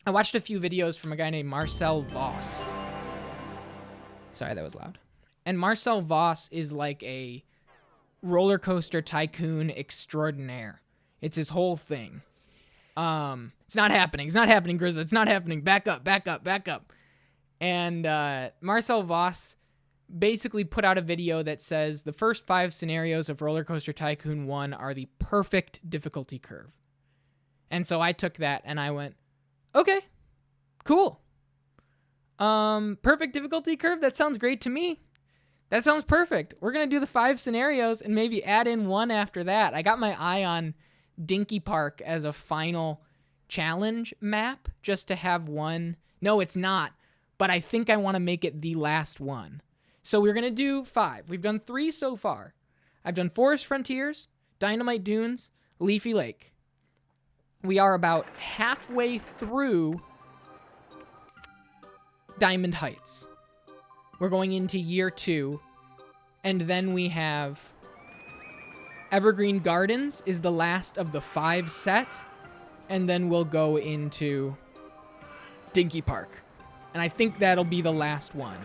I watched a few videos from a guy named Marcel Voss. Sorry, that was loud. And Marcel Voss is like a roller coaster tycoon extraordinaire. It's his whole thing. It's not happening. It's not happening, Grizza. It's not happening. Back up, back up, back up. And Marcel Voss basically put out a video that says the first 5 scenarios of Rollercoaster Tycoon 1 are the perfect difficulty curve. And so I took that and I went, okay, cool. Perfect difficulty curve? That sounds great to me. That sounds perfect. We're going to do the 5 scenarios and maybe add in one after that. I got my eye on Dinky Park as a final challenge map just to have one. No, it's not. But I think I want to make it the last one. So we're going to do 5. We've done 3 so far. I've done Forest Frontiers, Dynamite Dunes, Leafy Lake. We are about halfway through Diamond Heights. We're going into year 2. And then we have Evergreen Gardens is the last of the 5 set. And then we'll go into Dinky Park. And I think that'll be the last one.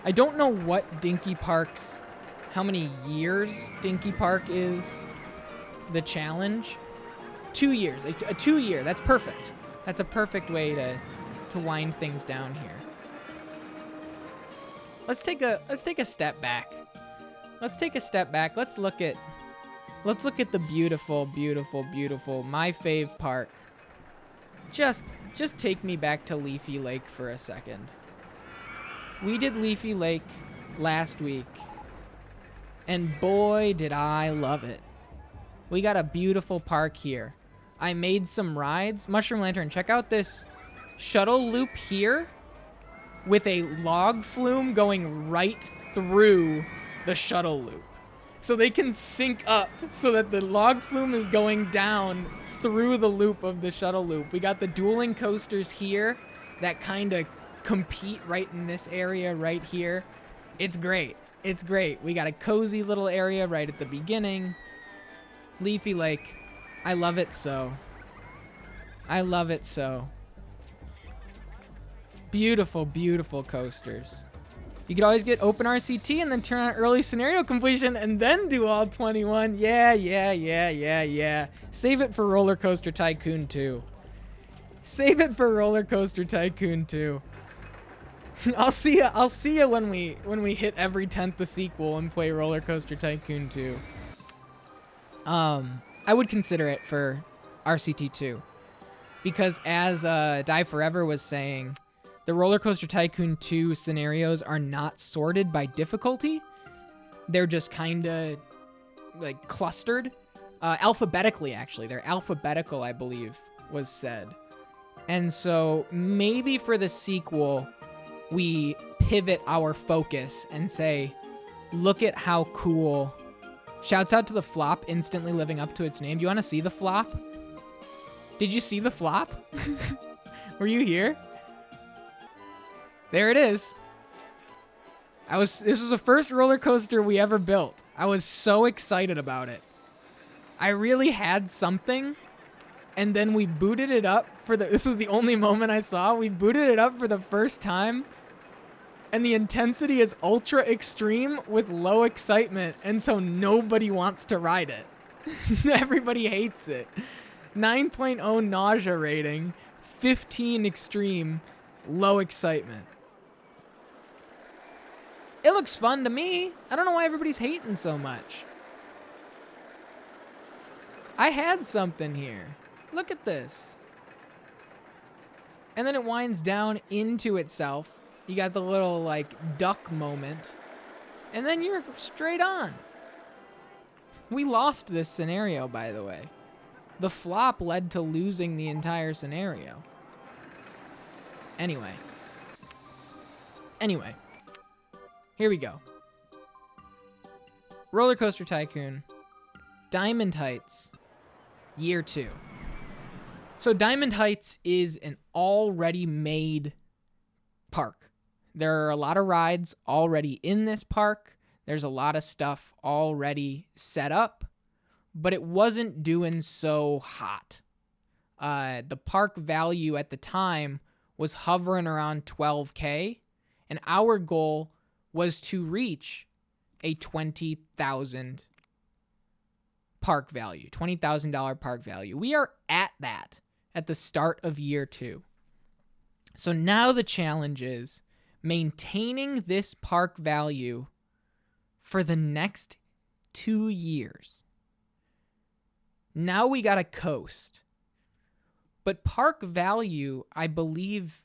I don't know what Dinky Park's, how many years Dinky Park is the challenge. 2 years, a 2-year, that's perfect. That's a perfect way to wind things down here. Let's take a step back. Let's take a step back. Let's look at the beautiful, beautiful, beautiful, my fave park. Just take me back to Leafy Lake for a second. We did Leafy Lake last week, and boy, did I love it. We got a beautiful park here. I made some rides. Mushroom Lantern, check out this shuttle loop here with a log flume going right through the shuttle loop. So they can sync up so that the log flume is going down through the loop of the shuttle loop. We got the dueling coasters here that kind of compete right in this area right here. It's great. It's great. We got a cozy little area right at the beginning. Leafy Lake. I love it so. I love it so. Beautiful, beautiful coasters. You could always get open RCT and then turn on early scenario completion and then do all 21. Yeah. Save it for Rollercoaster Tycoon 2. Save it for Rollercoaster Tycoon 2. I'll see ya when we hit every 10th the sequel and play Rollercoaster Tycoon 2. I would consider it for RCT 2 because as Die Forever was saying, the Rollercoaster Tycoon 2 scenarios are not sorted by difficulty. They're just kind of like clustered. Alphabetically, actually. They're alphabetical, I believe, was said. And so maybe for the sequel, we pivot our focus and say, look at how cool. Shouts out to the flop instantly living up to its name. Do you want to see the flop? Did you see the flop? Were you here? There it is. This was the first roller coaster we ever built. I was so excited about it. I really had something, and then we booted it up this was the only moment I saw. We booted it up for the first time, and the intensity is ultra extreme with low excitement, and so nobody wants to ride it. Everybody hates it. 9.0 nausea rating, 15 extreme, low excitement. It looks fun to me. I don't know why everybody's hating so much. I had something here. Look at this. And then it winds down into itself. You got the little, like, duck moment. And then you're straight on. We lost this scenario, by the way. The flop led to losing the entire scenario. Anyway. Here we go. Rollercoaster Tycoon. Diamond Heights. Year 2. So Diamond Heights is an already made park. There are a lot of rides already in this park. There's a lot of stuff already set up, but it wasn't doing so hot. The park value at the time was hovering around $12K, and our goal was to reach a $20,000 park value, $20,000 park value. We are at that at the start of year 2. So now the challenge is maintaining this park value for the next 2 years. Now we got to coast. But park value, I believe,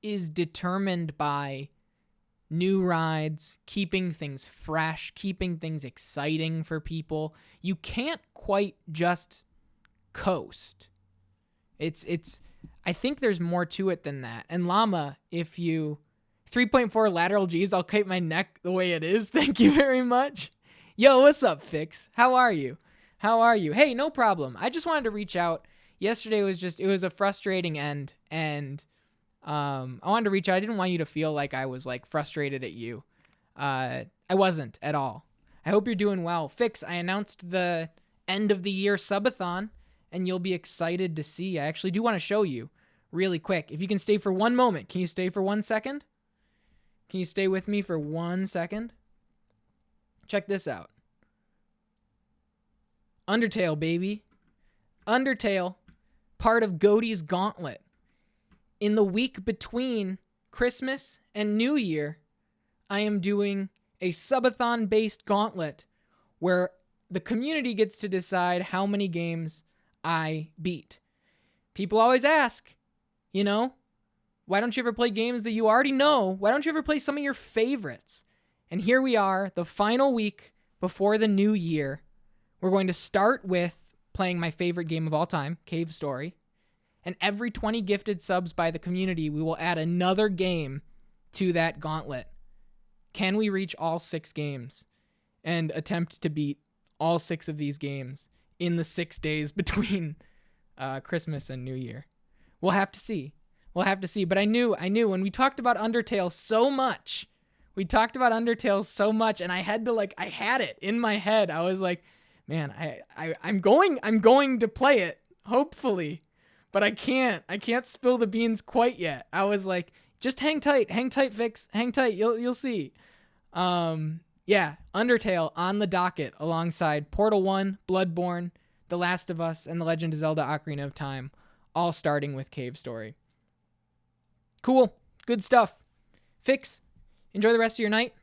is determined by new rides, keeping things fresh, keeping things exciting for people. You can't quite just coast. I think there's more to it than that. And Llama, if you 3.4 lateral G's, I'll keep my neck the way it is. Thank you very much. Yo, what's up, Fix? How are you? Hey, no problem. I just wanted to reach out. Yesterday it was a frustrating end, and I wanted to reach out. I didn't want you to feel like I was like frustrated at you. I wasn't at all. I hope you're doing well. Fix, I announced the end of the year subathon, and you'll be excited to see. I actually do want to show you really quick. If you can stay for one moment, can you stay for 1 second? Can you stay with me for 1 second? Check this out. Undertale, baby. Undertale, part of Goaty's Gauntlet. In the week between Christmas and New Year, I am doing a subathon-based gauntlet where the community gets to decide how many games I beat. People always ask, why don't you ever play games that you already know? Why don't you ever play some of your favorites? And here we are, the final week before the new year. We're going to start with playing my favorite game of all time, Cave Story. And every 20 gifted subs by the community, we will add another game to that gauntlet. Can we reach all 6 games and attempt to beat all 6 of these games in the 6 days between Christmas and New Year? We'll have to see. But I knew when we talked about Undertale so much, and I had it in my head. I was like, man, I'm going to play it, hopefully, but I can't spill the beans quite yet. I was like, just hang tight, Fix, hang tight. You'll see. Yeah, Undertale on the docket alongside Portal 1, Bloodborne, The Last of Us, and The Legend of Zelda: Ocarina of Time, all starting with Cave Story. Cool, good stuff. Fix, enjoy the rest of your night.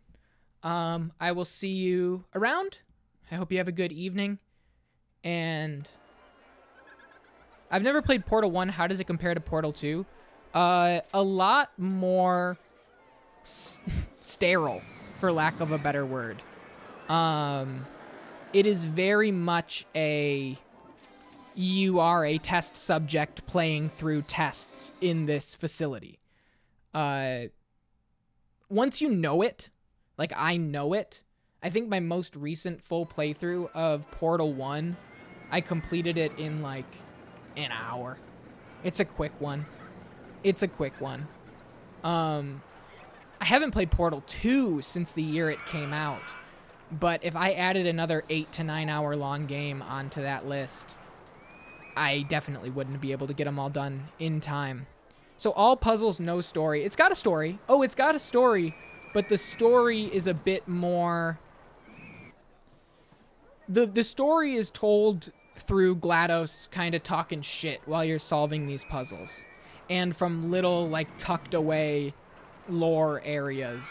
I will see you around. I hope you have a good evening. And I've never played Portal 1. How does it compare to Portal 2? A lot more sterile, for lack of a better word. It is very much you are a test subject playing through tests in this facility. Once you know it, like I know it, I think my most recent full playthrough of Portal 1, I completed it in like an hour. It's a quick one. I haven't played Portal 2 since the year it came out, but if I added another 8 to 9 hour long game onto that list, I definitely wouldn't be able to get them all done in time. So all puzzles, no story. It's got a story. But the story is a bit more... The story is told through GLaDOS kind of talking shit while you're solving these puzzles. And from little, like, tucked away lore areas.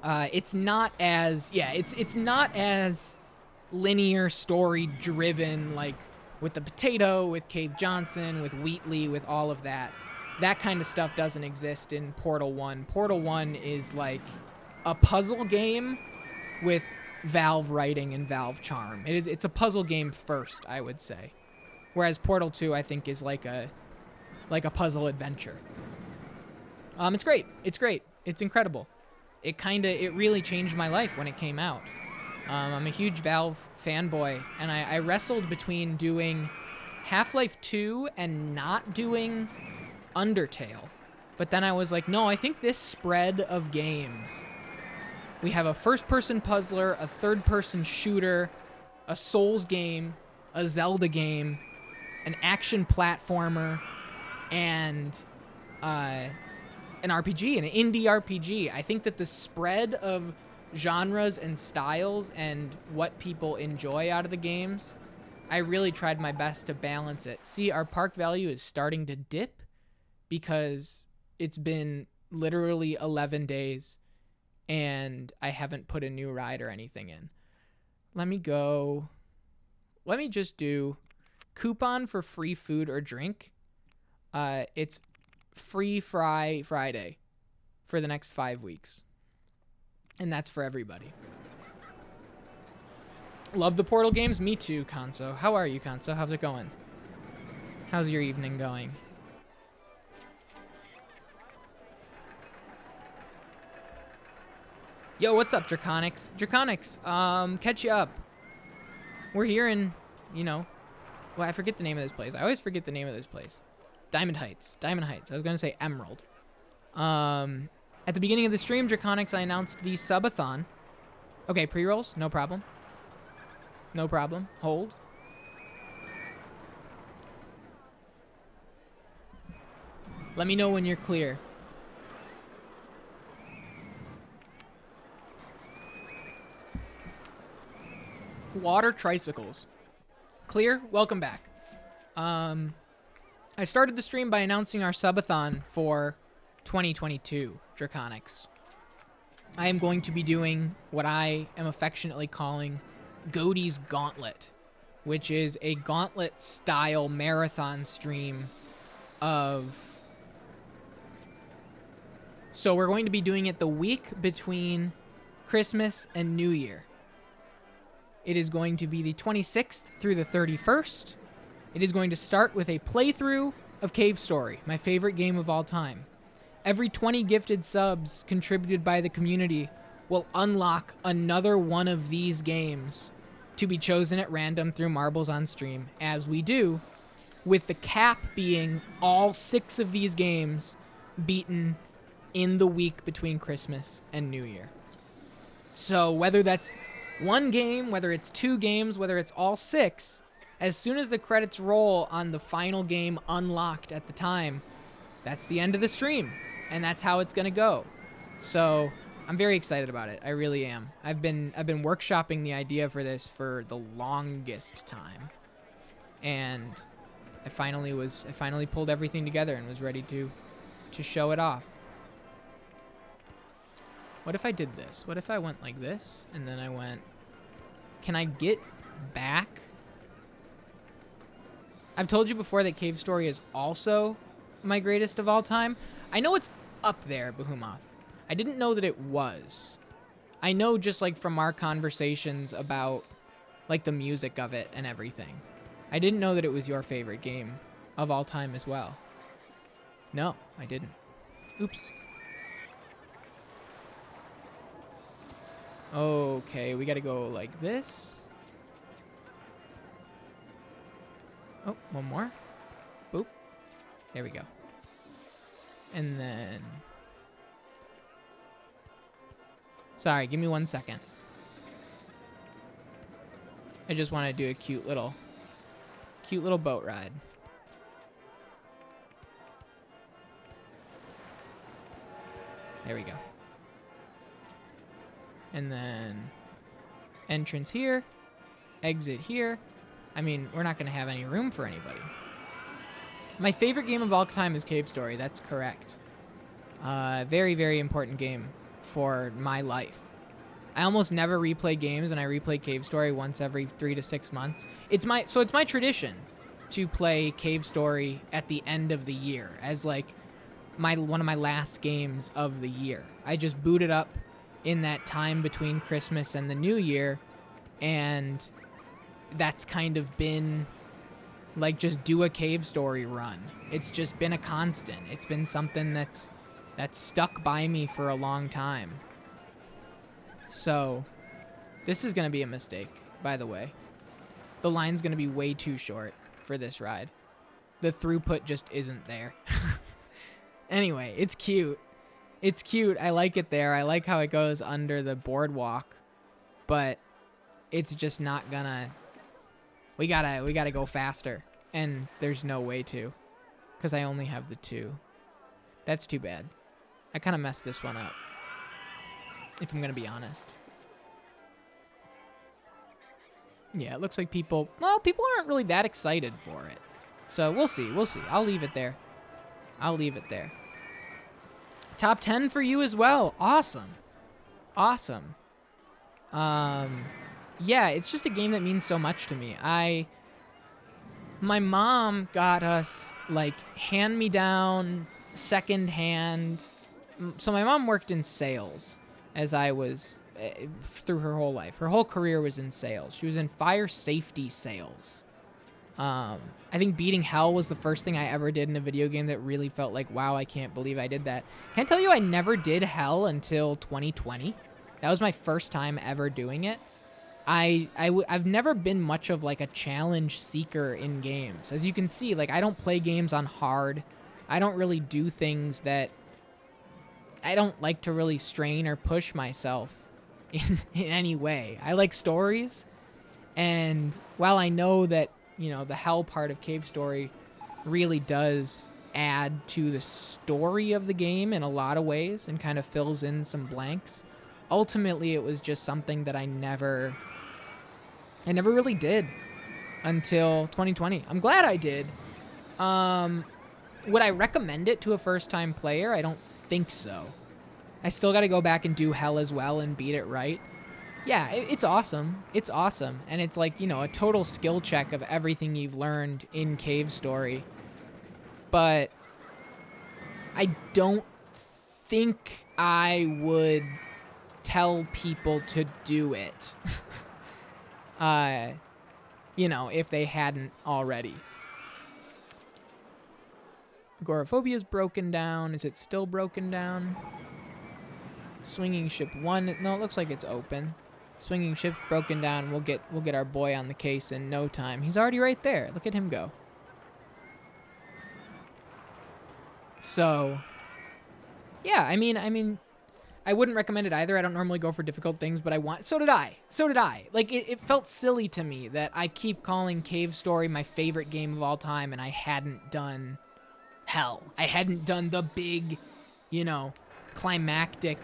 It's not as... Yeah, it's not as linear story driven, like, with the potato, with Cave Johnson, with Wheatley, with all of that. That kind of stuff doesn't exist in Portal 1. Portal 1 is like a puzzle game with Valve writing and Valve charm. It's a puzzle game first, I would say. Whereas Portal 2, I think, is like a puzzle adventure. It's great. It's incredible. It really changed my life when it came out. I'm a huge Valve fanboy, and I wrestled between doing Half-Life 2 and not doing Undertale. But then I was like, no, I think this spread of games, we have a first-person puzzler, a third-person shooter, a Souls game, a Zelda game, an action platformer and an RPG, an indie RPG. I think that the spread of genres and styles and what people enjoy out of the games, I really tried my best to balance it. See, our park value is starting to dip because it's been literally 11 days and I haven't put a new ride or anything in. Let me just do coupon for free food or drink. It's free Friday for the next 5 weeks. And that's for everybody. Love the Portal games? Me too, Konso. How are you, Konso? How's it going? How's your evening going? Yo, what's up, Draconics? Draconics, catch you up. We're here in, well, I forget the name of this place. I always forget the name of this place. Diamond Heights. I was going to say Emerald. At the beginning of the stream, Draconics, I announced the subathon. Okay, pre-rolls, no problem. Hold. Let me know when you're clear. Water tricycles. Clear? Welcome back. I started the stream by announcing our subathon for 2022, Draconics. I am going to be doing what I am affectionately calling Goaty's Gauntlet, which is a gauntlet-style marathon stream of... So we're going to be doing it the week between Christmas and New Year. It is going to be the 26th through the 31st. It is going to start with a playthrough of Cave Story, my favorite game of all time. Every 20 gifted subs contributed by the community will unlock another one of these games to be chosen at random through Marbles on Stream, as we do, with the cap being all 6 of these games beaten in the week between Christmas and New Year. So whether that's one game, whether it's 2 games, whether it's all 6, as soon as the credits roll on the final game unlocked at the time, that's the end of the stream, and that's how it's gonna go. So I'm very excited about it. I really am. I've been workshopping the idea for this for the longest time, and I finally pulled everything together and was ready to show it off. What if I did this? What if I went like this and then I went? Can I get back? I've told you before that Cave Story is also my greatest of all time. I know it's up there, Behemoth. I didn't know that it was. I know just like from our conversations about like the music of it and everything. I didn't know that it was your favorite game of all time as well. No, I didn't. Oops. Okay, we gotta go like this. Oh, one more. Boop. There we go. And then... Sorry, give me 1 second. I just want to do a cute little boat ride. There we go. And then entrance here, exit here. I mean, we're not going to have any room for anybody. My favorite game of all time is Cave Story. That's correct. Very, very important game for my life. I almost never replay games, and I replay Cave Story once every 3 to 6 months. It's my tradition to play Cave Story at the end of the year as like one of my last games of the year. I just boot it up in that time between Christmas and the New Year, and that's kind of been like just do a Cave Story run. It's just been a constant. It's been something that's stuck by me for a long time. So this is going to be a mistake, by the way. The line's going to be way too short for this ride. The throughput just isn't there. Anyway, it's cute. It's cute. I like it there. I like how it goes under the boardwalk, but it's just not gonna... We gotta go faster. And there's no way to, because I only have the 2. That's too bad. I kind of messed this one up, if I'm going to be honest. Yeah, it looks like people aren't really that excited for it. So we'll see. I'll leave it there. Top 10 for you as well. Awesome. Yeah, it's just a game that means so much to me. My mom got us, like, hand-me-down, second-hand. So my mom worked in sales as I was, through her whole life. Her whole career was in sales. She was in fire safety sales. I think beating hell was the first thing I ever did in a video game that really felt like, wow, I can't believe I did that. Can I tell you I never did hell until 2020? That was my first time ever doing it. I've never been much of like a challenge seeker in games. As you can see, like I don't play games on hard. I don't really do things that I don't like to really strain or push myself in any way. I like stories, and while I know that, you know, the hell part of Cave Story really does add to the story of the game in a lot of ways and kind of fills in some blanks, ultimately it was just something that I never really did until 2020. I'm glad I did. Would I recommend it to a first-time player? I don't think so. I still got to go back and do hell as well and beat it right. Yeah, it's awesome. It's awesome. And it's like, you know, a total skill check of everything you've learned in Cave Story. But I don't think I would tell people to do it. You know, if they hadn't already. Agoraphobia is broken down. Is it still broken down? Swinging Ship 1. No, it looks like it's open. Swinging Ship's broken down. We'll get our boy on the case in no time. He's already right there. Look at him go. So, yeah, I mean, I wouldn't recommend it either. I don't normally go for difficult things, but so did I. Like, it felt silly to me that I keep calling Cave Story my favorite game of all time, and I hadn't done hell. I hadn't done the big, you know, climactic,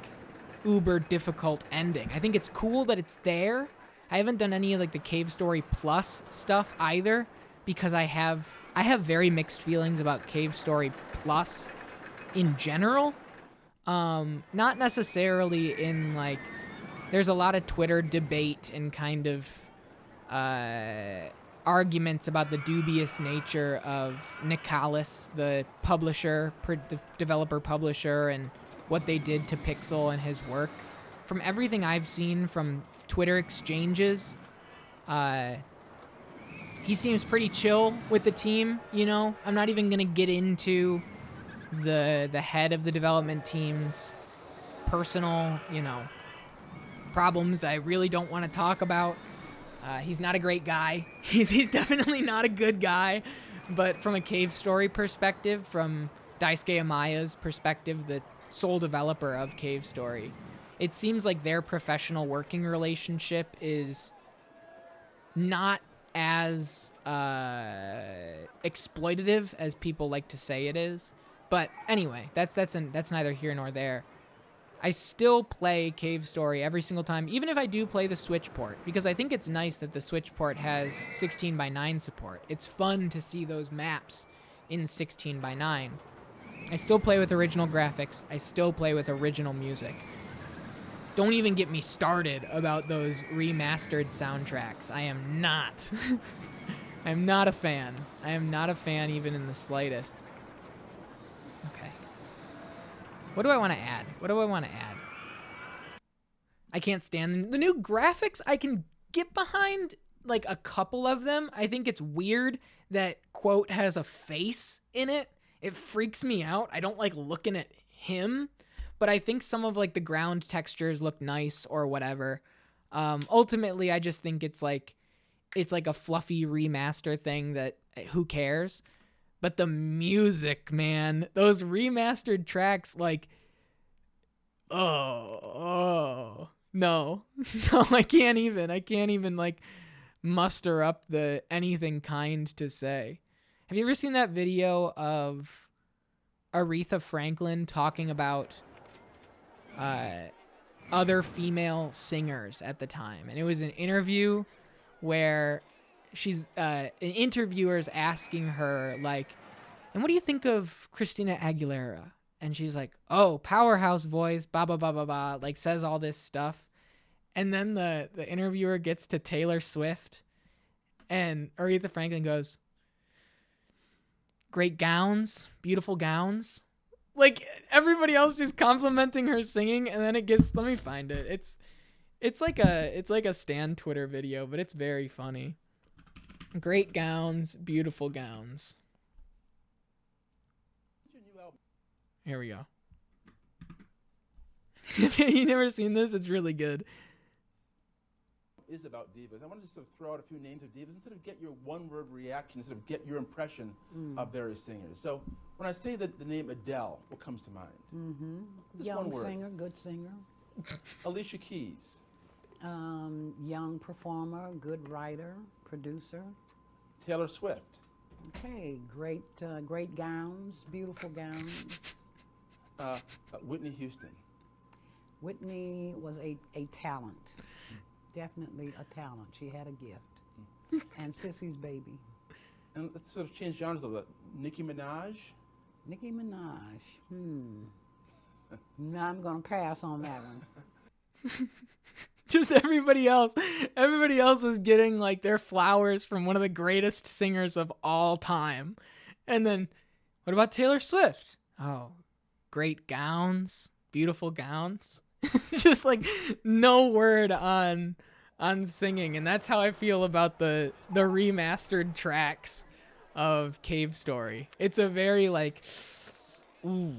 uber difficult ending. I think it's cool that it's there. I haven't done any of, like, the Cave Story Plus stuff either, because I have very mixed feelings about Cave Story Plus in general. Not necessarily in, like, there's a lot of Twitter debate and kind of arguments about the dubious nature of Nicalis, the publisher, the developer publisher, and what they did to Pixel and his work. From everything I've seen from Twitter exchanges, he seems pretty chill with the team, you know? I'm not even going to get into the head of the development team's personal, you know, problems that I really don't want to talk about. He's not a great guy. He's definitely not a good guy. But from a Cave Story perspective, from Daisuke Amaya's perspective, the sole developer of Cave Story, it seems like their professional working relationship is not as exploitative as people like to say it is. But anyway, that's neither here nor there. I still play Cave Story every single time, even if I do play the Switch port, because I think it's nice that the Switch port has 16:9 support. It's fun to see those maps in 16:9. I still play with original graphics. I still play with original music. Don't even get me started about those remastered soundtracks. I am not. I'm not a fan. I am not a fan even in the slightest. Okay. What do I want to add? I can't stand them. The new graphics, I can get behind, like, a couple of them. I think it's weird that Quote has a face in it. It freaks me out. I don't like looking at him. But I think some of, like, the ground textures look nice or whatever. Ultimately, I just think it's like a fluffy remaster thing that who cares? But the music, man, those remastered tracks, like, no, I can't even like muster up the anything kind to say. Have you ever seen that video of Aretha Franklin talking about other female singers at the time? And it was an interview where she's an interviewer's asking her, like, and what do you think of Christina Aguilera? And she's like, oh, powerhouse voice, blah, blah, blah, blah, blah, like says all this stuff. And then the interviewer gets to Taylor Swift, and Aretha Franklin goes, great gowns, beautiful gowns. Like, everybody else just complimenting her singing, and then it gets, let me find it. It's like a Stan Twitter video, but it's very funny. Great gowns, beautiful gowns. Here we go. You never seen this? It's really good. Is about divas. I want to just sort of throw out a few names of divas and sort of get your one-word reaction, sort of get your impression of various singers. So when I say the name Adele, what comes to mind? Mm-hmm. Just Young one word. singer, good singer. Alicia Keys. Young performer, good writer, producer. Taylor Swift. Okay, great gowns, beautiful gowns. Whitney Houston. Whitney was a talent. Definitely a talent. She had a gift. And Sissy's baby. And let's sort of change genres a little bit. Nicki Minaj. Nicki Minaj. No, I'm going to pass on that one. Just everybody else is getting like their flowers from one of the greatest singers of all time. And then, what about Taylor Swift? Oh, great gowns, beautiful gowns. Just like no word on singing. And that's how I feel about the remastered tracks of Cave Story. It's a very like, ooh,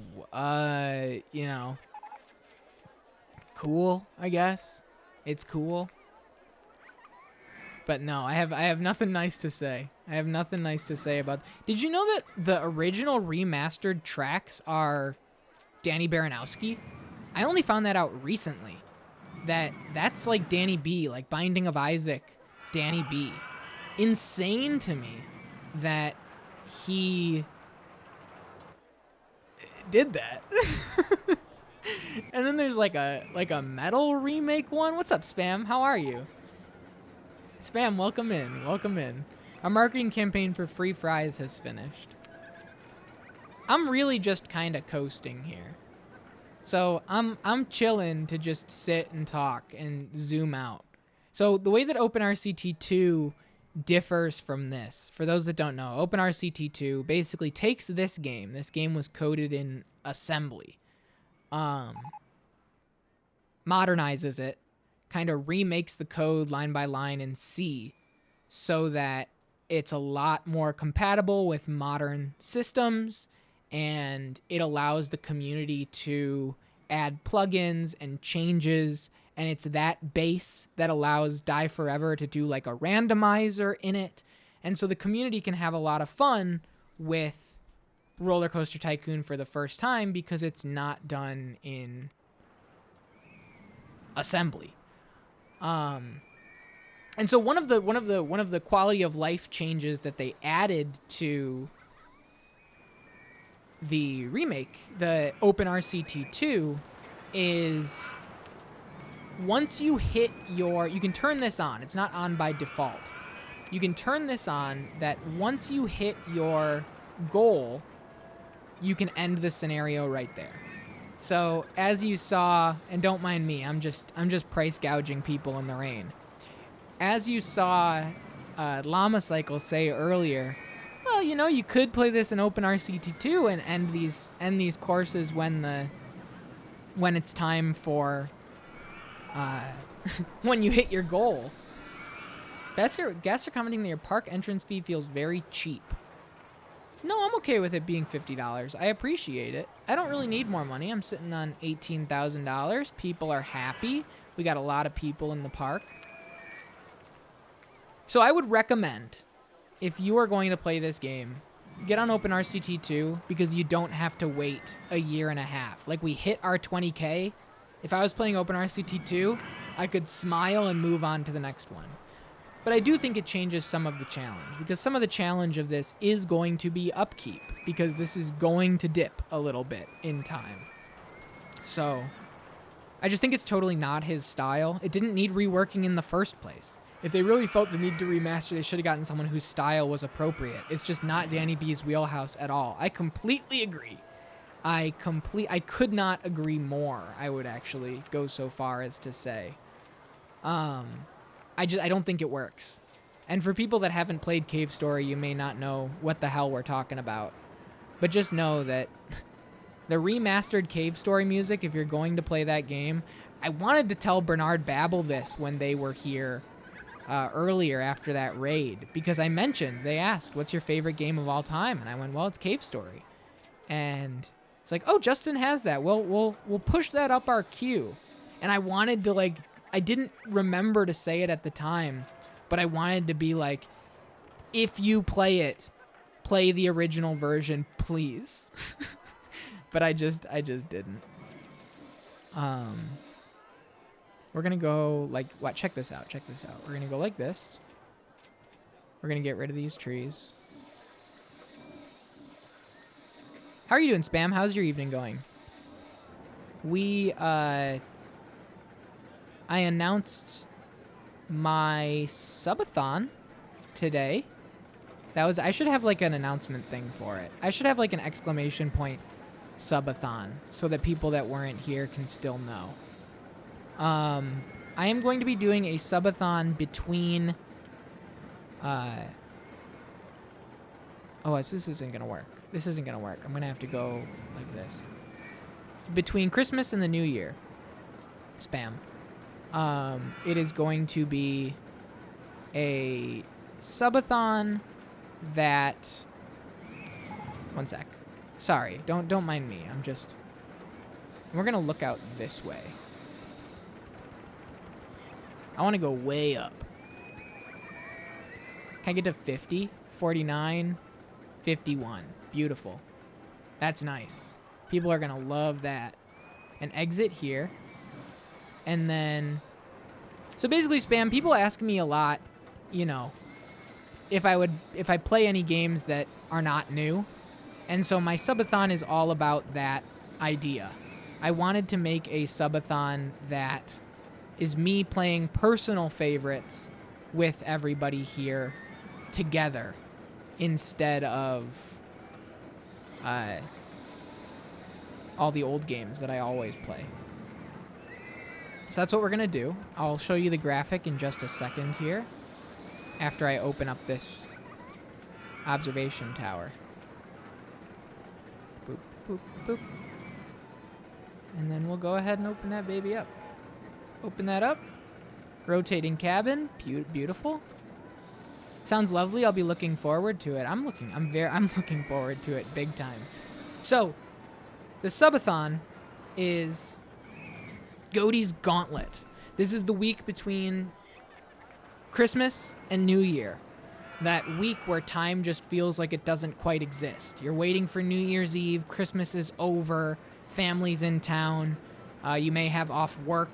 you know, cool, I guess. It's cool. But no, I have nothing nice to say. I have nothing nice to say about. Did you know that the original remastered tracks are Danny Baranowski? I only found that out recently. That's like Danny B, like Binding of Isaac, Danny B. Insane to me that he did that. And then there's like a metal remake one. What's up, Spam? How are you? Spam, welcome in. Welcome in. Our marketing campaign for free fries has finished. I'm really just kind of coasting here. So I'm chilling to just sit and talk and zoom out. So the way that OpenRCT2 differs from this, for those that don't know, OpenRCT2 basically takes this game. This game was coded in assembly. Modernizes it, kind of remakes the code line by line in C so that it's a lot more compatible with modern systems, and it allows the community to add plugins and changes, and it's that base that allows Die Forever to do like a randomizer in it. And so the community can have a lot of fun with Rollercoaster Tycoon for the first time because it's not done in assembly. And so one of the quality of life changes that they added to the remake, the OpenRCT2, is once you hit you can turn this on. It's not on by default. You can turn this on that once you hit your goal, you can end the scenario right there. So as you saw, and don't mind me, I'm just price gouging people in the rain. As you saw Llama Cycle say earlier, well, you know, you could play this in OpenRCT2 and end these courses when it's time for when you hit your goal. Guests are commenting that your park entrance fee feels very cheap. No, I'm okay with it being $50. I appreciate it. I don't really need more money. I'm sitting on $18,000. People are happy. We got a lot of people in the park. So I would recommend, if you are going to play this game, get on OpenRCT2 because you don't have to wait a year and a half. Like, we hit our 20K. If I was playing OpenRCT2, I could smile and move on to the next one. But I do think it changes some of the challenge, because some of the challenge of this is going to be upkeep, because this is going to dip a little bit in time. So I just think it's totally not his style. It didn't need reworking in the first place. If they really felt the need to remaster, they should have gotten someone whose style was appropriate. It's just not Danny B's wheelhouse at all. I completely agree. I could not agree more. I would actually go so far as to say. I don't think it works. And for people that haven't played Cave Story, you may not know what the hell we're talking about. But just know that the remastered Cave Story music, if you're going to play that game, I wanted to tell Bernard Babel this when they were here earlier after that raid, because I mentioned, they asked, what's your favorite game of all time? And I went, well, it's Cave Story. And it's like, oh, Justin has that. We'll push that up our queue. And I wanted to, like, I didn't remember to say it at the time, but I wanted to be like, if you play it, play the original version, please. But I just didn't. We're gonna go like what? Check this out. We're gonna go like this. We're gonna get rid of these trees. How are you doing, Spam? How's your evening going? I announced my subathon today. I should have like an announcement thing for it. I should have like an exclamation point subathon so that people that weren't here can still know. I am going to be doing a subathon between this isn't gonna work. I'm gonna have to go like this. Between Christmas and the New Year. Spam. It is going to be a subathon that... One sec. Sorry, don't mind me. We're gonna look out this way. I want to go way up. Can I get to 50? 49? 51. Beautiful. That's nice. People are gonna love that. An exit here. And then... So basically, Spam, people ask me a lot, if I play any games that are not new. And so my subathon is all about that idea. I wanted to make a subathon that is me playing personal favorites with everybody here together instead of all the old games that I always play. So that's what we're going to do. I'll show you the graphic in just a second here after I open up this observation tower. Boop, boop, boop. And then we'll go ahead and open that baby up. Open that up. Rotating cabin. Beautiful. Sounds lovely. I'll be looking forward to it. I'm looking forward to it big time. So, the subathon is Goaty's Gauntlet. This is the week between Christmas and New Year. That week where time just feels like it doesn't quite exist. You're waiting for New Year's Eve. Christmas is over. Family's in town. You may have off work,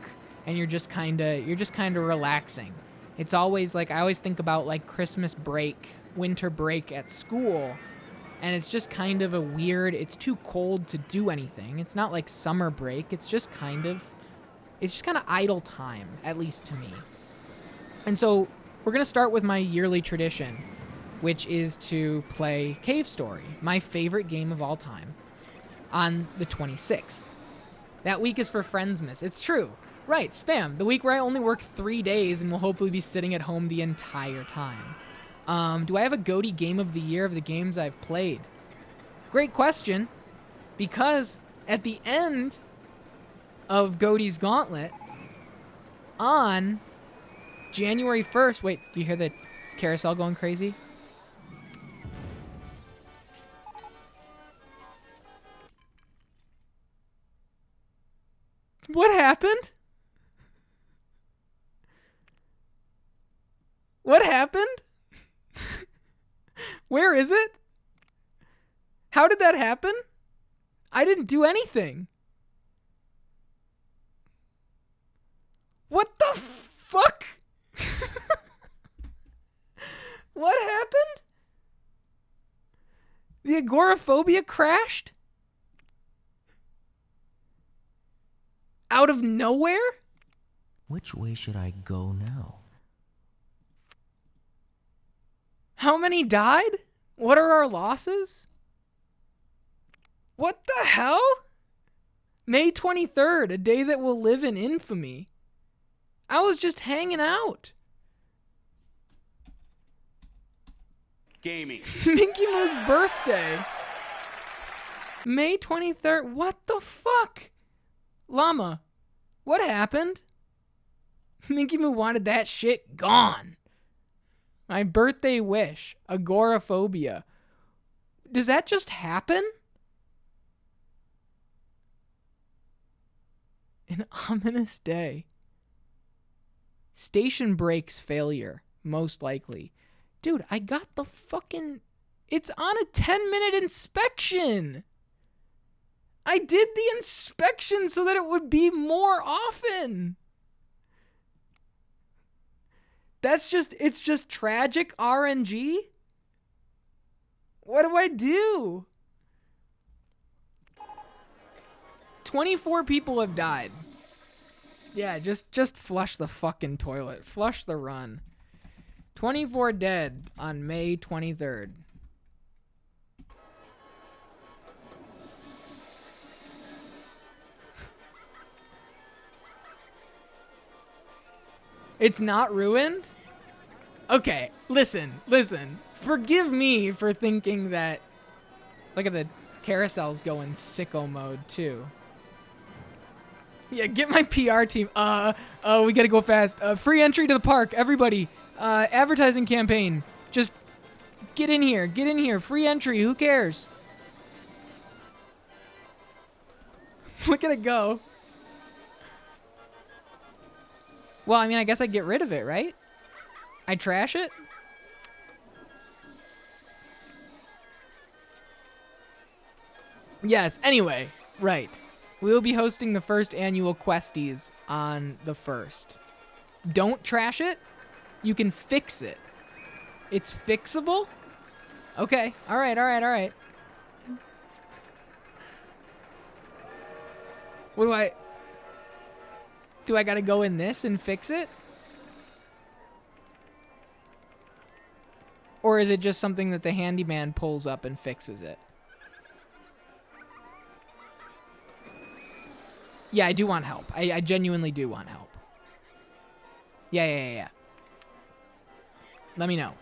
and you're just kind of relaxing. It's always like, I always think about like Christmas break, winter break at school, and it's just kind of it's too cold to do anything. It's not like summer break. It's just kind of idle time, at least to me. And so we're going to start with my yearly tradition, which is to play Cave Story, my favorite game of all time, on the 26th. That week is for Friendsmas. It's true. Right, Spam. The week where I only work 3 days and will hopefully be sitting at home the entire time. Do I have a Goaty Game of the Year of the games I've played? Great question. Because at the end of Goaty's Gauntlet, on January 1st... Wait, do you hear the carousel going crazy? What happened? What happened? Where is it? How did that happen? I didn't do anything. What the fuck? The agoraphobia crashed? Out of nowhere? Which way should I go now? How many died? What are our losses? What the hell? May 23rd, a day that will live in infamy. I was just hanging out. Gaming. Minky Moo's birthday. May 23rd. What the fuck? Llama, what happened? Minky Moo wanted that shit gone. My birthday wish. Agoraphobia. Does that just happen? An ominous day. Station brakes failure, most likely. Dude, I got the fucking... It's on a 10-minute inspection. I did the inspection so that it would be more often. It's just tragic RNG? What do I do? 24 people have died. Yeah, just flush the fucking toilet. Flush the run. 24 dead on May 23rd. It's not ruined? Okay, listen. Forgive me for thinking that... Look at the carousels going sicko mode, too. Yeah, get my PR team. We gotta go fast. Free entry to the park, everybody. Advertising campaign. Just get in here. Get in here. Free entry. Who cares? Look at it go. Well, I mean, I guess I get rid of it, right? I trash it? Yes, anyway, right. We will be hosting the first annual Questies on the 1st. Don't trash it. You can fix it. It's fixable? Okay, all right. What do I... Do I gotta go in this and fix it? Or is it just something that the handyman pulls up and fixes it? Yeah, I do want help. I genuinely do want help. Yeah. Let me know.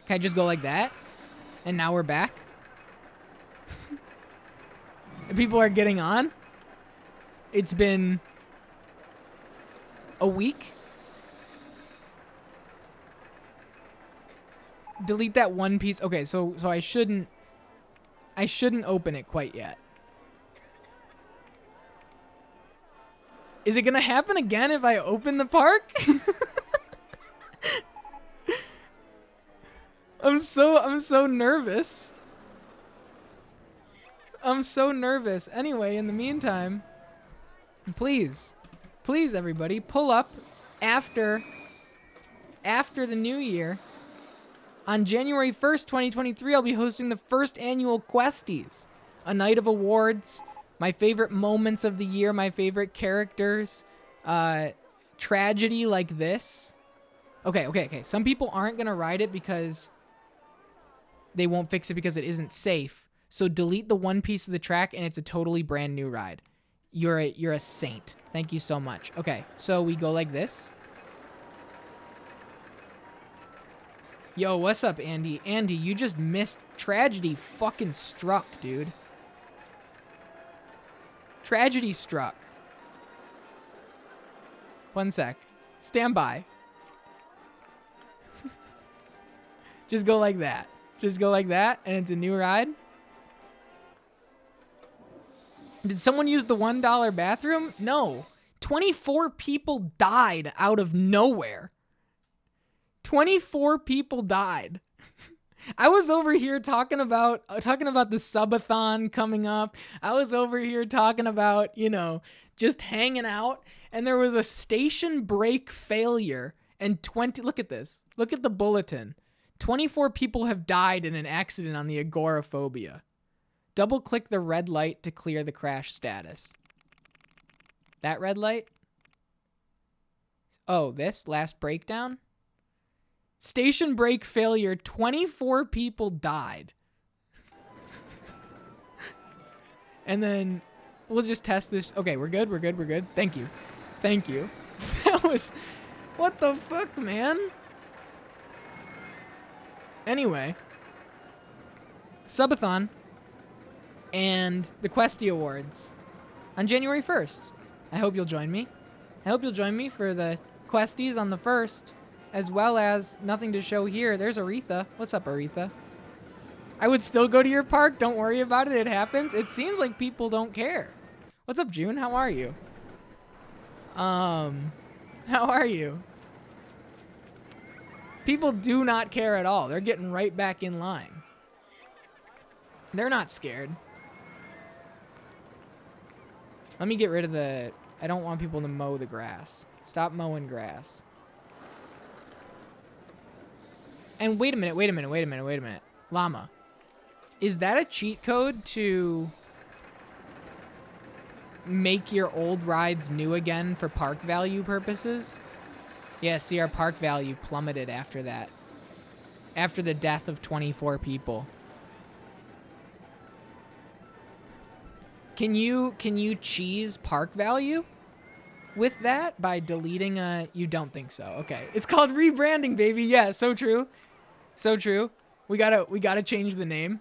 Can I just go like that? And now we're back? People are getting on? It's been a week. Delete that one piece. Okay, so I shouldn't open it quite yet. Is it gonna happen again if I open the park? I'm so nervous. I'm so nervous. Anyway, in the meantime, please everybody, pull up after the new year. On January 1st, 2023, I'll be hosting the first annual Questies, a night of awards, my favorite moments of the year, my favorite characters, tragedy like this. Okay. Some people aren't going to ride it because they won't fix it because it isn't safe. So delete the one piece of the track and it's a totally brand new ride. You're a saint. Thank you so much. Okay, so we go like this. Yo, what's up, Andy? Andy, you just missed tragedy fucking struck, dude. Tragedy struck. One sec. Stand by. Just go like that. Just go like that, and it's a new ride. Did someone use the $1 bathroom? No. 24 people died out of nowhere. 24 people died. I was over here talking about the subathon coming up. I was over here talking about, just hanging out, and there was a station brake failure and look at this. Look at the bulletin. 24 people have died in an accident on the agoraphobia. Double-click the red light to clear the crash status. That red light? Oh, this? Last breakdown? Station brake failure. 24 people died. And then we'll just test this. Okay, we're good. Thank you. That was... What the fuck, man? Anyway. Subathon and the Questy Awards on January 1st. I hope you'll join me. I hope you'll join me for the Questies on the 1st, as well as nothing to show here. There's Aretha. What's up, Aretha? I would still go to your park. Don't worry about it. It happens. It seems like people don't care. What's up, June? How are you? How are you? People do not care at all. They're getting right back in line. They're not scared. Let me get rid of the... I don't want people to mow the grass. Stop mowing grass. And wait a minute. Llama. Is that a cheat code to make your old rides new again for park value purposes? Yeah, see, our park value plummeted after that. After the death of 24 people. Can you cheese park value with that by deleting a... You don't think so. Okay. It's called rebranding, baby. Yeah, so true. So true. We gotta change the name.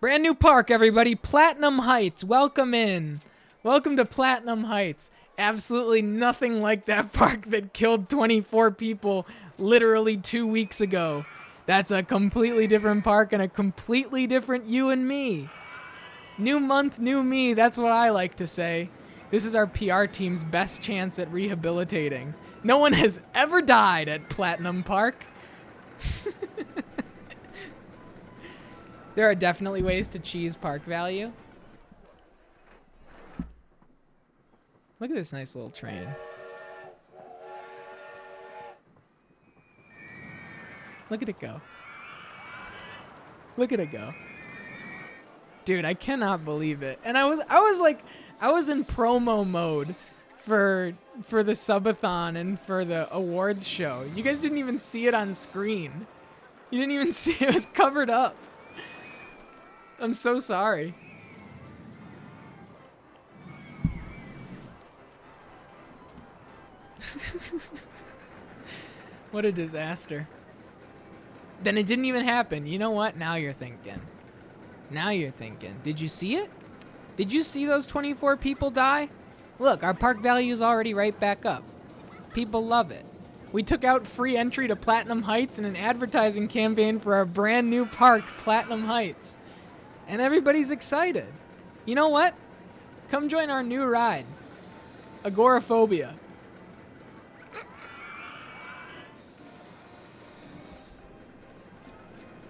Brand new park, everybody. Platinum Heights. Welcome in. Welcome to Platinum Heights. Absolutely nothing like that park that killed 24 people literally 2 weeks ago. That's a completely different park and a completely different you and me. New month, new me. That's what I like to say. This is our PR team's best chance at rehabilitating. No one has ever died at Platinum Park. There are definitely ways to cheese park value. Look at this nice little train. Look at it go. Look at it go. Dude, I cannot believe it. And I was in promo mode for the subathon and for the awards show. You guys didn't even see it on screen. You didn't even see it. It was covered up. I'm so sorry. What a disaster. Then it didn't even happen. You know what? Now you're thinking. Did you see it? Did you see those 24 people die? Look, our park value is already right back up. People love it. We took out free entry to Platinum Heights in an advertising campaign for our brand new park, Platinum Heights. And everybody's excited. You know what? Come join our new ride, Agoraphobia.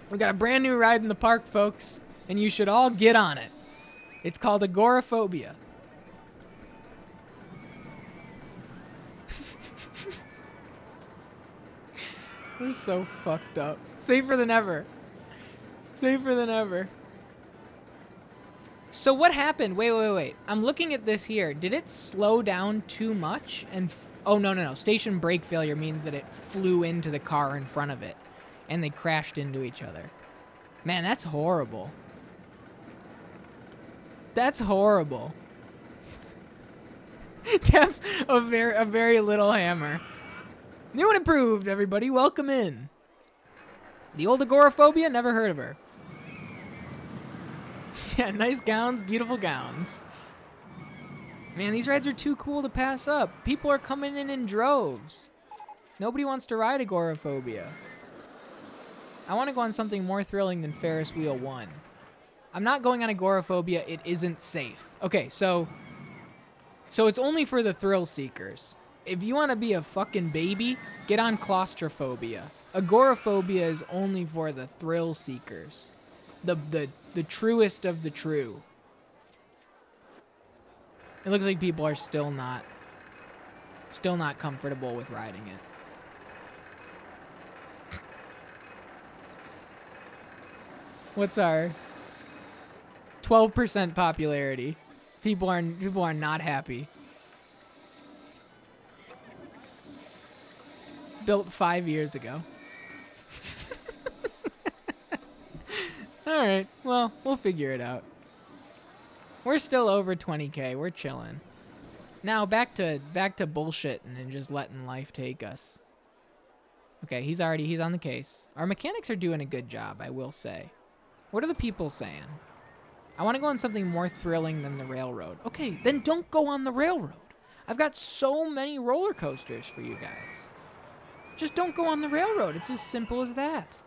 We got a brand new ride in the park, folks, and you should all get on it. It's called Agoraphobia. We're so fucked up. Safer than ever. Safer than ever. So what happened? Wait. I'm looking at this here. Did it slow down too much? Oh, no. Station brake failure means that it flew into the car in front of it. And they crashed into each other. Man, that's horrible. That's horrible. Taps a very little hammer. New and improved, everybody. Welcome in. The old agoraphobia? Never heard of her. Yeah, nice gowns, beautiful gowns. Man, these rides are too cool to pass up. People are coming in droves. Nobody wants to ride agoraphobia. I want to go on something more thrilling than Ferris Wheel 1. I'm not going on agoraphobia. It isn't safe. Okay, so it's only for the thrill seekers. If you want to be a fucking baby, get on claustrophobia. Agoraphobia is only for the thrill seekers. The truest of the true. It looks like people are still not comfortable with riding it. What's our 12% popularity? People are not happy. Built 5 years ago. All right. Well, we'll figure it out. We're still over 20K. We're chilling. Now back to bullshitting and just letting life take us. Okay, he's on the case. Our mechanics are doing a good job, I will say. What are the people saying? I want to go on something more thrilling than the railroad. Okay, then don't go on the railroad. I've got so many roller coasters for you guys. Just don't go on the railroad. It's as simple as that.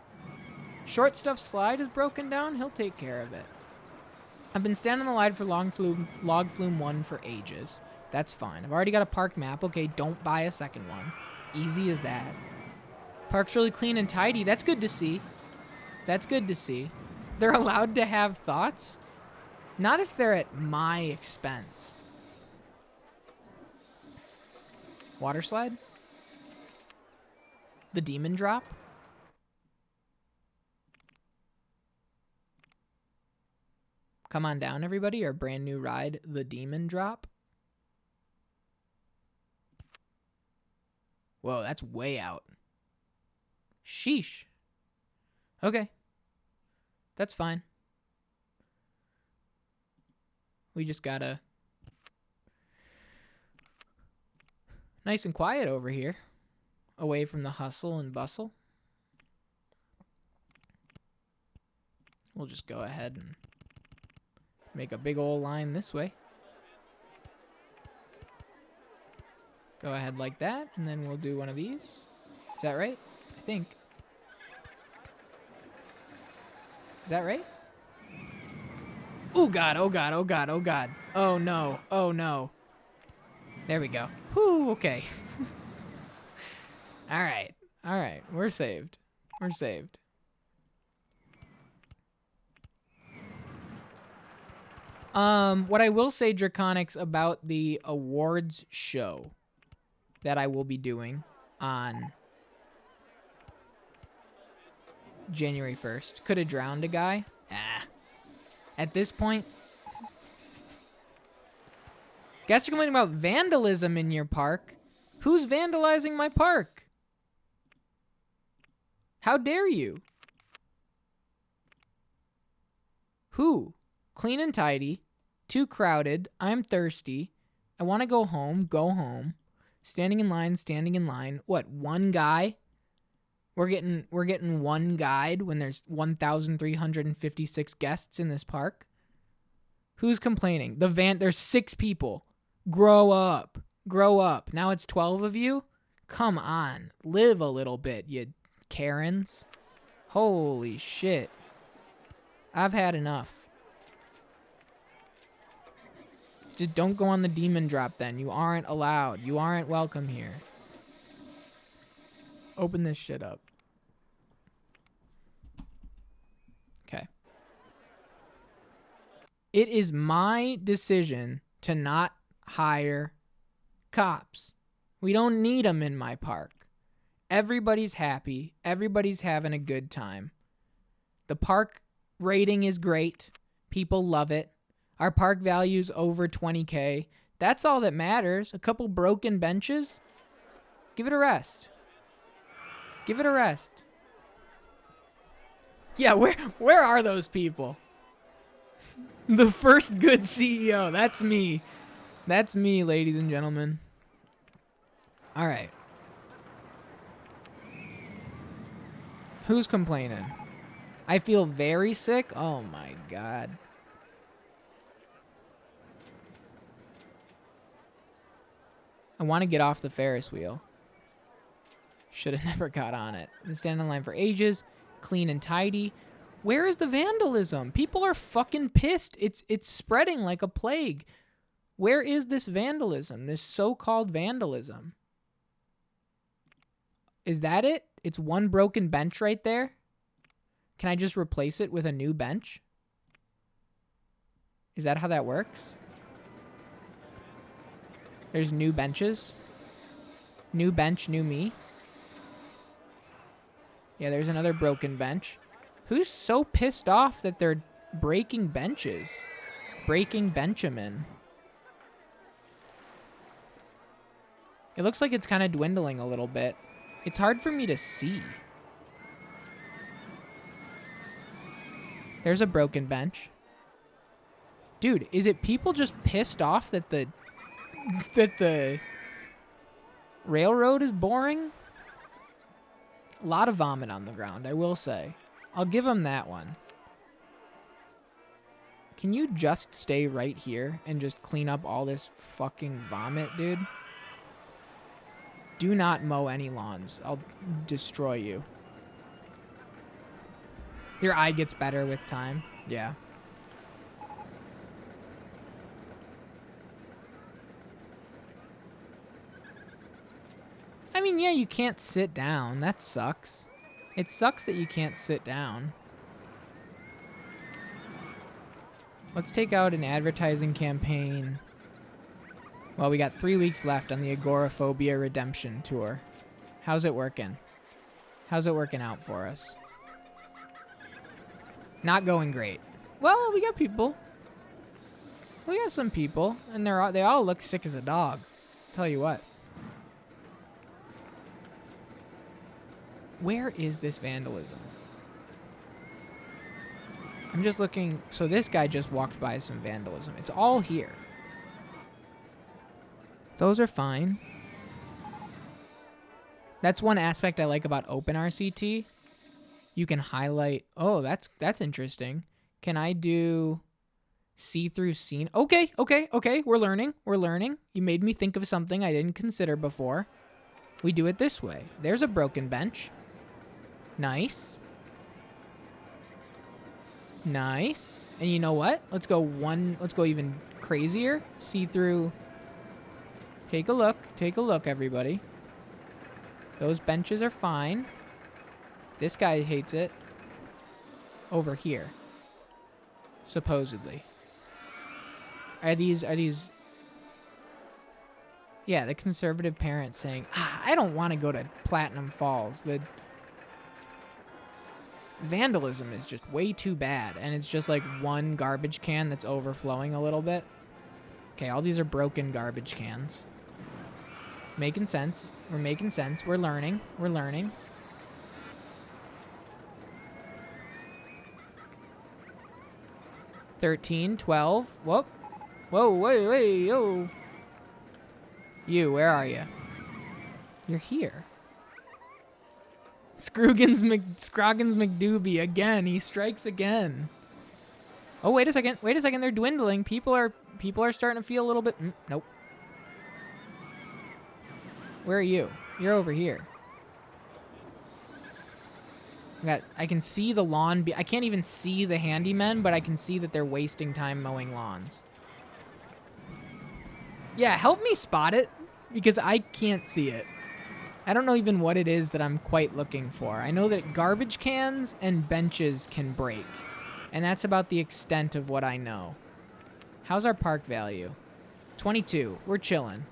Short Stuff Slide is broken down. He'll take care of it. I've been standing in the line for Log Flume 1 for ages. That's fine. I've already got a park map. Okay, don't buy a second one. Easy as that. Park's really clean and tidy. That's good to see. That's good to see. They're allowed to have thoughts? Not if they're at my expense. Water slide? The demon drop? Come on down, everybody. Our brand new ride, the demon drop. Whoa, that's way out. Sheesh. Okay. That's fine. We just gotta... Nice and quiet over here. Away from the hustle and bustle. We'll just go ahead and make a big old line this way. Go ahead like that, and then we'll do one of these. Is that right? I think. Is that right? Oh God, oh God, oh God, oh God. Oh no, oh no. There we go. Whew, okay. Alright, alright. We're saved. We're saved. What I will say, Draconics, about the awards show that I will be doing on January 1st. Could have drowned a guy. At this point, guess you're complaining about vandalism in your park. Who's vandalizing my park? How dare you? Who? Clean and tidy. Too crowded. I'm thirsty. I want to go home. Go home. Standing in line. Standing in line. What? One guy? We're getting one guide when there's 1,356 guests in this park. Who's complaining? There's 6 people. Grow up. Grow up. Now it's 12 of you? Come on. Live a little bit, you Karens. Holy shit. I've had enough. Just don't go on the demon drop then. You aren't allowed. You aren't welcome here. Open this shit up. Okay. It is my decision to not hire cops. We don't need them in my park. Everybody's happy. Everybody's having a good time. The park rating is great. People love it. Our park value's over 20K. That's all that matters. A couple broken benches. Give it a rest. Give it a rest. Yeah, where are those people? The first good CEO. That's me. That's me, ladies and gentlemen. All right. Who's complaining? I feel very sick. Oh my God. I want to get off the Ferris wheel. Should have never got on it. Been standing in line for ages. Clean and tidy. Where is the vandalism? People are fucking pissed. It's spreading like a plague. Where is this vandalism? This so-called vandalism? Is that it? It's one broken bench right there? Can I just replace it with a new bench? Is that how that works? There's new benches. New bench, new me. Yeah, there's another broken bench. Who's so pissed off that they're breaking benches? Breaking Benjamin. It looks like it's kind of dwindling a little bit. It's hard for me to see. There's a broken bench. Dude, is it people just pissed off that the railroad is boring? A lot of vomit on the ground, I will say. I'll give them that one. Can you just stay right here and just clean up all this fucking vomit, dude? Do not mow any lawns. I'll destroy you. Your eye gets better with time. Yeah. I mean, yeah, you can't sit down. That sucks. It sucks that you can't sit down. Let's take out an advertising campaign. Well, we got 3 weeks left on the Agoraphobia Redemption Tour. How's it working? How's it working out for us? Not going great. Well, we got people. We got some people, and they all look sick as a dog. Tell you what. Where is this vandalism? I'm just looking. So this guy just walked by some vandalism. It's all here. Those are fine. That's one aspect I like about OpenRCT. You can highlight. Oh, that's interesting. Can I do see-through scene? Okay. We're learning. You made me think of something I didn't consider before. We do it this way. There's a broken bench. Nice. Nice. And you know what? Let's go even crazier. See-through. Take a look, everybody. Those benches are fine. This guy hates it. Over here. Supposedly. Are these... Yeah, the conservative parents saying, I don't want to go to Platinum Falls. The vandalism is just way too bad. And it's just like one garbage can that's overflowing a little bit. Okay, all these are broken garbage cans. Making sense. We're making sense. We're learning. 13, 12. Whoop. Whoa, wait, yo. You, where are you? You're here. Scroggins McDoobie again. He strikes again. Oh, wait a second. They're dwindling. People are starting to feel a little bit... nope. Where are you? You're over here. I can see the lawn. I can't even see the handymen, but I can see that they're wasting time mowing lawns. Yeah, help me spot it, because I can't see it. I don't know even what it is that I'm quite looking for. I know that garbage cans and benches can break, and that's about the extent of what I know. How's our park value? 22. We're chilling.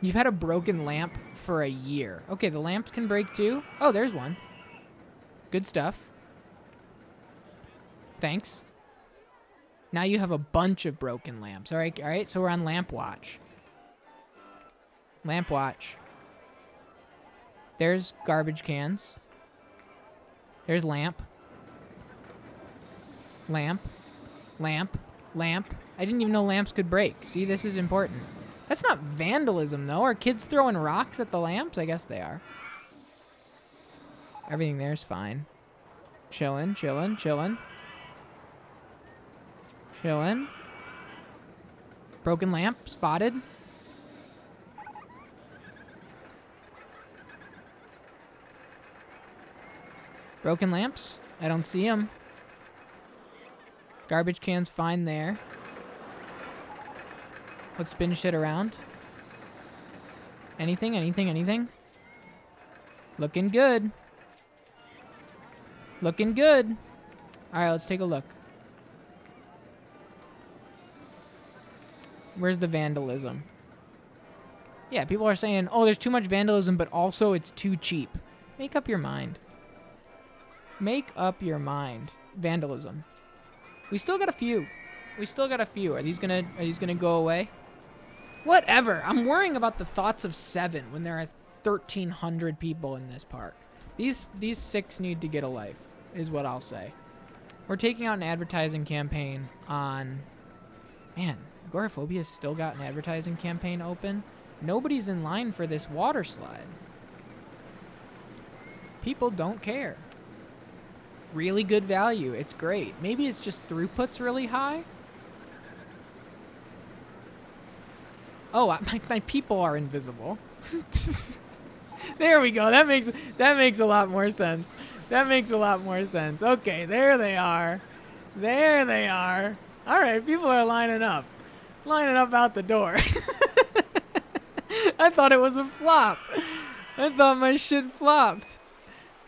You've had a broken lamp for a year. Okay, the lamps can break too. Oh, there's one. Good stuff. Thanks. Now you have a bunch of broken lamps. All right, so we're on lamp watch. Lamp watch. There's garbage cans. There's lamp. Lamp. Lamp. Lamp. I didn't even know lamps could break. See, this is important. That's not vandalism, though. Are kids throwing rocks at the lamps? I guess they are. Everything there's fine. Chillin'. Broken lamp spotted. Broken lamps. I don't see them. Garbage can's fine there. Let's spin shit around. Anything? Looking good. Looking good. All right, let's take a look. Where's the vandalism? Yeah, people are saying, oh, there's too much vandalism, but also it's too cheap. Make up your mind. Make up your mind. Vandalism. We still got a few. We still got a few. Are these gonna go away? Whatever. I'm worrying about the thoughts of 7 when there are 1,300 people in this park. These 6 need to get a life, is what I'll say. We're taking out an advertising campaign on... Man, Agoraphobia's still got an advertising campaign open. Nobody's in line for this water slide. People don't care. Really good value. It's great. Maybe it's just throughput's really high. Oh, my people are invisible. There we go. That makes a lot more sense. That makes a lot more sense. Okay, there they are. There they are. All right, people are lining up. Lining up out the door. I thought it was a flop. I thought my shit flopped.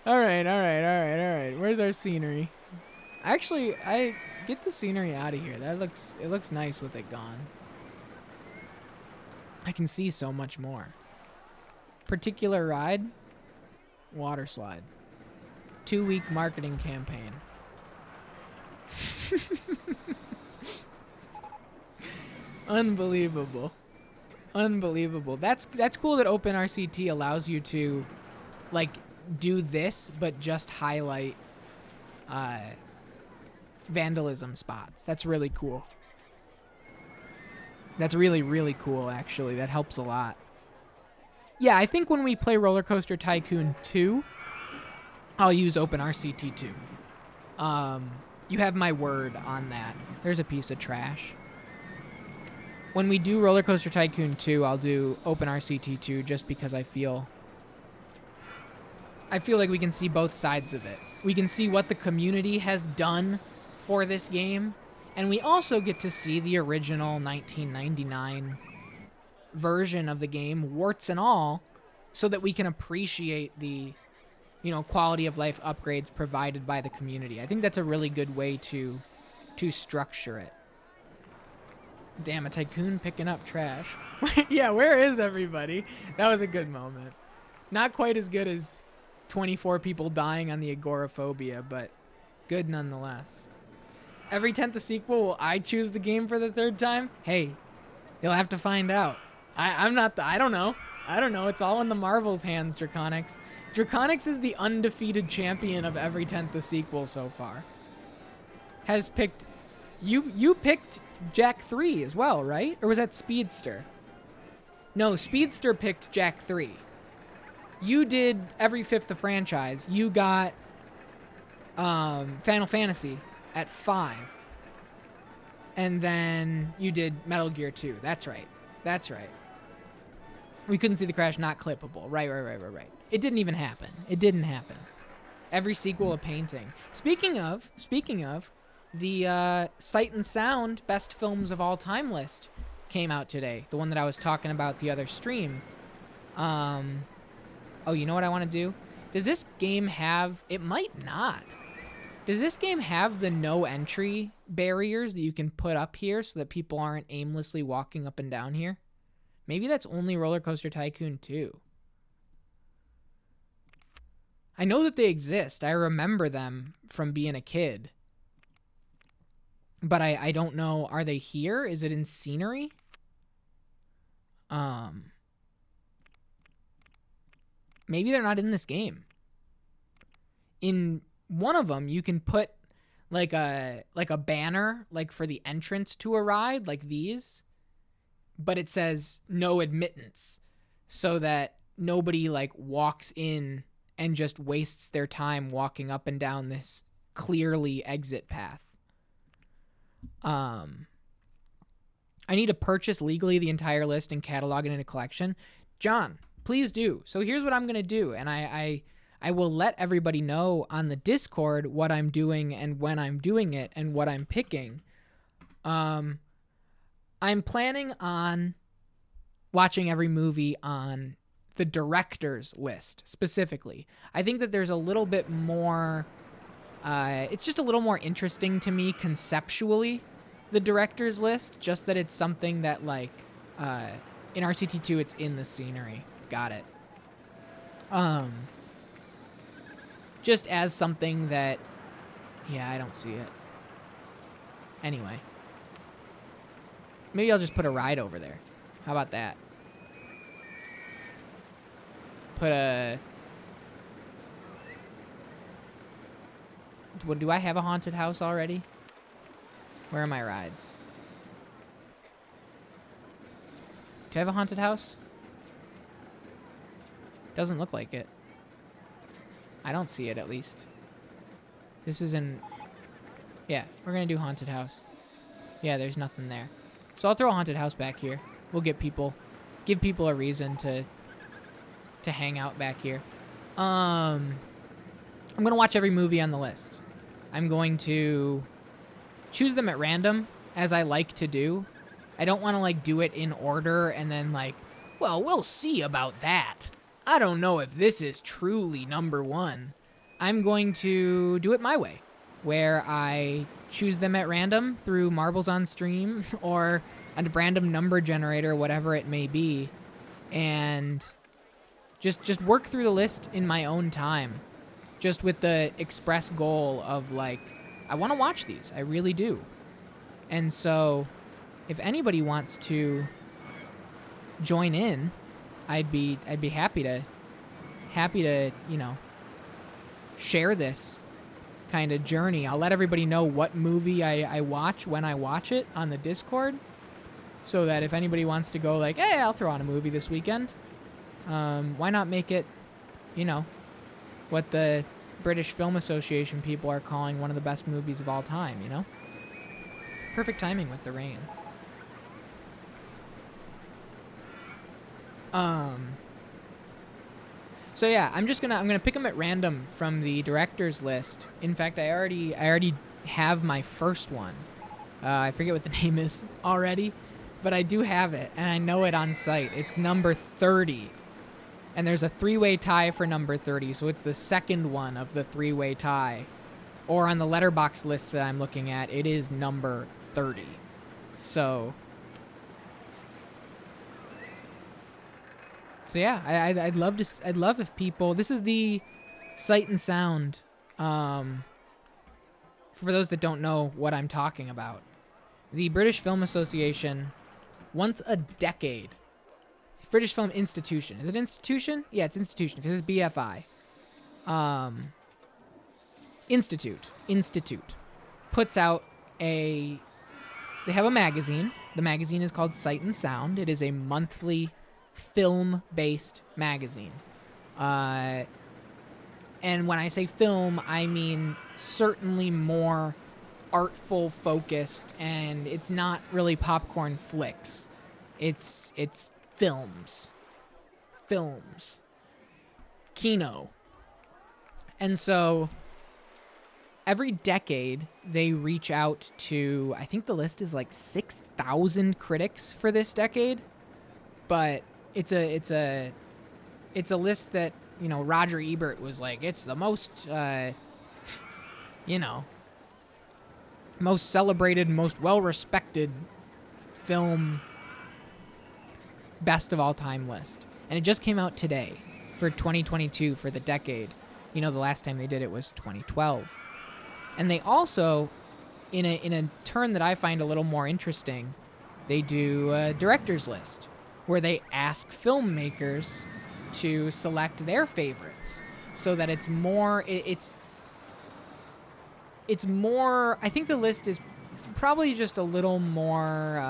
All right. Where's our scenery? Actually, I get the scenery out of here. It looks nice with it gone. I can see so much more. Particular ride, water slide. 2-week marketing campaign. Unbelievable. Unbelievable. That's cool that OpenRCT allows you to like do this but just highlight vandalism spots. That's really cool. That's really, really cool, actually. That helps a lot. Yeah, I think when we play Rollercoaster Tycoon 2, I'll use OpenRCT 2. You have my word on that. There's a piece of trash. When we do Rollercoaster Tycoon 2, I'll do OpenRCT 2 just because I feel like we can see both sides of it. We can see what the community has done for this game, and we also get to see the original 1999 version of the game, warts and all, so that we can appreciate the, quality of life upgrades provided by the community. I think that's a really good way to structure it. Damn, a Tycoon picking up trash. Yeah, where is everybody? That was a good moment. Not quite as good as 24 people dying on the Agoraphobia, but good nonetheless. Every 10th sequel, will I choose the game for the 3rd time? Hey, you'll have to find out. I don't know. I don't know. It's all in the Marvel's hands, Draconix. Draconix is the undefeated champion of every 10th sequel so far. Has picked... You picked Jack 3 as well, right? Or was that Speedster? No, Speedster picked Jack 3. You did every 5th of franchise. You got Final Fantasy at 5. And then you did Metal Gear 2. That's right. That's right. We couldn't see the crash, not clippable. Right. It didn't even happen. It didn't happen. Every sequel a painting. Speaking of, the Sight and Sound Best Films of All Time list came out today. The one that I was talking about the other stream. Oh, you know what I want to do? Does this game have... It might not. Does this game have the no entry barriers that you can put up here so that people aren't aimlessly walking up and down here? Maybe that's only Rollercoaster Tycoon 2. I know that they exist. I remember them from being a kid. But I don't know. Are they here? Is it in scenery? Maybe they're not in this game. In one of them, you can put like a banner like for the entrance to a ride, like these, but it says no admittance, so that nobody like walks in and just wastes their time walking up and down this clearly exit path. I need to purchase legally the entire list and catalog it in a collection. John, please do. So here's what I'm going to do. And I will let everybody know on the Discord what I'm doing and when I'm doing it and what I'm picking. I'm planning on watching every movie on the director's list specifically. I think that there's a little bit more. It's just a little more interesting to me conceptually, the director's list. Just that it's something that like in RCT2, it's in the scenery. Got it. Just as something that, yeah, I don't see it. Anyway, maybe I'll just put a ride over there. How about that? Put a... Do I have a haunted house already? Where are my rides? Do I have a haunted house? Doesn't look like it. I don't see it, at least. This isn't... Yeah, we're gonna do haunted house. Yeah, there's nothing there. So I'll throw a haunted house back here. We'll give people a reason to hang out back here. I'm gonna watch every movie on the list. I'm going to choose them at random, as I like to do. I don't want to like do it in order and then like, well, we'll see about that. I don't know if this is truly number one. I'm going to do it my way, where I choose them at random through Marbles on Stream or a random number generator, whatever it may be, and just work through the list in my own time, just with the express goal of like, I want to watch these. I really do. And so if anybody wants to join in, I'd be happy to, you know, share this kind of journey. I'll let everybody know what movie I watch when I watch it on the Discord, so that if anybody wants to go like, hey, I'll throw on a movie this weekend, why not make it, you know, what the British Film Association people are calling one of the best movies of all time, you know? Perfect timing with the rain. So yeah, I'm gonna pick them at random from the director's list. In fact, I already have my first one. I forget what the name is already, but I do have it, and I know it on site. It's number 30, and there's a 3-way tie for number 30, so it's the second one of the 3-way tie. Or on the letterbox list that I'm looking at, it is number 30. So yeah, I'd love if people. This is the Sight and Sound. For those that don't know what I'm talking about, the British Film Association, once a decade. British Film Institution. Is it institution? Yeah, it's institution because it's BFI. Institute puts out they have a magazine. The magazine is called Sight and Sound. It is a monthly film-based magazine. And when I say film, I mean certainly more artful focused, and it's not really popcorn flicks. It's films. Kino. And so every decade they reach out to, I think the list is like 6,000 critics for this decade, but it's a list that, you know, Roger Ebert was like, it's the most you know, most celebrated, most well-respected film best of all time list. And it just came out today for 2022 for the decade. You know, the last time they did it was 2012. And they also, in a turn that I find a little more interesting, they do a director's list where they ask filmmakers to select their favorites, so that it's more, it's more, I think the list is probably just a little more,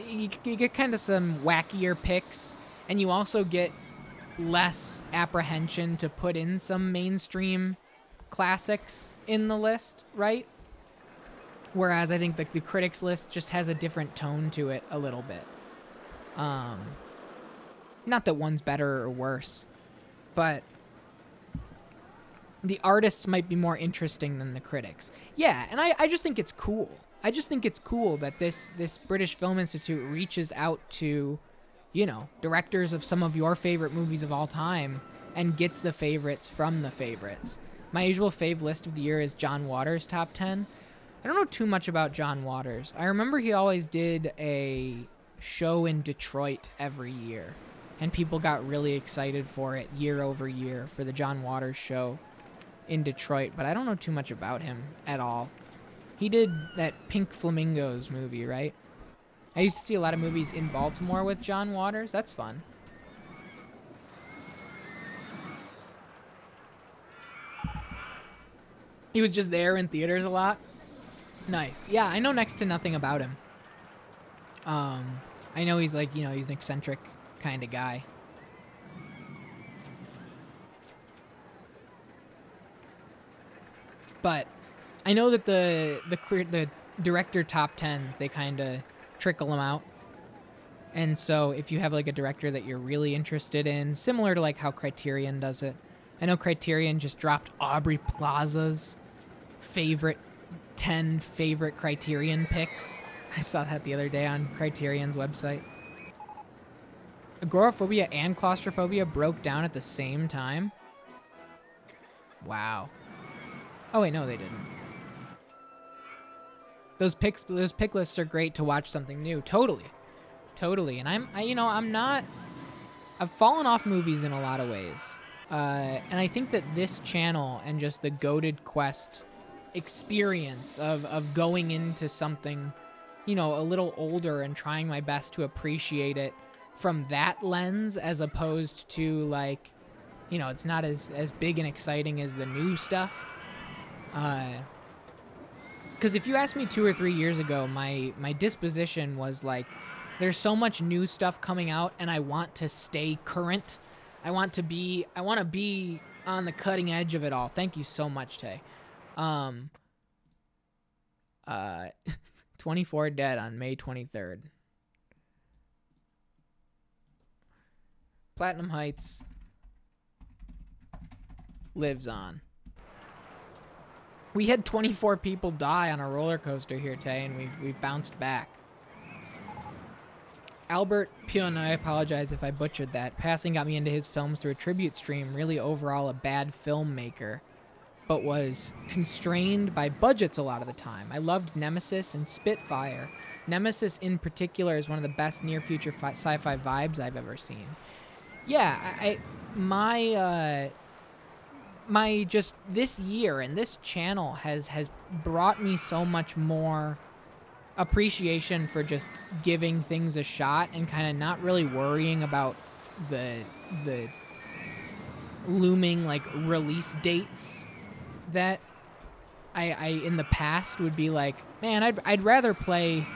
you get kind of some wackier picks, and you also get less apprehension to put in some mainstream classics in the list, right? Whereas I think the critics list just has a different tone to it a little bit. Not that one's better or worse, but the artists might be more interesting than the critics. Yeah, and I just think it's cool. I just think it's cool that this British Film Institute reaches out to directors of some of your favorite movies of all time and gets the favorites from the favorites. My usual fave list of the year is John Waters' top 10. I don't know too much about John Waters. I remember he always did a show in Detroit every year, and people got really excited for it year over year for the John Waters show in Detroit, but I don't know too much about him at all. He did that Pink Flamingos movie, right? I used to see a lot of movies in Baltimore with John Waters. That's fun. He was just there in theaters a lot. Nice. Yeah, I know next to nothing about him. I know he's like, he's an eccentric kind of guy. But I know that the director top 10s, they kind of trickle them out. And so if you have like a director that you're really interested in, similar to like how Criterion does it. I know Criterion just dropped Aubrey Plaza's 10 favorite Criterion picks. I saw that the other day on Criterion's website. Agoraphobia and claustrophobia broke down at the same time. Wow. Oh wait, no, they didn't. Those pick lists are great to watch something new. Totally. And I've fallen off movies in a lot of ways. And I think that this channel and just the GoatedQuest experience of going into something, a little older and trying my best to appreciate it from that lens, as opposed to like, it's not as big and exciting as the new stuff. Because if you asked me 2 or 3 years ago, my disposition was like, there's so much new stuff coming out and I want to stay current. I want to be on the cutting edge of it all. Thank you so much, Tay. 24 dead on May 23rd. Platinum Heights lives on. We had 24 people die on a roller coaster here, Tay, and we've bounced back. Albert Pion, I apologize if I butchered that. Passing got me into his films through a tribute stream. Really overall a bad filmmaker, but was constrained by budgets a lot of the time. I loved Nemesis and Spitfire. Nemesis in particular is one of the best near future sci-fi vibes I've ever seen. Yeah, my just this year and this channel has brought me so much more appreciation for just giving things a shot and kind of not really worrying about the looming like release dates that I in the past would be like, man, I'd rather play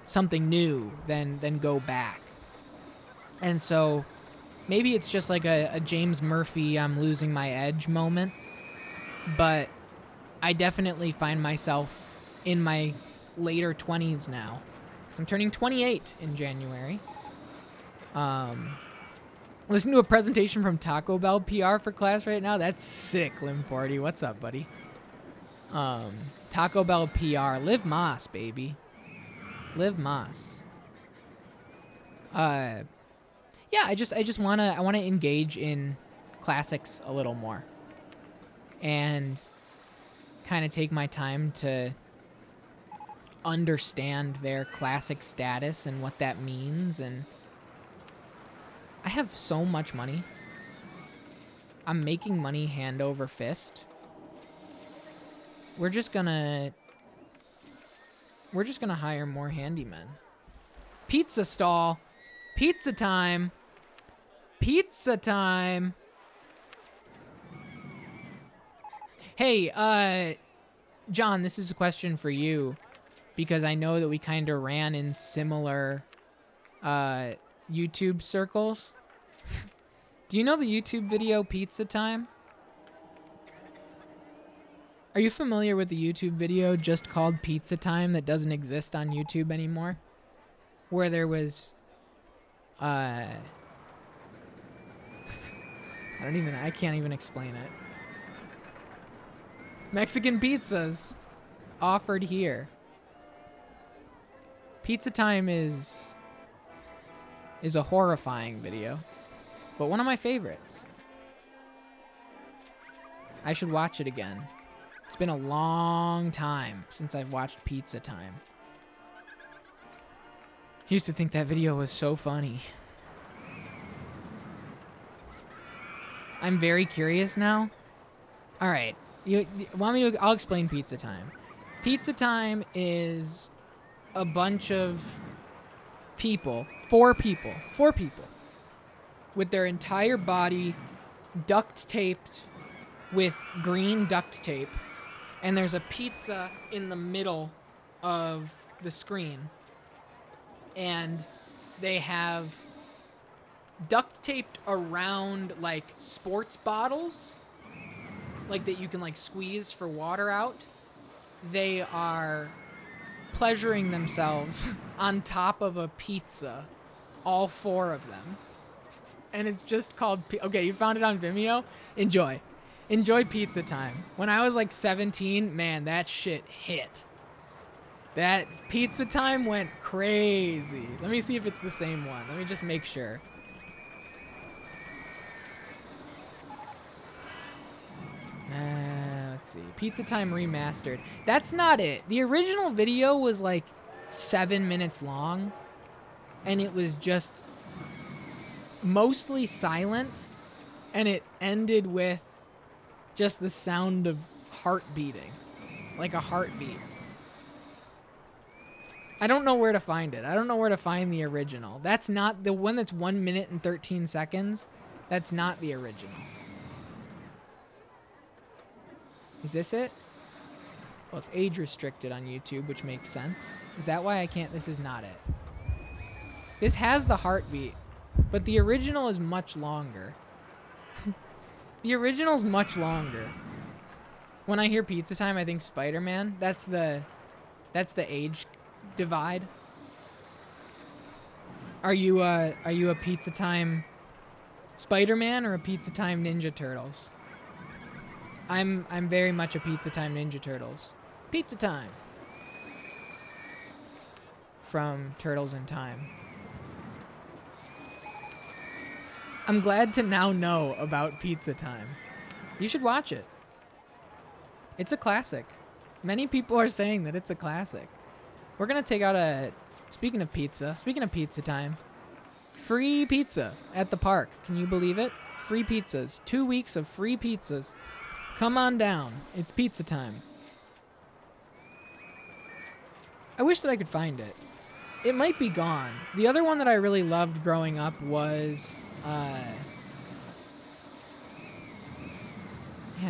something new than go back. And so maybe it's just like a James Murphy I'm losing my edge moment, but I definitely find myself in my later 20s now, because I'm turning 28 in January. Listen to a presentation from Taco Bell PR for class right now. That's sick, Lim40. What's up, buddy? Taco Bell PR. Live Moss, baby. Live Moss. Yeah, I wanna engage in classics a little more, and kind of take my time to understand their classic status and what that means. And I have so much money. I'm making money hand over fist. We're just gonna hire more handymen. Pizza stall. Pizza time. Pizza time. Hey, John, this is a question for you, because I know that we kind of ran in similar YouTube circles. Do you know the YouTube video Pizza Time? Are you familiar with the YouTube video just called Pizza Time that doesn't exist on YouTube anymore? Where there was I can't even explain it. Mexican pizzas offered here. Pizza Time is is a horrifying video, but one of my favorites. I should watch it again. It's been a long time since I've watched Pizza Time. I used to think that video was so funny. I'm very curious now. All right, you want me to? I'll explain Pizza Time. Pizza Time is a bunch of people, four people, with their entire body duct taped with green duct tape, and there's a pizza in the middle of the screen, and they have duct taped around like sports bottles, like that you can like squeeze for water out. They are pleasuring themselves on top of a pizza, all four of them, and it's just called okay, you found it on Vimeo. Enjoy Pizza Time. When I was like 17, man, that shit hit. That Pizza Time went crazy. Let me see if it's the same one. Let me just make sure. Let's see. Pizza Time Remastered. That's not it. The original video was like 7 minutes long, and it was just mostly silent, and it ended with just the sound of heart beating, like a heartbeat. I don't know where to find it. I don't know where to find the original. That's not the one that's 1 minute and 13 seconds. That's not the original. Is this it? Well, it's age restricted on YouTube, which makes sense. Is that why I can't? This is not it. This has the heartbeat, but the original is much longer. The original's much longer. When I hear Pizza Time, I think Spider-Man. That's the age divide. Are you a Pizza Time Spider-Man or a Pizza Time Ninja Turtles? I'm very much a Pizza Time Ninja Turtles. Pizza Time. From Turtles in Time. I'm glad to now know about Pizza Time. You should watch it. It's a classic. Many people are saying that it's a classic. We're going to take out speaking of Pizza Time, free pizza at the park. Can you believe it? Free pizzas. 2 weeks of free pizzas. Come on down. It's Pizza Time. I wish that I could find it. It might be gone. The other one that I really loved growing up was... yeah,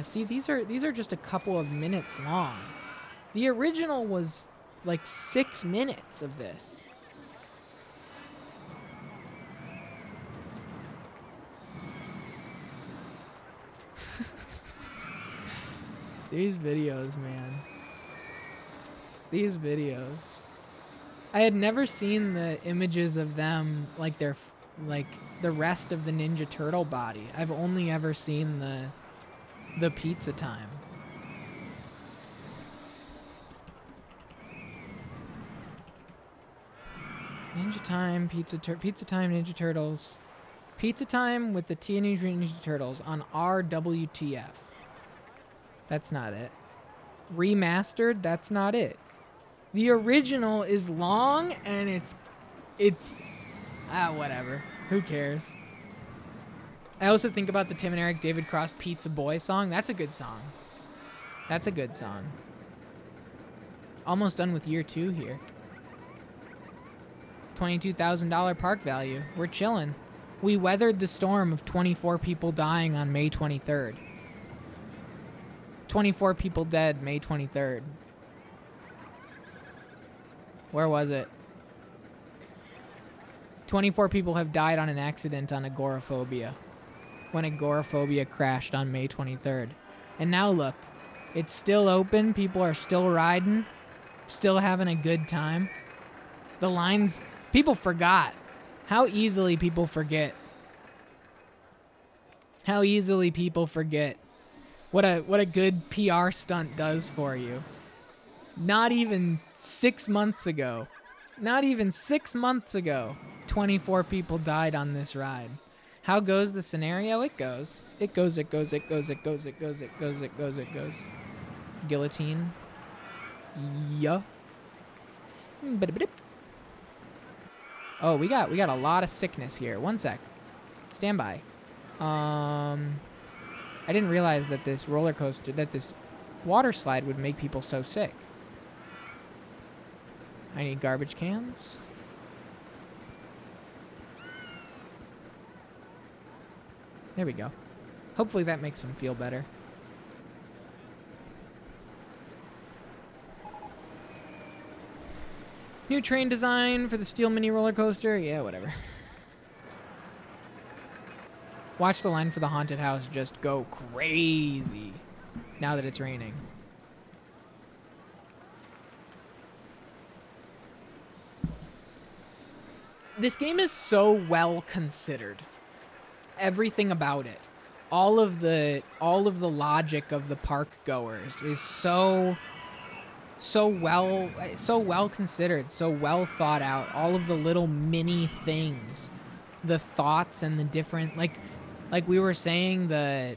see, these are just a couple of minutes long. The original was like 6 minutes of this. These videos, man. These videos. I had never seen the images of them, like the rest of the Ninja Turtle body. I've only ever seen the Pizza Time. Ninja Time, Pizza Time, Ninja Turtles. Pizza Time with the Teenage Mutant Ninja Turtles on RWTF. That's not it. Remastered, that's not it. The original is long, and it's whatever. Who cares? I also think about the Tim and Eric David Cross Pizza Boy song. That's a good song. That's a good song. Almost done with year 2 here. $22,000 park value. We're chilling. We weathered the storm of 24 people dying on May 23rd. 24 people dead May 23rd. Where was it? 24 people have died on an accident on agoraphobia. When agoraphobia crashed on May 23rd. And now look, it's still open. People are still riding. Still having a good time. The lines, people forgot. How easily people forget. How easily people forget. What a good PR stunt does for you. Not even 6 months ago. Not even 6 months ago. 24 people died on this ride. How goes the scenario? It goes. It goes. Guillotine. Yeah. Oh, we got a lot of sickness here. One sec. Stand by. I didn't realize that this roller coaster, that this water slide would make people so sick. I need garbage cans. There we go. Hopefully that makes them feel better. New train design for the steel mini roller coaster. Yeah, whatever. Watch the line for the haunted house just go crazy now that it's raining. This game is so well considered. Everything about it. All of the logic of the park goers is so well considered, so well thought out. All of the little mini things, the thoughts and the different, like we were saying, the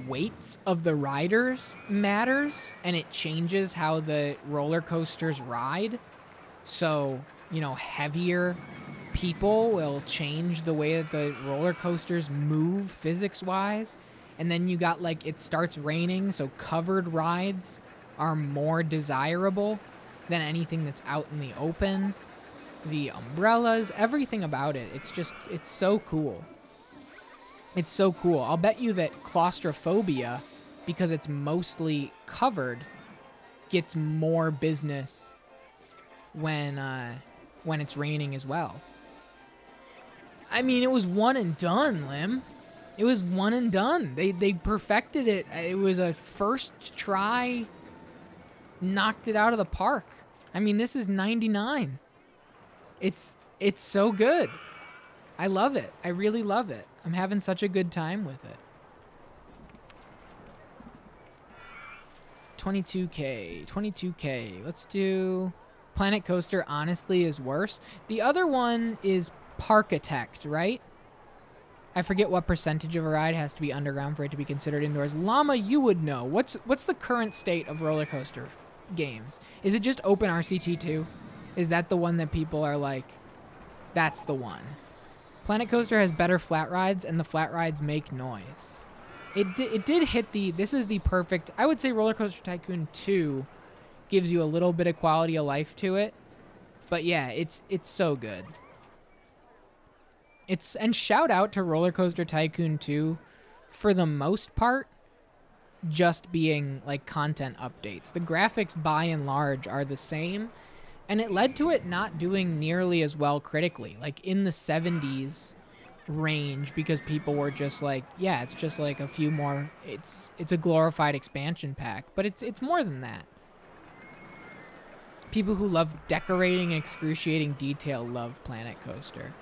weights of the riders matters, and it changes how the roller coasters ride. So, you know, heavier people will change the way that the roller coasters move physics wise. And then you got, like, it starts raining, so covered rides are more desirable than anything that's out in the open. The umbrellas, everything about it, it's so cool. It's so cool. I'll bet you that claustrophobia, because it's mostly covered, gets more business when it's raining as well. I mean, it was one and done, Lim. It was one and done. They perfected it. It was a first try, knocked it out of the park. I mean, this is 99. It's so good. I love it. I really love it. I'm having such a good time with it. 22K. Let's do Planet Coaster. Honestly, is worse. The other one is Parkitect, right? I forget what percentage of a ride has to be underground for it to be considered indoors. Llama, you would know. What's the current state of roller coaster games? Is it just Open RCT2? Is that the one that people are like, that's the one? Planet Coaster has better flat rides, and the flat rides make noise. It did hit this is the perfect, I would say Roller Coaster Tycoon 2 gives you a little bit of quality of life to it. But yeah, it's so good. And shout out to Roller Coaster Tycoon 2 for the most part just being like content updates. The graphics by and large are the same, and it led to it not doing nearly as well critically, like in the 70s range, because people were just like, yeah, it's just like a few more, it's a glorified expansion pack, but it's more than that. People who love decorating and excruciating detail love Planet Coaster.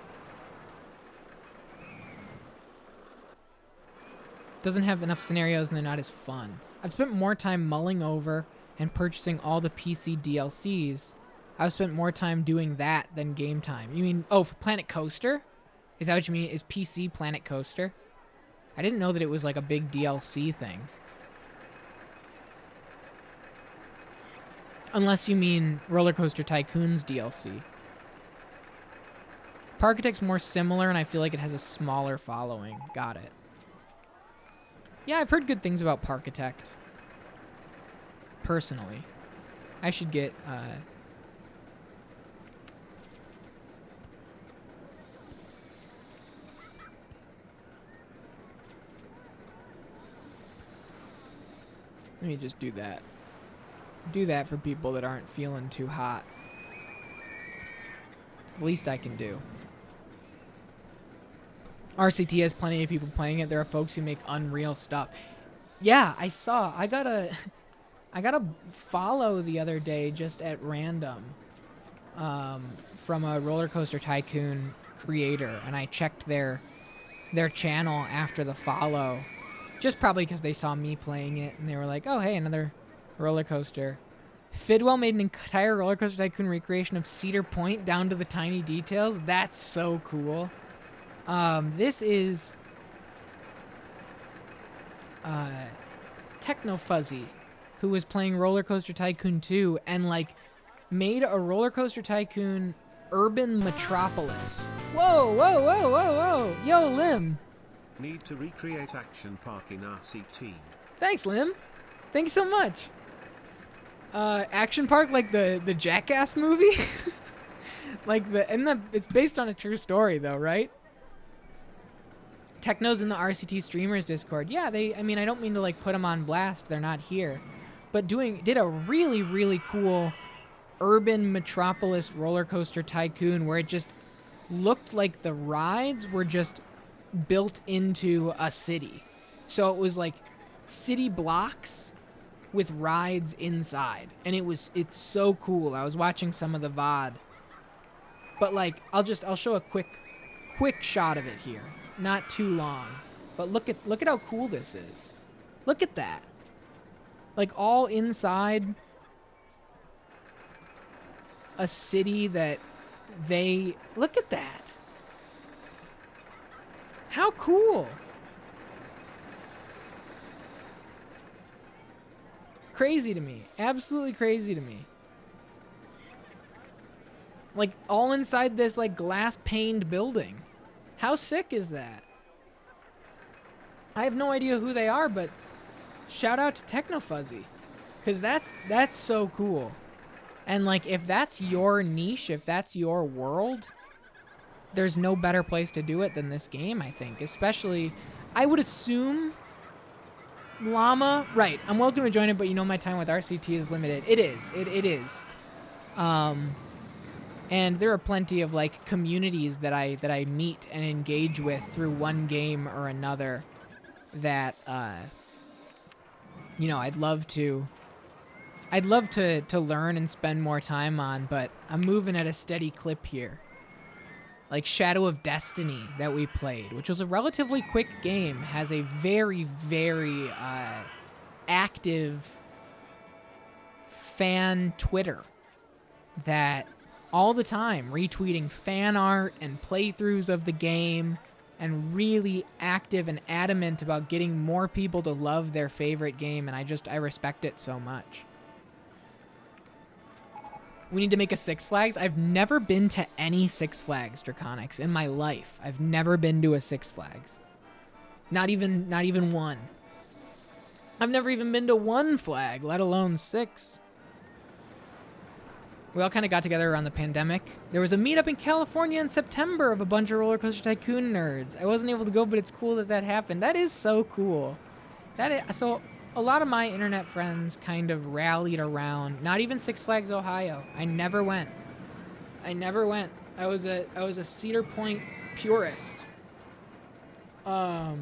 Doesn't have enough scenarios and they're not as fun. I've spent more time mulling over and purchasing all the PC DLCs. I've spent more time doing that than game time. You mean, oh, for Planet Coaster? Is that what you mean? Is PC Planet Coaster? I didn't know that it was like a big DLC thing. Unless you mean Roller Coaster Tycoon's DLC. Parkitect's more similar, and I feel like it has a smaller following. Got it. Yeah, I've heard good things about Parkitect. Personally. I should get, let me just do that. Do that for people that aren't feeling too hot. It's the least I can do. RCT has plenty of people playing it. There are folks who make unreal stuff. Yeah, I saw. I got a follow the other day just at random from a Roller Coaster Tycoon creator, and I checked their channel after the follow, just probably because they saw me playing it, and they were like, oh, hey, another roller coaster. Fidwell made an entire Roller Coaster Tycoon recreation of Cedar Point down to the tiny details. That's so cool. This is Techno Fuzzy, who was playing Roller Coaster Tycoon 2 and like made a Roller Coaster Tycoon urban metropolis. Whoa, whoa, whoa, whoa, whoa. Yo, Lim. Need to recreate Action Park in RCT. Thanks, Lim. Thank you so much. Action Park, like the Jackass movie? It's based on a true story though, right? Techno's in the RCT streamers Discord. Yeah, I don't mean to like put them on blast. They're not here. But did a really, really cool urban metropolis roller coaster tycoon where it just looked like the rides were just built into a city. So it was like city blocks with rides inside, and it's so cool. I was watching some of the VOD, but like I'll show a quick shot of it here, not too long, but look at how cool this is. Look at that, like all inside a city that look at that. How cool. Crazy to me. Absolutely crazy to me. Like, all inside this, like, glass-paned building. How sick is that? I have no idea who they are, but shout out to Techno Fuzzy. Because that's so cool. And, like, if that's your niche, if that's your world, there's no better place to do it than this game, I think. Especially, I would assume... Llama, right? I'm welcome to join it, but you know my time with RCT is limited. It is. It is. And there are plenty of like communities that I meet and engage with through one game or another that I'd love to learn and spend more time on, but I'm moving at a steady clip here. Like Shadow of Destiny that we played, which was a relatively quick game, has a very, very active fan Twitter that all the time retweeting fan art and playthroughs of the game and really active and adamant about getting more people to love their favorite game, and I respect it so much. We need to make a Six Flags. I've never been to any Six Flags, Draconics, in my life. I've never been to a Six Flags. Not even one. I've never even been to one flag, let alone 6. We all kind of got together around the pandemic. There was a meetup in California in September of a bunch of Roller Coaster Tycoon nerds. I wasn't able to go, but it's cool that happened. That is so cool. So a lot of my internet friends kind of rallied around, not even Six Flags Ohio. I never went. I was a Cedar Point purist. Park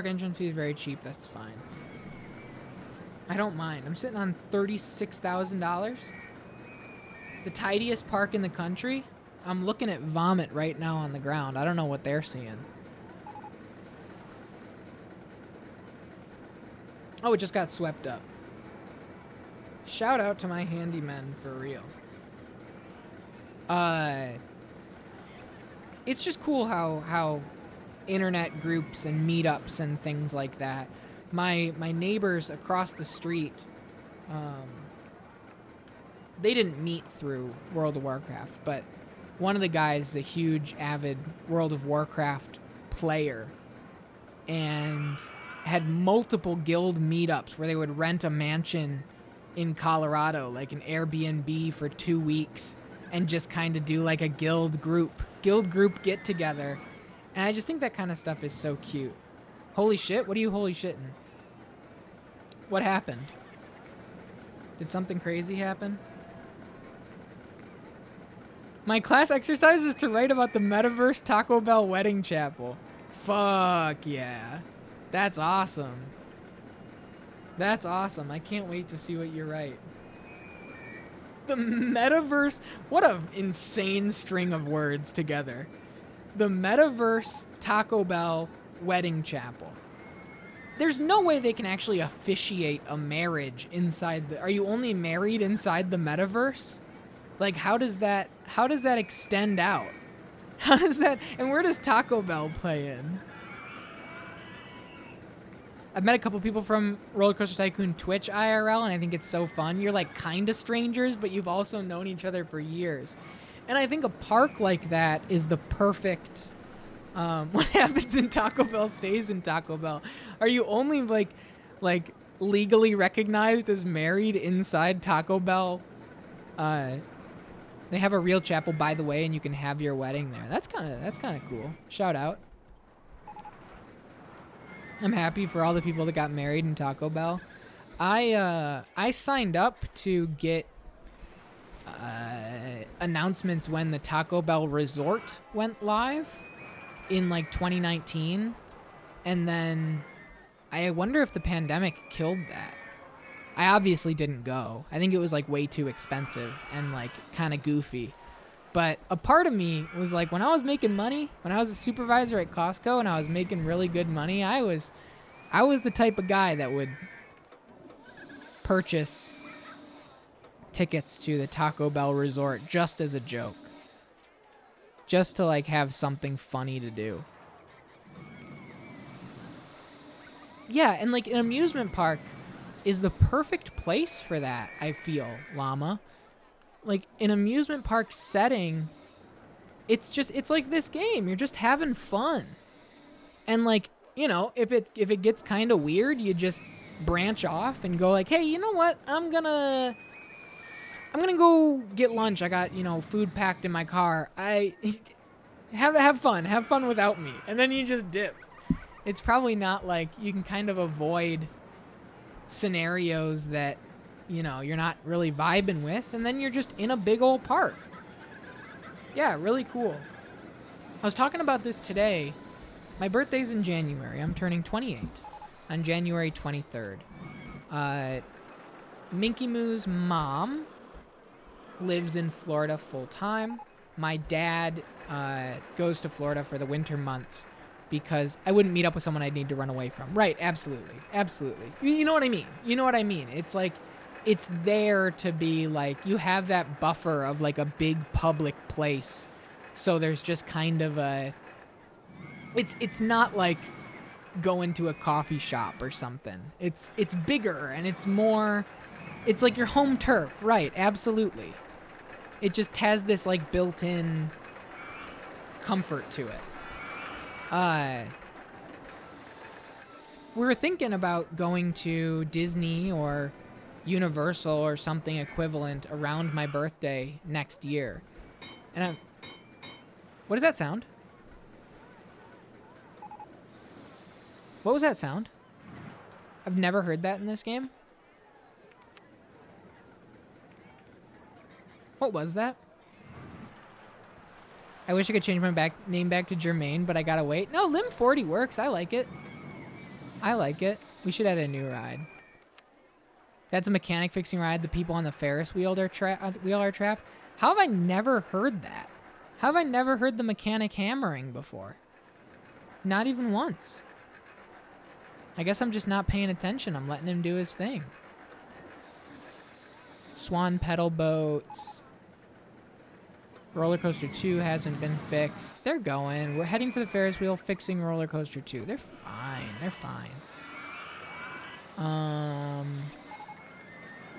entrance fee is very cheap. That's fine. I don't mind. I'm sitting on $36,000. The tidiest park in the country. I'm looking at vomit right now on the ground. I don't know what they're seeing. Oh, it just got swept up. Shout out to my handymen for real. It's just cool how internet groups and meetups and things like that. My neighbors across the street, they didn't meet through World of Warcraft, but one of the guys is a huge avid World of Warcraft player and had multiple guild meetups where they would rent a mansion in Colorado, like an Airbnb for 2 weeks, and just kind of do like a guild group get together. And I just think that kind of stuff is so cute. Holy shit, what are you holy shitting? What happened? Did something crazy happen? My class exercise is to write about the Metaverse Taco Bell wedding chapel. Fuck yeah. That's awesome. That's awesome. I can't wait to see what you write. The Metaverse, what an insane string of words together. The Metaverse Taco Bell wedding chapel. there's no way they can actually officiate a marriage inside the... Are you only married inside the metaverse? Like, how does that extend out? How does that... And where does Taco Bell play in? I've met a couple people from Rollercoaster Tycoon Twitch IRL, and I think it's so fun. You're like kind of strangers, but you've also known each other for years. And I think a park like that is the perfect... what happens in Taco Bell stays in Taco Bell. Are you only like legally recognized as married inside Taco Bell? They have a real chapel, by the way, and you can have your wedding there. That's kind of cool. Shout out. I'm happy for all the people that got married in Taco Bell. I signed up to get announcements when the Taco Bell Resort went live in like 2019, and then I wonder if the pandemic killed that. I obviously didn't go. I think it was like way too expensive and like kind of goofy. But a part of me was like, when I was making money, when I was a supervisor at Costco and I was making really good money, I was the type of guy that would purchase tickets to the Taco Bell Resort just as a joke. Just to like have something funny to do. Yeah, and like an amusement park is the perfect place for that, I feel, Llama. Like an amusement park setting, it's like this game. You're just having fun. And like, you know, if it gets kind of weird, you just branch off and go like, hey, you know what? I'm gonna go get lunch. I got, you know, food packed in my car. I have fun without me. And then you just dip. It's probably not like you can kind of avoid scenarios that, you know, you're not really vibing with, and then you're just in a big old park. Yeah, really cool. I was talking about this today. My birthday's in January. I'm turning 28 on January 23rd. Minky Moo's mom lives in Florida full time. My dad goes to Florida for the winter months because I wouldn't meet up with someone I'd need to run away from. Right, absolutely. Absolutely. You know what I mean? You know what I mean? It's like, it's there to be like, you have that buffer of like a big public place. So there's just kind of a, it's not like going to a coffee shop or something. It's bigger and it's more, it's like your home turf. Right, absolutely. It just has this like built-in comfort to it. We were thinking about going to Disney or Universal or something equivalent around my birthday next year. And what does that sound? What was that sound? I've never heard that in this game. What was that? I wish I could change my name back to Jermaine, but I gotta wait. No, Lim 40 works. I like it. I like it. We should add a new ride. That's a mechanic fixing ride. The people on the Ferris wheel are trapped. How have I never heard that? How have I never heard the mechanic hammering before? Not even once. I guess I'm just not paying attention. I'm letting him do his thing. Swan pedal boats. Rollercoaster 2 hasn't been fixed. They're going. We're heading for the Ferris wheel, fixing Rollercoaster 2. They're fine. They're fine.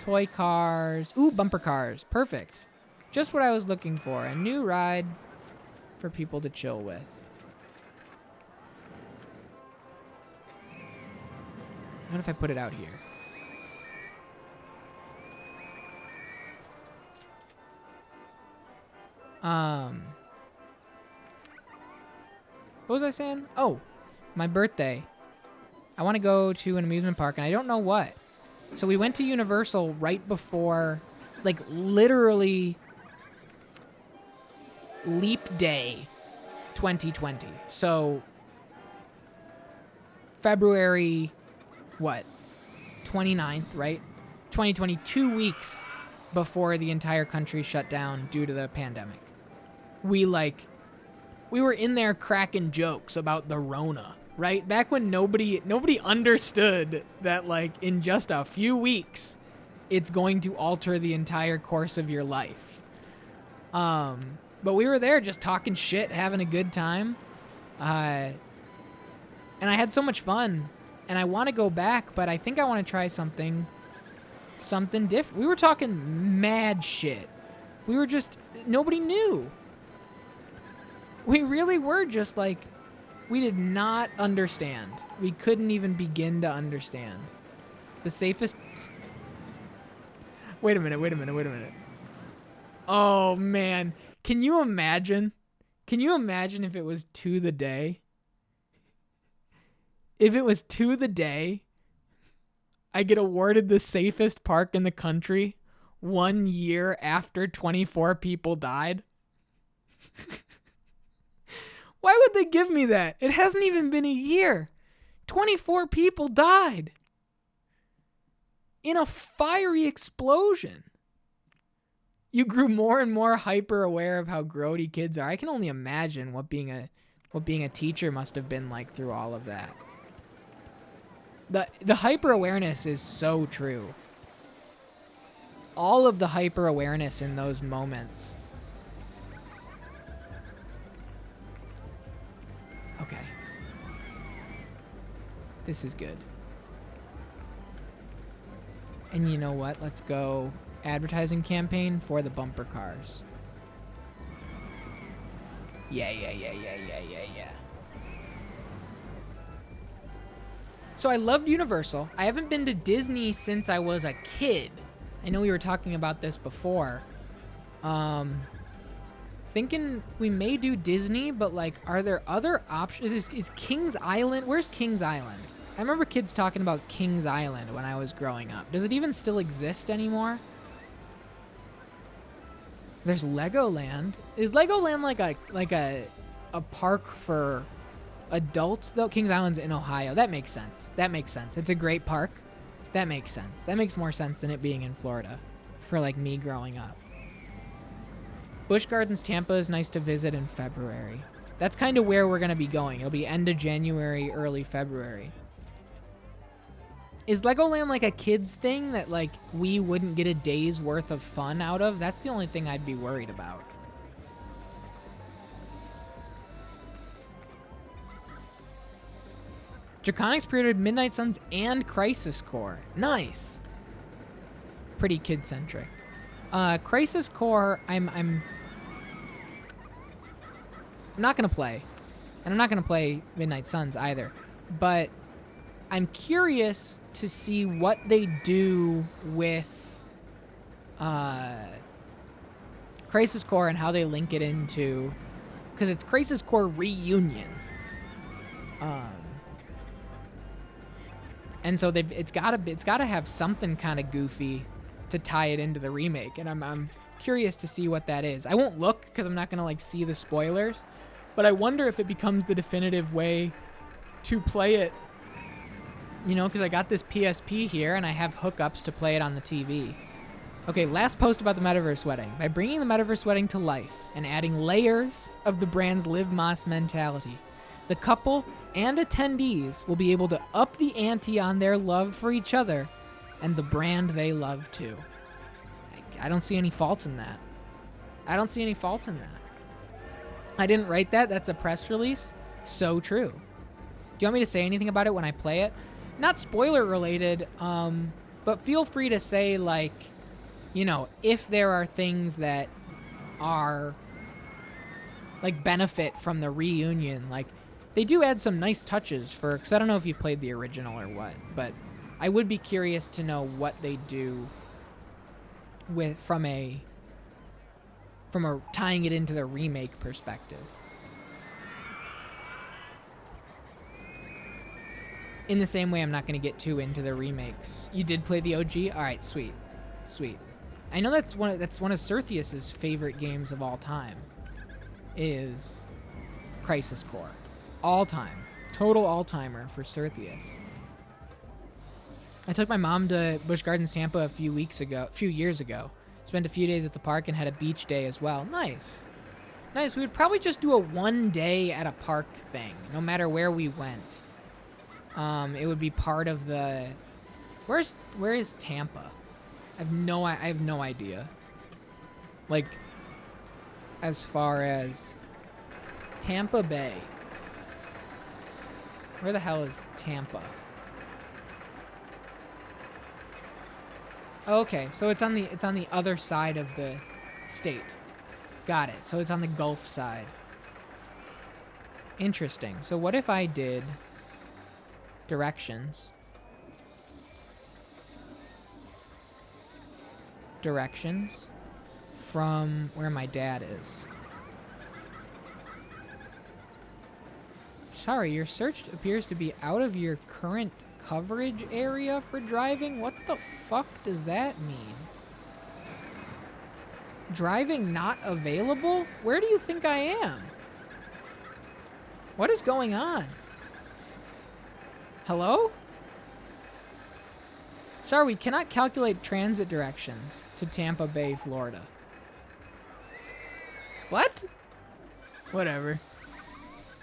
Toy cars. Ooh, bumper cars. Perfect. Just what I was looking for. A new ride for people to chill with. What if I put it out here? What was I saying? Oh, my birthday. I want to go to an amusement park, and I don't know what. So we went to Universal right before, like, literally Leap Day 2020. So February, what? 29th, right? 2020, 2 weeks before the entire country shut down due to the pandemic. We were in there cracking jokes about the Rona, right? Back when nobody understood that, like, in just a few weeks, it's going to alter the entire course of your life. But we were there just talking shit, having a good time. And I had so much fun. And I want to go back, but I think I want to try something different. We were talking mad shit. We were just, nobody knew. We really were just like, we did not understand. We couldn't even begin to understand. The safest... Wait a minute. Oh, man. Can you imagine? Can you imagine if it was to the day? If it was to the day, I get awarded the safest park in the country 1 year after 24 people died? Why would they give me that? It hasn't even been a year. 24 people died in a fiery explosion. You grew more and more hyper aware of how grody kids are. I can only imagine what being a teacher must have been like through all of that. The hyper awareness is so true. All of the hyper awareness in those moments. Okay. This is good. And you know what? Let's go advertising campaign for the bumper cars. Yeah. So I loved Universal. I haven't been to Disney since I was a kid. I know we were talking about this before. Thinking we may do Disney, but like, are there other options? Is Kings Island? Where's Kings Island? I remember kids talking about Kings Island when I was growing up. Does it even still exist anymore? There's Legoland. Is Legoland like a park for adults though? Kings Island's in Ohio. That makes sense. It's a great park. That makes sense. That makes more sense than it being in Florida for like me growing up. Busch Gardens Tampa is nice to visit in February. That's kind of where we're going to be going. It'll be end of January, early February. Is Legoland like a kid's thing that like we wouldn't get a day's worth of fun out of? That's the only thing I'd be worried about. Draconics preordered Midnight Suns and Crisis Core. Nice. Pretty kid-centric. Crisis Core, I'm not going to play. And I'm not going to play Midnight Suns either. But I'm curious to see what they do with Crisis Core and how they link it into... Because it's Crisis Core Reunion. And so it's gotta have something kind of goofy to tie it into the remake, and I'm curious to see what that is. I won't look because I'm not gonna like see the spoilers, but I wonder if it becomes the definitive way to play it. You know, because I got this PSP here and I have hookups to play it on the TV. Okay, last post about the Metaverse Wedding. By bringing the Metaverse Wedding to life and adding layers of the brand's Live Moss mentality, the couple and attendees will be able to up the ante on their love for each other and the brand they love too. I don't see any fault in that. I didn't write that. That's a press release. So true. Do you want me to say anything about it when I play it? Not spoiler related, but feel free to say, like, you know, if there are things that are, like, benefit from the reunion. Like, they do add some nice touches for, because I don't know if you've played the original or what, but I would be curious to know what they do with from a tying it into the remake perspective. In the same way, I'm not going to get too into the remakes. You did play the OG? All right, sweet. I know that's one of Certheus's favorite games of all time. Is Crisis Core. All time. Total all-timer for Certheus. I took my mom to Busch Gardens Tampa a few years ago. Spent a few days at the park and had a beach day as well. Nice. We would probably just do a 1 day at a park thing, no matter where we went. It would be part of the... Where is Tampa? I have no idea. Like, as far as Tampa Bay. Where the hell is Tampa? Okay, so it's on the other side of the state. Got it. So it's on the Gulf side. Interesting. So what if I did directions? Directions from where my dad is. Sorry, your search appears to be out of your current coverage area for driving. What the fuck does that mean? Driving not available? Where do you think I am? What is going on? Hello? Sorry, we cannot calculate transit directions to Tampa Bay, Florida. What? Whatever.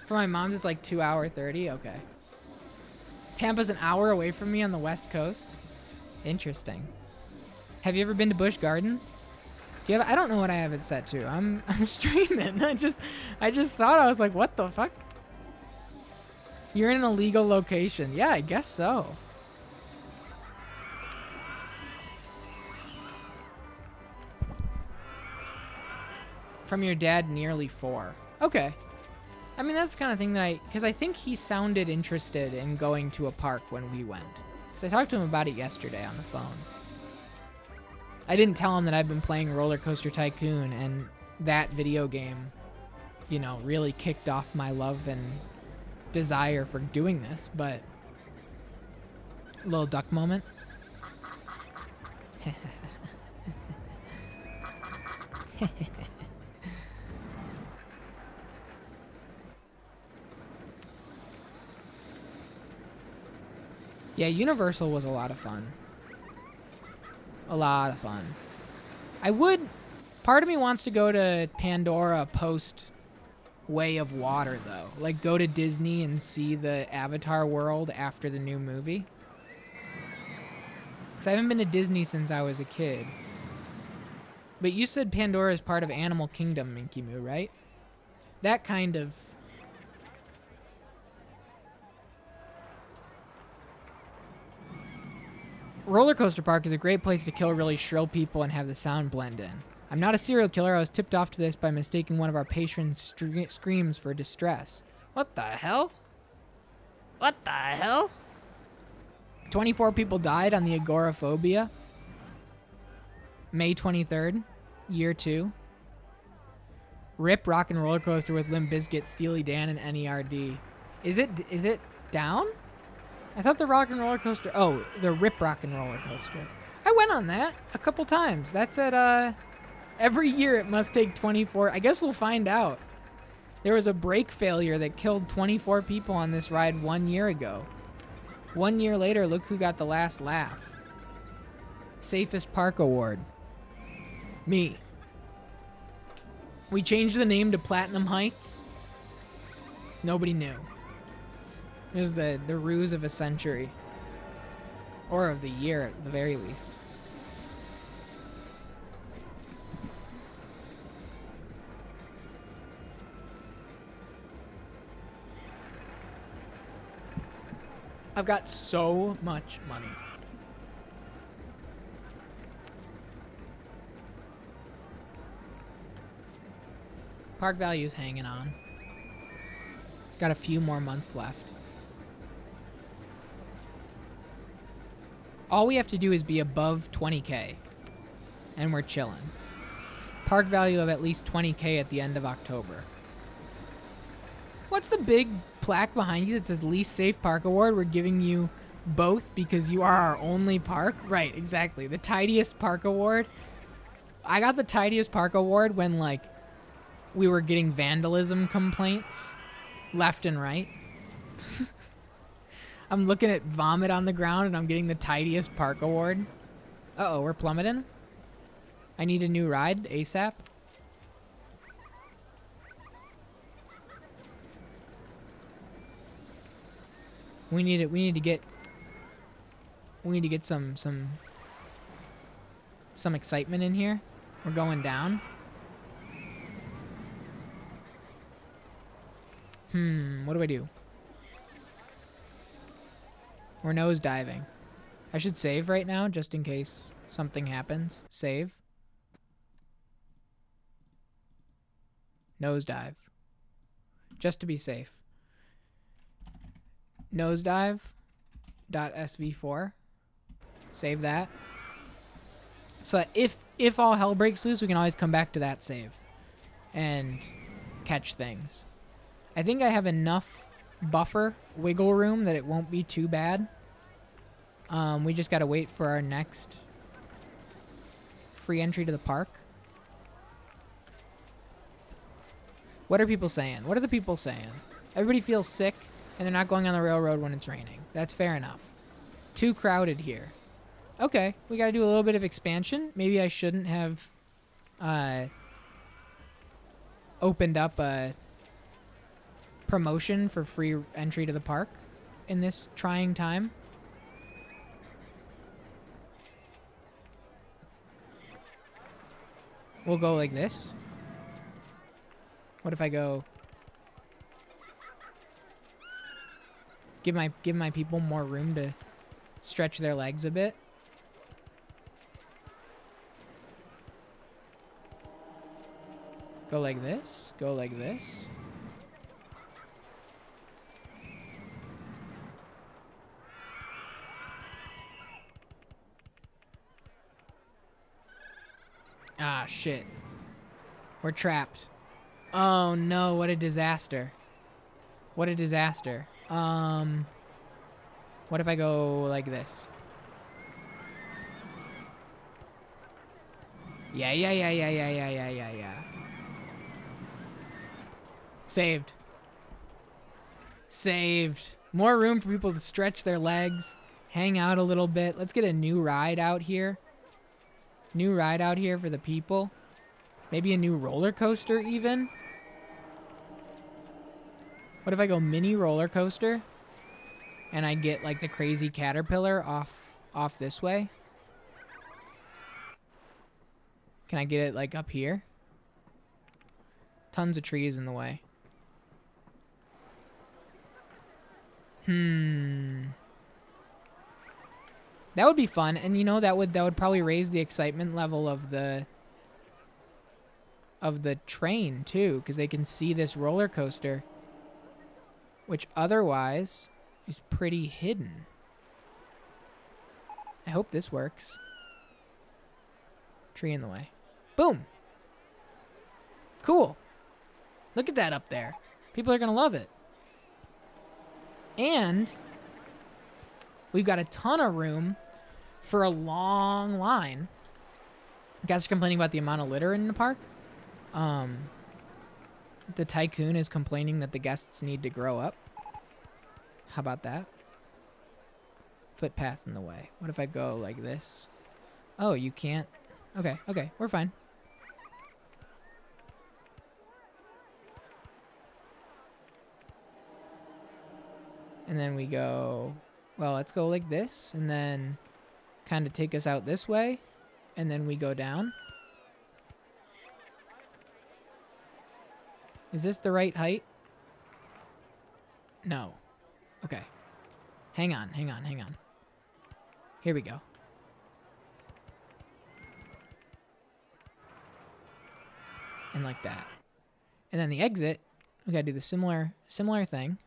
For my mom's, it's like 2 hour 30. Okay. Tampa's an hour away from me on the West Coast. Interesting. Have you ever been to Busch Gardens? Do you have? I don't know what I have it set to. I'm streaming. I just saw it. I was like, what the fuck? You're in an illegal location. Yeah, I guess so. From your dad, nearly 4. Okay. I mean, that's the kind of thing that because I think he sounded interested in going to a park when we went. Because I talked to him about it yesterday on the phone. I didn't tell him that I've been playing Rollercoaster Tycoon, and that video game, you know, really kicked off my love and desire for doing this, but a little duck moment. Yeah, Universal was a lot of fun. A lot of fun. Part of me wants to go to Pandora post Way of Water, though. Like, go to Disney and see the Avatar world after the new movie. Because I haven't been to Disney since I was a kid. But you said Pandora is part of Animal Kingdom, Minky Moo, right? That kind of... Rollercoaster Park is a great place to kill really shrill people and have the sound blend in. I'm not a serial killer. I was tipped off to this by mistaking one of our patrons' screams for distress. What the hell? What the hell? 24 people died on the agoraphobia. May 23rd, year 2. Rip Rock and Roller Coaster with Limp Bizkit, Steely Dan, and NERD. Is it down? I thought the Rock and Roller Coaster... Oh, the Rip Rock and Roller Coaster. I went on that a couple times. That's at, every year it must take 24... I guess we'll find out. There was a brake failure that killed 24 people on this ride 1 year ago. 1 year later, look who got the last laugh. Safest Park Award. Me. We changed the name to Platinum Heights. Nobody knew. It was the ruse of a century. Or of the year, at the very least. I've got so much money. Park Value's hanging on. Got a few more months left. All we have to do is be above 20K, and we're chilling. Park value of at least 20K at the end of October. What's the big plaque behind you that says Least Safe Park Award? We're giving you both because you are our only park? Right, exactly. The Tidiest Park Award. I got the Tidiest Park Award when, like, we were getting vandalism complaints left and right. I'm looking at vomit on the ground and I'm getting the Tidiest Park Award. Uh-oh, we're plummeting. I need a new ride ASAP. We need it. We need to get some excitement in here. We're going down. What do I do? We're nose diving. I should save right now just in case something happens. Save. Nosedive. Just to be safe. Nosedive.sv4. Save that. So that if all hell breaks loose, we can always come back to that save and catch things. I think I have enough buffer wiggle room that it won't be too bad. We just gotta wait for our next free entry to the park. What are people saying? What are the people saying? Everybody feels sick and they're not going on the railroad when it's raining. That's fair enough. Too crowded here. Okay, we gotta do a little bit of expansion. Maybe I shouldn't have opened up a promotion for free entry to the park in this trying time. We'll go like this. What if I go give my people more room to stretch their legs a bit? Go like this. Go like this. Ah, shit. We're trapped. Oh, no. What a disaster. What a disaster. What if I go like this? Yeah. Saved. Saved. More room for people to stretch their legs, hang out a little bit. Let's get a new ride out here. New ride out here for the people. Maybe a new roller coaster even. What if I go mini roller coaster and I get like the crazy caterpillar off this way? Can I get it like up here? Tons of trees in the way. That would be fun, and you know that would probably raise the excitement level of the train too, because they can see this roller coaster, which otherwise is pretty hidden. I hope this works. Tree in the way. Boom. Cool. Look at that up there. People are gonna love it. And we've got a ton of room for a long line. Guys are complaining about the amount of litter in the park. The Tycoon is complaining that the guests need to grow up. How about that? Footpath in the way. What if I go like this? Oh, you can't. Okay, we're fine. And then we go, well, let's go like this, and then kind of take us out this way, and then we go down. Is this the right height? No. Okay. Hang on. Here we go. And like that. And then the exit, we gotta do the similar thing.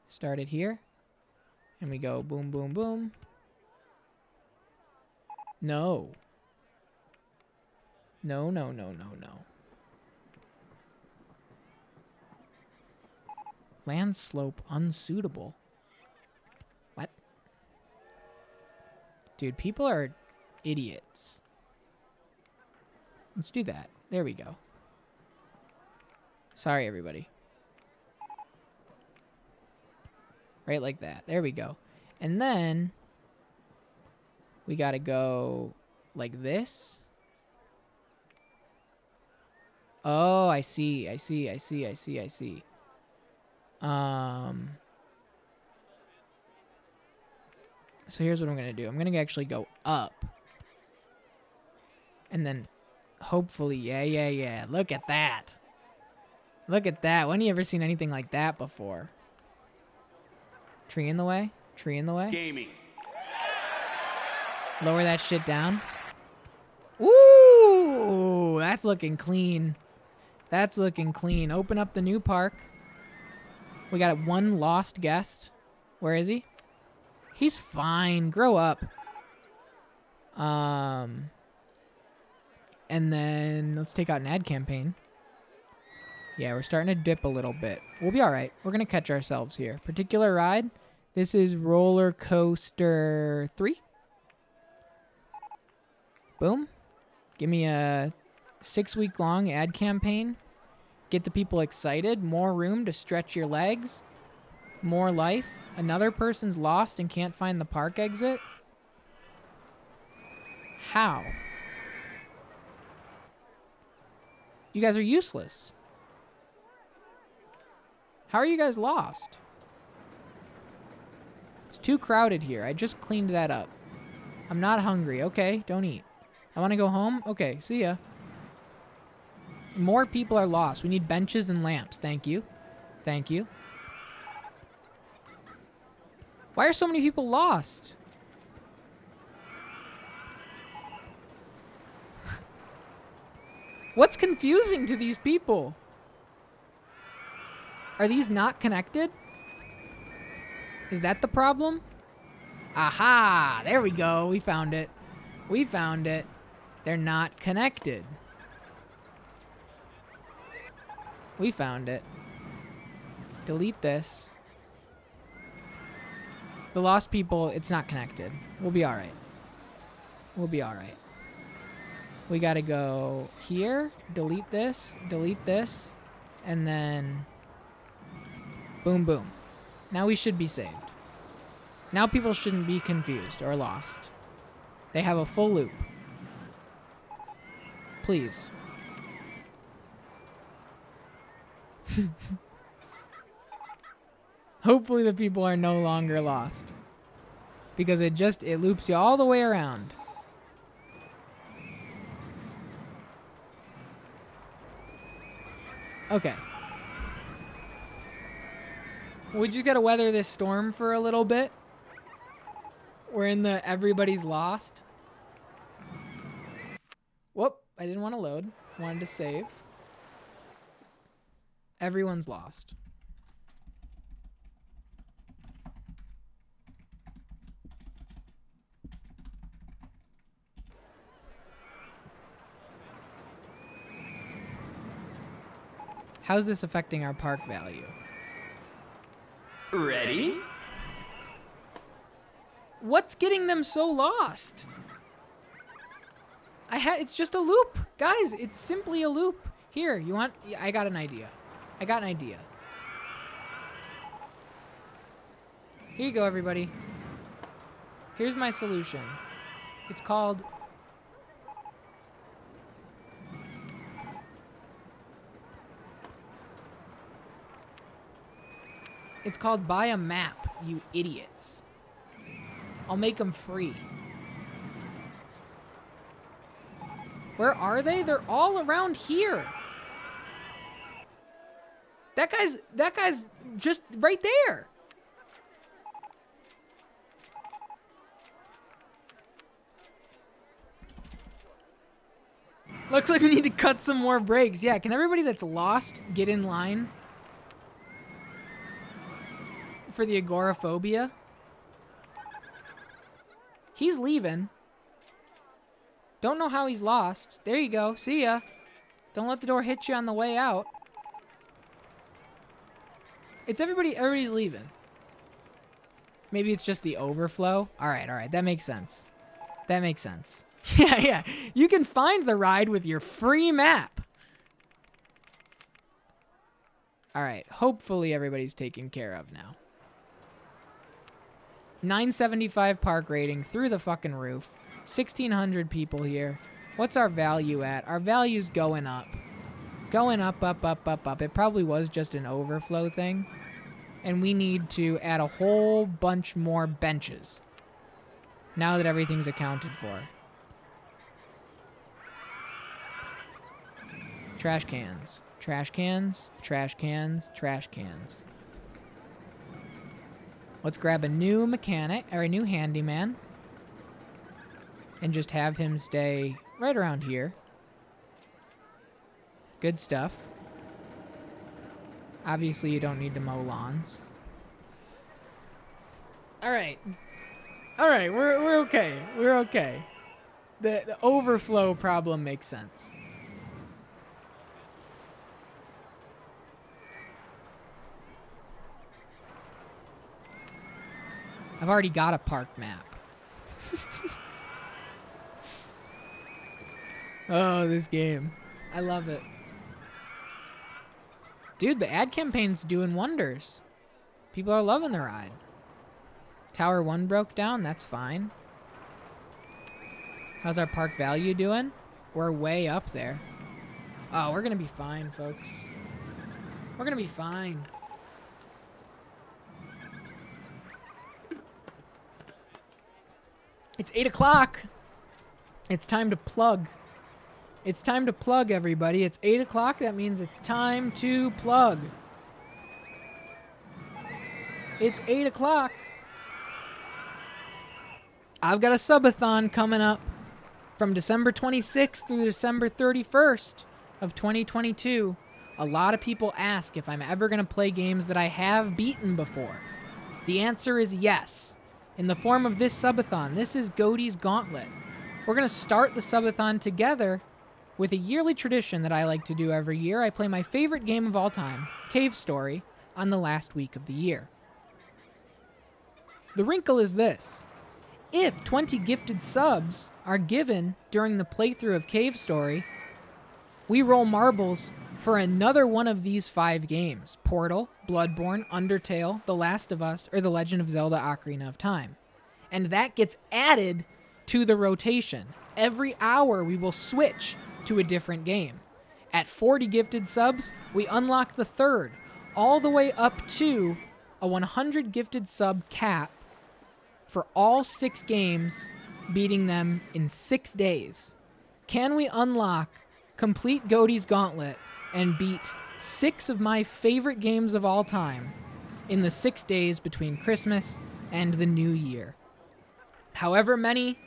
Start it here. And we go boom, boom, boom. No. No. Land slope unsuitable. What? Dude, people are idiots. Let's do that. There we go. Sorry, everybody. Right like that. There we go. And then we got to go like this. Oh, I see. So here's what I'm going to do. I'm going to actually go up. And then hopefully, yeah. Look at that. Look at that. When have you ever seen anything like that before? Tree in the way? Tree in the way? Gaming. Lower that shit down. Ooh, that's looking clean. That's looking clean. Open up the new park. We got one lost guest. Where is he? He's fine. Grow up. And then let's take out an ad campaign. Yeah, we're starting to dip a little bit. We'll be all right. We're going to catch ourselves here. Particular ride. This is Rollercoaster 3. Boom. Give me a 6-week-long ad campaign. Get the people excited. More room to stretch your legs. More life. Another person's lost and can't find the park exit. How? You guys are useless. How are you guys lost? It's too crowded here. I just cleaned that up. I'm not hungry. Okay, don't eat. I want to go home? Okay, see ya. More people are lost. We need benches and lamps. Thank you. Thank you. Why are so many people lost? What's confusing to these people? Are these not connected? Is that the problem? Aha! There we go. We found it. We found it. They're not connected. We found it. Delete this. The lost people, it's not connected. We'll be alright. We'll be alright. We gotta go here, delete this, and then boom, boom. Now we should be saved. Now people shouldn't be confused or lost. They have a full loop. Please. Hopefully the people are no longer lost. Because it loops you all the way around. Okay. We just gotta weather this storm for a little bit. We're in the everybody's lost. Whoop, I didn't want to load. Wanted to save. Everyone's lost. How's this affecting our park value? Ready? What's getting them so lost? It's just a loop. Guys, it's simply a loop. Here, you want... I got an idea. Here you go, everybody. Here's my solution. It's called... It's called Buy a Map, you idiots. I'll make them free. Where are they? They're all around here. That guy's just right there. Looks like we need to cut some more breaks. Yeah, can everybody that's lost get in line for the agoraphobia? He's leaving. Don't know how he's lost. There you go. See ya. Don't let the door hit you on the way out. It's everybody's leaving. Maybe it's just the overflow. All right. That makes sense. Yeah. You can find the ride with your free map. All right. Hopefully everybody's taken care of now. 975 park rating through the fucking roof. 1,600 people here. What's our value at? Our value's going up. Going up. It probably was just an overflow thing. And we need to add a whole bunch more benches. now that everything's accounted for. Trash cans. Trash cans. Trash cans. Trash cans. Let's grab a new mechanic, or a new handyman, and just have him stay right around here. Good stuff. Obviously, you don't need to mow lawns. All right. All right, we're okay. We're okay. The overflow problem makes sense. I've already got a park map. Oh, this game. I love it. Dude, the ad campaign's doing wonders. People are loving the ride. Tower 1 broke down. That's fine. How's our park value doing? We're way up there. Oh, we're going to be fine, folks. We're going to be fine. It's 8 o'clock. It's time to plug. It's time to plug, everybody. It's 8 o'clock. That means it's time to plug. It's 8 o'clock. I've got a subathon coming up from December 26th through December 31st of 2022. A lot of people ask if I'm ever going to play games that I have beaten before. The answer is yes. In the form of this subathon. This is Goaty's Gauntlet. We're going to start the subathon together with a yearly tradition that I like to do every year. I play my favorite game of all time, Cave Story, on the last week of the year. The wrinkle is this. If 20 gifted subs are given during the playthrough of Cave Story, we roll marbles for another one of these 5 games. Portal, Bloodborne, Undertale, The Last of Us, or The Legend of Zelda Ocarina of Time. And that gets added to the rotation. Every hour we will switch to a different game. At 40 gifted subs, we unlock the 3rd, all the way up to a 100 gifted sub cap for all 6 games, beating them in 6 days. Can we unlock complete Goaty's Gauntlet and beat 6 of my favorite games of all time in the 6 days between Christmas and the New Year? However many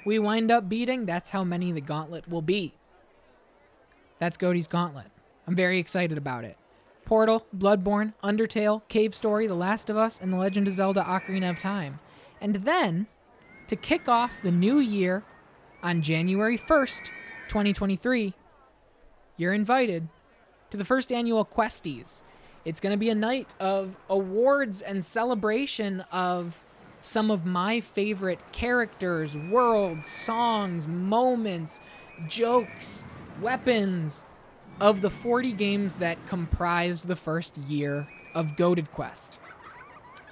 we wind up beating, that's how many the gauntlet will be. That's Goaty's Gauntlet. I'm very excited about it. Portal, Bloodborne, Undertale, Cave Story, The Last of Us, and The Legend of Zelda Ocarina of Time. And then, to kick off the new year on January 1st, 2023, you're invited to the first annual Questies. It's going to be a night of awards and celebration of some of my favorite characters, worlds, songs, moments, jokes, weapons of the 40 games that comprised the first year of GoatedQuest.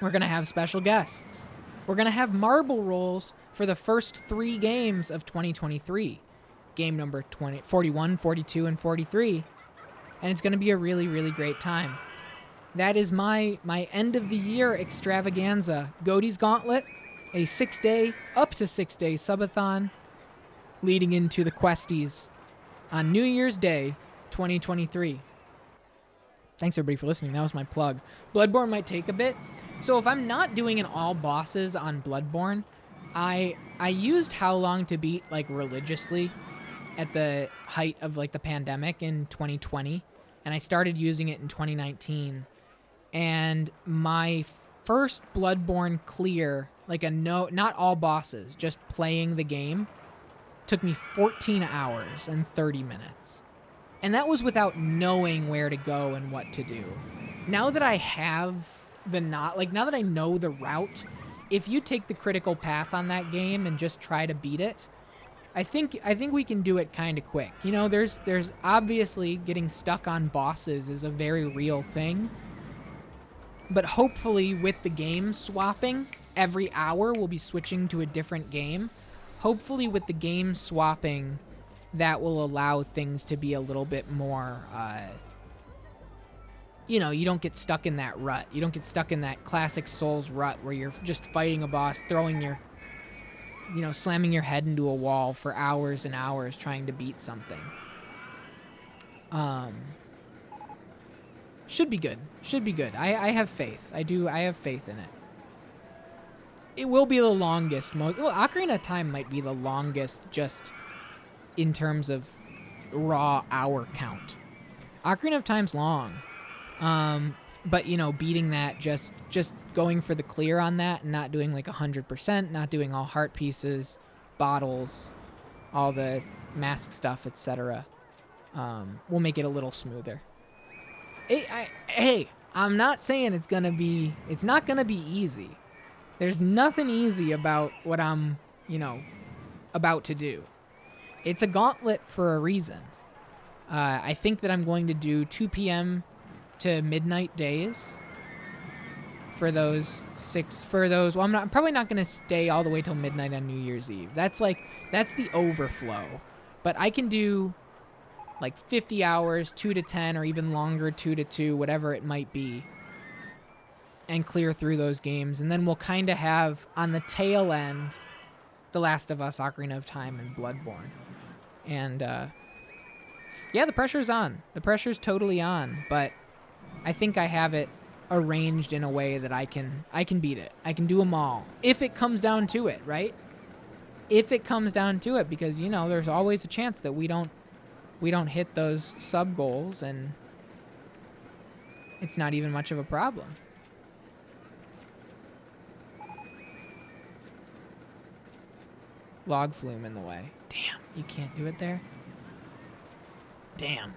We're going to have special guests. We're going to have marble rolls for the first 3 games of 2023. Game number 41, 42, and 43. And it's going to be a really, really great time. That is my end of the year extravaganza. Goaty's Gauntlet, a 6-day, up to 6-day subathon, leading into the Questies on New Year's Day, 2023. Thanks everybody for listening. That was my plug. Bloodborne might take a bit. So if I'm not doing an all bosses on Bloodborne, I used How Long to Beat like religiously at the height of like the pandemic in 2020, and I started using it in 2019. And my first Bloodborne clear, like not all bosses, just playing the game, took me 14 hours and 30 minutes. And that was without knowing where to go and what to do. Now that I have now that I know the route, if you take the critical path on that game and just try to beat it, I think we can do it kind of quick. You know, there's obviously getting stuck on bosses is a very real thing. But hopefully with the game swapping, every hour we'll be switching to a different game. Hopefully with the game swapping, that will allow things to be a little bit more, you don't get stuck in that rut. You don't get stuck in that classic Souls rut where you're just fighting a boss, throwing your slamming your head into a wall for hours and hours trying to beat something. Should be good. Should be good. I have faith. I have faith in it. It will be the longest. Well, Ocarina of Time might be the longest just in terms of raw hour count. Ocarina of Time's long. But, beating that, just going for the clear on that and not doing like 100%, not doing all heart pieces, bottles, all the mask stuff, etc. Will make it a little smoother. Hey, I'm not saying it's not gonna be easy. There's nothing easy about what I'm, about to do. It's a gauntlet for a reason. I think that I'm going to do 2 p.m. to midnight days for those well, I'm probably not going to stay all the way till midnight on New Year's Eve. That's the overflow. But I can do like 50 hours, 2 to 10, or even longer, 2 to 2, whatever it might be, and clear through those games. And then we'll kind of have, on the tail end, The Last of Us, Ocarina of Time, and Bloodborne. And, yeah, the pressure's on. The pressure's totally on, but I think I have it arranged in a way that I can beat it. I can do them all. If it comes down to it, right? If it comes down to it, because, there's always a chance that we don't hit those sub goals, and it's not even much of a problem. Log flume in the way. Damn, you can't do it there? Damn.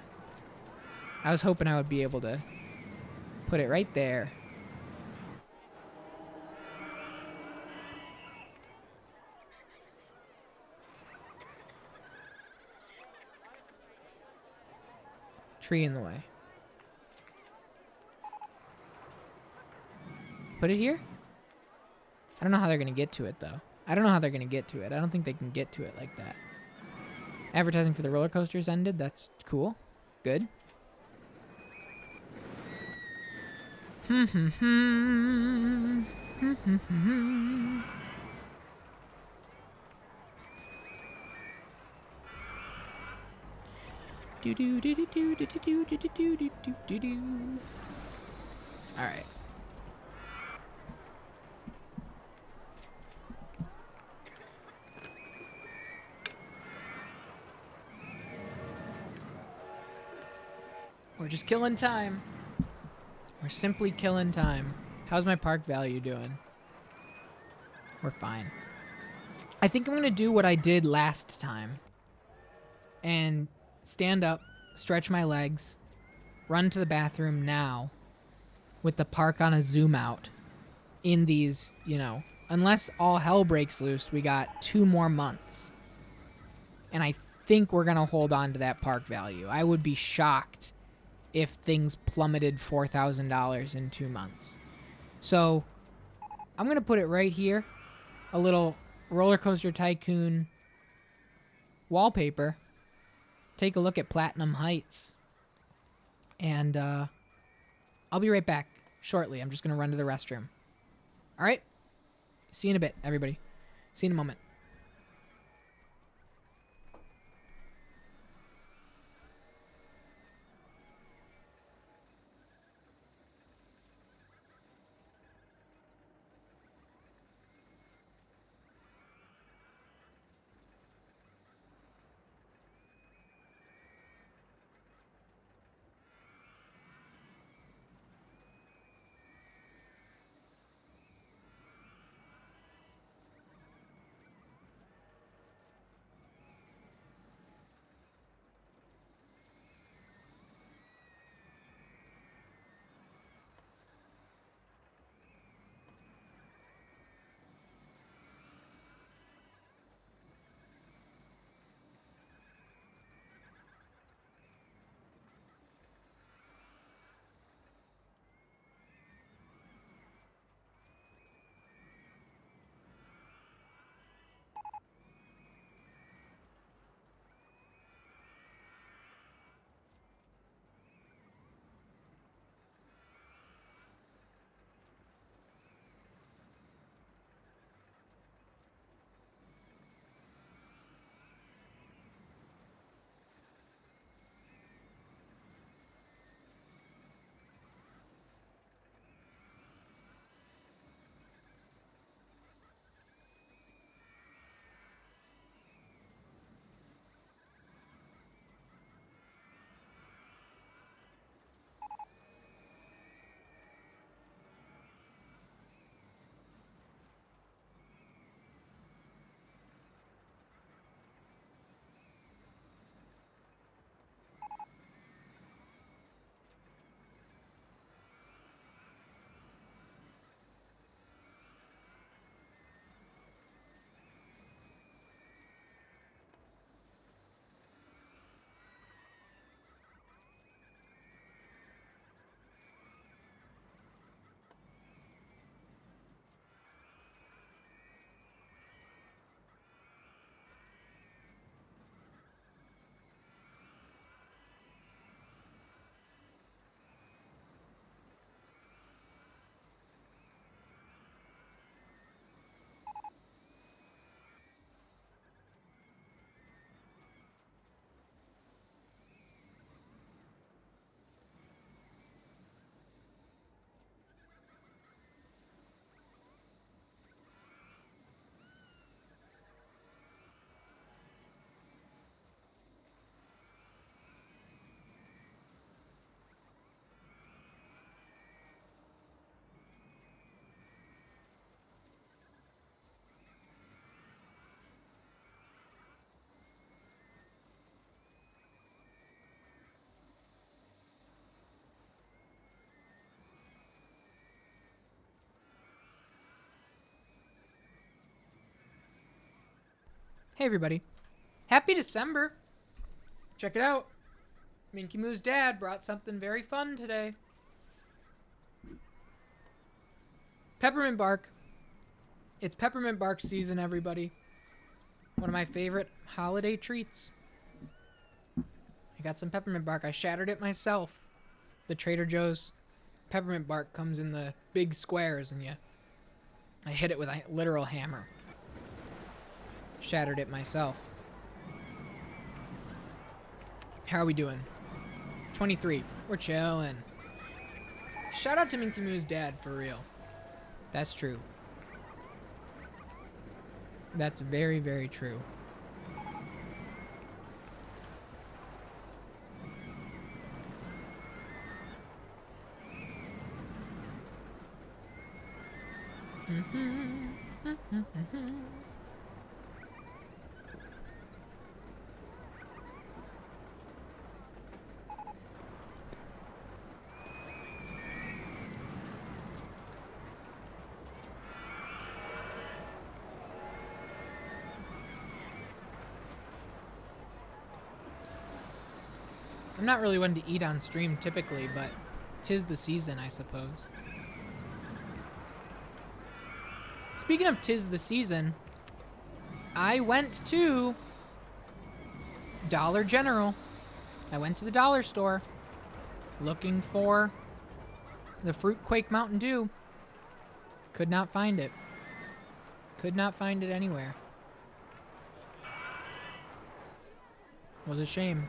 I was hoping I would be able to put it right there. Tree in the way. Put it here? I don't know how they're going to get to it, though. I don't know how they're going to get to it. I don't think they can get to it like that. Advertising for the roller coasters ended. That's cool. Good. All right. We're just killing time. We're simply killing time. How's my park value doing? We're fine. I think I'm going to do what I did last time. And stand up, stretch my legs, run to the bathroom now with the park on a zoom out in these, unless all hell breaks loose, we got 2 more months. And I think we're going to hold on to that park value. I would be shocked if things plummeted $4,000 in 2 months. So I'm going to put it right here. A little Rollercoaster Tycoon wallpaper. Take a look at Platinum Heights. And I'll be right back shortly. I'm just going to run to the restroom. All right? See you in a bit, everybody. See you in a moment. Hey everybody. Happy December. Check it out. Minky Moo's dad brought something very fun today. Peppermint bark. It's peppermint bark season, everybody. One of my favorite holiday treats. I got some peppermint bark. I shattered it myself. The Trader Joe's peppermint bark comes in the big squares, and I hit it with a literal hammer. Shattered it myself. How are we doing? 23. We're chilling. Shout out to Minky Moo's dad, for real. That's true. That's very, very true. I'm not really one to eat on stream typically, but 'tis the season, I suppose. Speaking of 'tis the season, I went to Dollar General. I went to the dollar store looking for the Fruit Quake Mountain Dew. Could not find it. Could not find it anywhere. Was a shame.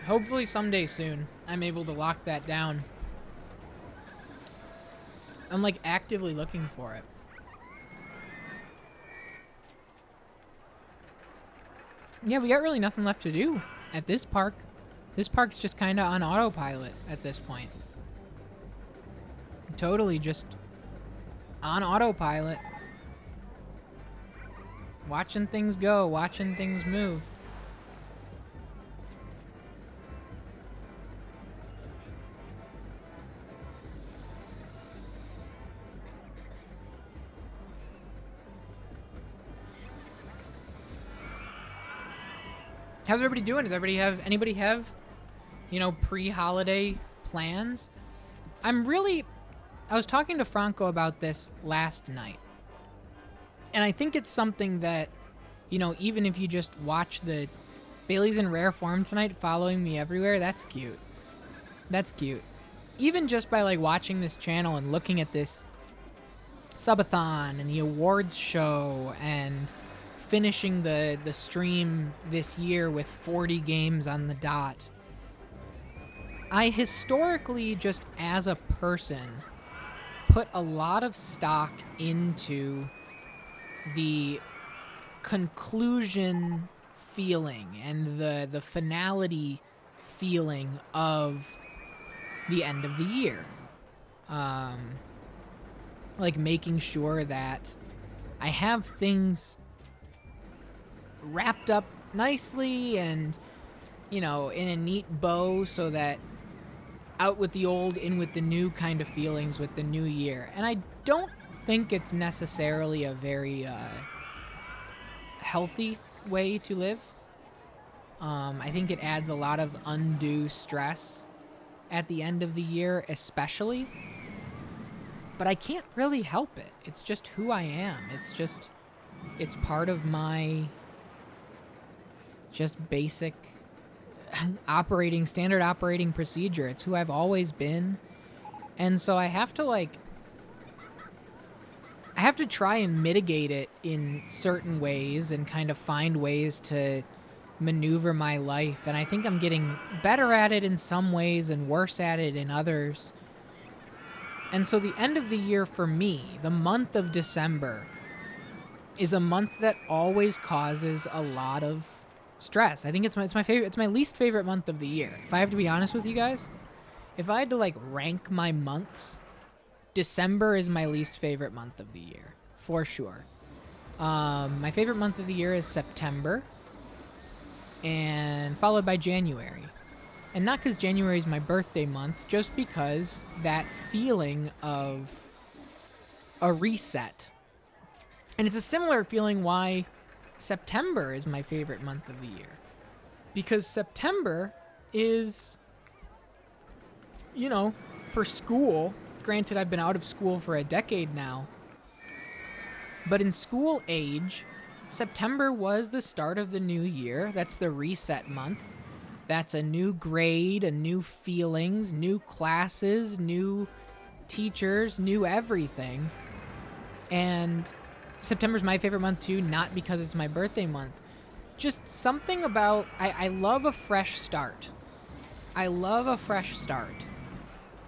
Hopefully someday soon I'm able to lock that down. I'm like actively looking for it. Yeah, we got really nothing left to do at this park. This park's just kind of on autopilot at this point. Totally just on autopilot. Watching things go, watching things move. How's everybody doing? Does anybody have, pre-holiday plans? I was talking to Franco about this last night. And I think it's something that, even if you just watch the Bailey's in rare form tonight following me everywhere, that's cute. That's cute. Even just by watching this channel and looking at this subathon and the awards show and finishing the stream this year with 40 games on the dot. I historically, just as a person, put a lot of stock into the conclusion feeling and the finality feeling of the end of the year. Making sure that I have things wrapped up nicely and, in a neat bow so that out with the old, in with the new kind of feelings with the new year. And I don't think it's necessarily a very healthy way to live. I think it adds a lot of undue stress at the end of the year, especially. But I can't really help it. It's just who I am. It's part of my just basic standard operating procedure. It's who I've always been. And so I have to try and mitigate it in certain ways and kind of find ways to maneuver my life. And I think I'm getting better at it in some ways and worse at it in others. And so the end of the year for me, the month of December, is a month that always causes a lot of stress. I think it's my favorite. It's my least favorite month of the year. If I have to be honest with you guys, if I had to rank my months, December is my least favorite month of the year, for sure. My favorite month of the year is September, and followed by January. And not because January is my birthday month, just because that feeling of a reset And it's a similar feeling why September is my favorite month of the year. Because September is, you know, for school, granted I've been out of school for a decade now, but in school age, September was the start of the new year. That's the reset month. That's a new grade, a new feelings, new classes, new teachers, new everything. And September's my favorite month too, not because it's my birthday month. Just something about, I love a fresh start. I love a fresh start.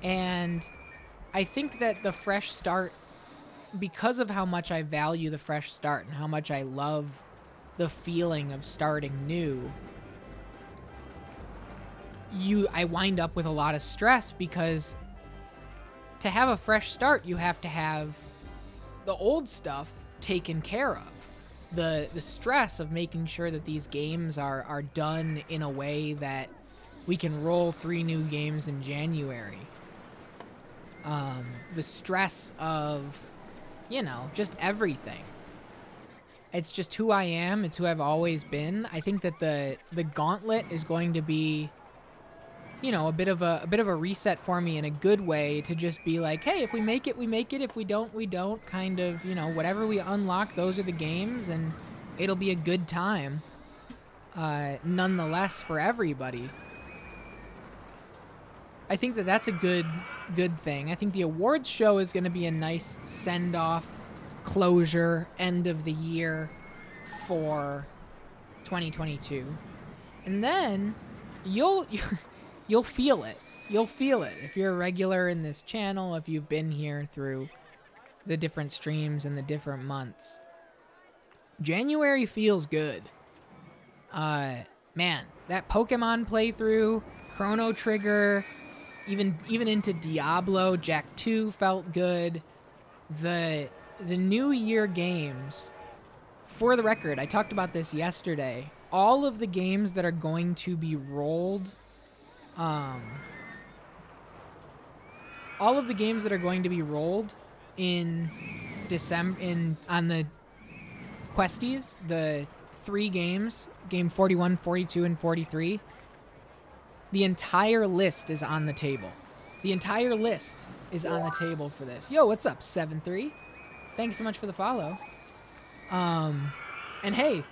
And I think that the fresh start, because of how much I value the fresh start and how much I love the feeling of starting new, I wind up with a lot of stress, because to have a fresh start, you have to have the old stuff taken care of. The stress of making sure that these games are done in a way that we can roll 3 new games in January. The stress of, you know, just everything. It's just who I am. It's who I've always been. I think that the gauntlet is going to be, you know, a bit of a reset for me in a good way, to just be like, hey, if we make it, we make it. If we don't, we don't. Kind of, you know, whatever we unlock, those are the games, and it'll be a good time. Nonetheless, for everybody. I think that that's a good thing. I think the awards show is going to be a nice send-off, closure, end of the year for 2022. And then you'll feel it. You'll feel it if you're a regular in this channel, if you've been here through the different streams and the different months. January feels good. Man, that Pokemon playthrough, Chrono Trigger, even into Diablo, Jack 2 felt good. The New Year games, for the record, I talked about this yesterday. All of the games that are going to be rolled, all of the games that are going to be rolled in December on the Questies, the 3 games, game 41, 42, and 43, the entire list is on the table. The entire list is on the table for this. Yo, what's up, 7-3? Thanks so much for the follow. And hey,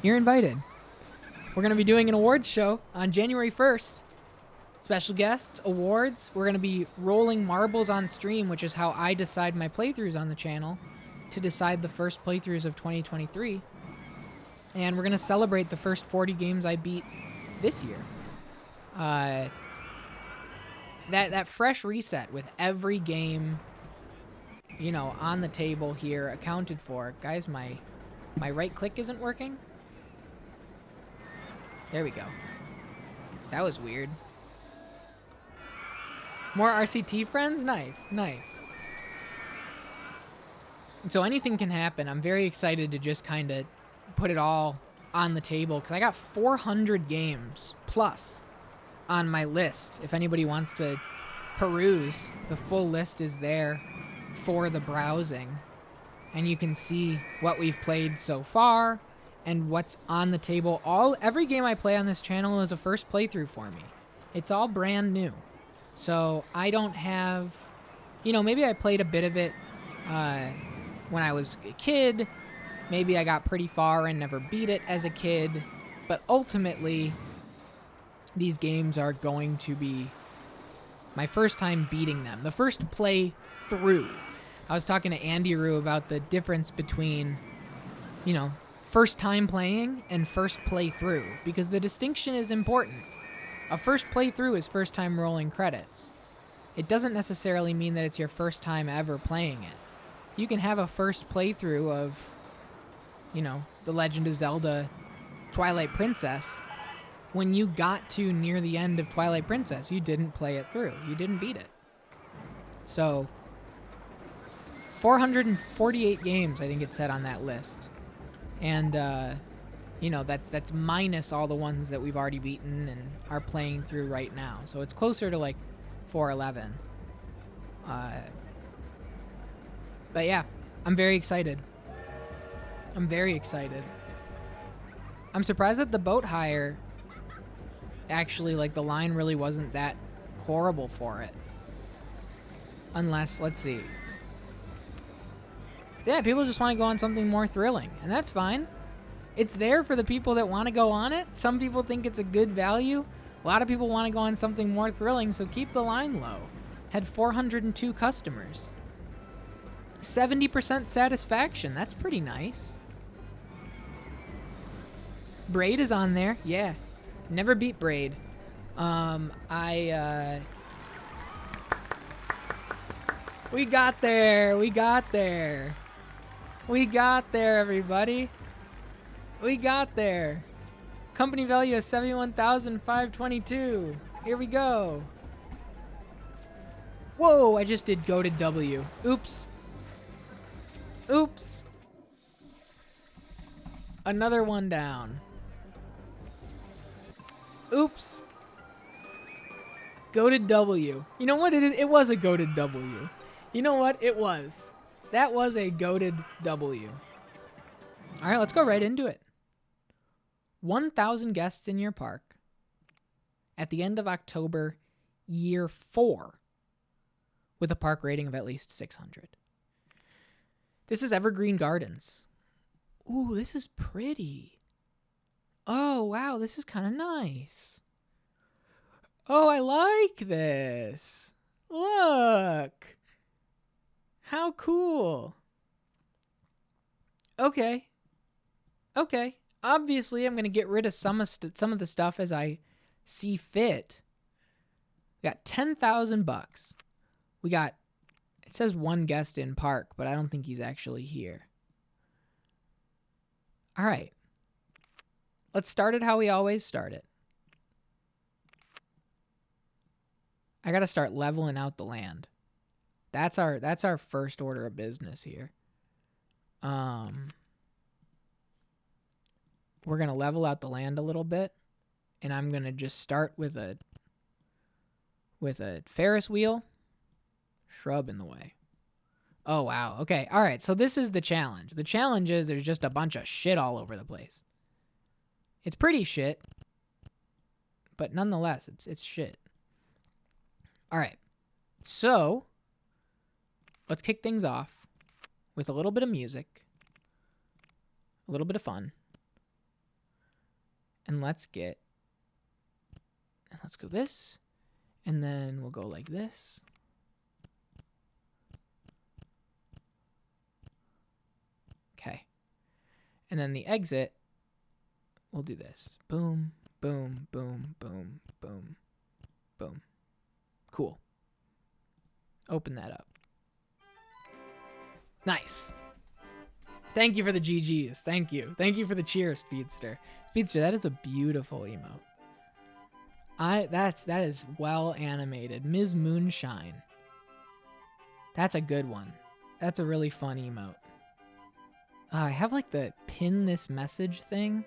you're invited. We're going to be doing an awards show on January 1st. Special guests, awards. We're going to be rolling marbles on stream, which is how I decide my playthroughs on the channel, to decide the first playthroughs of 2023. And we're going to celebrate the first 40 games I beat this year. That fresh reset with every game, you know, on the table here, accounted for. Guys, my right click isn't working. There we go. That was weird. More RCT friends? Nice, nice. So anything can happen. I'm very excited to just kind of put it all on the table, because I got 400 games plus on my list. If anybody wants to peruse, the full list is there for the browsing, and you can see what we've played so far and what's on the table. Every game I play on this channel is a first playthrough for me. It's all brand new. So I don't have, you know, maybe I played a bit of it when I was a kid. Maybe I got pretty far and never beat it as a kid. But ultimately, these games are going to be my first time beating them. The first play through. I was talking to Andy Rue about the difference between, you know, first time playing and first play through, because the distinction is important. A first playthrough is first time rolling credits. It doesn't necessarily mean that it's your first time ever playing it. You can have a first playthrough of, you know, The Legend of Zelda Twilight Princess. When you got to near the end of Twilight Princess, you didn't play it through. You didn't beat it. So, 448 games, I think it said on that list. And, you know, that's minus all the ones that we've already beaten and are playing through right now. So it's closer to like 411. But yeah, I'm very excited. I'm very excited. I'm surprised that the boat hire, actually, like, the line really wasn't that horrible for it. Unless, let's see. Yeah, people just want to go on something more thrilling, and that's fine. It's there for the people that want to go on it. Some people think it's a good value. A lot of people want to go on something more thrilling, so keep the line low. Had 402 customers. 70% satisfaction. That's pretty nice. Braid is on there. Yeah. Never beat Braid. We got there. We got there. We got there, everybody. We got there. Company value is 71,522. Here we go. Whoa, I just did goated W. Oops. Oops. Another one down. Oops. Goated W. You know what it is? It was a goated W. You know what? It was. That was a goated W. All right, let's go right into it. 1,000 guests in your park at the end of October, year 4, with a park rating of at least 600. This is Evergreen Gardens. Ooh, this is pretty. Oh, wow, this is kind of nice. Oh, I like this. Look. How cool. Okay. Okay. Obviously, I'm going to get rid of some of the stuff as I see fit. We got 10,000 bucks. We got, it says one guest in park, but I don't think he's actually here. All right. Let's start it how we always start it. I got to start leveling out the land. That's our first order of business here. We're going to level out the land a little bit, and I'm going to just start with a Ferris wheel. Shrub in the way. Oh, wow. Okay. All right. So this is the challenge. The challenge is there's just a bunch of shit all over the place. It's pretty shit, but nonetheless, it's shit. All right. So let's kick things off with a little bit of music, a little bit of fun. And let's go this, and then we'll go like this. Okay. And then the exit, we'll do this. Boom, boom, boom, boom, boom, boom. Cool. Open that up. Nice. Thank you for the GGs. Thank you. Thank you for the cheers, Speedster. Speedster, that is a beautiful emote. That is well animated. Ms. Moonshine. That's a good one. That's a really fun emote. I have like the pin this message thing,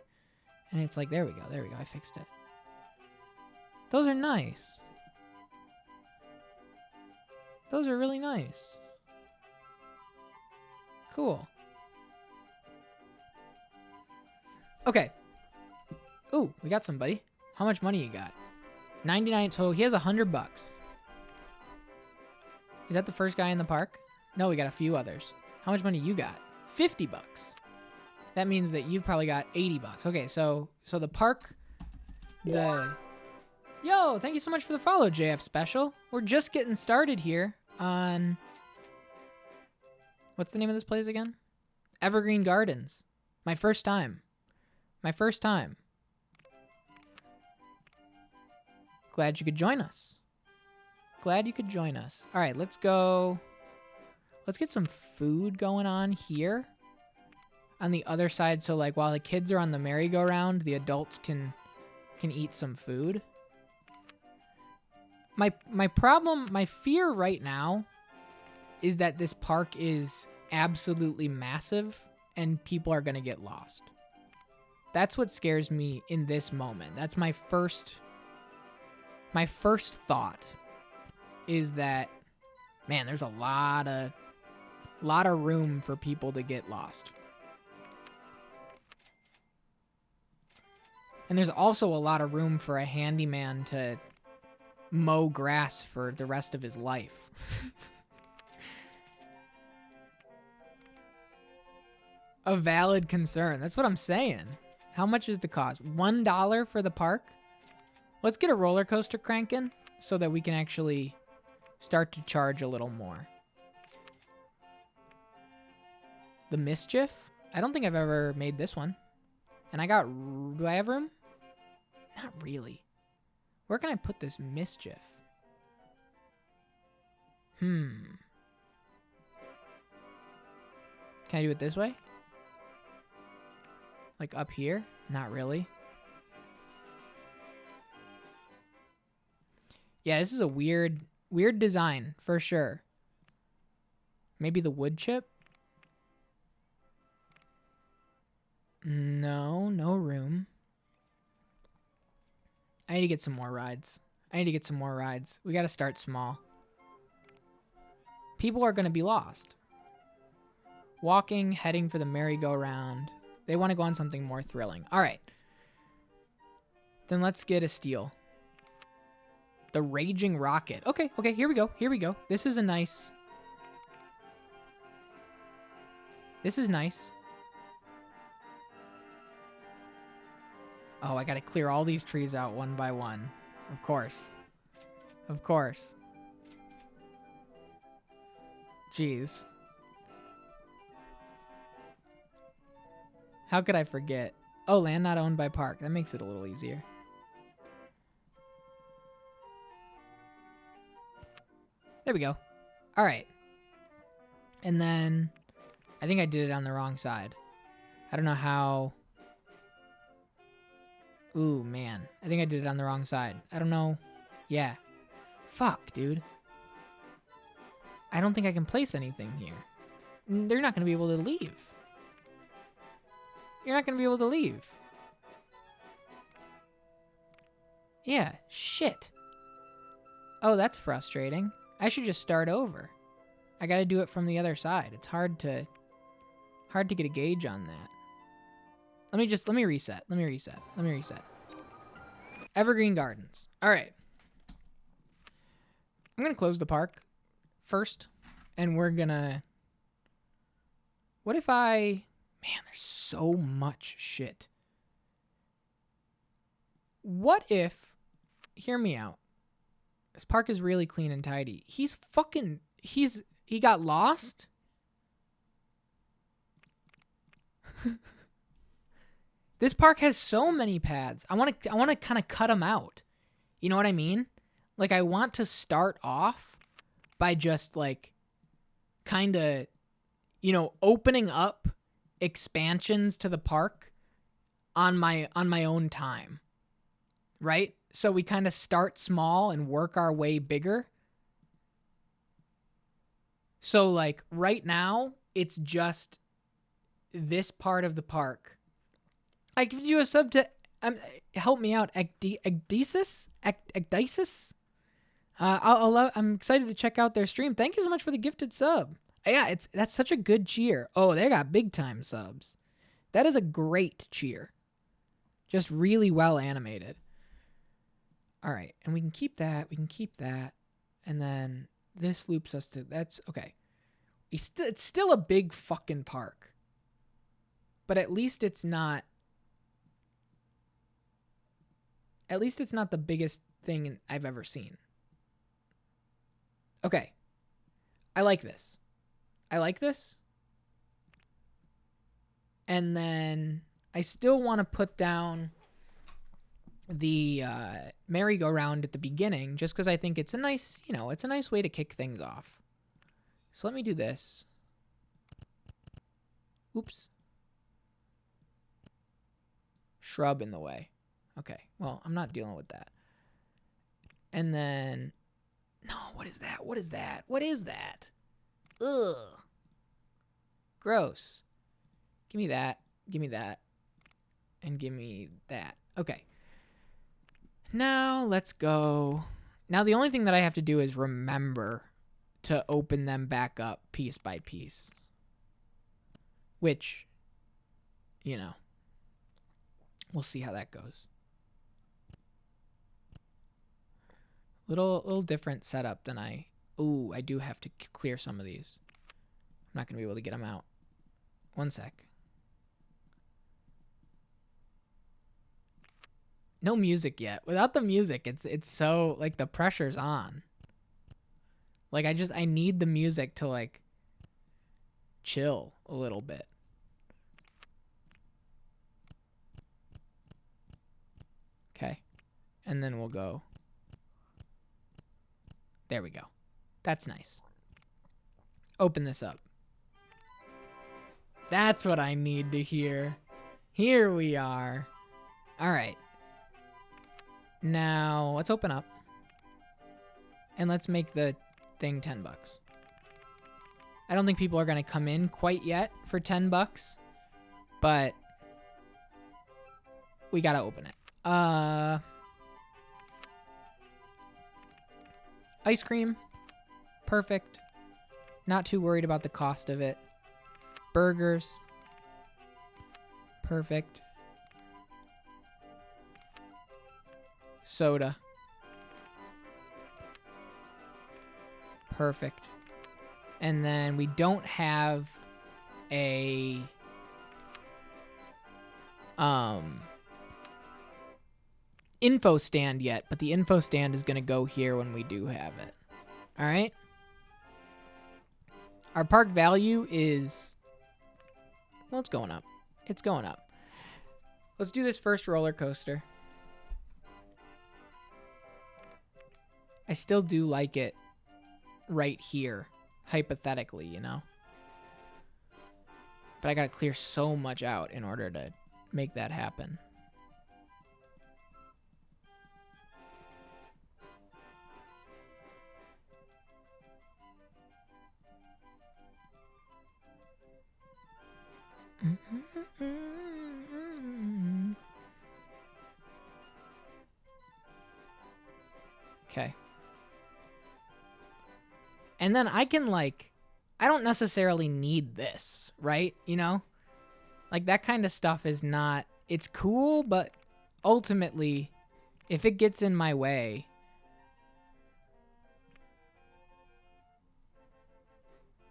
and it's like, there we go. I fixed it. Those are nice. Those are really nice. Cool. Okay. Ooh, we got somebody. How much money you got? 99. So he has 100 bucks. Is that the first guy in the park? No, we got a few others. How much money you got? 50 bucks. That means that you've probably got 80 bucks. Okay, so the park, Yo, thank you so much for the follow, JF Special. We're just getting started here on, what's the name of this place again? Evergreen Gardens. My first time. Glad you could join us. All right, let's go. Let's get some food going on here. On the other side, so like while the kids are on the merry-go-round, the adults can eat some food. My fear right now is that this park is absolutely massive and people are going to get lost. That's what scares me in this moment. That's my first thought is that, man, there's a lot of A lot of room for people to get lost. And there's also a lot of room for a handyman to mow grass for the rest of his life. A valid concern. That's what I'm saying. How much is the cost? $1 for the park? Let's get a roller coaster cranking so that we can actually start to charge a little more. The Mischief? I don't think I've ever made this one. And I got... Do I have room? Not really. Where can I put this Mischief? Can I do it this way? Like up here? Not really. Yeah, this is a weird design for sure. Maybe the wood chip? No room. I need to get some more rides. We got to start small. People are going to be lost. Walking, heading for the merry-go-round. They want to go on something more thrilling. All right. Then let's get a steal. The Raging Rocket. Okay, here we go. This is nice. Oh, I gotta clear all these trees out one by one. Of course. Jeez. How could I forget? Oh, land not owned by park. That makes it a little easier. There we go. All right. And then I think I did it on the wrong side. I don't know how. Ooh, man. I think I did it on the wrong side. I don't know. Yeah. Fuck, dude. I don't think I can place anything here. They're not going to be able to leave. You're not going to be able to leave. Yeah, shit. Oh, that's frustrating. I should just start over. I got to do it from the other side. It's hard to get a gauge on that. Let me reset. Evergreen Gardens. All right. I'm going to close the park first, and we're going to... What if I... Man, there's so much shit. What if... Hear me out. This park is really clean and tidy. He got lost? This park has so many paths. I want to kind of cut them out. You know what I mean? Like, I want to start off by just like kind of, opening up expansions to the park on my own time. Right? So we kind of start small and work our way bigger. So like right now, it's just this part of the park. I give you a sub to help me out. Ecdysis? I'm excited to check out their stream. Thank you so much for the gifted sub. Yeah, that's such a good cheer. Oh, they got big time subs. That is a great cheer. Just really well animated. All right, and we can keep that. And then this loops us to... That's... Okay. It's still a big fucking park. But at least it's not... At least it's not the biggest thing I've ever seen. Okay. I like this. And then I still want to put down the merry-go-round at the beginning just because I think it's a nice, it's a nice way to kick things off. So let me do this. Oops. Shrub in the way. Okay, well, I'm not dealing with that. And then... No, what is that? Ugh. Gross. Give me that, and give me that. Okay. Now, let's go. Now, the only thing that I have to do is remember to open them back up piece by piece. Which, you know, we'll see how that goes. Little different setup than I... Ooh, I do have to clear some of these. I'm not going to be able to get them out. One sec. No music yet. Without the music, it's so, like, the pressure's on. Like, I need the music to, like, chill a little bit. Okay. And then we'll go. There we go. That's nice. Open this up. That's what I need to hear. Here we are. All right. Now, let's open up. And let's make the thing $10. I don't think people are going to come in quite yet for $10, but we got to open it. Ice cream. Perfect. Not too worried about the cost of it. Burgers. Perfect. Soda. Perfect. And then we don't have a info stand yet, but the info stand is going to go here when we do have it. All right? Our park value is, well, it's going up. It's going up. Let's do this first roller coaster. I still do like it right here, hypothetically, you know? But I gotta clear so much out in order to make that happen. Okay. And then I can, like, I don't necessarily need this, right? You know? Like, that kind of stuff is not, it's cool, but ultimately, if it gets in my way,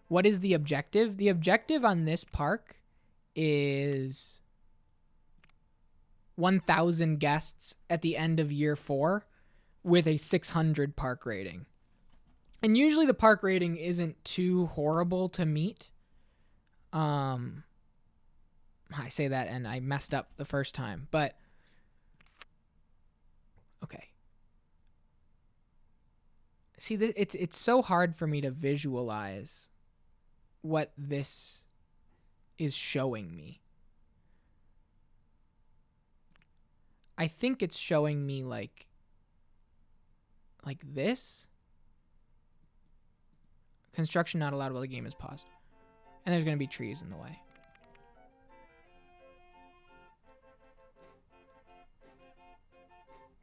what is the objective? The objective on this park is 1,000 guests at the end of year 4 with a 600 park rating. And usually the park rating isn't too horrible to meet. I say that and I messed up the first time, but okay. See, it's so hard for me to visualize what this is showing me. I think it's showing me like this. Construction not allowed while the game is paused. And there's going to be trees in the way.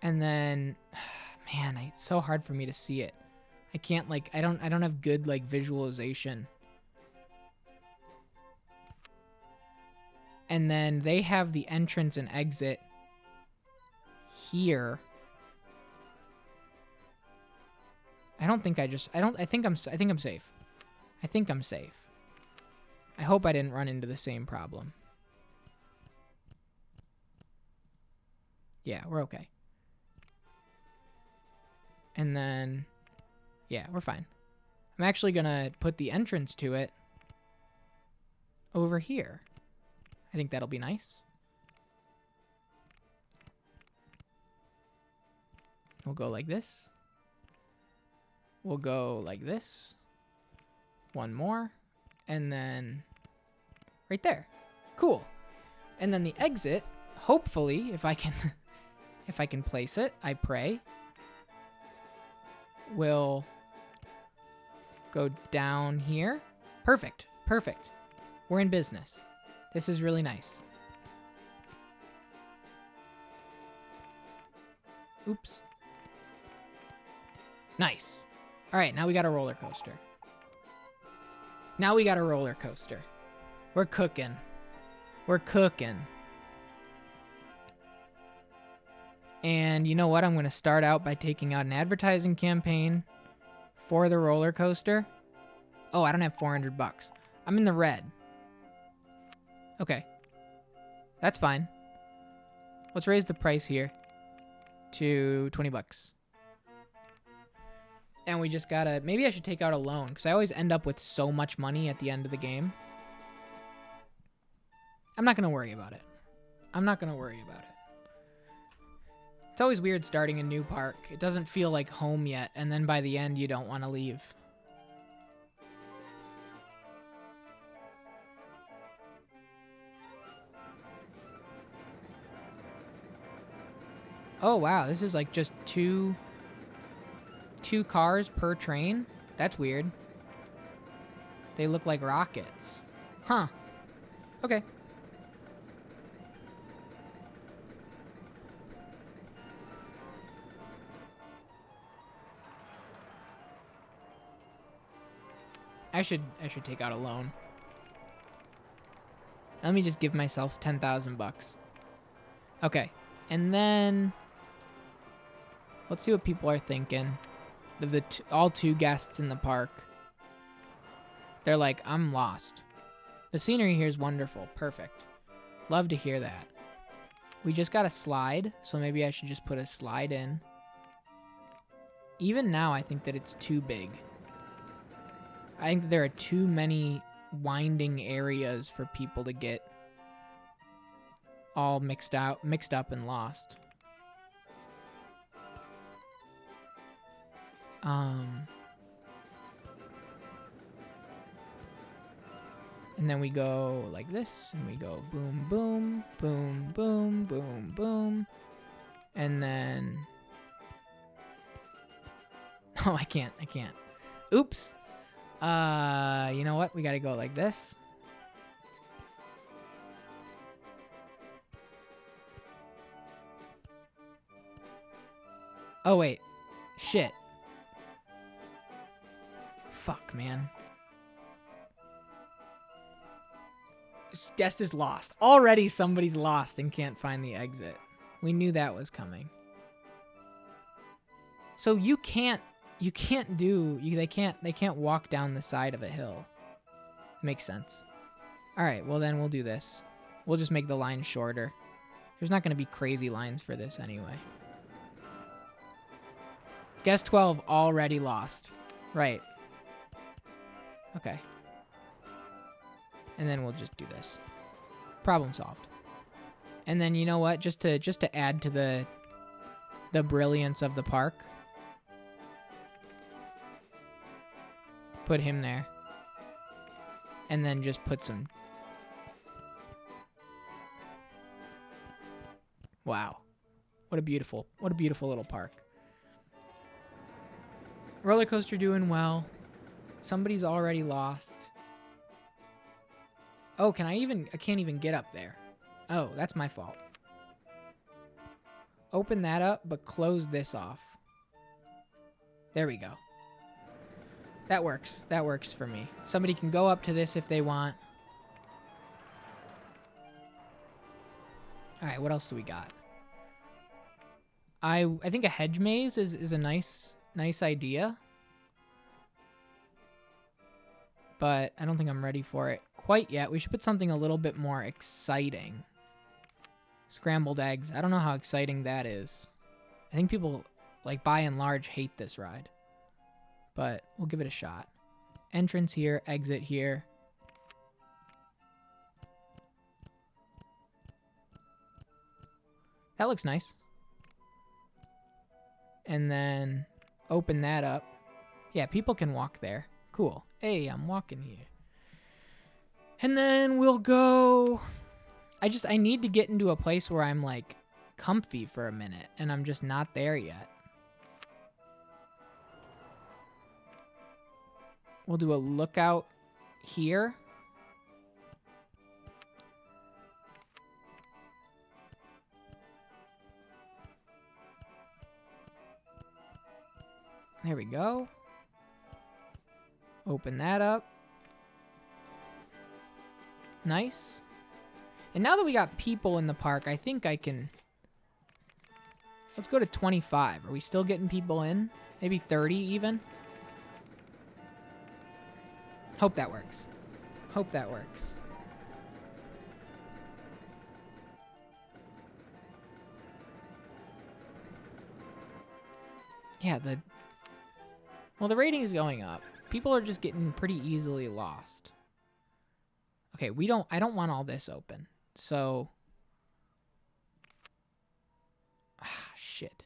And then, man, it's so hard for me to see it. I can't, like, I don't have good, like, visualization. And then they have the entrance and exit here. I think I'm safe. I think I'm safe. I hope I didn't run into the same problem. Yeah, we're okay. And then, yeah, we're fine. I'm actually gonna put the entrance to it over here. I think that'll be nice. We'll go like this. We'll go like this. One more. And then right there. Cool. And then the exit, hopefully, if I can place it, I pray, will go down here. Perfect. Perfect. We're in business. This is really nice. Oops. Nice. All right, now we got a roller coaster. Now we got a roller coaster. We're cooking. We're cooking. And you know what? I'm going to start out by taking out an advertising campaign for the roller coaster. Oh, I don't have 400 bucks. I'm in the red. Okay. That's fine. Let's raise the price here to 20 bucks. And we just gotta... Maybe I should take out a loan, because I always end up with so much money at the end of the game. I'm not going to worry about it. I'm not going to worry about it. It's always weird starting a new park. It doesn't feel like home yet, and then by the end, you don't want to leave. Oh, wow. This is like just two cars per train? That's weird. They look like rockets. Huh. Okay. I should take out a loan. Let me just give myself 10,000 bucks. Okay. And then let's see what people are thinking. All two guests in the park. They're like, I'm lost. The scenery here is wonderful. Perfect. Love to hear that. We just got a slide, so maybe I should just put a slide in. Even now, I think that it's too big. I think that there are too many winding areas for people to get all mixed up and lost. And then we go like this, and we go boom, boom, boom, boom, boom, boom. And then... Oh, I can't. Oops. You know what? We gotta go like this. Oh, wait. Shit. Fuck, man. This guest is lost. Already somebody's lost and can't find the exit. We knew that was coming. So they can't walk down the side of a hill. Makes sense. All right, well then we'll do this. We'll just make the line shorter. There's not going to be crazy lines for this anyway. Guest 12 already lost. Right. Okay. And then we'll just do this. Problem solved. And then you know what? Just to add to the brilliance of the park, put him there. And then just put some... Wow. What a beautiful little park. Roller coaster doing well. Somebody's already lost. Oh, I can't even get up there. Oh, that's my fault. Open that up, but close this off. There we go. That works. That works for me. Somebody can go up to this if they want. All right, what else do we got? I think a hedge maze is a nice idea. But I don't think I'm ready for it quite yet. We should put something a little bit more exciting. Scrambled eggs. I don't know how exciting that is. I think people, like, by and large, hate this ride. But we'll give it a shot. Entrance here, exit here. That looks nice. And then open that up. Yeah, people can walk there. Cool. Hey, I'm walking here. And then we'll go... I need to get into a place where I'm, like, comfy for a minute. And I'm just not there yet. We'll do a lookout here. There we go. Open that up. Nice. And now that we got people in the park, I think I can... Let's go to 25. Are we still getting people in? Maybe 30 even? Hope that works. Hope that works. Yeah, well, the rating is going up. People are just getting pretty easily lost. Okay, I don't want all this open. So, shit.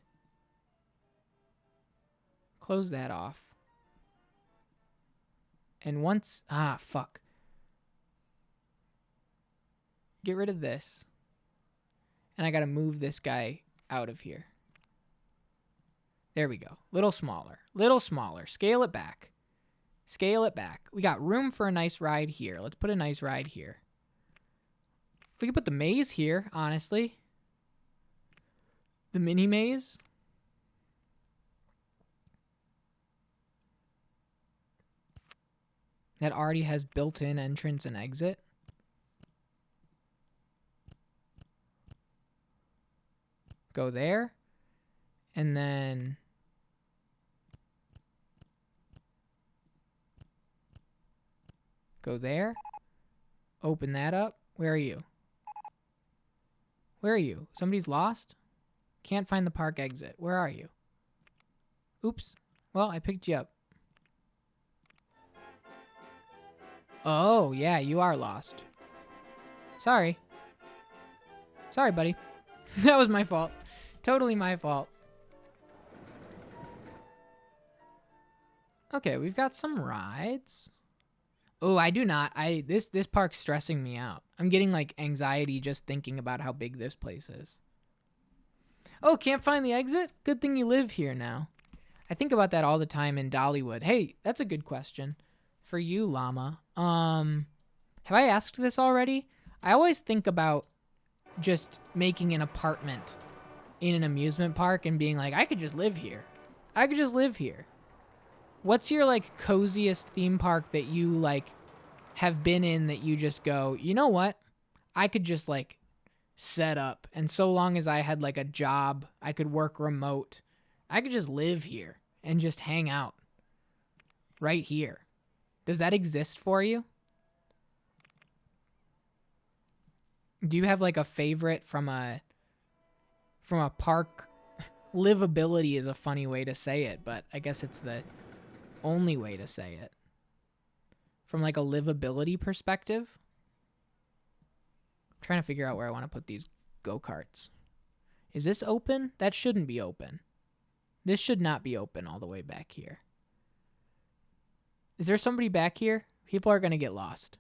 Close that off. And once, fuck. Get rid of this. And I gotta move this guy out of here. There we go. Little smaller. Little smaller. Scale it back. Scale it back. We got room for a nice ride here. Let's put a nice ride here. We could put the maze here, honestly. The mini maze. That already has built-in entrance and exit. Go there. And then... Go there. Open that up. Where are you? Where are you? Somebody's lost? Can't find the park exit. Where are you? Oops. Well, I picked you up. Oh, yeah, you are lost. Sorry. Sorry, buddy. That was my fault. Totally my fault. Okay, we've got some rides. Oh, I do not. This park's stressing me out. I'm getting like anxiety just thinking about how big this place is. Oh, can't find the exit? Good thing you live here now. I think about that all the time in Dollywood. Hey, that's a good question for you, Llama. Have I asked this already? I always think about just making an apartment in an amusement park and being like, I could just live here. I could just live here. What's your like coziest theme park that you like have been in that you just go, you know what? I could just like set up, and so long as I had like a job, I could work remote. I could just live here and just hang out right here. Does that exist for you? Do you have like a favorite from a park? Livability is a funny way to say it, but I guess it's the only way to say it. From like a livability perspective. I'm trying to figure out where I want to put these go-karts. Is this open? That shouldn't be open. This should not be open all the way back here. Is there somebody back here? People are going to get lost.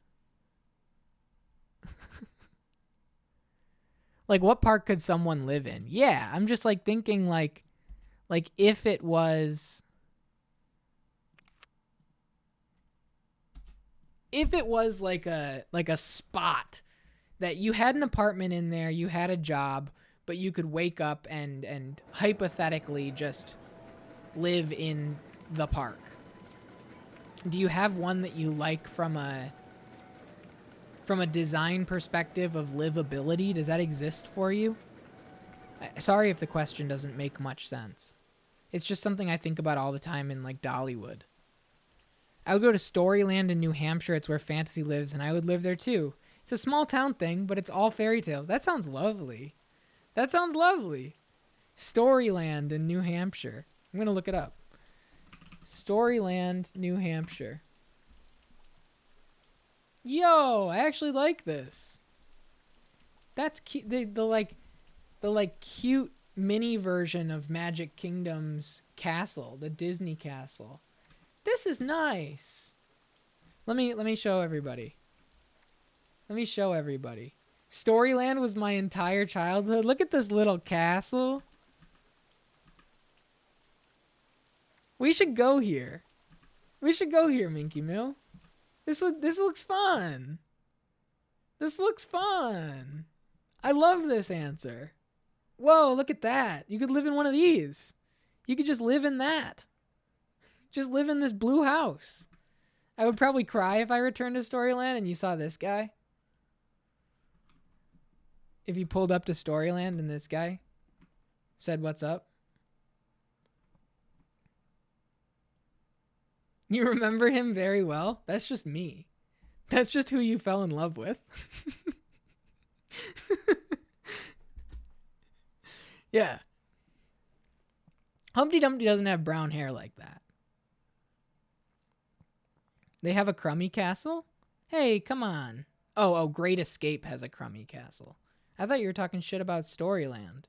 Like, what park could someone live in? Yeah, I'm just like thinking like if it was like a spot that you had an apartment in there, you had a job, but you could wake up and hypothetically just live in the park. Do you have one that you like from a design perspective of livability? Does that exist for you? Sorry if the question doesn't make much sense. It's just something I think about all the time in like Dollywood. I would go to Storyland in New Hampshire. It's where fantasy lives, and I would live there too. It's a small town thing, but it's all fairy tales. That sounds lovely. That sounds lovely. Storyland in New Hampshire. I'm going to look it up. Storyland, New Hampshire. Yo, I actually like this. That's cute. The cute mini version of Magic Kingdom's castle, the Disney castle. This is nice. Let me show everybody. Let me show everybody. Storyland was my entire childhood. Look at this little castle. We should go here. We should go here, Minky Mill. This looks fun. This looks fun. I love this answer. Whoa, look at that. You could live in one of these. You could just live in that. Just live in this blue house. I would probably cry if I returned to Storyland and you saw this guy. if you pulled up to Storyland and this guy said, "What's up?" You remember him very well? That's just me. That's just who you fell in love with. Yeah. Humpty Dumpty doesn't have brown hair like that. They have a crummy castle? Hey, come on. Oh, Great Escape has a crummy castle. I thought you were talking shit about Storyland.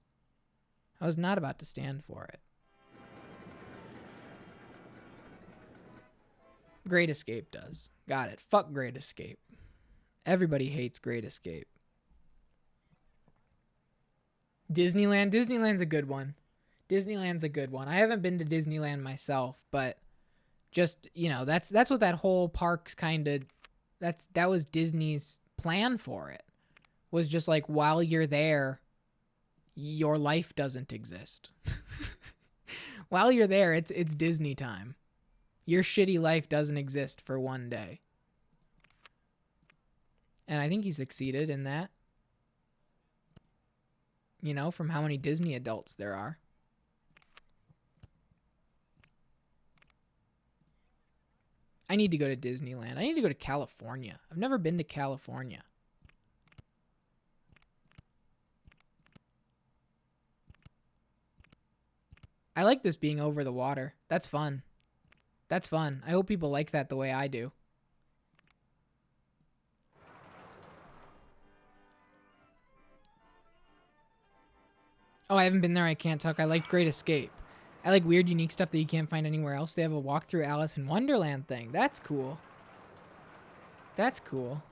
I was not about to stand for it. Great Escape does. Got it. Fuck Great Escape. Everybody hates Great Escape. Disneyland. Disneyland's a good one. Disneyland's a good one. I haven't been to Disneyland myself, but just, you know, that's what that whole park's kind of, that was Disney's plan for it. Was just like, while you're there, your life doesn't exist. While you're there, it's Disney time. Your shitty life doesn't exist for one day. And I think he succeeded in that. You know, from how many Disney adults there are. I need to go to Disneyland. I need to go to California. I've never been to California. I like this being over the water. That's fun. That's fun. I hope people like that the way I do. Oh, I haven't been there. I can't talk. I liked Great Escape. I like weird, unique stuff that you can't find anywhere else. They have a walkthrough Alice in Wonderland thing. That's cool. That's cool.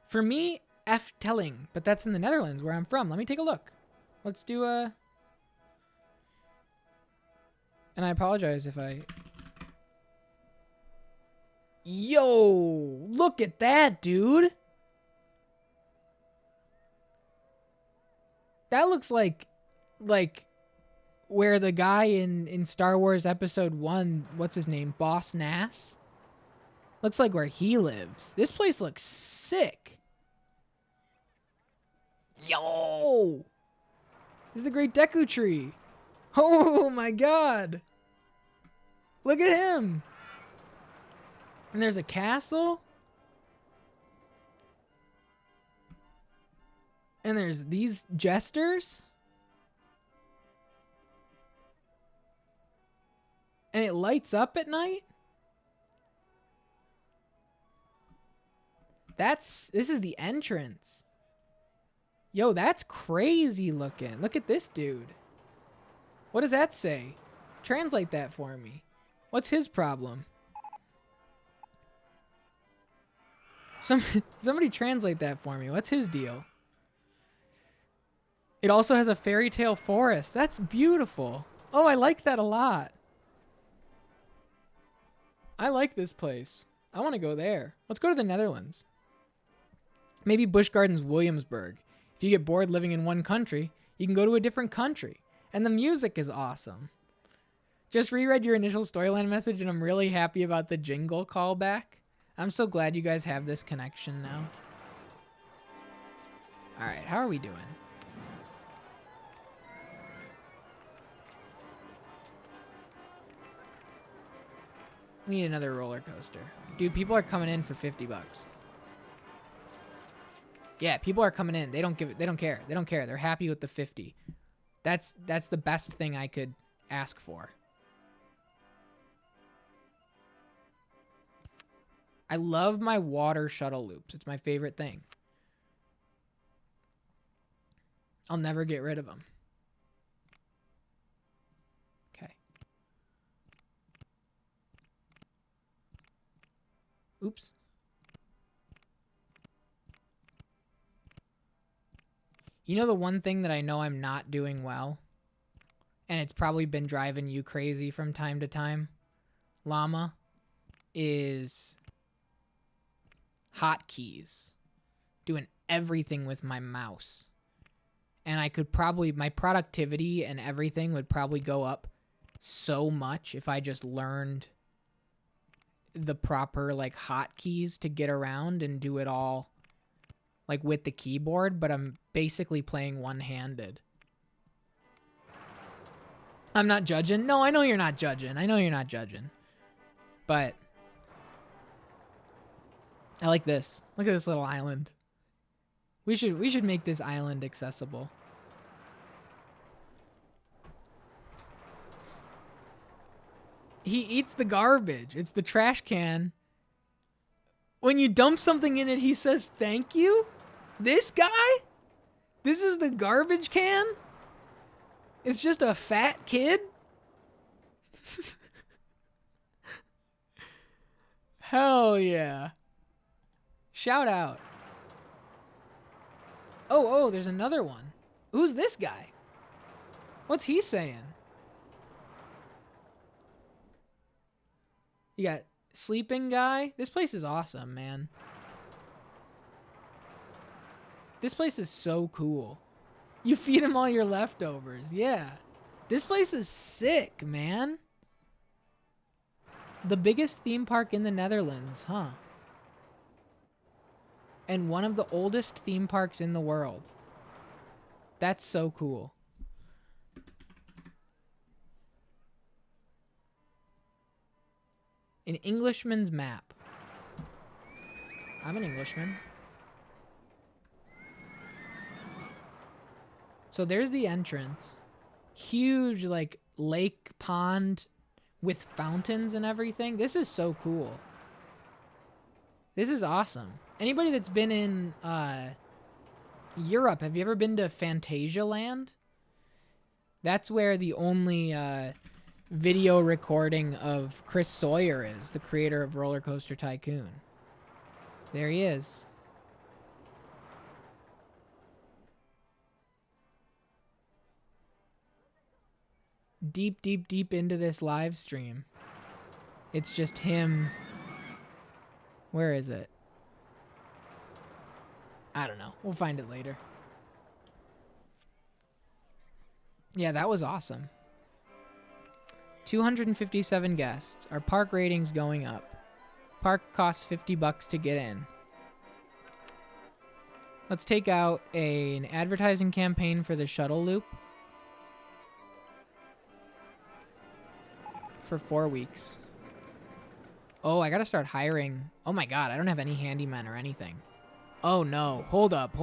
For me, F telling, but that's in the Netherlands where I'm from. Let me take a look. Let's do a... And I apologize if I... Yo! Look at that, dude! That looks like where the guy in Star Wars Episode 1, what's his name? Boss Nass? Looks like where he lives. This place looks sick. Yo! This is the Great Deku Tree. Oh my god! Look at him! And there's a castle? And there's these jesters? And it lights up at night? This is the entrance. Yo, that's crazy looking. Look at this dude. What does that say? Translate that for me. What's his problem? Somebody translate that for me. What's his deal? It also has a fairy tale forest. That's beautiful. Oh, I like that a lot. I like this place. I want to go there. Let's go to the Netherlands. Maybe Busch Gardens, Williamsburg. If you get bored living in one country, you can go to a different country. And the music is awesome. Just reread your initial Storyland message, and I'm really happy about the jingle callback. I'm so glad you guys have this connection now. All right, how are we doing? We need another roller coaster. Dude, people are coming in for 50 bucks. Yeah, people are coming in. They don't care. They don't care. They're happy with the 50. That's the best thing I could ask for. I love my water shuttle loops. It's my favorite thing. I'll never get rid of them. Okay. Oops. You know the one thing that I know I'm not doing well? And it's probably been driving you crazy from time to time, Llama, is hotkeys. Doing everything with my mouse. And I could probably, my productivity and everything would probably go up so much if I just learned the proper like hotkeys to get around and do it all like with the keyboard, but I'm basically playing one-handed. I'm not judging. No, I know you're not judging. I know you're not judging. But I like this. Look at this little island. We should make this island accessible. He eats the garbage. It's the trash can. When you dump something in it, he says thank you? This guy? This is the garbage can? It's just a fat kid? Hell yeah. Shout out. Oh, there's another one. Who's this guy? What's he saying? You got sleeping guy. This place is awesome, man. This place is so cool. You feed him all your leftovers. Yeah. This place is sick, man. The biggest theme park in the Netherlands, huh? And one of the oldest theme parks in the world. That's so cool. An Englishman's map. I'm an Englishman. So there's the entrance. Huge, like, lake pond with fountains and everything. This is so cool. This is awesome. Anybody that's been in Europe, have you ever been to Fantasia Land? That's where the only video recording of Chris Sawyer is, the creator of Rollercoaster Tycoon. There he is. Deep, deep, deep into this live stream. It's just him. Where is it? I don't know. We'll find it later. Yeah, that was awesome. 257 guests. Our park rating's going up. Park costs $50 to get in. Let's take out an advertising campaign for the shuttle loop. For 4 weeks. Oh, I gotta start hiring. Oh my god, I don't have any handymen or anything. Oh no, hold up.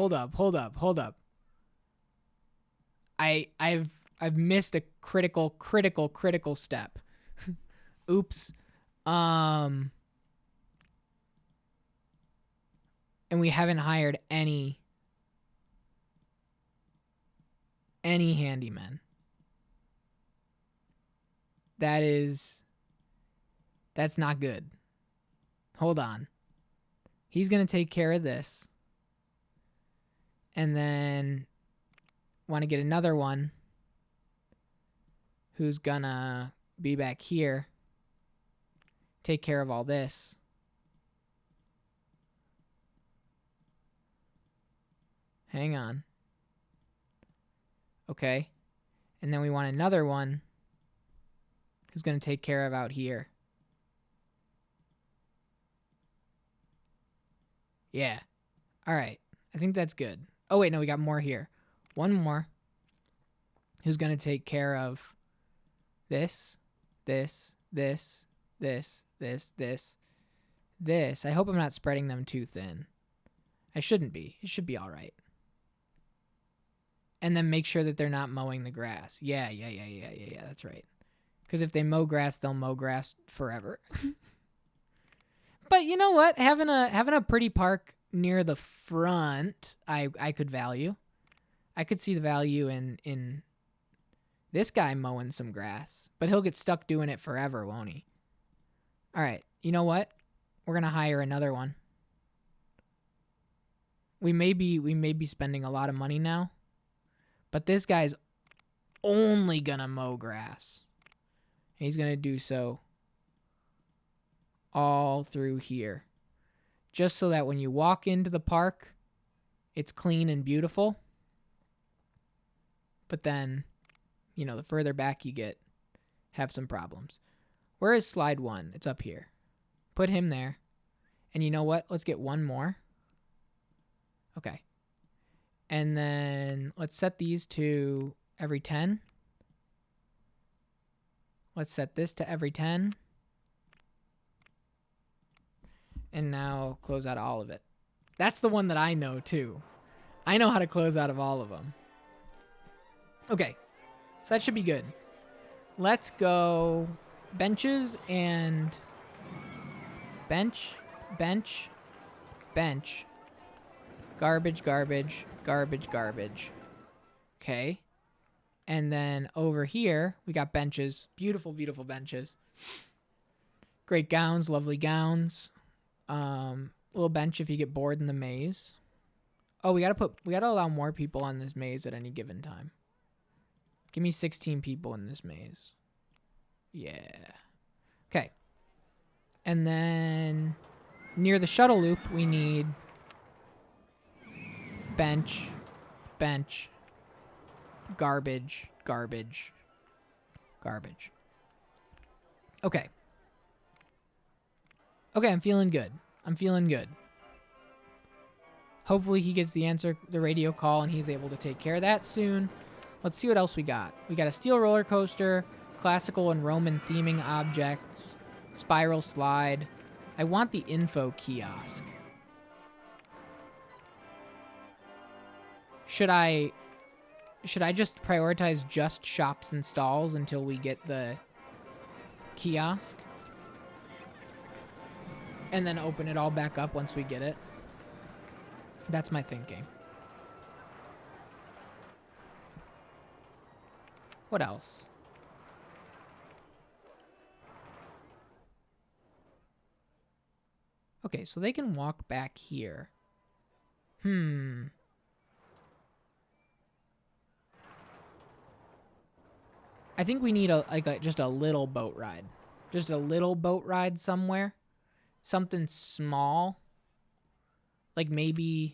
I've missed a critical step. Oops. And we haven't hired any handymen. That's not good. Hold on. He's going to take care of this. And then want to get another one who's going to be back here. Take care of all this. Hang on. Okay. And then we want another one who's going to take care of out here. Yeah. All right. I think that's good. Oh, wait, no, we got more here. One more who's going to take care of this. I hope I'm not spreading them too thin. I shouldn't be. It should be all right. And then make sure that they're not mowing the grass. Yeah, that's right. Because if they mow grass, they'll mow grass forever. But you know what? Having a pretty park near the front, I could value. I could see the value in this guy mowing some grass. But he'll get stuck doing it forever, won't he? All right. You know what? We're going to hire another one. We may be spending a lot of money now. But this guy's only going to mow grass. He's going to do so all through here. Just so that when you walk into the park, it's clean and beautiful. But then, you know, the further back you get, have some problems. Where is slide 1? It's up here. Put him there. And you know what? Let's get one more. Okay. And then let's set these to every 10. Let's set this to every 10. And now close out all of it. That's the one that I know too. I know how to close out of all of them. Okay. So that should be good. Let's go benches and bench, bench, bench. Garbage, garbage, garbage, garbage. Okay. And then over here, we got benches. Beautiful, beautiful benches. Great gowns, lovely gowns. Little bench if you get bored in the maze. Oh, we gotta allow more people on this maze at any given time. Give me 16 people in this maze. Yeah. Okay. And then near the shuttle loop, we need bench, bench, garbage, garbage, garbage. Okay. Okay, I'm feeling good. I'm feeling good. Hopefully he gets the radio call, and he's able to take care of that soon. Let's see what else we got. We got a steel roller coaster, classical and Roman theming objects, spiral slide. I want the info kiosk. Should I just prioritize just shops and stalls until we get the kiosk? And then open it all back up once we get it? That's my thinking. What else? Okay, so they can walk back here. I think we need just a little boat ride. Just a little boat ride somewhere. Something small. Like maybe...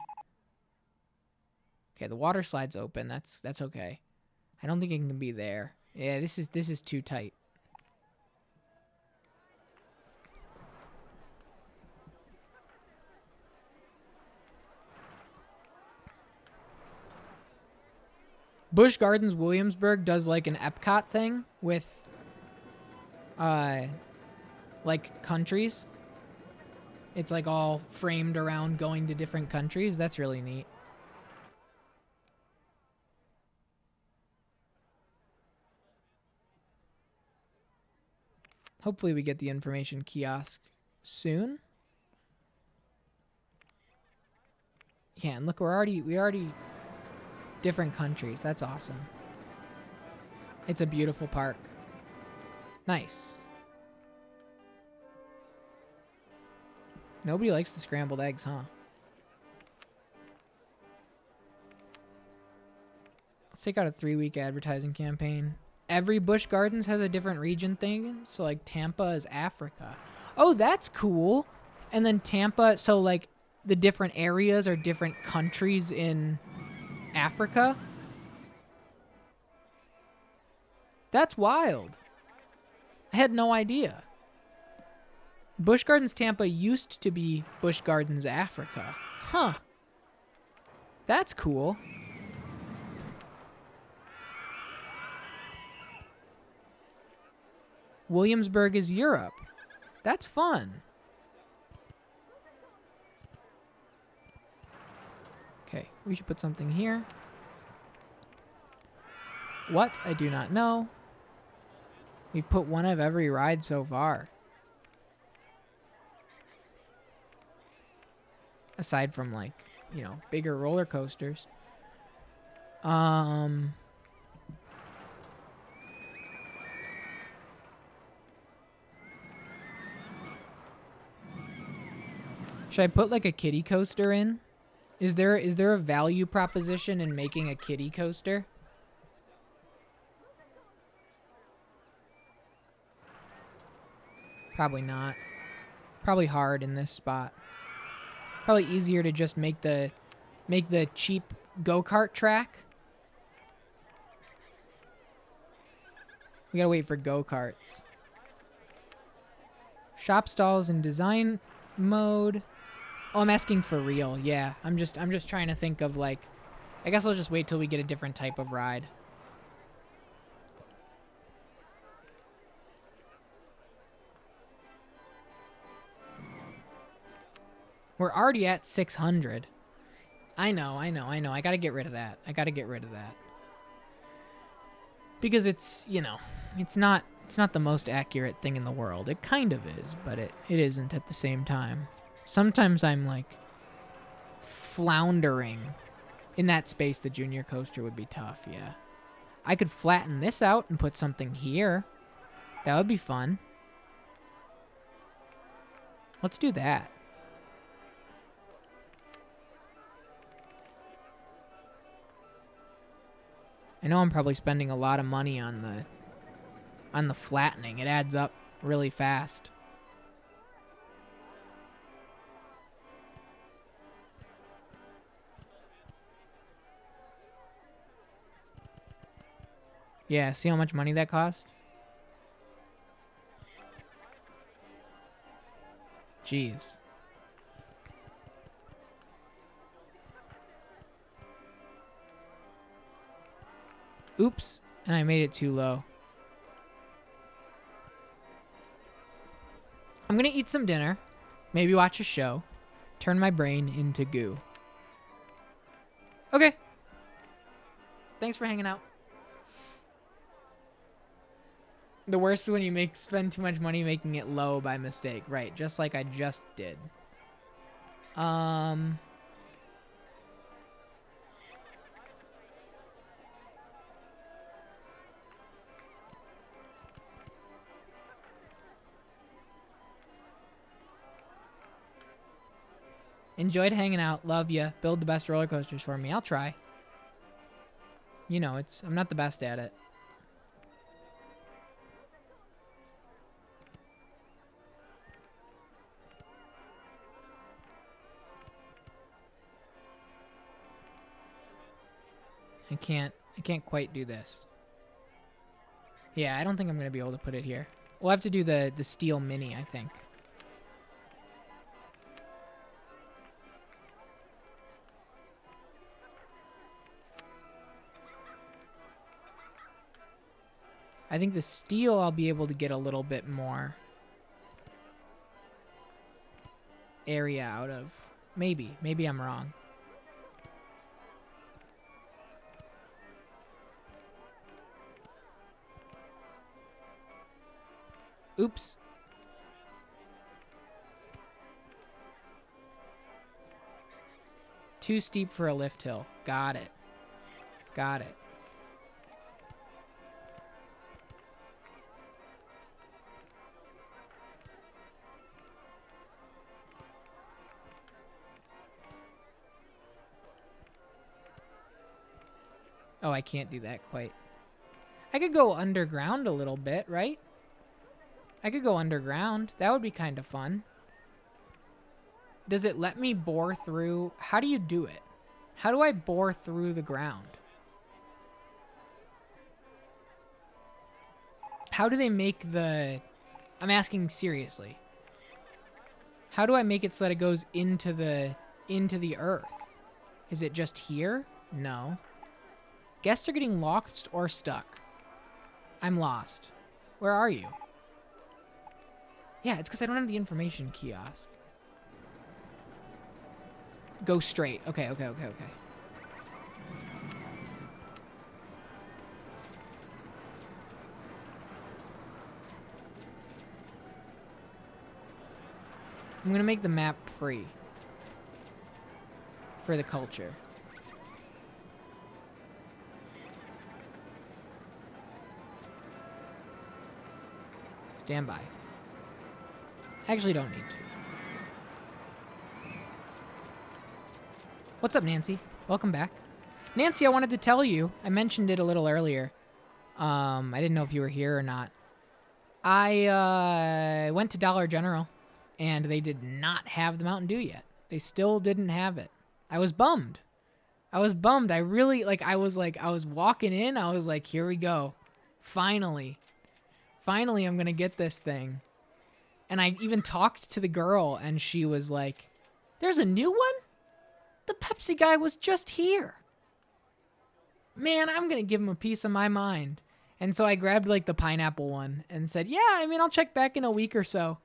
Okay, the water slide's open. That's okay. I don't think it can be there. Yeah, this is too tight. Busch Gardens Williamsburg does like an Epcot thing with like countries. It's like all framed around going to different countries. That's really neat. Hopefully we get the information kiosk soon. Yeah, and look, we already different countries. That's awesome. It's a beautiful park. Nice. Nobody likes the scrambled eggs, huh? Let's take out a 3-week advertising campaign. Every Busch Gardens has a different region thing. So like Tampa is Africa. Oh, that's cool. And then Tampa, so like the different areas are different countries in Africa. That's wild. I had no idea. Busch Gardens Tampa used to be Busch Gardens Africa. Huh. That's cool. Williamsburg is Europe. That's fun. Okay, we should put something here. What? I do not know. We've put one of every ride so far. Aside from, like, you know, bigger roller coasters. Should I put, like, a kiddie coaster in? Is there a value proposition in making a kiddie coaster? Probably not. Probably hard in this spot. Probably easier to just make the cheap go-kart track. We gotta wait for go-karts. Shop stalls in design mode. Oh, I'm asking for real. Yeah, I'm just trying to think of like, I guess I'll just wait till we get a different type of ride. We're already at 600. I know. I gotta get rid of that. Because it's, you know, it's not the most accurate thing in the world. It kind of is, but it isn't at the same time. Sometimes I'm like floundering. In that space, the junior coaster would be tough, yeah. I could flatten this out and put something here. That would be fun. Let's do that. I know I'm probably spending a lot of money on the flattening. It adds up really fast. Yeah, see how much money that cost? Jeez. Oops, and I made it too low. I'm gonna eat some dinner, maybe watch a show, turn my brain into goo. Okay. Thanks for hanging out. The worst is when you spend too much money making it low by mistake. Right, just like I just did. Enjoyed hanging out. Love ya. Build the best roller coasters for me. I'll try. You know, I'm not the best at it. I can't quite do this. Yeah, I don't think I'm going to be able to put it here. We'll have to do the steel mini, I think. I think the steel I'll be able to get a little bit more area out of. Maybe. Maybe I'm wrong. Oops. Too steep for a lift hill. Got it. Got it. Oh, I can't do that quite. I could go underground a little bit, right? I could go underground. That would be kind of fun. Does it let me bore through? How do you do it? How do I bore through the ground? How do they make the... I'm asking seriously. How do I make it so that it goes into the earth? Is it just here? No. Guests are getting lost or stuck. I'm lost. Where are you? Yeah, it's because I don't have the information kiosk. Go straight. Okay. I'm gonna make the map free for the culture. Stand by. I actually don't need to. What's up, Nancy? Welcome back. Nancy, I wanted to tell you, I mentioned it a little earlier. I didn't know if you were here or not. I went to Dollar General, and they did not have the Mountain Dew yet. They still didn't have it. I was bummed. I really, I was walking in, I was like, here we go. Finally, I'm gonna get this thing. And I even talked to the girl, and she was like, There's a new one? The Pepsi guy was just here. Man, I'm going to give him a piece of my mind. And so I grabbed like the pineapple one and said, yeah, I mean, I'll check back in a week or so.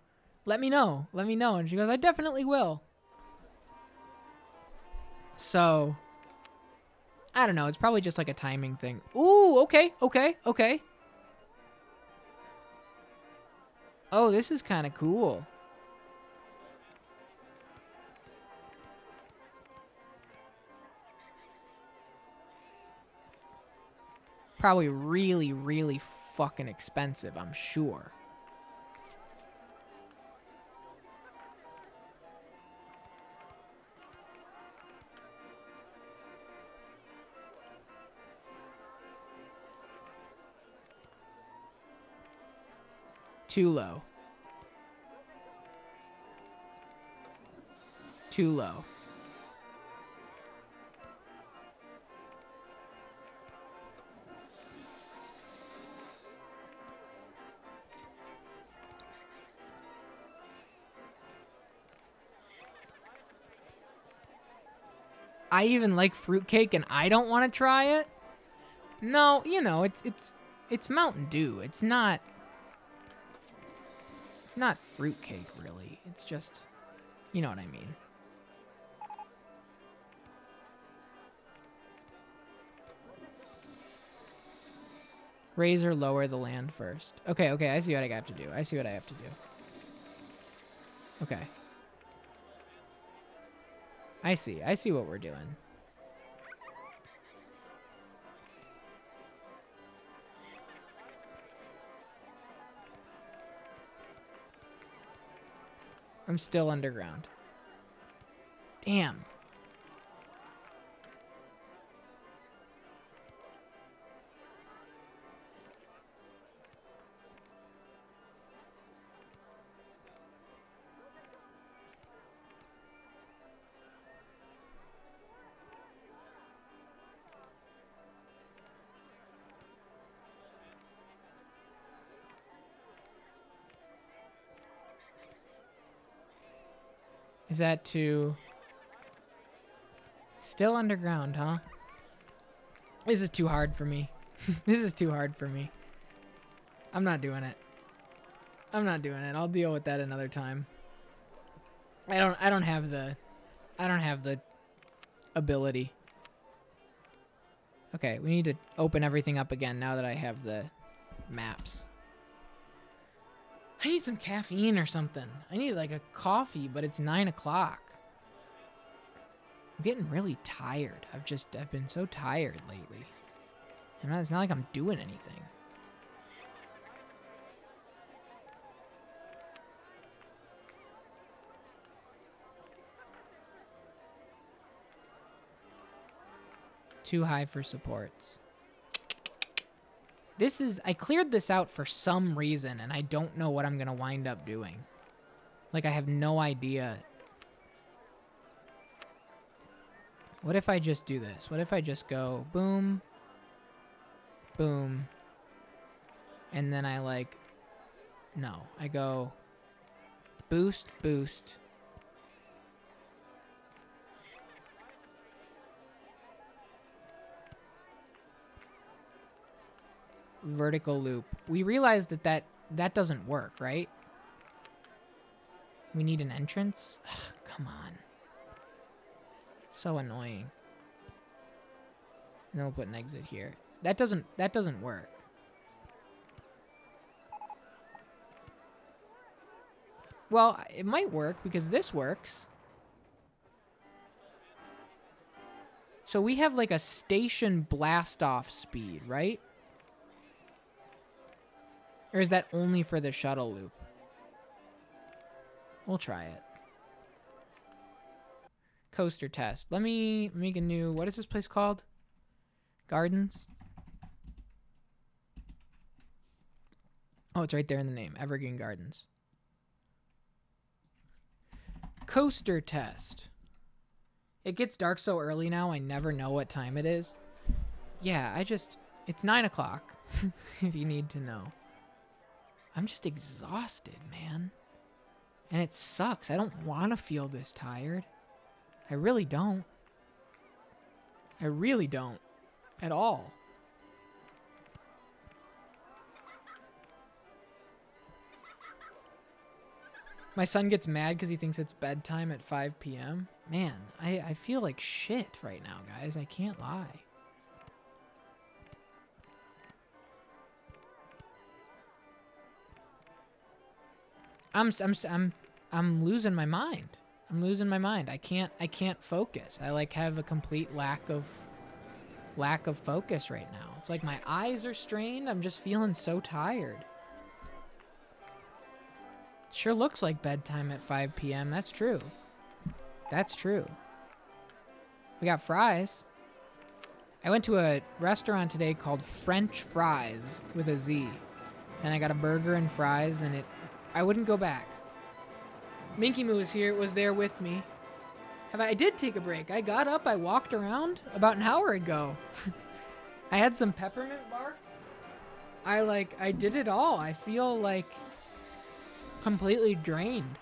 Let me know. Let me know. And she goes, I definitely will. So, I don't know. It's probably just like a timing thing. Ooh, okay. Oh, this is kind of cool. Probably really, really fucking expensive, I'm sure. Too low. Too low. I even like fruitcake and I don't want to try it? No, you know, it's Mountain Dew. It's not fruitcake really. It's just, you know what I mean. Raise or lower the land first. Okay, I see what I have to do. Okay. I see what we're doing. I'm still underground. Damn. Is that too... Still underground, huh? This is too hard for me. I'm not doing it. I'll deal with that another time. I don't have the ability. Okay, we need to open everything up again now that I have the maps. I need some caffeine or something. I need like a coffee, but it's 9 o'clock. I'm getting really tired. I've been so tired lately. And it's not like I'm doing anything. Too high for supports. I cleared this out for some reason, and I don't know what I'm going to wind up doing. Like, I have no idea. What if I just do this? What if I just go boom, boom, and then I like, no, I go boost, boost. Vertical loop. We realize that doesn't work, right? We need an entrance? Ugh, come on. So annoying. And then we'll put an exit here. That doesn't work. Well, it might work because this works. So we have like a station blast off speed, right? Or is that only for the shuttle loop? We'll try it. Coaster test. Let me make a new... What is this place called? Gardens? Oh, it's right there in the name. Evergreen Gardens. Coaster test. It gets dark so early now, I never know what time it is. Yeah, it's 9 o'clock, if you need to know. I'm just exhausted, man. And it sucks. I don't want to feel this tired. I really don't. I really don't. At all. My son gets mad because he thinks it's bedtime at 5 p.m. Man, I feel like shit right now, guys. I can't lie. I'm losing my mind. I'm losing my mind. I can't focus. I like have a complete lack of focus right now. It's like my eyes are strained. I'm just feeling so tired. Sure looks like bedtime at 5 p.m. That's true. That's true. We got fries. I went to a restaurant today called French Fries with a Z. And I got a burger and fries, and I wouldn't go back. Minky Moo was there with me. I did take a break. I got up, I walked around about an hour ago. I had some peppermint bark. I did it all. I feel like completely drained.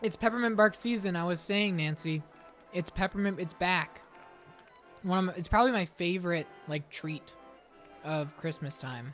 It's peppermint bark season. I was saying, Nancy, it's peppermint. It's back. It's probably my favorite like treat of Christmas time.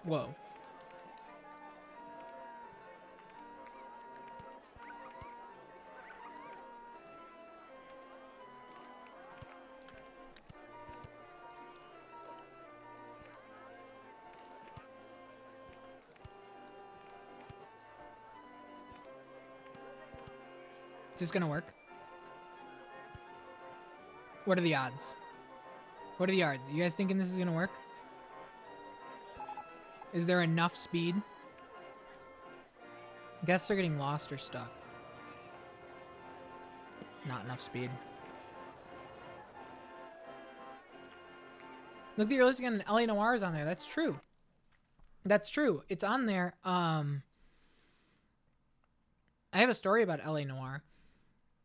Whoa. Is this gonna work? What are the odds? What are the odds? You guys thinking this is gonna work? Is there enough speed? Guests are getting lost or stuck. Not enough speed. Look, the earliest again, LA Noir is on there. That's true. That's true. It's on there. I have a story about LA Noir.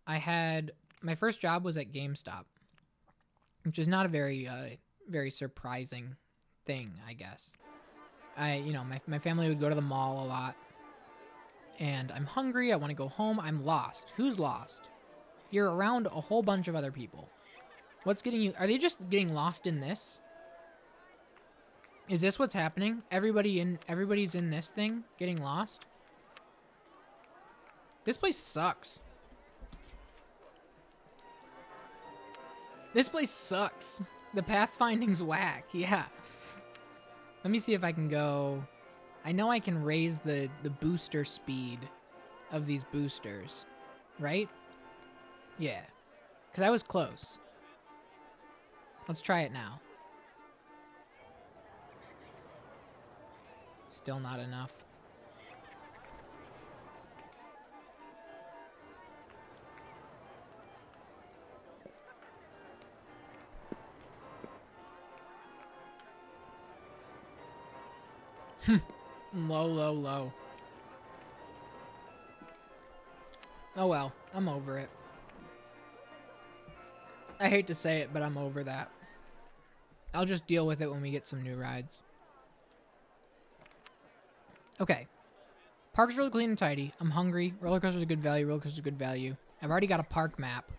My first job was at GameStop, which is not a very surprising thing, I guess. My family would go to the mall a lot, and I'm hungry. I want to go home. I'm lost. Who's lost? You're around a whole bunch of other people. What's getting you? Are they just getting lost in this? Is this what's happening? Everybody's in this thing, getting lost? This place sucks. This place sucks. The pathfinding's whack. Yeah. Let me see if I can go. I know I can raise the booster speed of these boosters, right? Yeah. Because I was close. Let's try it now. Still not enough. Low. Oh well, I'm over it. I hate to say it, but I'm over that. I'll just deal with it when we get some new rides. Okay. Park's really clean and tidy. I'm hungry. Rollercoaster's a good value. Rollercoaster's a good value. I've already got a park map.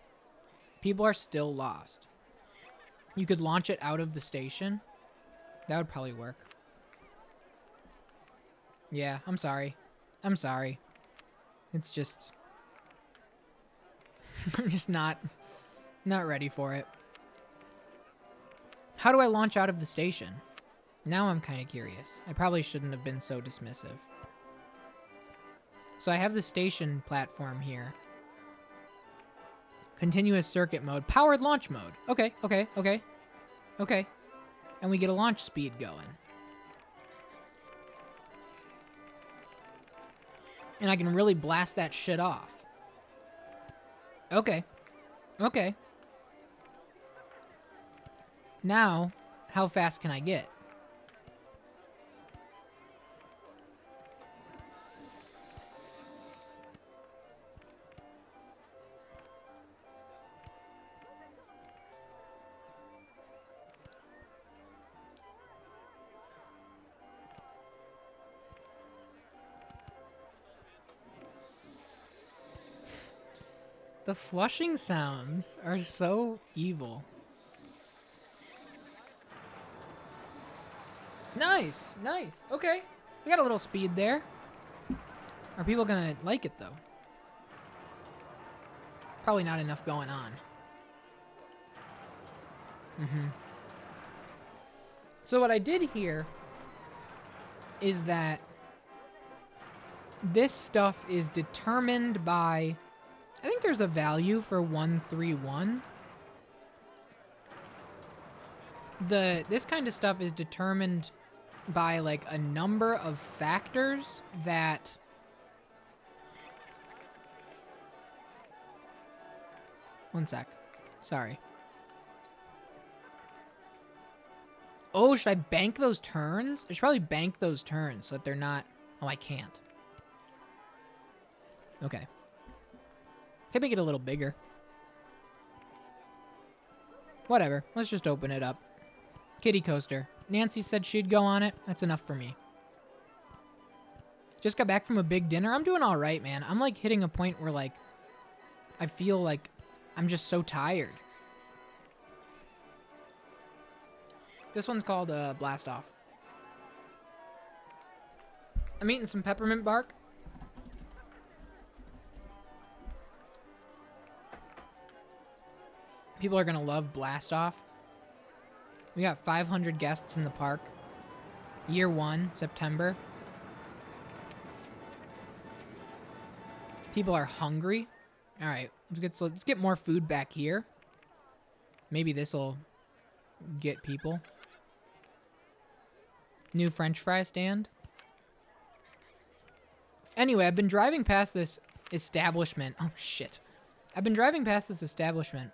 People are still lost. You could launch it out of the station. That would probably work. Yeah, I'm sorry. I'm sorry. It's just... I'm just not ready for it. How do I launch out of the station? Now I'm kind of curious. I probably shouldn't have been so dismissive. So I have the station platform here. Continuous circuit mode. Powered launch mode. Okay. And we get a launch speed going. And I can really blast that shit off. Okay. Now, how fast can I get? The flushing sounds are so evil. Nice, nice. Okay. We got a little speed there. Are people gonna like it though? Probably not enough going on. So what I did here is that this stuff is determined by, I think there's a value for 131. This kind of stuff is determined by like a number of factors that one sec. Sorry. Oh, should I bank those turns? I should probably bank those turns so that they're not... Oh, I can't. Okay. Can make it a little bigger. Whatever. Let's just open it up. Kitty coaster. Nancy said she'd go on it. That's enough for me. Just got back from a big dinner. I'm doing all right, man. I'm like hitting a point where like I feel like I'm just so tired. This one's called Blast Off. I'm eating some peppermint bark. People are gonna love Blast Off. We got 500 guests in the park. Year 1, September. People are hungry. All right, let's get more food back here. Maybe this will get people. New French fry stand. Anyway, I've been driving past this establishment. Oh shit! I've been driving past this establishment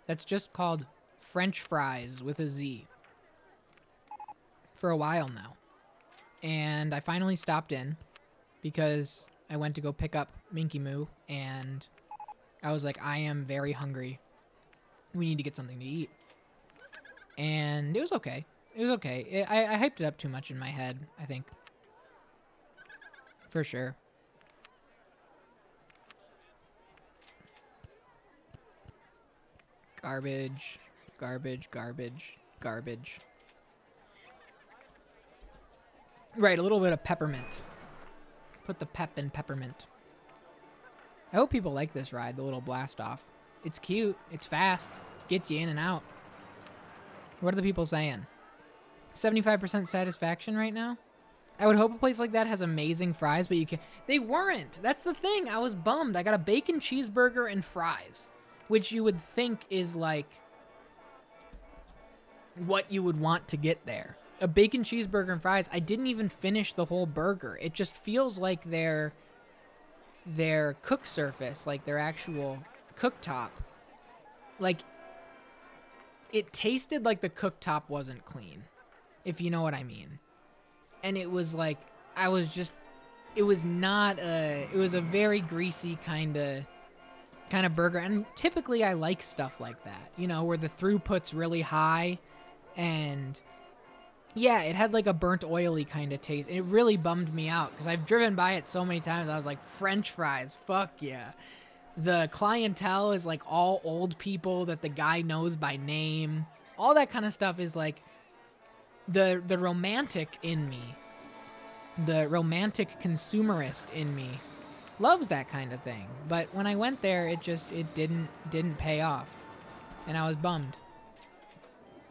that's just called French Fries with a Z for a while now. And I finally stopped in because I went to go pick up Minky Moo and I was like, I am very hungry. We need to get something to eat. And it was okay. It was okay. I hyped it up too much in my head, I think. For sure. Garbage. Garbage, garbage, garbage. Right, a little bit of peppermint. Put the pep in peppermint. I hope people like this ride, the little blast off. It's cute, it's fast, gets you in and out. What are the people saying? 75% satisfaction right now? I would hope a place like that has amazing fries, but you can... They weren't! That's the thing, I was bummed. I got a bacon cheeseburger and fries, which you would think is like what you would want to get there. A bacon cheeseburger and fries. I didn't even finish the whole burger. It just feels like their cook surface, like their actual cooktop, like it tasted like the cooktop wasn't clean, if you know what I mean. And it was like, it was a very greasy kind of burger. And typically I like stuff like that, you know, where the throughput's really high. And yeah, it had like a burnt oily kind of taste. It really bummed me out because I've driven by it so many times. I was like, French fries, fuck yeah. The clientele is like all old people that the guy knows by name. All that kind of stuff is like the romantic in me, the romantic consumerist in me loves that kind of thing. But when I went there, it didn't pay off. And I was bummed.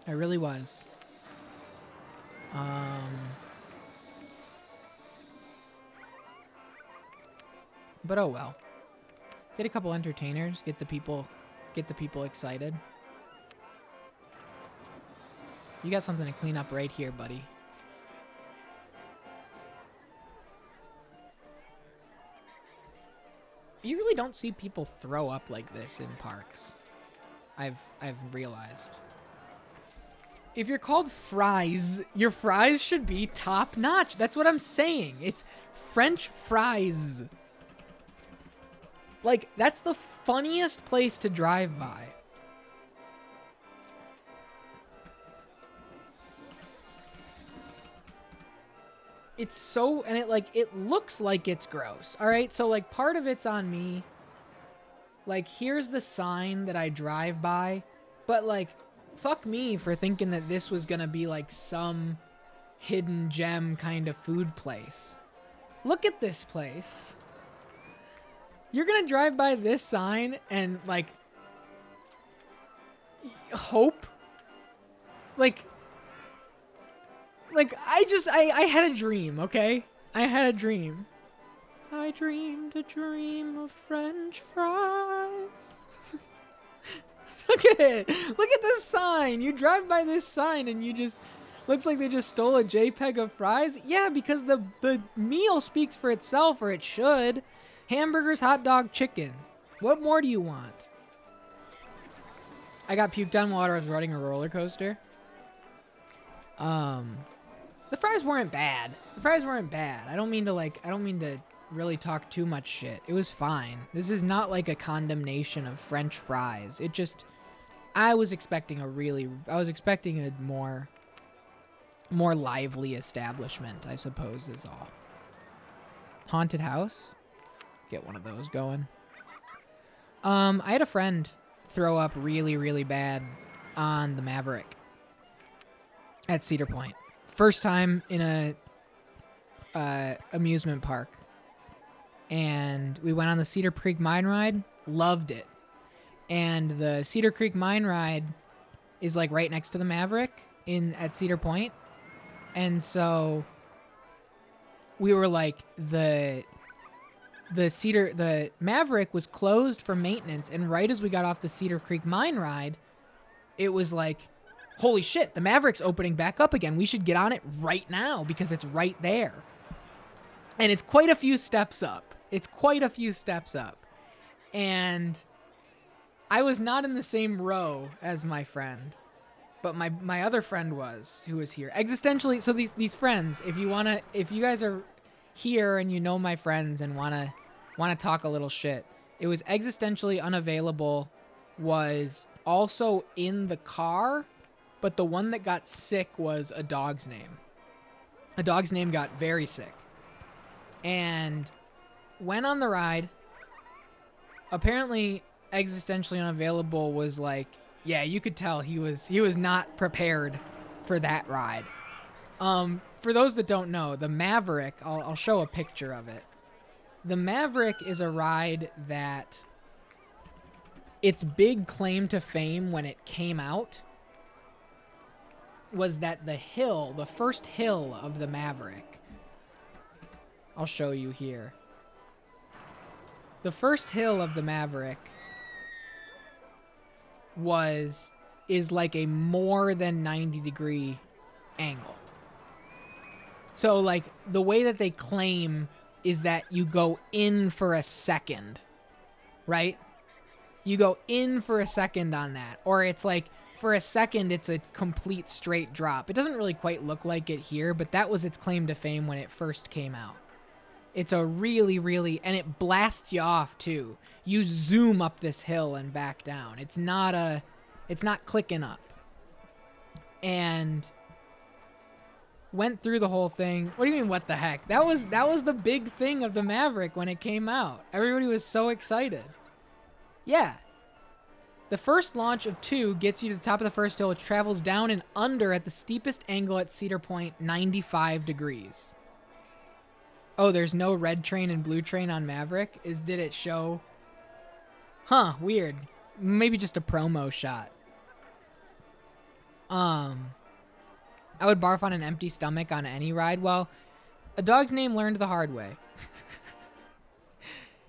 I really was. But oh well. Get a couple entertainers, get the people excited. You got something to clean up right here, buddy. You really don't see people throw up like this in parks. I've realized. if you're called fries, your fries should be top notch. That's what I'm saying. It's French fries. Like, that's the funniest place to drive by. It's so, and it looks like it's gross. All right, so like part of it's on me. Like, here's the sign that I drive by, but like, fuck me for thinking that this was gonna be like some hidden gem kind of food place. Look at this place. You're gonna drive by this sign and like hope, like I had a dream, okay? I had a dream. I dreamed a dream of French fries. Look at it. Look at this sign. You drive by this sign and you just, looks like they just stole a JPEG of fries. Yeah, because the meal speaks for itself, or it should. Hamburgers, hot dog, chicken. What more do you want? I got puked on while I was riding a roller coaster. The fries weren't bad. The fries weren't bad. I don't mean to really talk too much shit. It was fine. This is not like a condemnation of French fries. It just, I was expecting a more lively establishment, I suppose is all. Haunted house? Get one of those going. I had a friend throw up really, really bad on the Maverick at Cedar Point. First time in a amusement park. And we went on the Cedar Creek Mine Ride. Loved it. And the Cedar Creek Mine Ride is like right next to the Maverick at Cedar Point. And so we were like, the Maverick was closed for maintenance, and right as we got off the Cedar Creek Mine Ride, it was like, holy shit, the Maverick's opening back up again. We should get on it right now because it's right there. And it's quite a few steps up. And I was not in the same row as my friend, but my other friend was, who was here. Existentially, so these friends, if you guys are here and you know my friends and wanna talk a little shit, it was Existentially Unavailable was also in the car, but the one that got sick was a dog's name. A dog's name got very sick. And went on the ride. Apparently, Existentially Unavailable was like, yeah, you could tell he was not prepared for that ride. For those that don't know, the Maverick, I'll show a picture of it. The Maverick is a ride that its big claim to fame when it came out was that the first hill of the Maverick, I'll show you here. The first hill of the Maverick is like a more than 90-degree angle. So like the way that they claim is that you go in for a second, right? You go in for a second on that, or it's like for a second it's a complete straight drop. It doesn't really quite look like it here, but that was its claim to fame when it first came out. It's a really, really, and it blasts you off too. You zoom up this hill and back down. It's not clicking up. And went through the whole thing. What do you mean, what the heck? That was the big thing of the Maverick when it came out. Everybody was so excited. Yeah. The first launch of 2 gets you to the top of the first hill, which travels down and under at the steepest angle at Cedar Point, 95 degrees. Oh, there's no red train and blue train on Maverick? Did it show? Huh, weird. Maybe just a promo shot. I would barf on an empty stomach on any ride. Well, a dog's name learned the hard way.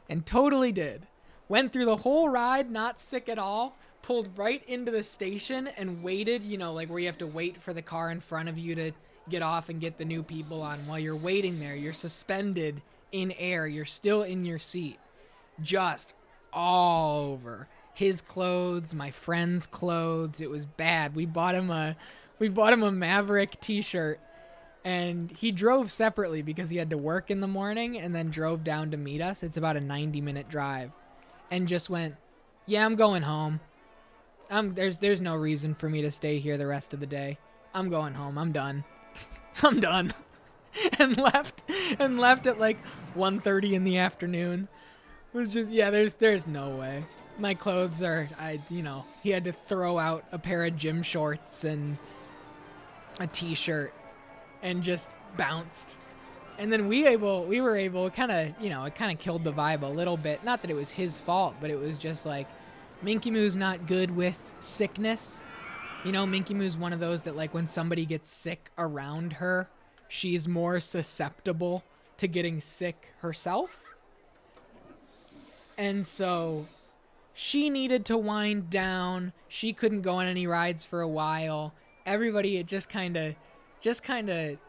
And totally did. Went through the whole ride, not sick at all. Pulled right into the station and waited, like where you have to wait for the car in front of you to get off and get the new people on. While you're waiting there, you're suspended in air. You're still in your seat. Just all over. His clothes, my friend's clothes. It was bad. We bought him a We bought him a Maverick t-shirt, and he drove separately because he had to work in the morning and then drove down to meet us. It's about a 90-minute drive, and just went, yeah, I'm going home. There's no reason for me to stay here the rest of the day. I'm going home. I'm done. I'm done. and left at like 1:30 in the afternoon. It was just, yeah, there's no way. My clothes are, he had to throw out a pair of gym shorts and a t-shirt and just bounced. And then we were able, it kind of killed the vibe a little bit. Not that it was his fault, but it was just like, Minky Moo's not good with sickness. Minky Moo's one of those that, like, when somebody gets sick around her, she's more susceptible to getting sick herself. And so she needed to wind down. She couldn't go on any rides for a while. Everybody, it just kind of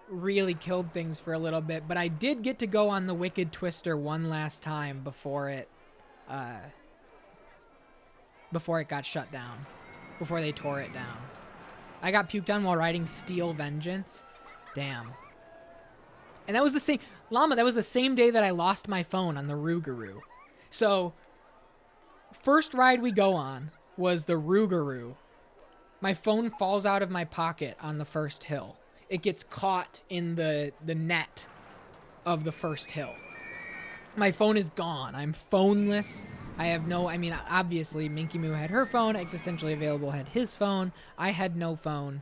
really killed things for a little bit. But I did get to go on the Wicked Twister one last time before it got shut down, before they tore it down. I got puked on while riding Steel Vengeance. Damn. And that was the same, Llama, that was the same day that I lost my phone on the Rougarou. So, first ride we go on was the Rougarou. My phone falls out of my pocket on the first hill. It gets caught in the net of the first hill. My phone is gone. I'm phoneless. Obviously, Minky Moo had her phone. Existentially Available had his phone. I had no phone.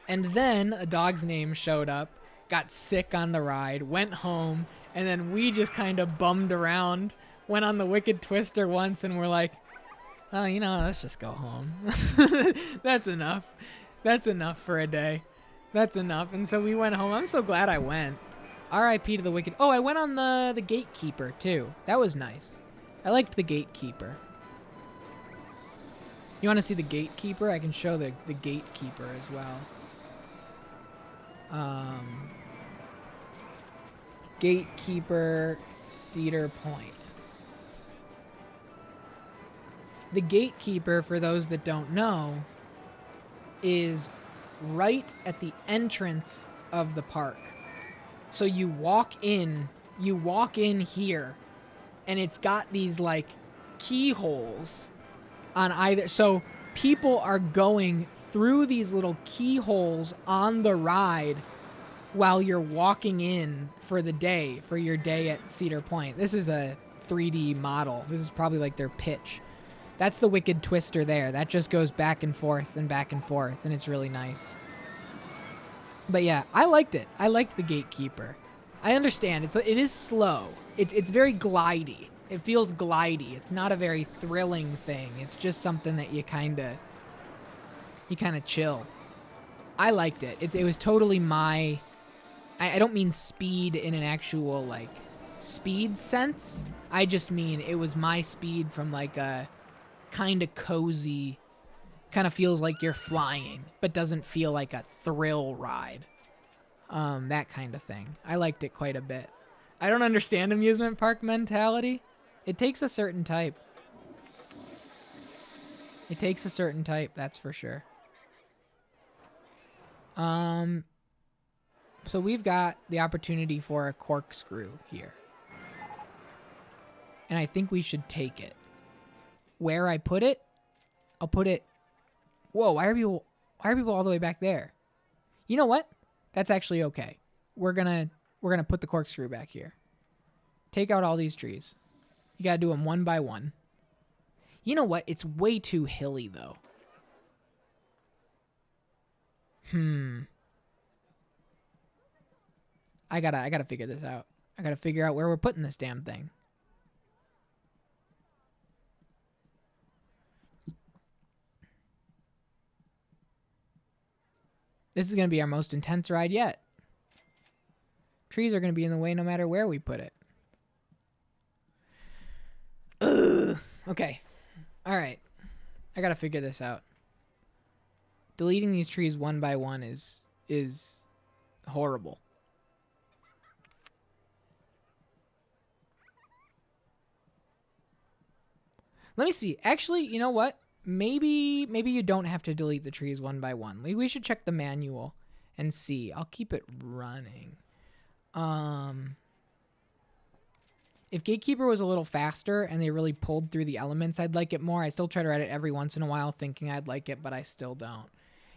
And then a dog's name showed up, got sick on the ride, went home, and then we just kind of bummed around, went on the Wicked Twister once, and we're like, oh, let's just go home. That's enough. That's enough for a day. That's enough. And so we went home. I'm so glad I went. R.I.P. to the Wicked. Oh, I went on the Gatekeeper, too. That was nice. I liked the Gatekeeper. You want to see the Gatekeeper? I can show the Gatekeeper as well. Gatekeeper, Cedar Point. The Gatekeeper, for those that don't know, is right at the entrance of the park. So you walk in here, and it's got these like keyholes on either. So people are going through these little keyholes on the ride while you're walking in for your day at Cedar Point. This is a 3D model. This is probably like their pitch. That's the Wicked Twister there. That just goes back and forth, and it's really nice. But yeah, I liked it. I liked the Gatekeeper. I understand. It is slow. It's very glidey. It feels glidey. It's not a very thrilling thing. It's just something that you kind of chill. I liked it. It was totally my... I don't mean speed in an actual, like, speed sense. I just mean it was my speed from, like, a kind of cozy... Kind of feels like you're flying, but doesn't feel like a thrill ride. That kind of thing. I liked it quite a bit. I don't understand amusement park mentality. It takes a certain type. That's for sure. So we've got the opportunity for a corkscrew here. And I think we should take it. Where I put it, I'll put it... Whoa, why are people all the way back there? You know what? That's actually okay. We're gonna put the corkscrew back here. Take out all these trees. You gotta do them one by one. You know what? It's way too hilly, though. I gotta figure this out. I gotta figure out where we're putting this damn thing. This is gonna be our most intense ride yet. Trees are gonna be in the way no matter where we put it. Ugh. Okay. All right. I gotta figure this out. Deleting these trees one by one is horrible. Let me see. Actually, you know what? maybe you don't have to delete the trees one by one. We should check the manual and see. I'll keep it running. If Gatekeeper was a little faster and they really pulled through the elements, I'd like it more. I still try to write it every once in a while thinking I'd like it, but I still don't.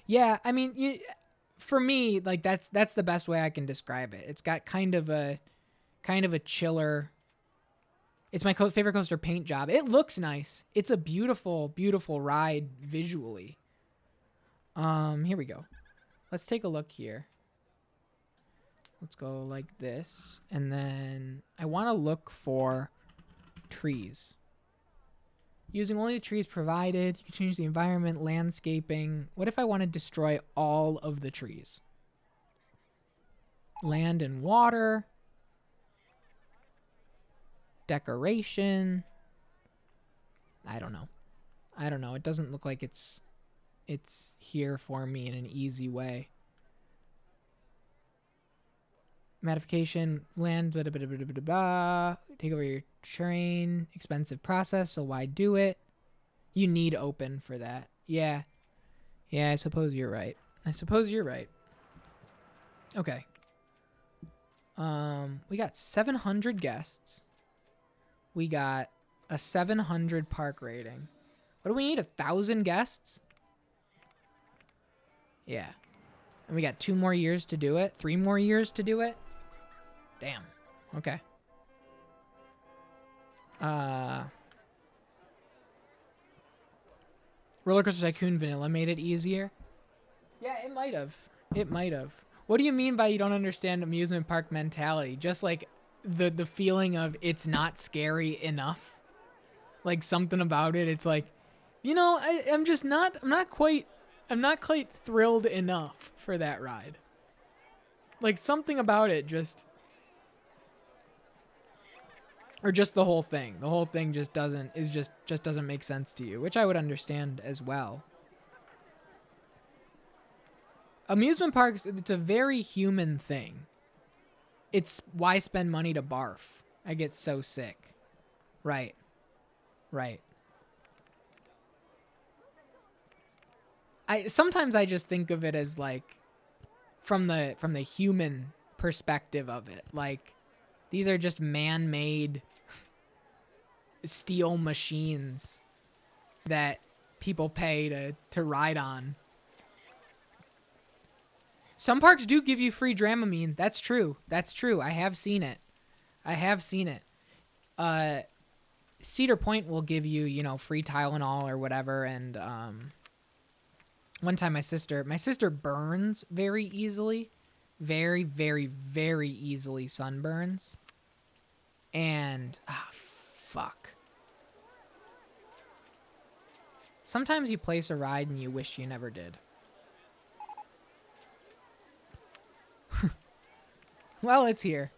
Yeah, I mean, for me, like that's the best way I can describe it. It's got kind of a chiller. It's my favorite coaster paint job. It looks nice. It's a beautiful, beautiful ride visually. Here we go. Let's take a look here. Let's go like this. And then I want to look for trees. Using only the trees provided, you can change the environment, landscaping. What if I want to destroy all of the trees? Land and water. Decoration. I don't know. It doesn't look like it's here for me in an easy way. Modification, land, blah, blah, blah, blah, blah, blah. Take over your terrain, expensive process, so why do it? You need open for that. Yeah, I suppose you're right. Okay. We got 700 guests. We got a 700 park rating. What do we need? 1,000 guests? Yeah. And we got 2 more years to do it. 3 more years to do it. Damn. Okay. Rollercoaster Tycoon Vanilla made it easier. Yeah, it might have. What do you mean by you don't understand amusement park mentality? Just like the feeling of it's not scary enough. Like something about it. It's like, I'm not quite thrilled enough for that ride. Like something about it just. Or just the whole thing. The whole thing just doesn't make sense to you, which I would understand as well. Amusement parks, it's a very human thing. It's why spend money to barf. I get so sick. Right. Sometimes I just think of it as like from the human perspective of it. Like these are just man-made steel machines that people pay to ride on. Some parks do give you free Dramamine. That's true. I have seen it. Cedar Point will give you, free Tylenol or whatever. And one time my sister burns very easily. Very, very, very easily sunburns. And, fuck. Sometimes you place a ride and you wish you never did. Well, it's here.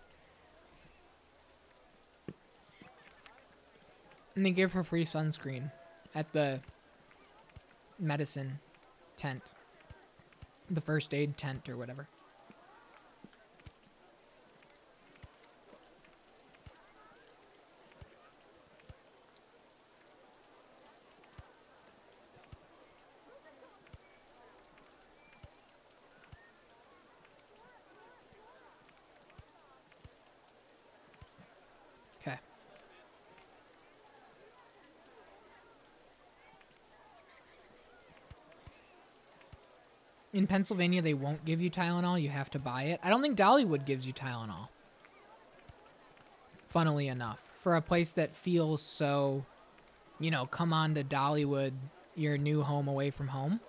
And they give her free sunscreen at the medicine tent. The first aid tent or whatever. Okay. In Pennsylvania, they won't give you Tylenol. You have to buy it. I don't think Dollywood gives you Tylenol. Funnily enough. For a place that feels so, come on to Dollywood, your new home away from home.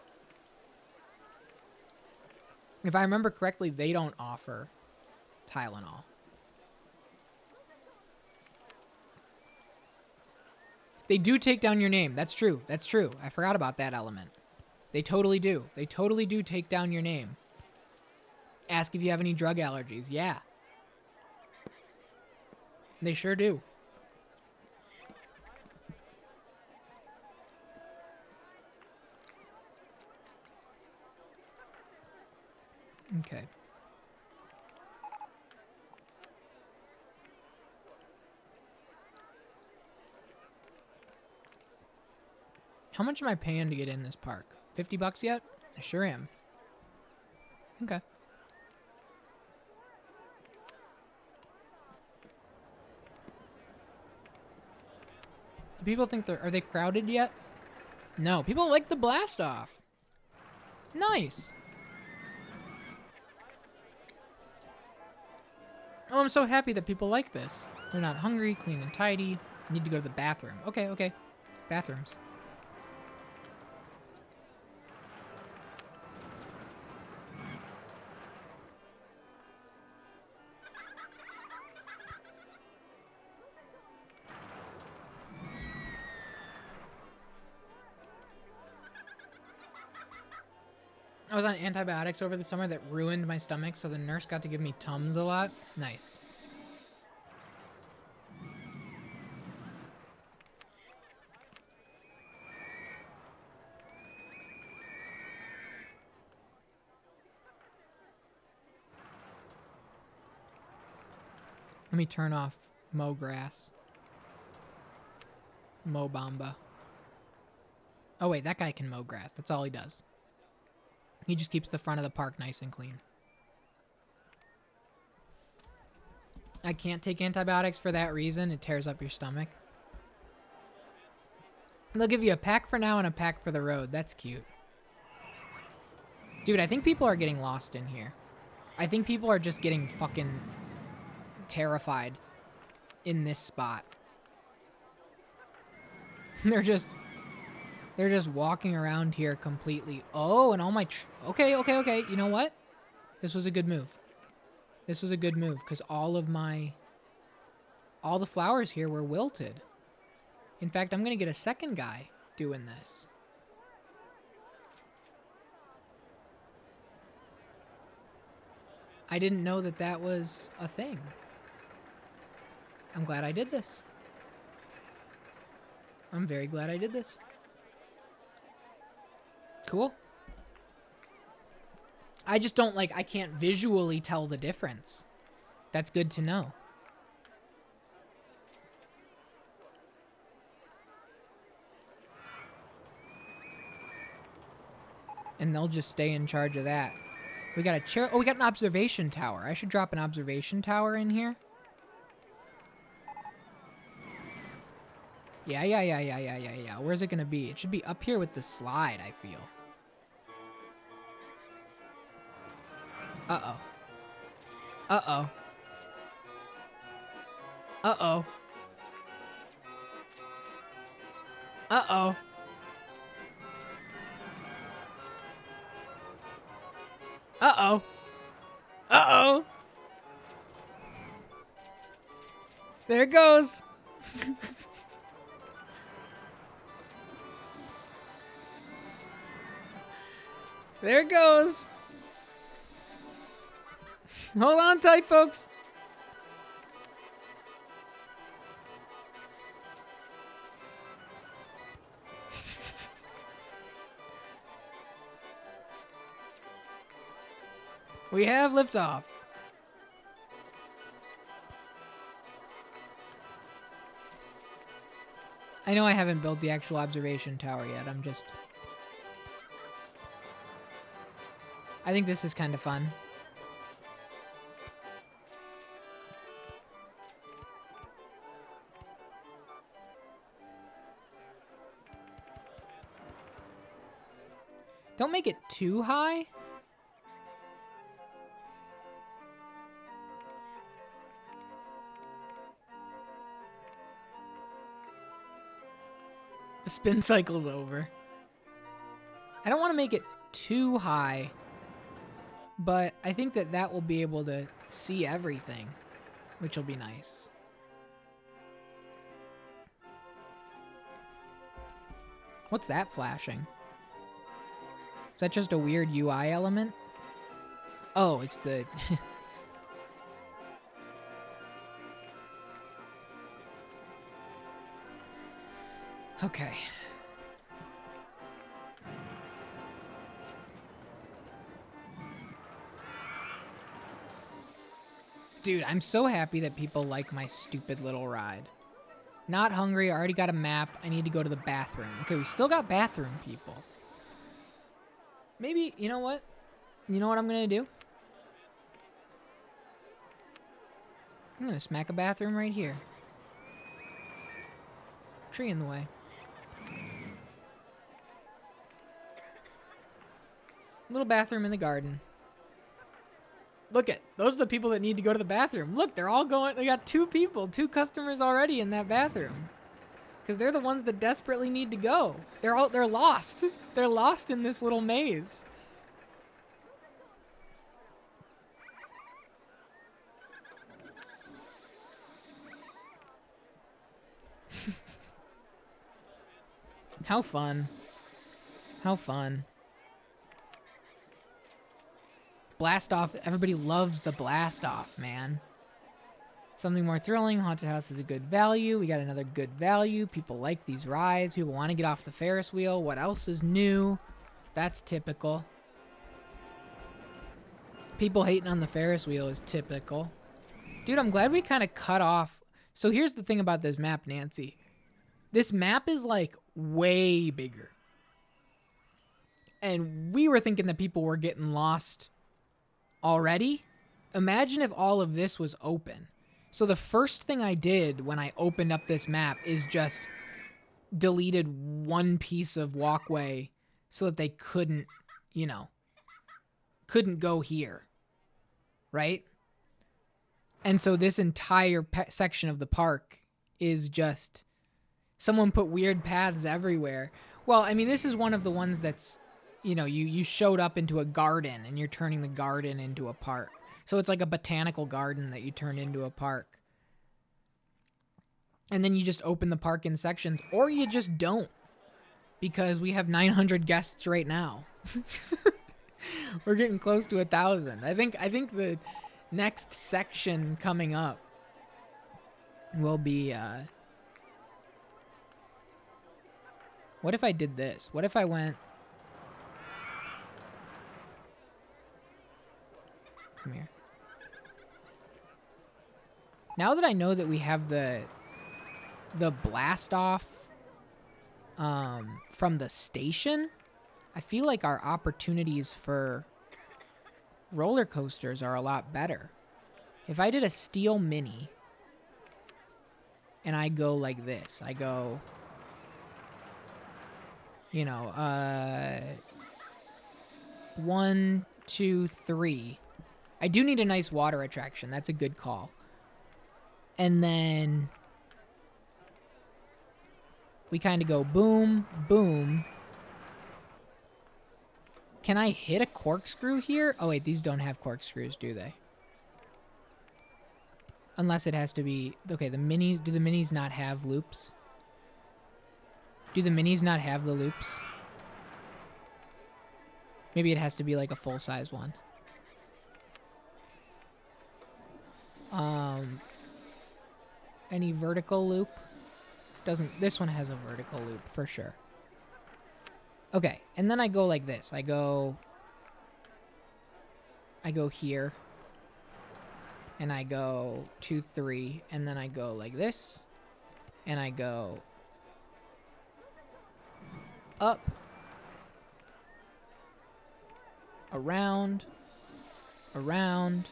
If I remember correctly, they don't offer Tylenol. They do take down your name. That's true. I forgot about that element. They totally do. They totally do take down your name. Ask if you have any drug allergies. Yeah. They sure do. Okay. How much am I paying to get in this park? 50 bucks yet? I sure am. Okay. Do people think are they crowded yet? No, people like the blast off. Nice. Oh, I'm so happy that people like this. They're not hungry, clean and tidy. Need to go to the bathroom. Okay, okay. Bathrooms. I was on antibiotics over the summer that ruined my stomach, so the nurse got to give me Tums a lot. Nice. Let me turn off mow grass. Mow Bamba. Oh wait, that guy can mow grass. That's all he does. He just keeps the front of the park nice and clean. I can't take antibiotics for that reason. It tears up your stomach. They'll give you a pack for now and a pack for the road. That's cute. Dude, I think people are getting lost in here. I think people are just getting fucking terrified in this spot. They're just walking around here completely. Oh, and all my... Okay. You know what? This was a good move. This was a good move because all the flowers here were wilted. In fact, I'm going to get a second guy doing this. I didn't know that that was a thing. I'm glad I did this. I'm very glad I did this. Cool. I just don't I can't visually tell the difference. That's good to know. And they'll just stay in charge of that. We got a chair. Oh, we got an observation tower. I should drop an observation tower in here. Yeah. Where's it gonna be? It should be up here with the slide, I feel. Uh-oh. Uh-oh. Uh-oh. Uh-oh. Uh-oh. Uh-oh. There it goes. There it goes. Hold on tight, folks. We have liftoff. I know I haven't built the actual observation tower yet. I think this is kind of fun. Don't make it too high. The spin cycle's over. I don't want to make it too high, but I think that will be able to see everything, which will be nice. What's that flashing? Is that just a weird UI element? Oh, it's the... Okay. Dude, I'm so happy that people like my stupid little ride. Not hungry. I already got a map. I need to go to the bathroom. Okay, we still got bathroom people. Maybe, you know what? You know what I'm going to do? I'm going to smack a bathroom right here. Tree in the way. Little bathroom in the garden. Look at, those are the people that need to go to the bathroom. Look, they're all going, they got 2 people, 2 customers already in that bathroom. Because they're the ones that desperately need to go. They're lost. They're lost in this little maze. How fun. How fun. Blast off. Everybody loves the blast off, man. Something more thrilling. Haunted house is a good value. We got another good value. People like these rides. People want to get off the Ferris wheel. What else is new? That's typical. People hating on the Ferris wheel is typical. Dude, I'm glad we kind of cut off. So here's the thing about this map, Nancy. This map is like way bigger. And we were thinking that people were getting lost already. Imagine if all of this was open. So the first thing I did when I opened up this map is just deleted one piece of walkway so that they couldn't, you know, couldn't go here. Right? And so this entire section of the park is just, someone put weird paths everywhere. Well, I mean, this is one of the ones that's, you know, you showed up into a garden and you're turning the garden into a park. So it's like a botanical garden that you turn into a park. And then you just open the park in sections, or you just don't, because we have 900 guests right now. We're getting close to 1,000. I think the next section coming up will be, what if I did this? What if I went, come here. Now that I know that we have the blast off from the station, I feel like our opportunities for roller coasters are a lot better. If I did a steel mini and I go like this, I go, you know, 1, 2, 3. I do need a nice water attraction. That's a good call. And then we kind of go boom, boom. Can I hit a corkscrew here? Oh, wait, these don't have corkscrews, do they? Unless it has to be... Okay, the minis... Do the minis not have loops? Do the minis not have the loops? Maybe it has to be like a full-size one. Any vertical loop? Doesn't... This one has a vertical loop, for sure. Okay, and then I go like this. I go here. And I go 2, 3. And then I go like this. And I go up. Around. Around.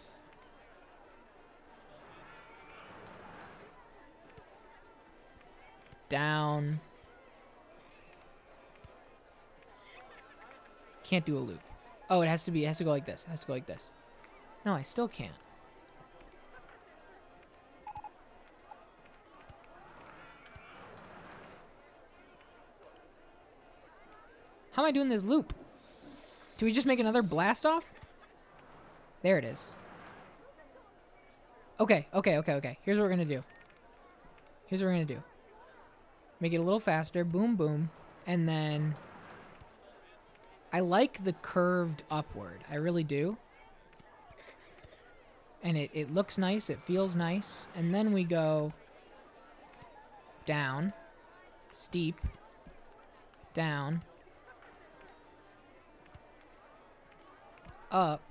Down. Can't do a loop. Oh, it has to go like this. It has to go like this. No, I still can't. How am I doing this loop? Do we just make another blast off? There it is. Okay. Here's what we're gonna do. Make it a little faster. Boom, boom. And then... I like the curved upward. I really do. And it looks nice. It feels nice. And then we go... down. Steep. Down. Up.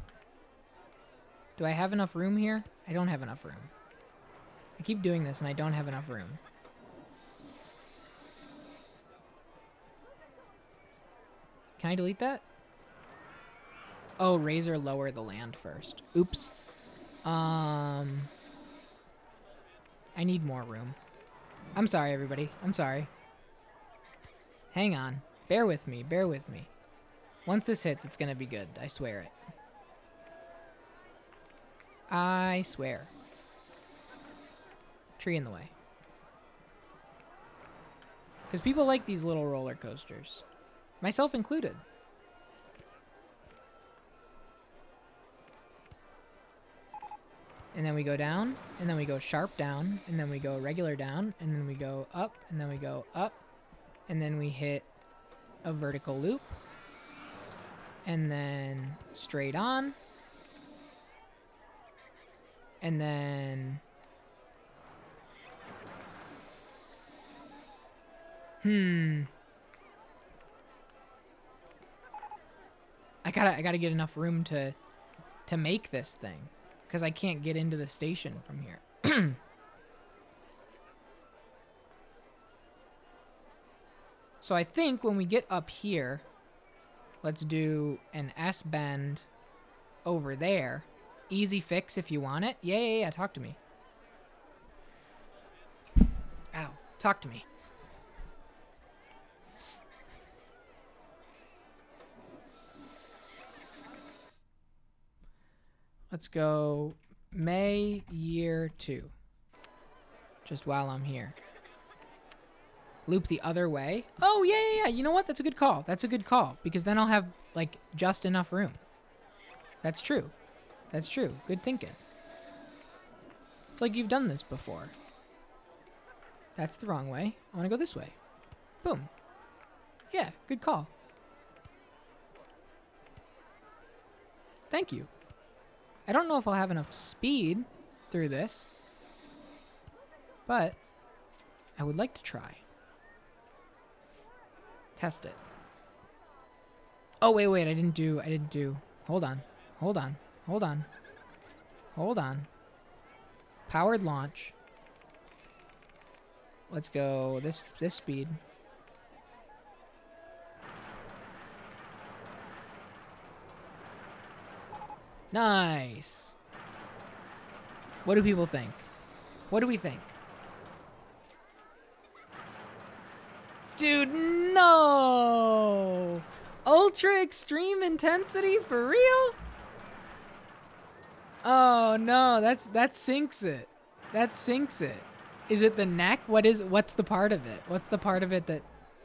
Do I have enough room here? I don't have enough room. I keep doing this and I don't have enough room. Can I delete that? Oh, raise or lower the land first. Oops. I need more room. I'm sorry, everybody. I'm sorry. Hang on. Bear with me. Bear with me. Once this hits, it's going to be good. I swear it. I swear. Tree in the way. Because people like these little roller coasters. Myself included. And then we go down, and then we go sharp down, and then we go regular down, and then we go up, and then we go up, and then we hit a vertical loop, and then straight on, and then... I gotta get enough room to make this thing. Because I can't get into the station from here. So I think when we get up here, let's do an S-bend over there. Easy fix if you want it. Yeah, talk to me. Ow, talk to me. Let's go May year 2. Just while I'm here. Loop the other way. Oh, yeah. You know what? That's a good call. That's a good call. Because then I'll have, like, just enough room. That's true. That's true. Good thinking. It's like you've done this before. That's the wrong way. I want to go this way. Boom. Yeah, good call. Thank you. I don't know if I'll have enough speed through this, but I would like to try. Test it. Oh, wait, I didn't do, hold on. Powered launch. Let's go this speed. Nice. What do people think? What do we think? Dude, no! Ultra extreme intensity for real? Oh no, that sinks it. That sinks it. Is it the neck? What's the part of it? What's the part of it that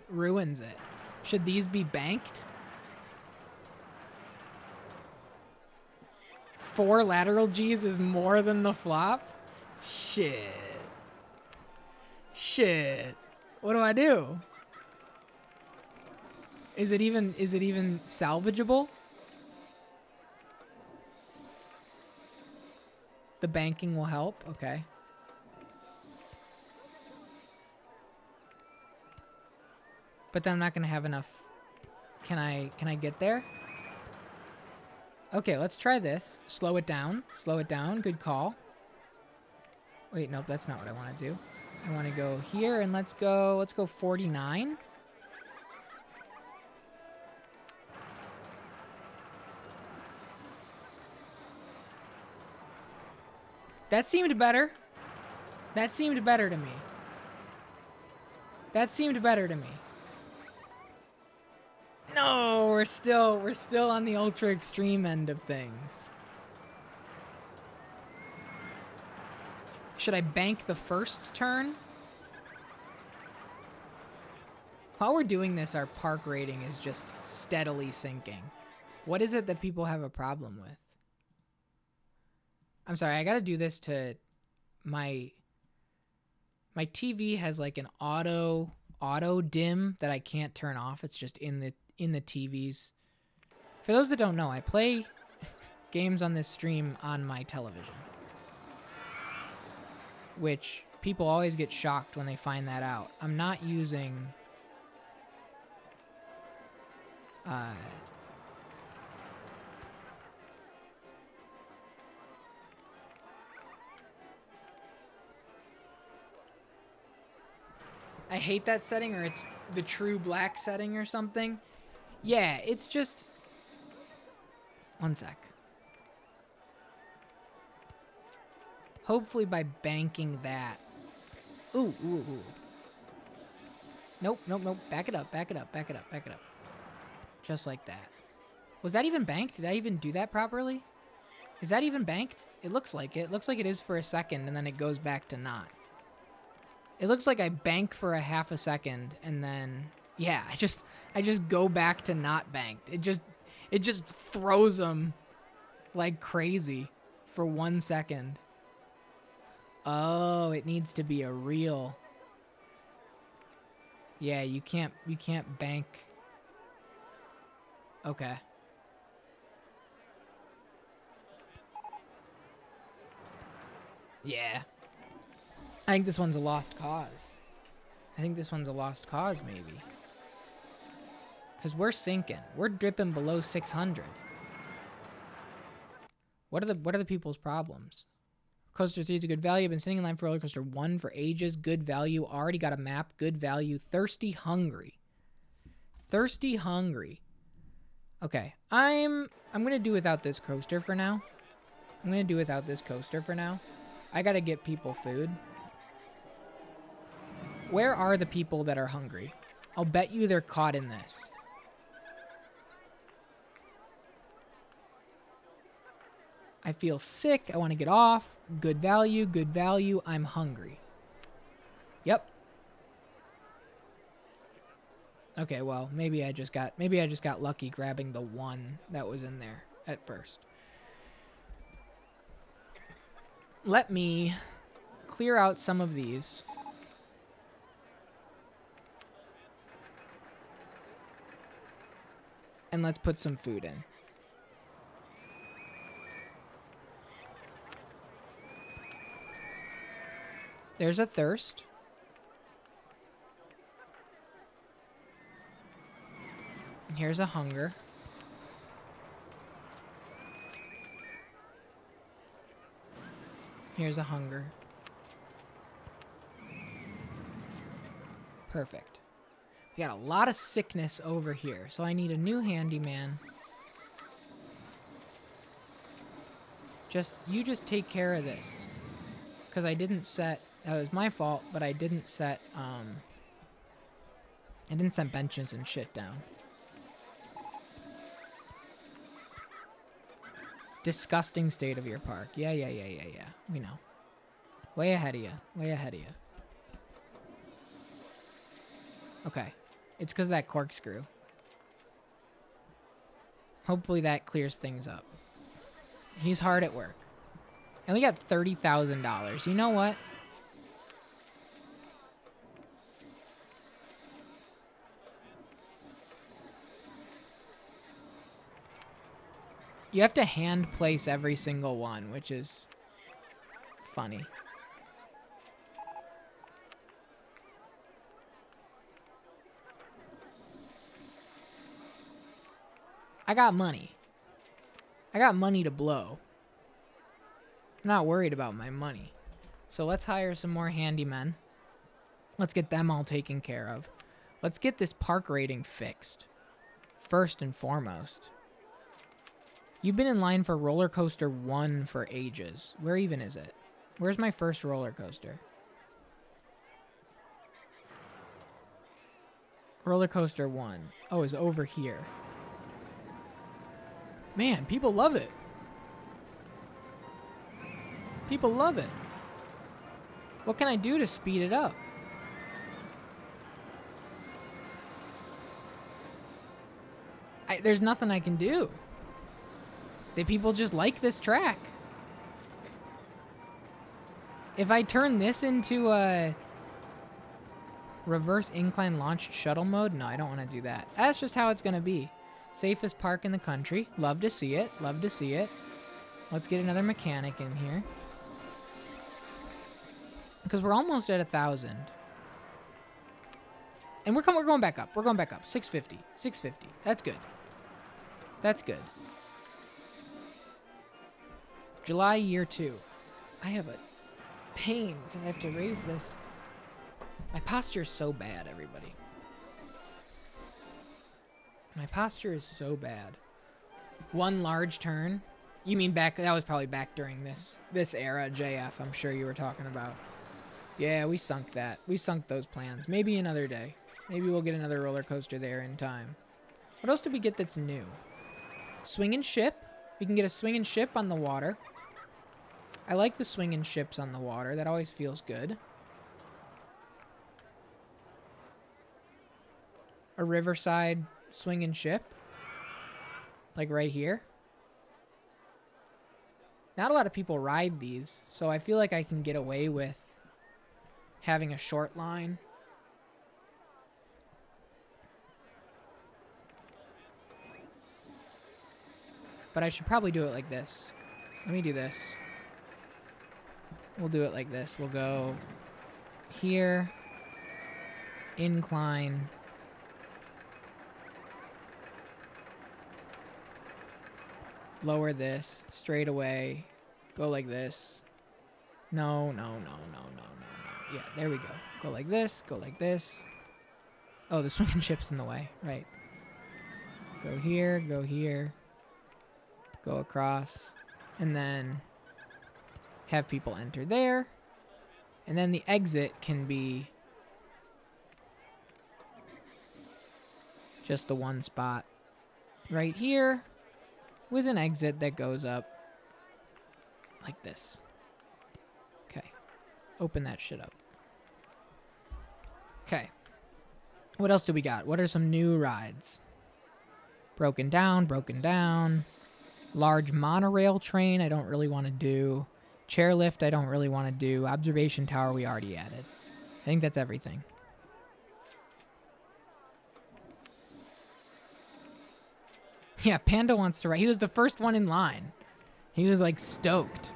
ruins it? Should these be banked? 4 lateral G's is more than the flop? Shit. What do I do? Is it even salvageable? The banking will help. Okay. But then I'm not gonna have enough. Can I get there? Okay, let's try this. Slow it down. Good call. Wait, nope, that's not what I want to do. I want to go here and let's go 49. That seemed better. That seemed better to me. No, we're still on the ultra extreme end of things. Should I bank the first turn? While we're doing this, our park rating is just steadily sinking. What is it that people have a problem with? I'm sorry, I gotta do this to my TV has like an auto dim that I can't turn off. It's just in the TVs. For those that don't know, I play games on this stream on my television, which people always get shocked when they find that out. I'm not using I hate that setting, or it's the true black setting or something. Yeah, it's just... One sec. Hopefully by banking that... Ooh, ooh, ooh. Nope, nope, nope. Back it up, back it up, back it up, back it up. Just like that. Was that even banked? Did I even do that properly? Is that even banked? It looks like it. It looks like it is for a second, and then it goes back to not. It looks like I bank for a half a second, and then... Yeah, I just go back to not banked. It just throws them like crazy for 1 second. Oh, it needs to be a real... Yeah, you can't bank. Okay. Yeah. I think this one's a lost cause. I think this one's a lost cause, maybe. Because we're sinking. We're dripping below 600. What are the people's problems? Coaster 3 is a good value. I've been sitting in line for Rollercoaster 1 for ages. Good value. Already got a map. Good value. Thirsty hungry. Thirsty hungry. Okay. I'm gonna do without this coaster for now. I gotta get people food. Where are the people that are hungry? I'll bet you they're caught in this. I feel sick. I want to get off. Good value. Good value. I'm hungry. Yep. Okay, well, maybe I just got lucky grabbing the one that was in there at first. Let me clear out some of these. And let's put some food in. There's a thirst. And here's a hunger. Here's a hunger. Perfect. We got a lot of sickness over here, so I need a new handyman. You just take care of this. Because I didn't set... That was my fault, but I didn't set, I didn't set benches and shit down. Disgusting state of your park. Yeah. We know. Way ahead of you. Okay. It's because of that corkscrew. Hopefully that clears things up. He's hard at work. And we got $30,000. You know what? You have to hand place every single one, which is funny. I got money. I got money to blow. I'm not worried about my money. So let's hire some more handymen. Let's get them all taken care of. Let's get this park rating fixed. First and foremost. You've been in line for Rollercoaster 1 for ages. Where even is it? Where's my first roller coaster? Rollercoaster 1. Oh, it's over here. Man, people love it. People love it. What can I do to speed it up? There's nothing I can do. The people just like this track. If I turn this into a reverse incline launched shuttle mode, no, I don't want to do that. That's just how it's going to be. Safest park in the country. Love to see it. Love to see it. Let's get another mechanic in here. Because we're almost at 1,000. And we're going back up. We're going back up. 650. 650. That's good. That's good. July year 2. I have a pain because I have to raise this. My posture's so bad, everybody. My posture is so bad. One large turn. You mean back? That was probably back during this era, JF. I'm sure you were talking about. Yeah, we sunk that. We sunk those plans. Maybe another day. Maybe we'll get another roller coaster there in time. What else did we get that's new? Swinging ship. We can get a swinging ship on the water. I like the swinging ships on the water. That always feels good. A riverside swinging ship. Like right here. Not a lot of people ride these, so I feel like I can get away with having a short line. But I should probably do it like this. Let me do this. We'll do it like this. We'll go here, incline, lower this, straight away, go like this. No. Yeah, there we go. Go like this, go like this. Oh, the swinging ship's in the way, right. Go here, go across, and then have people enter there. And then the exit can be just the one spot right here with an exit that goes up like this. Okay. Open that shit up. Okay. What else do we got? What are some new rides? Broken down. Large monorail train, I don't really want to do. Chairlift, I don't really want to do. Observation tower, we already added. I think that's everything. Yeah, Panda wants to ride. He was the first one in line. He was like stoked.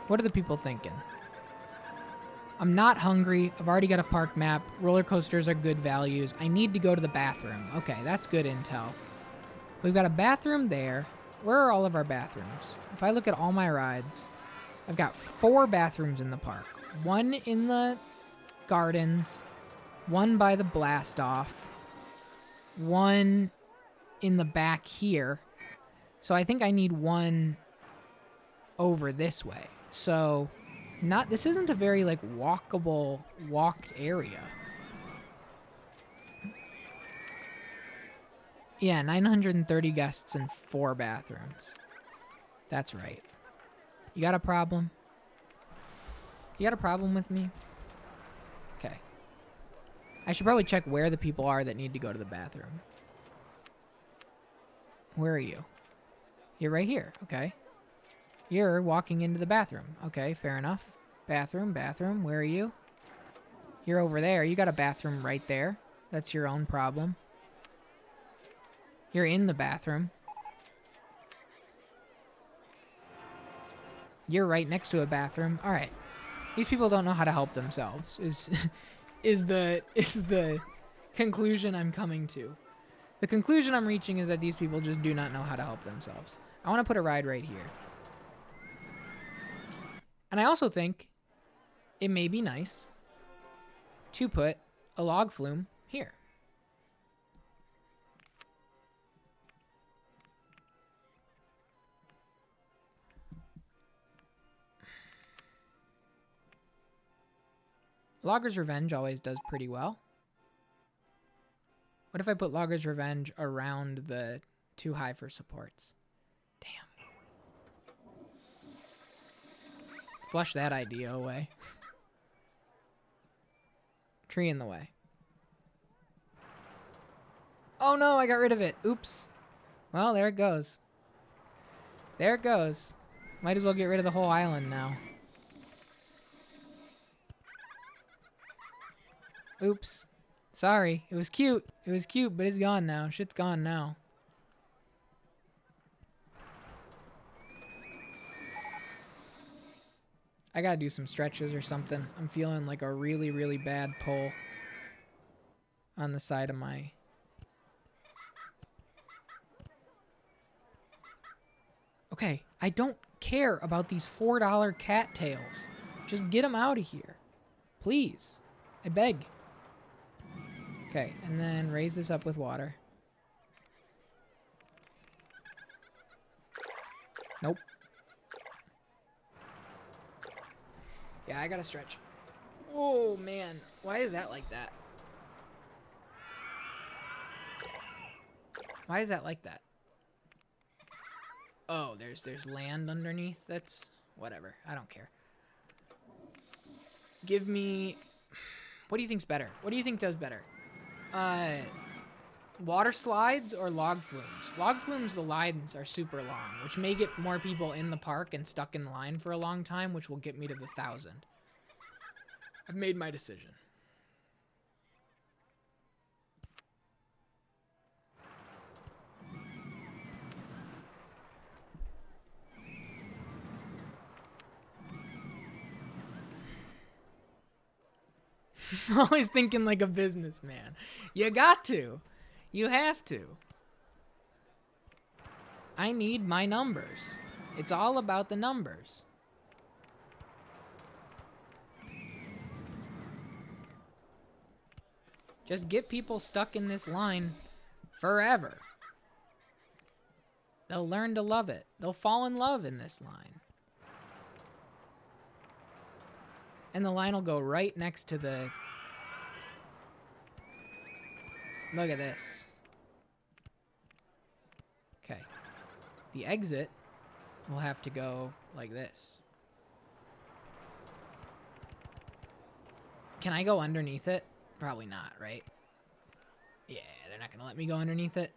What are the people thinking? I'm not hungry. I've already got a park map. Roller coasters are good values. I need to go to the bathroom. Okay, that's good intel. We've got a bathroom there. Where are all of our bathrooms? If I look at all my rides, I've got 4 bathrooms in the park. 1 in the gardens, 1 by the blast off, 1 in the back here. So I think I need 1 over this way. So this isn't a very like walked area. Yeah, 930 guests and 4 bathrooms. That's right. You got a problem? You got a problem with me? Okay. I should probably check where the people are that need to go to the bathroom. Where are you? You're right here. Okay. You're walking into the bathroom. Okay, fair enough. Bathroom. Where are you? You're over there. You got a bathroom right there. That's your own problem. You're in the bathroom. You're right next to a bathroom. All right. These people don't know how to help themselves. Is the conclusion I'm coming to. The conclusion I'm reaching is that these people just do not know how to help themselves. I want to put a ride right here. And I also think it may be nice to put a log flume here. Logger's Revenge always does pretty well. What if I put Logger's Revenge around the too high for supports? Damn. Flush that idea away. Tree in the way. Oh no, I got rid of it. Oops. Well, there it goes. There it goes. Might as well get rid of the whole island now. Oops. Sorry. It was cute. It was cute, but it's gone now. Shit's gone now. I gotta do some stretches or something. I'm feeling like a really, really bad pull on the side of my... Okay, I don't care about these $4 cattails. Just get them out of here. Please. I beg. Okay, and then raise this up with water. Nope. Yeah, I gotta stretch. Oh, man. Why is that like that? Why is that like that? Oh, there's land underneath. That's whatever. I don't care. Give me... What do you think's better? What do you think does better? Water slides or log flumes? Log flumes, the lines are super long, which may get more people in the park and stuck in line for a long time, which will get me to the 1,000. I've made my decision. Always thinking like a businessman. You got to. You have to. I need my numbers. It's all about the numbers. Just get people stuck in this line forever. They'll learn to love it. They'll fall in love in this line. And the line will go right next to the... Look at this. Okay. The exit will have to go like this. Can I go underneath it? Probably not, right? Yeah, they're not going to let me go underneath it.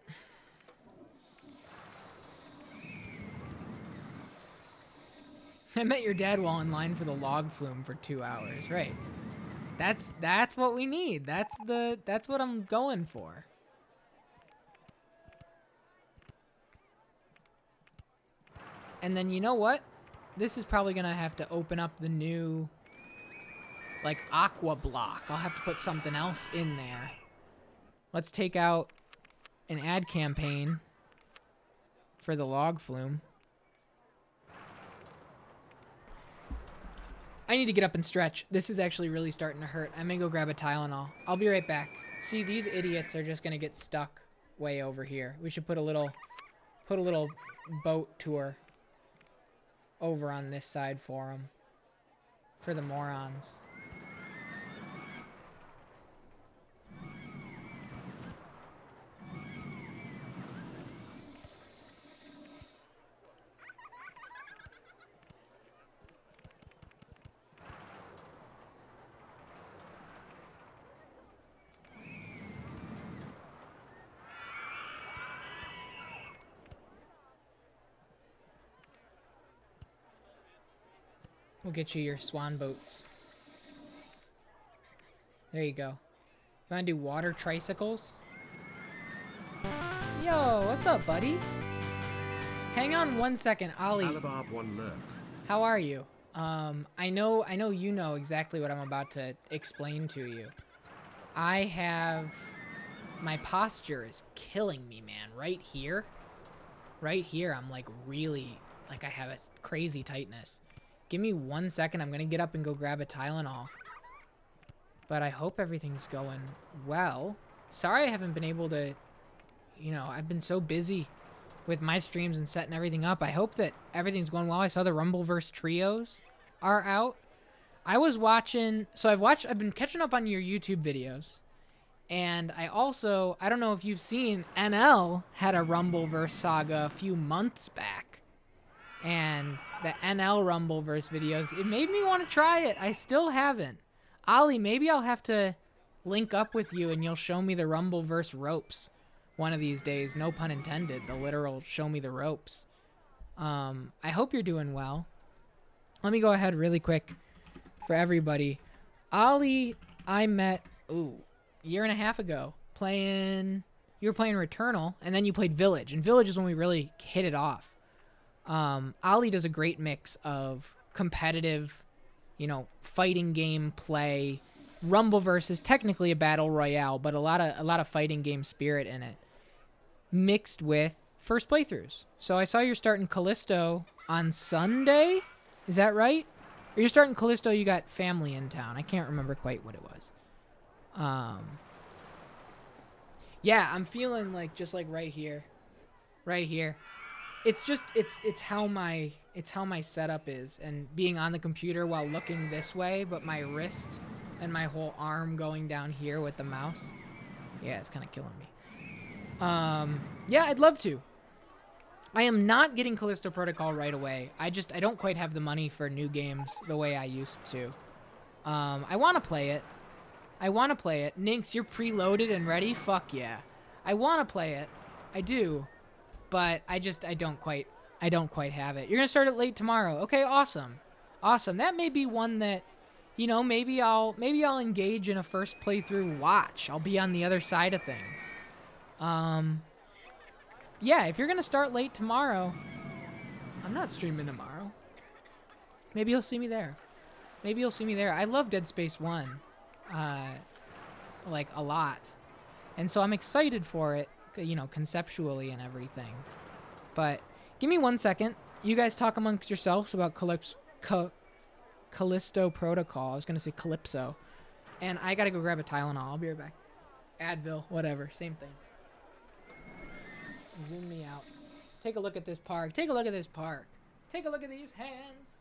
I met your dad while in line for the log flume for 2 hours, right? That's what we need. That's what I'm going for. And then you know what? This is probably gonna have to open up the new like aqua block. I'll have to put something else in there. Let's take out an ad campaign for the log flume. I need to get up and stretch. This is actually really starting to hurt. I may go grab a Tylenol. I'll be right back. See, these idiots are just gonna get stuck way over here. We should put a little boat tour over on this side for them. For the morons. We'll get you your swan boats. There you go. You wanna do water tricycles? Yo, what's up, buddy? Hang on 1 second, Ollie. Alibab one lurk. How are you? I know you know exactly what I'm about to explain to you. My posture is killing me, man. Right here, I'm like really, like I have a crazy tightness. Give me 1 second. I'm gonna get up and go grab a Tylenol. But I hope everything's going well. Sorry I haven't been able to, I've been so busy with my streams and setting everything up. I hope that everything's going well. I saw the Rumbleverse trios are out. I was watching, I've been catching up on your YouTube videos. And I don't know if you've seen, NL had a Rumbleverse saga a few months back. And the NL Rumbleverse videos, it made me want to try it. I still haven't. Ollie, maybe I'll have to link up with you and you'll show me the Rumbleverse ropes one of these days. No pun intended. The literal show me the ropes. I hope you're doing well. Let me go ahead really quick for everybody. Ollie, I met, a year and a half ago you were playing Returnal and then you played Village. And Village is when we really hit it off. Ollie does a great mix of competitive, fighting game play. Rumbleverse is technically a battle royale, but a lot of fighting game spirit in it, mixed with first playthroughs. So I saw you're starting Callisto on Sunday. Is that right? Or you're starting Callisto? You got family in town. I can't remember quite what it was. Yeah, I'm feeling like just like right here. Right here. It's just it's how my setup is, and being on the computer while looking this way, but my wrist and my whole arm going down here with the mouse. Yeah, it's kind of killing me. Yeah, I'd love to. I am not getting Callisto Protocol right away. I don't quite have the money for new games the way I used to. I want to play it. Ninx, you're preloaded and ready? Fuck yeah. I want to play it. I do. But I don't quite have it. You're going to start it late tomorrow. Okay, awesome. Awesome. That may be one that, you know, maybe I'll engage in a first playthrough watch. I'll be on the other side of things. Yeah, if you're going to start late tomorrow, I'm not streaming tomorrow. Maybe you'll see me there. I love Dead Space 1, like, a lot. And so I'm excited for it, you know, conceptually and everything. But give me 1 second. You guys talk amongst yourselves about Callisto Protocol. I was going to say Calypso. And I got to go grab a Tylenol. I'll be right back. Advil, whatever. Same thing. Zoom me out. Take a look at this park. Take a look at these hands.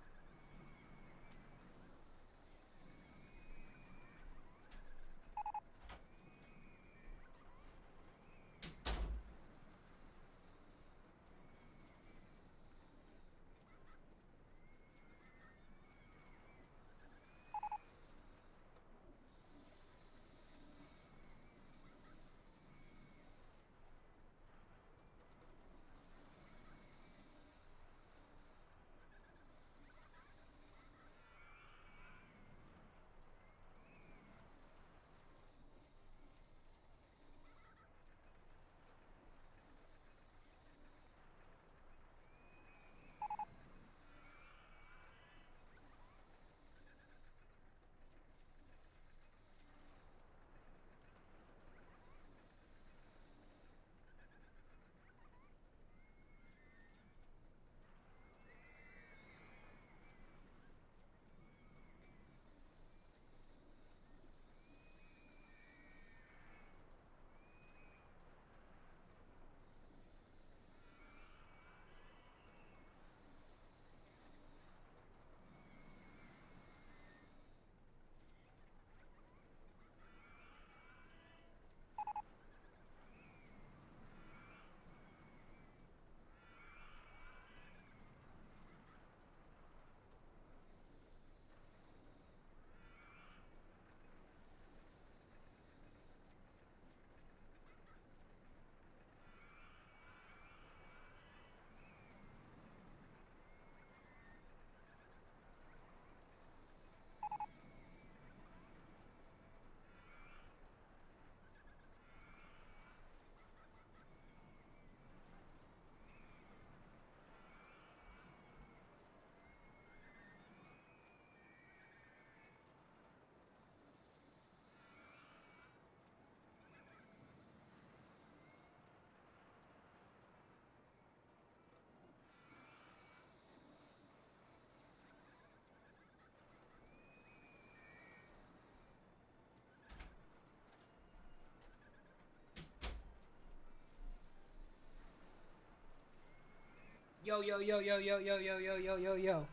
Yo, yo, yo, yo, yo, yo, yo, yo, yo, yo, yo.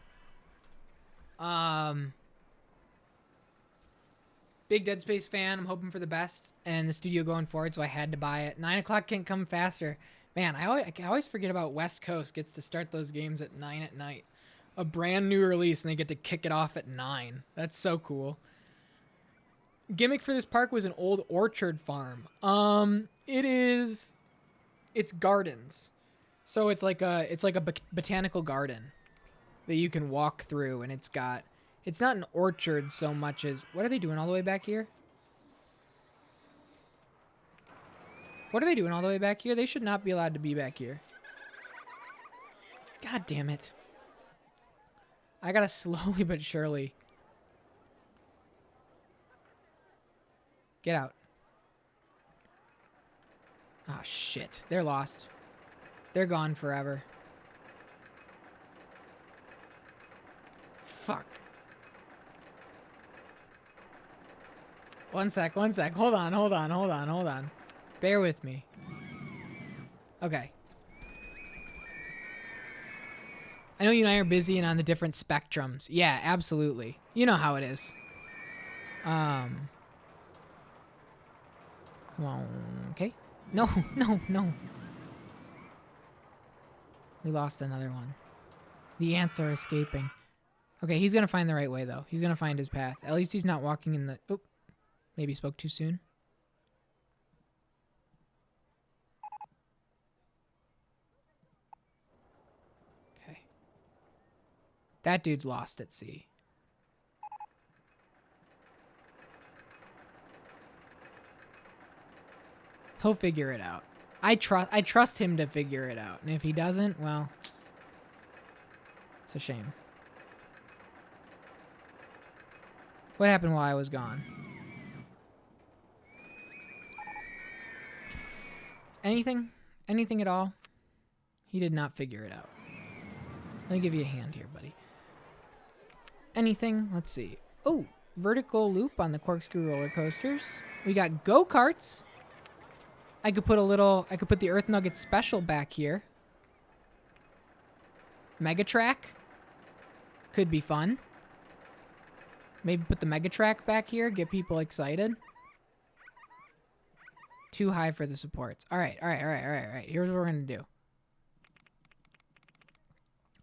Big Dead Space fan. I'm hoping for the best and the studio going forward, so I had to buy it. 9 o'clock can't come faster. Man, I always forget about West Coast gets to start those games at 9 at night. A brand new release, and they get to kick it off at 9. That's so cool. Gimmick for this park was an old orchard farm. It's gardens. So it's like a botanical garden that you can walk through, and it's not an orchard so much as, what are they doing all the way back here? What are they doing all the way back here? They should not be allowed to be back here. God damn it. I gotta slowly but surely. Get out. Ah, shit. They're lost. They're gone forever. Fuck. One sec. Hold on. Bear with me. Okay. I know you and I are busy and on the different spectrums. Yeah, absolutely. You know how it is. Come on. Okay. No, no, no. We lost another one. The ants are escaping. Okay, he's gonna find the right way, though. He's gonna find his path. At least he's not walking in the... Oh, maybe spoke too soon. Okay. That dude's lost at sea. He'll figure it out. I trust him to figure it out. And if he doesn't, well, it's a shame. What happened while I was gone? Anything? Anything at all? He did not figure it out. Let me give you a hand here, buddy. Anything? Let's see. Oh, vertical loop on the corkscrew roller coasters. We got go-karts. I could put the Earth Nugget special back here. Mega Track. Could be fun. Maybe put the Mega Track back here, get people excited. Too high for the supports. All right. Here's what we're going to do.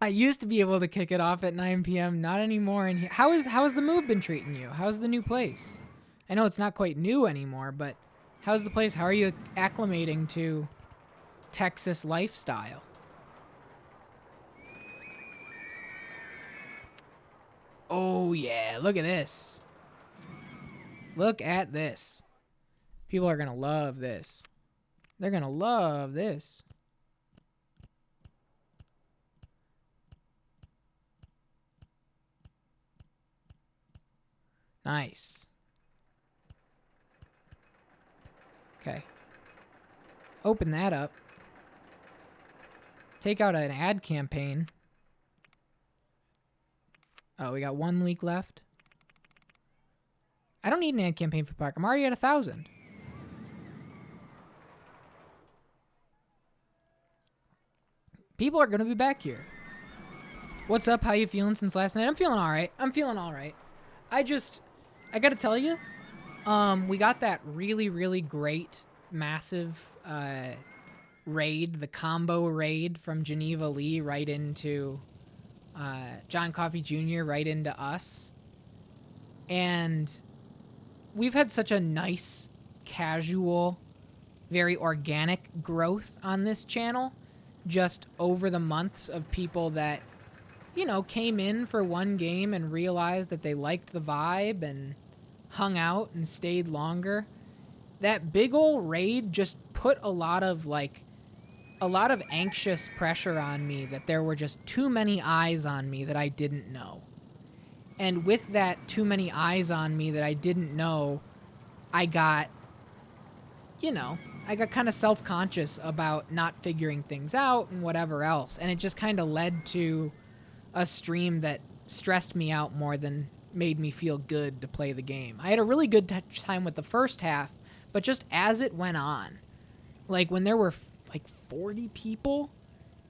I used to be able to kick it off at 9 p.m. Not anymore. And how has the move been treating you? How's the new place? I know it's not quite new anymore, but how's the place? How are you acclimating to Texas lifestyle? Oh, yeah. Look at this. Look at this. People are going to love this. They're going to love this. Nice. Okay. Open that up. Take out an ad campaign. Oh, we got 1 week left. I don't need an ad campaign for Park. I'm already at 1,000. People are going to be back here. What's up? How you feeling since last night? I'm feeling all right. I got to tell you, we got that really, really great, massive raid, the combo raid from Geneva Lee right into John Coffey Jr., right into us. And we've had such a nice, casual, very organic growth on this channel just over the months of people that, you know, came in for one game and realized that they liked the vibe and hung out and stayed longer. That big old raid just put a lot of anxious pressure on me that there were just too many eyes on me that I didn't know. And with that too many eyes on me that I didn't know, I got kind of self-conscious about not figuring things out and whatever else. And it just kind of led to a stream that stressed me out more than made me feel good to play the game. I had a really good time with the first half, but just as it went on, like when there were like 40 people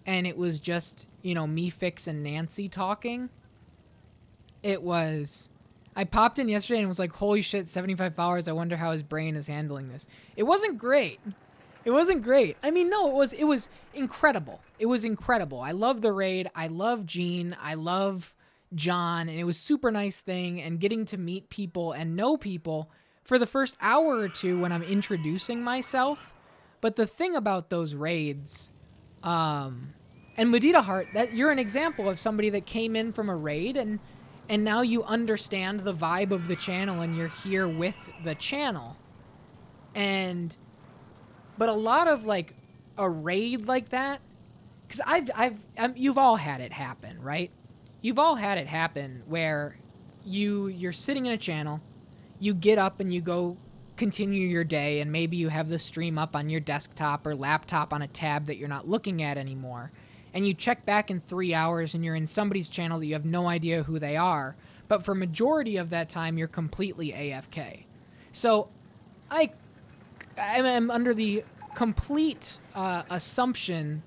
and it was just, you know, me, Fix, and Nancy talking, I popped in yesterday and was like, holy shit, 75 followers. I wonder how his brain is handling this. It wasn't great. I mean, no, it was incredible. It was incredible. I love the raid. I love Gene. I love John. And it was a super nice thing. And getting to meet people and know people for the first hour or two when I'm introducing myself. But the thing about those raids, and Medita Heart, that you're an example of somebody that came in from a raid and now you understand the vibe of the channel and you're here with the channel. But a lot of like a raid like that, because you've all had it happen, right? You've all had it happen where you're sitting in a channel, you get up and you go continue your day, and maybe you have the stream up on your desktop or laptop on a tab that you're not looking at anymore. And you check back in 3 hours and you're in somebody's channel that you have no idea who they are. But for majority of that time, you're completely AFK. So I I'm under the complete assumption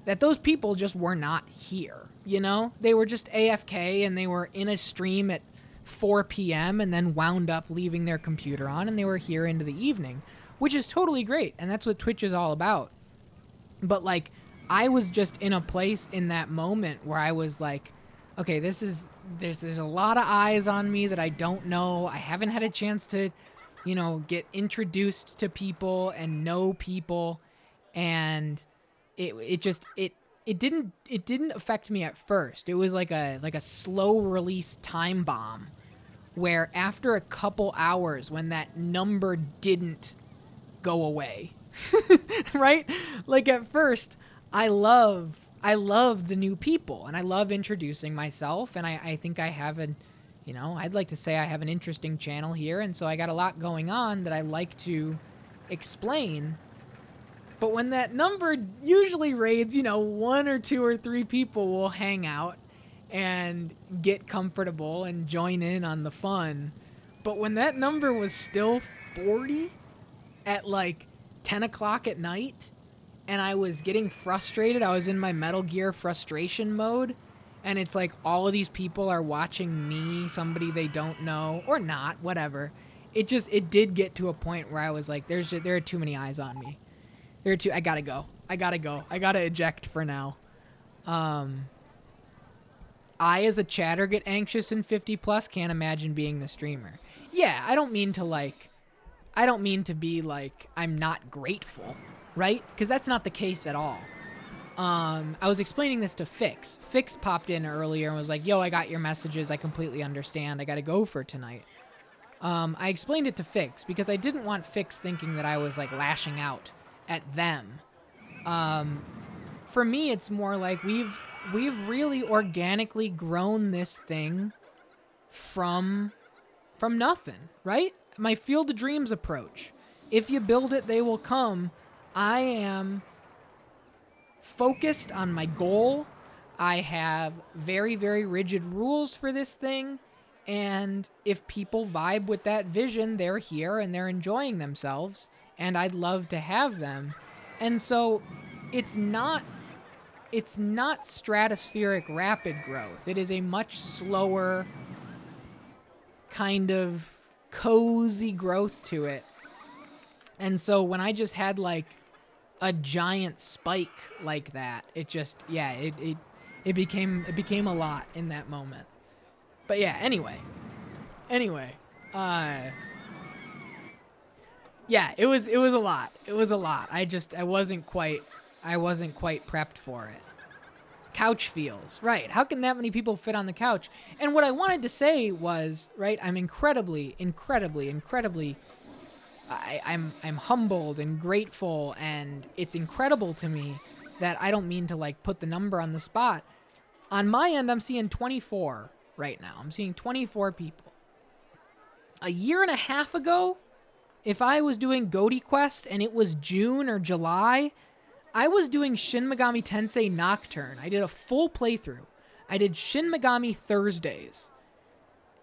that those people just were not here. You know, they were just AFK and they were in a stream at 4 p.m. and then wound up leaving their computer on, and they were here into the evening, which is totally great, and that's what Twitch is all about. But like, I was just in a place in that moment where I was like, okay, there's a lot of eyes on me that I don't know. I haven't had a chance to, you know, get introduced to people and know people, and it didn't affect me at first. It was like a slow release time bomb, where after a couple hours, when that number didn't go away, right? Like at first, I love the new people, and I love introducing myself, and I think I have I'd like to say I have an interesting channel here, and so I got a lot going on that I like to explain. But when that number usually raids, 1 or 2 or 3 people will hang out and get comfortable and join in on the fun. But when that number was still 40 at like 10 o'clock at night, and I was getting frustrated, I was in my Metal Gear frustration mode, and it's like all of these people are watching me, somebody they don't know, or not, whatever. It did get to a point where I was like, there are too many eyes on me. I gotta go. I gotta eject for now. I, as a chatter, get anxious in 50 plus, can't imagine being the streamer. Yeah, I don't mean to be like, I'm not grateful, right? Because that's not the case at all. I was explaining this to Fix. Fix popped in earlier and was like, yo, I got your messages. I completely understand. I gotta go for tonight. I explained it to Fix because I didn't want Fix thinking that I was like lashing out at them. For me, it's more like we've really organically grown this thing from nothing, right? My Field of Dreams approach. If you build it, they will come. I am focused on my goal. I have very, very rigid rules for this thing. And if people vibe with that vision, they're here and they're enjoying themselves. And I'd love to have them. And so it's not stratospheric rapid growth. It is a much slower kind of cozy growth to it. And so when I just had like a giant spike like that, it became a lot in that moment. But yeah, anyway, yeah, it was a lot. It was a lot. I wasn't quite prepped for it. Couch feels, right? How can that many people fit on the couch? And what I wanted to say was, right, I'm incredibly I'm humbled and grateful, and it's incredible to me that I don't mean to like put the number on the spot. On my end, I'm seeing 24 right now. I'm seeing 24 people. A year and a half ago, if I was doing GoatedQuest and it was June or July, I was doing Shin Megami Tensei Nocturne. I did a full playthrough. I did Shin Megami Thursdays.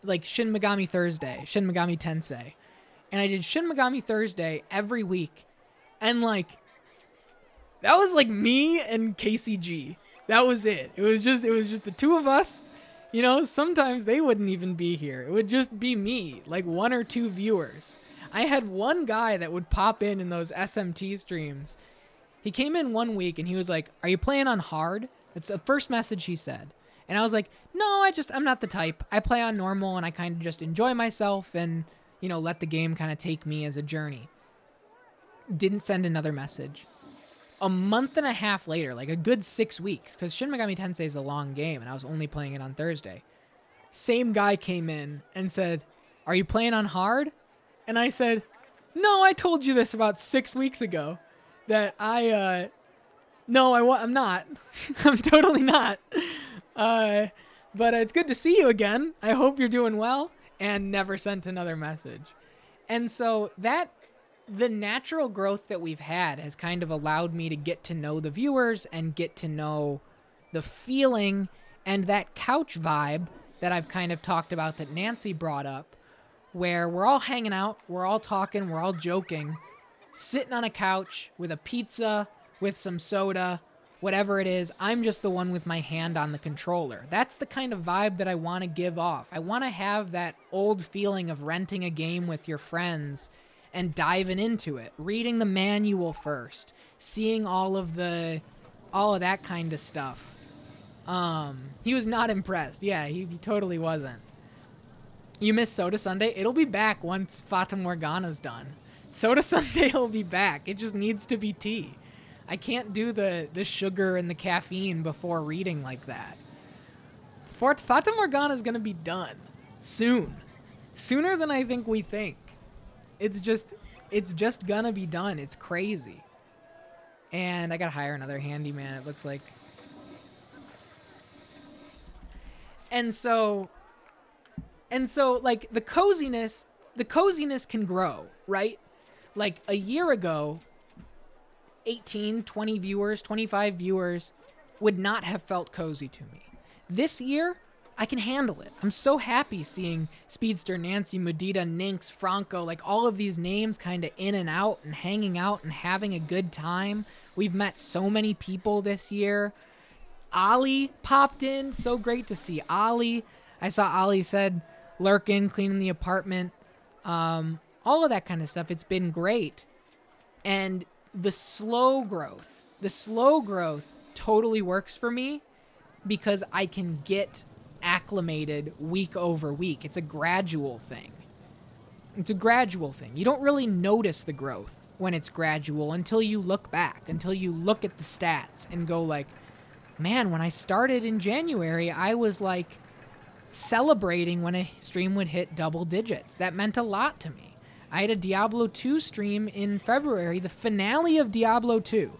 Like Shin Megami Thursday, Shin Megami Tensei. And I did Shin Megami Thursday every week. And like, that was like me and KCG. That was it. It was just the two of us. Sometimes they wouldn't even be here. It would just be me, like 1 or 2 viewers. I had one guy that would pop in those SMT streams. He came in one week and he was like, are you playing on hard? That's the first message he said. And I was like, no, I'm not the type. I play on normal and I kind of just enjoy myself and, let the game kind of take me as a journey. Didn't send another message. A month and a half later, like a good 6 weeks, because Shin Megami Tensei is a long game and I was only playing it on Thursday. Same guy came in and said, are you playing on hard? And I said, no, I told you this about 6 weeks ago. That I'm not. I'm totally not. But it's good to see you again. I hope you're doing well. And never sent another message. And so the natural growth that we've had has kind of allowed me to get to know the viewers and get to know the feeling and that couch vibe that I've kind of talked about that Nancy brought up, where we're all hanging out, we're all talking, we're all joking. sitting on a couch with a pizza, with some soda, whatever it is. I'm just the one with my hand on the controller. That's the kind of vibe that I want to give off. I want to have that old feeling of renting a game with your friends and diving into it, reading the manual first, seeing all of that kind of stuff. He was not impressed. Yeah, he totally wasn't. You missed Soda Sunday? It'll be back once Fata Morgana's done. Soda Sunday will be back. It just needs to be tea. I can't do the sugar and the caffeine before reading like that. Fata Morgana's gonna be done soon. Sooner than I think we think. It's just gonna be done. It's crazy. And I gotta hire another handyman, it looks like. And so like the coziness can grow, right? Like a year ago, 18, 20 viewers, 25 viewers would not have felt cozy to me. This year, I can handle it. I'm so happy seeing Speedster, Nancy, Mudita, Nynx, Franco, like all of these names kind of in and out and hanging out and having a good time. We've met so many people this year. Ollie popped in. So great to see Ollie. I saw Ollie said lurking, cleaning the apartment, all of that kind of stuff. It's been great. And the slow growth totally works for me because I can get acclimated week over week. It's a gradual thing. You don't really notice the growth when it's gradual until you look back, until you look at the stats and go like, man, when I started in January, I was like celebrating when a stream would hit double digits. That meant a lot to me. I had a Diablo 2 stream in February, the finale of Diablo 2.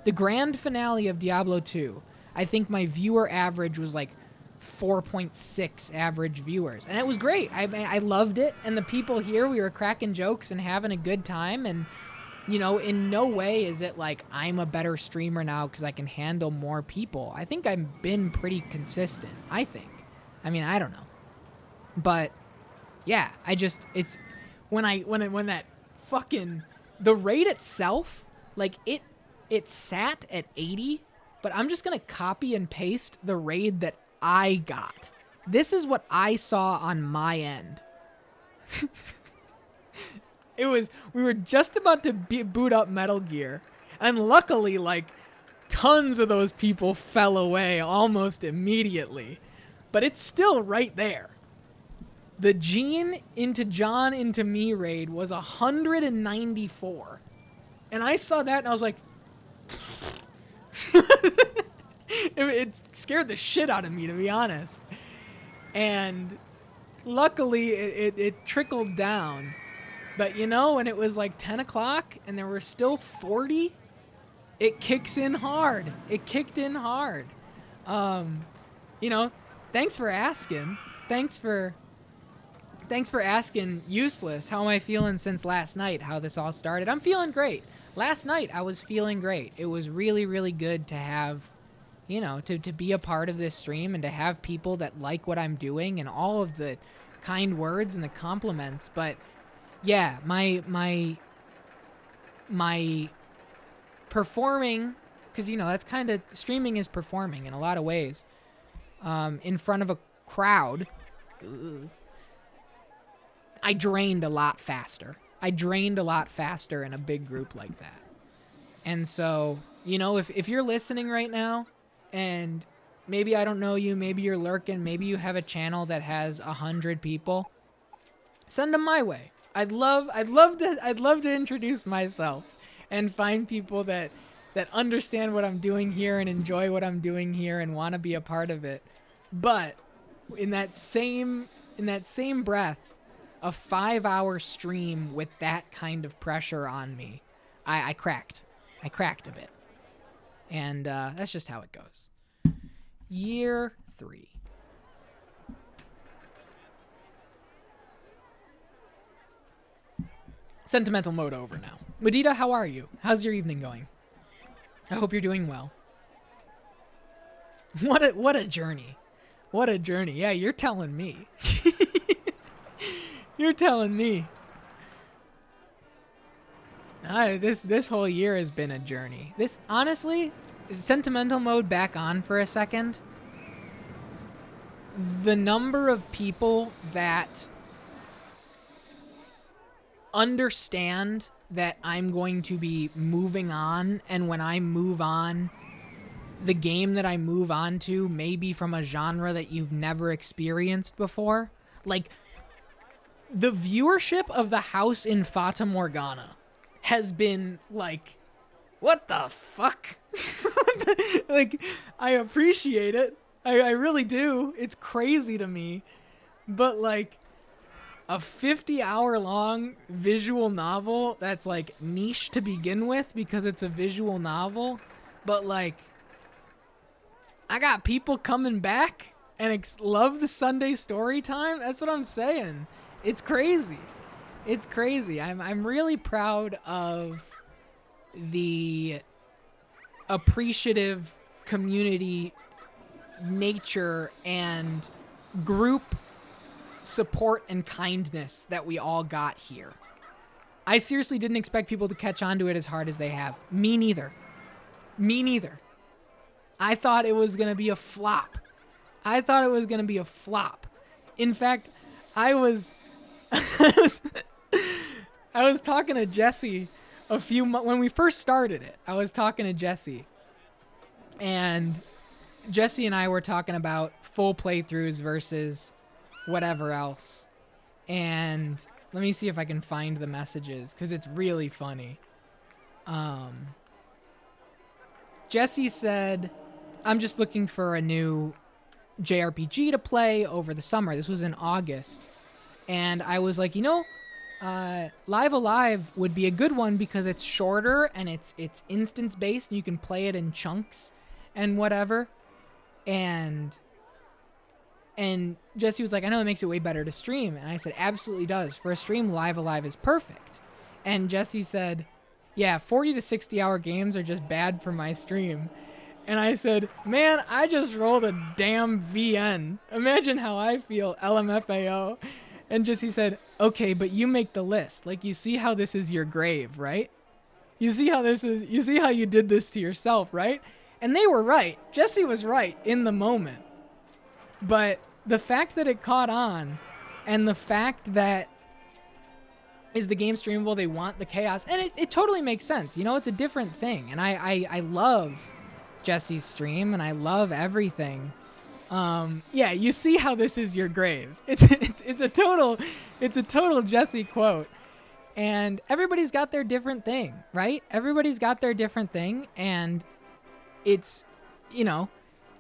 The grand finale of Diablo 2. I think my viewer average was like 4.6 average viewers. And it was great. I loved it. And the people here, we were cracking jokes and having a good time. And, you know, in no way is it like I'm a better streamer now because I can handle more people. I think I've been pretty consistent, I think. I mean, I don't know. But, yeah, it's... When that fucking, the raid itself, like it sat at 80, but I'm just going to copy and paste the raid that I got. This is what I saw on my end. We were just about to boot up Metal Gear, and luckily, like, tons of those people fell away almost immediately, but it's still right there. The Gene into John into me raid was 194. And I saw that and I was like... it scared the shit out of me, to be honest. And luckily it trickled down. But you know, when it was like 10 o'clock and there were still 40, it kicks in hard. It kicked in hard. You know, thanks for asking. Thanks for asking, Useless, how am I feeling since last night, how this all started. I'm feeling great. Last night, I was feeling great. It was really, really good to have, you know, to be a part of this stream and to have people that like what I'm doing and all of the kind words and the compliments. But, yeah, my performing, because, you know, that's kind of, streaming is performing in a lot of ways, in front of a crowd. I drained a lot faster. In a big group like that. And so, you know, if you're listening right now and maybe I don't know you, maybe you're lurking, maybe you have a channel that has 100 people, send them my way. I'd love to introduce myself and find people that understand what I'm doing here and enjoy what I'm doing here and want to be a part of it. But in that same breath, a 5-hour stream with that kind of pressure on me, I cracked. I cracked a bit. And that's just how it goes. Year 3. Sentimental mode over now. Mudita, how are you? How's your evening going? I hope you're doing well. What a journey. What a journey. Yeah, you're telling me. You're telling me. This whole year has been a journey. This, honestly, sentimental mode back on for a second. The number of people that understand that I'm going to be moving on, and when I move on, the game that I move on to may be from a genre that you've never experienced before. Like, the viewership of the house in Fata Morgana has been like, what the fuck? Like, I appreciate it. I really do. It's crazy to me. But like, a 50-hour-long visual novel that's like niche to begin with because it's a visual novel, but like, I got people coming back and love the Sunday story time. That's what I'm saying. It's crazy. It's crazy. I'm really proud of the appreciative community nature and group support and kindness that we all got here. I seriously didn't expect people to catch on to it as hard as they have. Me neither. Me neither. I thought it was going to be a flop. I In fact, I was talking to Jesse when we first started it. I was talking to Jesse, and Jesse and I were talking about full playthroughs versus whatever else. And let me see if I can find the messages, because it's really funny. Jesse said, I'm just looking for a new JRPG to play over the summer. This was in August. And I was like, Live Alive would be a good one because it's shorter and it's instance based and you can play it in chunks and whatever. And Jesse was like, I know it makes it way better to stream. And I said, absolutely does. For a stream, Live Alive is perfect. And Jesse said, yeah, 40 to 60 hour games are just bad for my stream. And I said, man, I just rolled a damn VN. Imagine how I feel, LMFAO. And Jesse said, okay, but you make the list. Like, you see how this is your grave, right? You see how you did this to yourself, right? And they were right. Jesse was right in the moment. But the fact that it caught on, and the fact that is the game streamable, they want the chaos, and it totally makes sense. It's a different thing. And I love Jesse's stream, and I love everything. Yeah, you see how this is your grave. It's a total Jesse quote. And everybody's got their different thing, right? Everybody's got their different thing, and it's,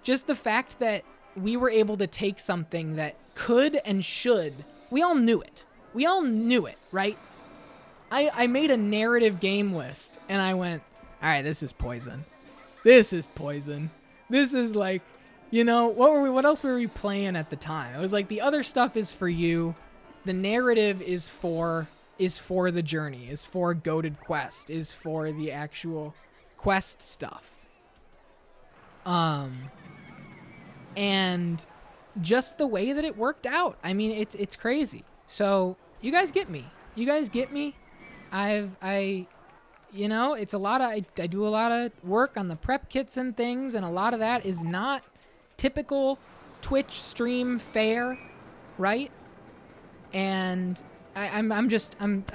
just the fact that we were able to take something that could and should, we all knew it, right? I made a narrative game list, and I went, all right, this is poison. This is like, what else were we playing at the time? It was like, the other stuff is for you. The narrative is for the journey, is for Goated Quest, is for the actual quest stuff. And just the way that it worked out. I mean, it's crazy. So you guys get me. It's a lot of, I do a lot of work on the prep kits and things, and a lot of that is not typical Twitch stream fare, right? And I'm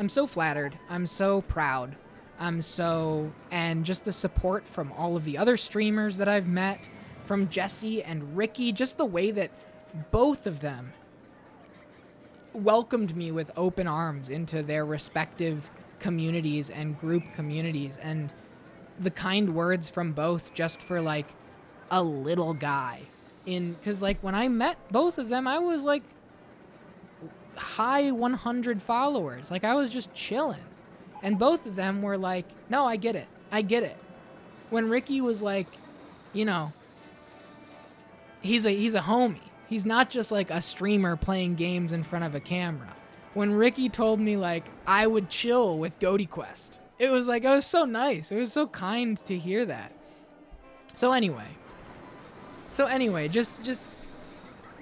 so flattered. I'm so proud. And just the support from all of the other streamers that I've met, from Jesse and Ricky, just the way that both of them welcomed me with open arms into their respective communities and group communities, and the kind words from both just for like a little guy because like when I met both of them, I was like high 100 followers. Like, I was just chilling, and both of them were like, no, I get it. When Ricky was like, he's a homie. He's not just like a streamer playing games in front of a camera. When Ricky told me like I would chill with GoatedQuest, it was like, it was so nice. It was so kind to hear that. So anyway, just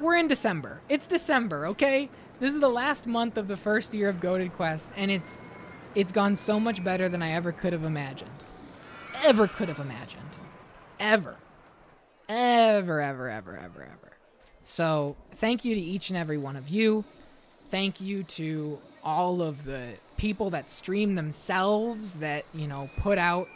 we're in December. It's December, okay? This is the last month of the first year of GoatedQuest, and It's gone so much better than I ever could have imagined. Ever could have imagined. Ever. Ever, ever, ever, ever, ever. So thank you to each and every one of you. Thank you to all of the people that stream themselves, that, you know, put out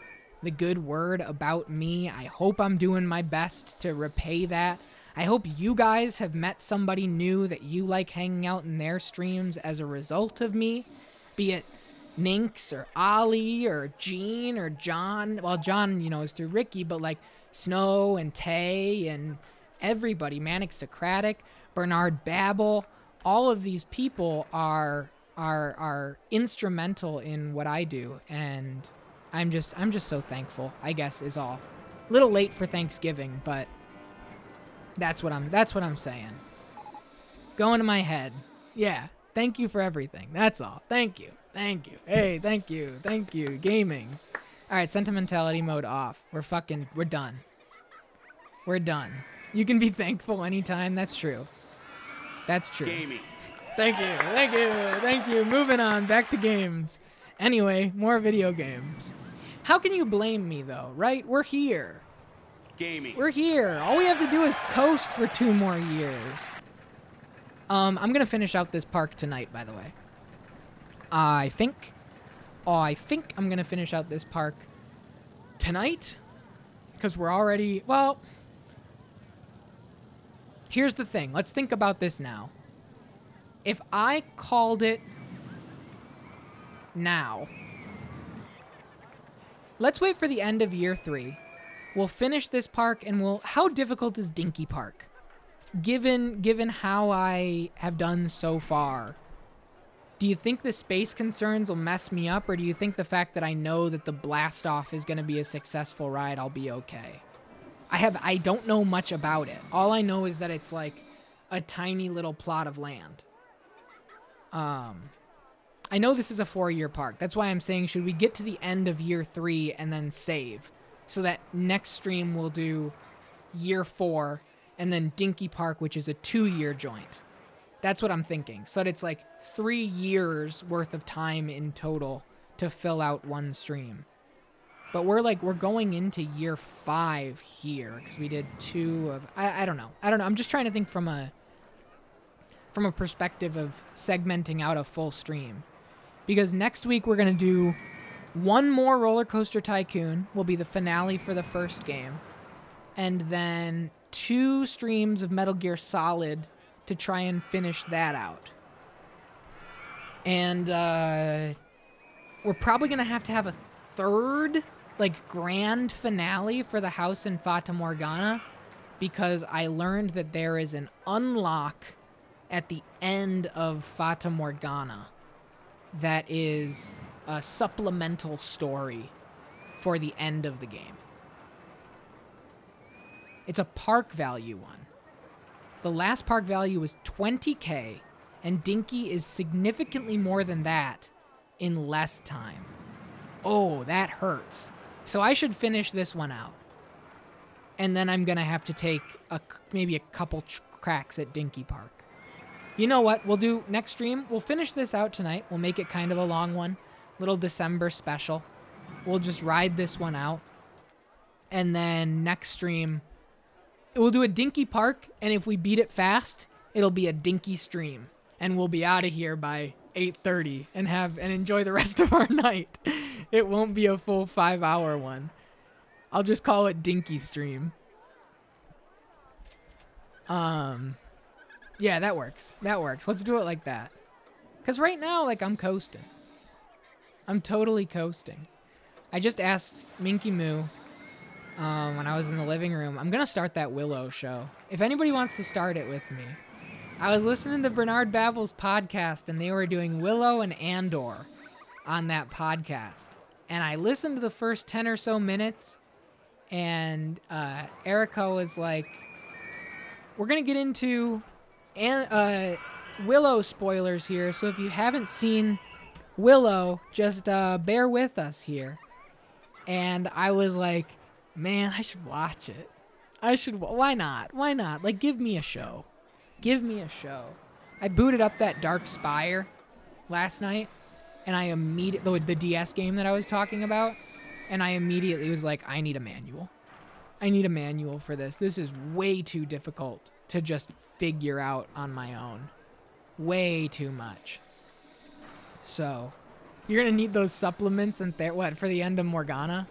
the good word about me. I hope I'm doing my best to repay that. I hope you guys have met somebody new that you like hanging out in their streams as a result of me, be it Ninx or Ollie or Gene or John. Well, John, you know, is through Ricky, but like Snow and Tay and everybody, Manic Socratic, Bernard Babel, all of these people are instrumental in what I do, and I'm just so thankful, I guess, is all. A little late for Thanksgiving, but that's what I'm saying. Going to my head. Yeah. Thank you for everything. That's all. Thank you. Thank you. Hey, thank you. Thank you. Gaming. All right, sentimentality mode off. We're done. We're done. You can be thankful anytime. That's true. That's true. Gaming. Thank you. Thank you. Thank you. Moving on. Back to games. Anyway, more video games. How can you blame me, though, right? We're here. Gaming. We're here. All we have to do is coast for 2 more years. I'm going to finish out this park tonight, by the way. I think I'm going to finish out this park tonight, because we're already, well, here's the thing. Let's think about this now. If I called it now, let's wait for the end of year 3. We'll finish this park, and how difficult is Dinky Park? Given how I have done so far, do you think the space concerns will mess me up, or do you think the fact that I know that the blast off is going to be a successful ride, I'll be okay? I don't know much about it. All I know is that it's like a tiny little plot of land. I know this is a 4-year park. That's why I'm saying, should we get to the end of year 3 and then save, so that next stream we'll do year 4 and then Dinky Park, which is a 2-year joint. That's what I'm thinking. So that it's like 3 years worth of time in total to fill out one stream. But we're going into year 5 here, because we did 2 of, I don't know. I'm just trying to think from a perspective of segmenting out a full stream. Because next week we're going to do 1 more Rollercoaster Tycoon, will be the finale for the first game. And then 2 streams of Metal Gear Solid to try and finish that out. And we're probably going to have a 3rd, like, grand finale for the house in Fata Morgana, because I learned that there is an unlock at the end of Fata Morgana that is a supplemental story for the end of the game. It's a park value one. The last park value was $20K, and Dinky is significantly more than that in less time. Oh, that hurts. So I should finish this one out. And then I'm going to have to take maybe a couple cracks at Dinky Park. You know what? We'll do next stream. We'll finish this out tonight. We'll make it kind of a long one. Little December special. We'll just ride this one out. And then next stream, we'll do a Dinky Park. And if we beat it fast, it'll be a Dinky stream. And we'll be out of here by 8:30 and enjoy the rest of our night. It won't be a full 5-hour one. I'll just call it Dinky stream. Yeah, that works. That works. Let's do it like that. Because right now, like, I'm coasting. I'm totally coasting. I just asked Minky Moo when I was in the living room, I'm going to start that Willow show. If anybody wants to start it with me. I was listening to Bernard Babel's podcast, and they were doing Willow and Andor on that podcast. And I listened to the first 10 or so minutes, and Erica was like, we're going to get into Willow spoilers here, so if you haven't seen Willow, just bear with us here. And I was like, man, I should watch it. Why not? Why not? Like, give me a show. Give me a show. I booted up that Dark Spire last night, and I immediately, the DS game that I was talking about, and I immediately was like, I need a manual. I need a manual for this. This is way too difficult to just figure out on my own. Way too much. So, you're gonna need those supplements and for the end of Morgana?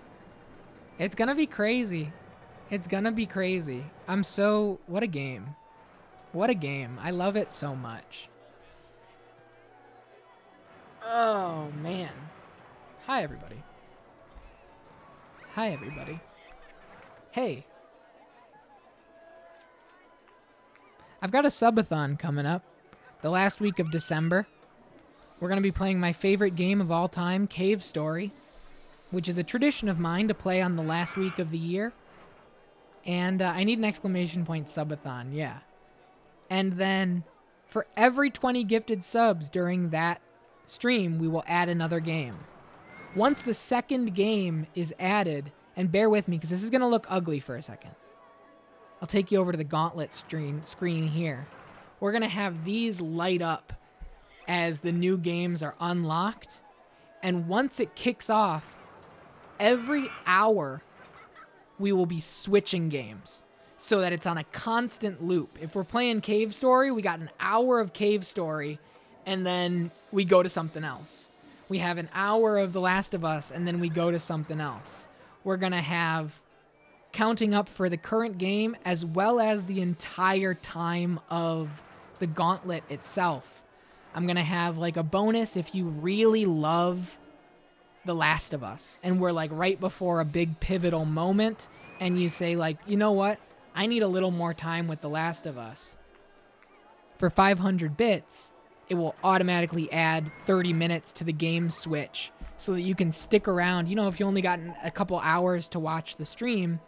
It's gonna be crazy. It's gonna be crazy. What a game. What a game. I love it so much. Oh, man. Hi, everybody. Hi, everybody. Hey. I've got a subathon coming up. The last week of December. We're going to be playing my favorite game of all time, Cave Story, which is a tradition of mine to play on the last week of the year. And I need an exclamation point subathon, yeah. And then for every 20 gifted subs during that stream, we will add another game. Once the second game is added, and bear with me because this is going to look ugly for a second. I'll take you over to the Gauntlet screen here. We're going to have these light up as the new games are unlocked. And once it kicks off, every hour we will be switching games so that it's on a constant loop. If we're playing Cave Story, we got an hour of Cave Story, and then we go to something else. We have an hour of The Last of Us, and then we go to something else. We're going to have counting up for the current game as well as the entire time of the Gauntlet itself. I'm going to have like a bonus if you really love The Last of Us and we're like right before a big pivotal moment and you say like, you know what? I need a little more time with The Last of Us. For 500 bits, it will automatically add 30 minutes to the game switch so that you can stick around. You know, if you only got a couple hours to watch the stream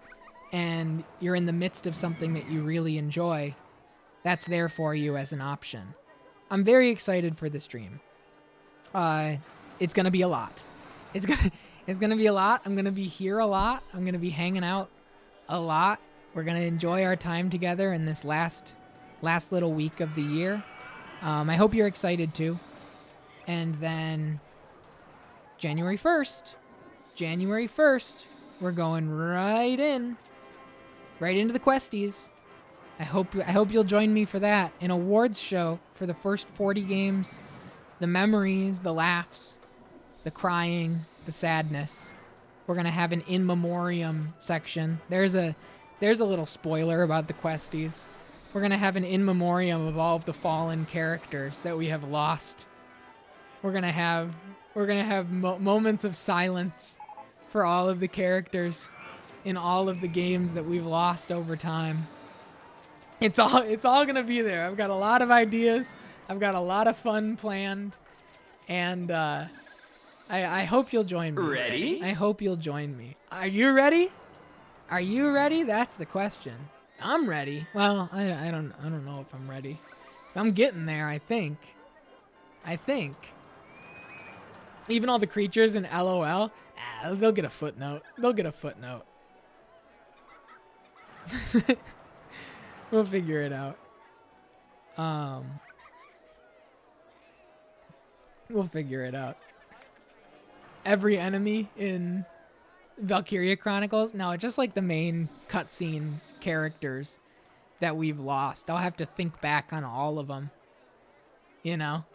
and you're in the midst of something that you really enjoy, that's there for you as an option. I'm very excited for the stream. It's going to be a lot. It's going to be a lot. I'm going to be here a lot. I'm going to be hanging out a lot. We're going to enjoy our time together in this last little week of the year. I hope you're excited too. And then January 1st, we're going right into the Questies. I hope you'll join me for that. An awards show for the first 40 games, the memories, the laughs, the crying, the sadness. We're going to have an in memoriam section. There's a little spoiler about the Questies. We're going to have an in memoriam of all of the fallen characters that we have lost. We're going to have moments of silence for all of the characters in all of the games that we've lost over time. It's all going to be there. I've got a lot of ideas. I've got a lot of fun planned. And I hope you'll join me. Ready? I hope you'll join me. Are you ready? Are you ready? That's the question. I'm ready. Well, I don't know if I'm ready. I'm getting there, I think. Even all the creatures in LOL, they'll get a footnote. We'll figure it out. We'll figure it out. Every enemy in Valkyria Chronicles, no, just like the main cutscene characters that we've lost. I'll have to think back on all of them. You know?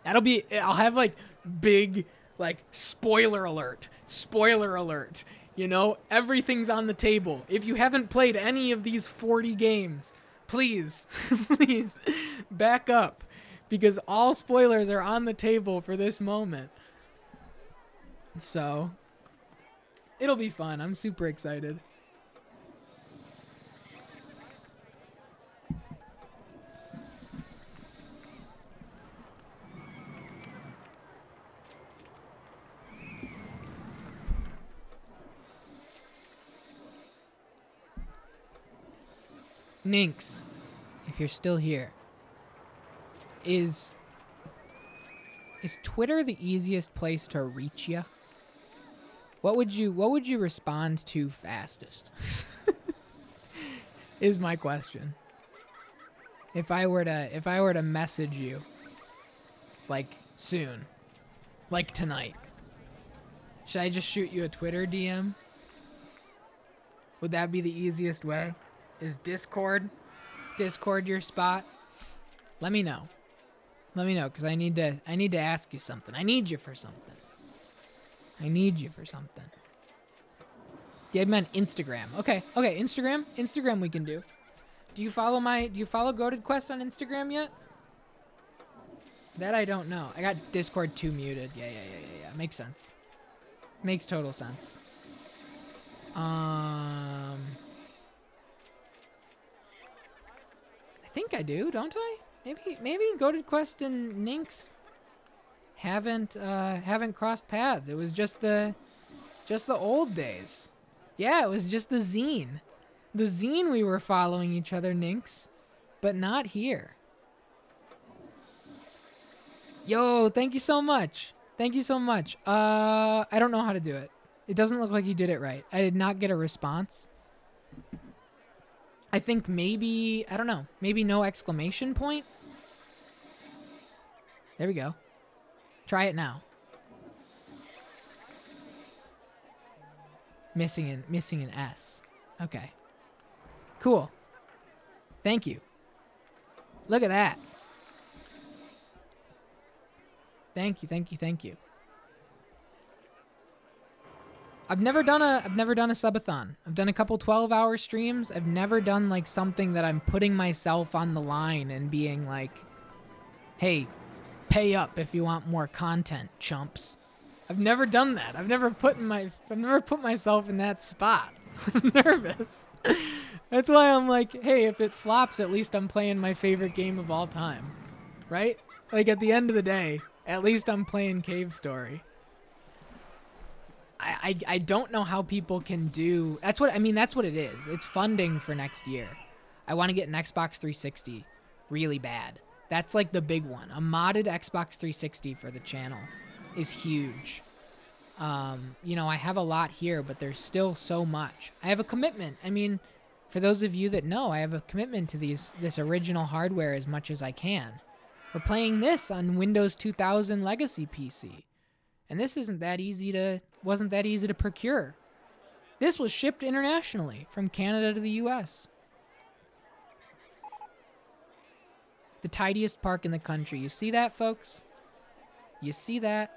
I'll have like big, like, spoiler alert. You know, everything's on the table. If you haven't played any of these 40 games, please back up because all spoilers are on the table for this moment. So, it'll be fun. I'm super excited. Ninx, if you're still here, is Twitter the easiest place to reach you? What would you respond to fastest? Is my question. If I were to message you like soon, Like tonight. Should I just shoot you a Twitter DM? Would that be the easiest way? Is Discord your spot? Let me know. Let me know, because I need to ask you something. I need you for something. I need you for something. Yeah, I meant Instagram. Okay, Instagram. Instagram we can do. Do you follow GoatedQuest on Instagram yet? That I don't know. I got Discord 2 muted. Yeah. Makes sense. Makes total sense. I think I do, don't I? Maybe GoatedQuest and Ninx haven't crossed paths. It was just the old days. Yeah, it was just the zine. The zine we were following each other, Ninx, but not here. Yo, thank you so much. Thank you so much. I don't know how to do it. It doesn't look like you did it right. I did not get a response. I think maybe, I don't know, maybe no exclamation point? There we go. Try it now. Missing an S. Okay. Cool. Thank you. Look at that. Thank you. I've never done a subathon. I've done a couple 12-hour streams. I've never done like something that I'm putting myself on the line and being like, "Hey, pay up if you want more content, chumps." I've never done that. I've never put myself in that spot. I'm nervous. That's why I'm like, "Hey, if it flops, at least I'm playing my favorite game of all time." Right? Like at the end of the day, at least I'm playing Cave Story. I don't know how people can do. That's what it is. It's funding for next year. I want to get an Xbox 360 really bad. That's like the big one. A modded Xbox 360 for the channel is huge. I have a lot here, but there's still so much. I have a commitment. I mean, for those of you that know, I have a commitment to this original hardware as much as I can. We're playing this on Windows 2000 Legacy PC. And this wasn't that easy to procure. This was shipped internationally from Canada to the US. The tidiest park in the country. You see that, folks? You see that?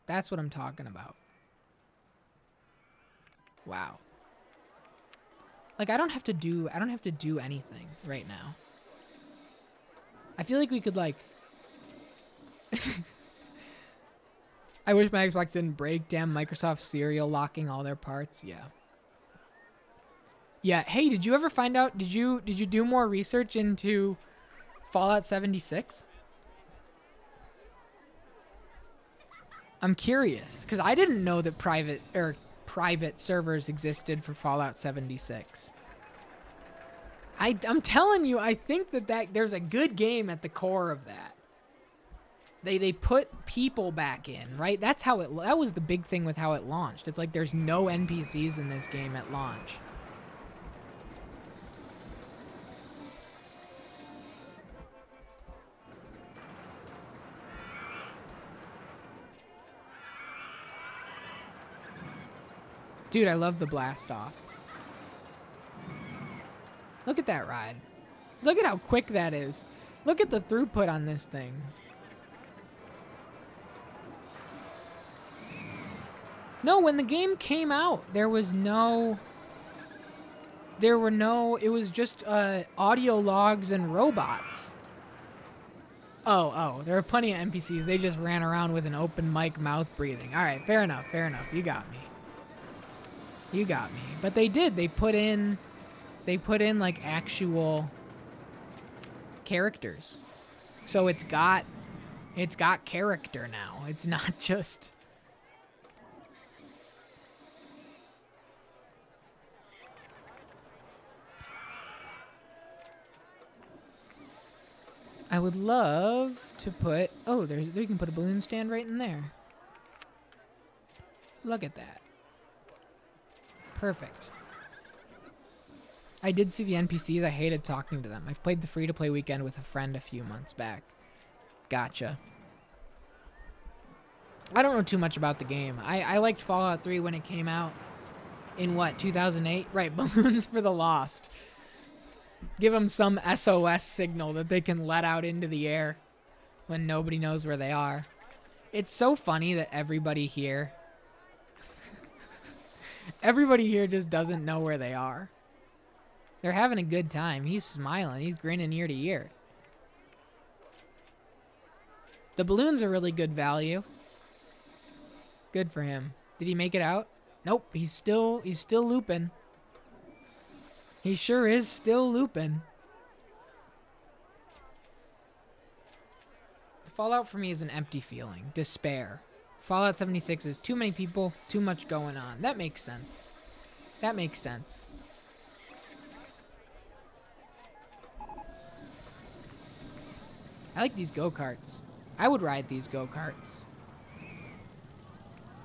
That's what I'm talking about. Wow. Like I don't have to do anything right now. I feel like we could like I wish my Xbox didn't break. Damn Microsoft serial locking all their parts. Yeah. Yeah. Hey, did you ever find out? Did you do more research into Fallout 76? I'm curious because I didn't know that private servers existed for Fallout 76. I'm telling you, I think that there's a good game at the core of that. They put people back in, right? That was the big thing with how it launched. It's like there's no NPCs in this game at launch. Dude, I love the blast off. Look at that ride. Look at how quick that is. Look at the throughput on this thing. No, when the game came out, it was just audio logs and robots. Oh, there were plenty of NPCs. They just ran around with an open mic mouth breathing. All right, fair enough. You got me. But they did. They put in like actual characters. So it's got character now. It's not just I would love to put... Oh, they can put a balloon stand right in there. Look at that. Perfect. I did see the NPCs. I hated talking to them. I've played the free-to-play weekend with a friend a few months back. Gotcha. I don't know too much about the game. I liked Fallout 3 when it came out in, what, 2008? Right, Balloons for the Lost. Give them some SOS signal that they can let out into the air when nobody knows where they are. It's so funny that everybody here just doesn't know where they are. They're having a good time. He's smiling. He's grinning ear to ear. The balloons are really good value. Good for him. Did he make it out? Nope. He's still looping. He sure is still looping. Fallout for me is an empty feeling. Despair. Fallout 76 is too many people, too much going on. That makes sense. That makes sense. I like these go-karts. I would ride these go-karts.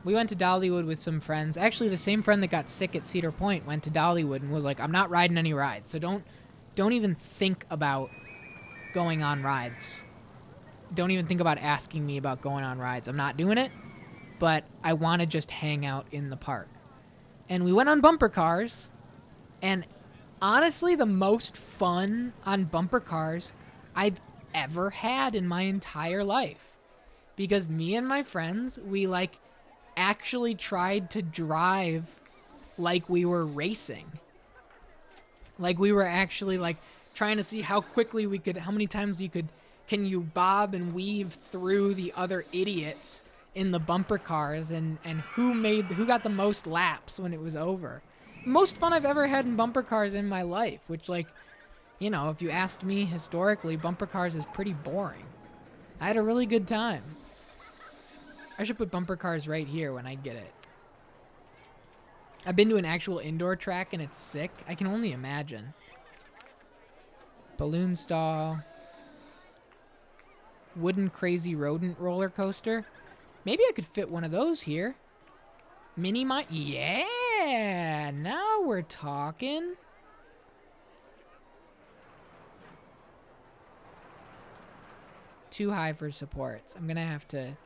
We went to Dollywood with some friends. Actually, the same friend that got sick at Cedar Point went to Dollywood and was like, I'm not riding any rides. So don't even think about going on rides. Don't even think about asking me about going on rides. I'm not doing it, but I want to just hang out in the park. And we went on bumper cars, and honestly, the most fun on bumper cars I've ever had in my entire life. Because me and my friends, we actually tried to drive like we were racing. Like we were actually trying to see how quickly we could, how many times can you bob and weave through the other idiots in the bumper cars, and who got the most laps when it was over. Most fun I've ever had in bumper cars in my life, which if you asked me historically, bumper cars is pretty boring. I had a really good time. I should put bumper cars right here when I get it. I've been to an actual indoor track and it's sick. I can only imagine. Balloon stall. Wooden crazy rodent roller coaster. Maybe I could fit one of those here. Yeah, now we're talking. Too high for supports. I'm gonna have to.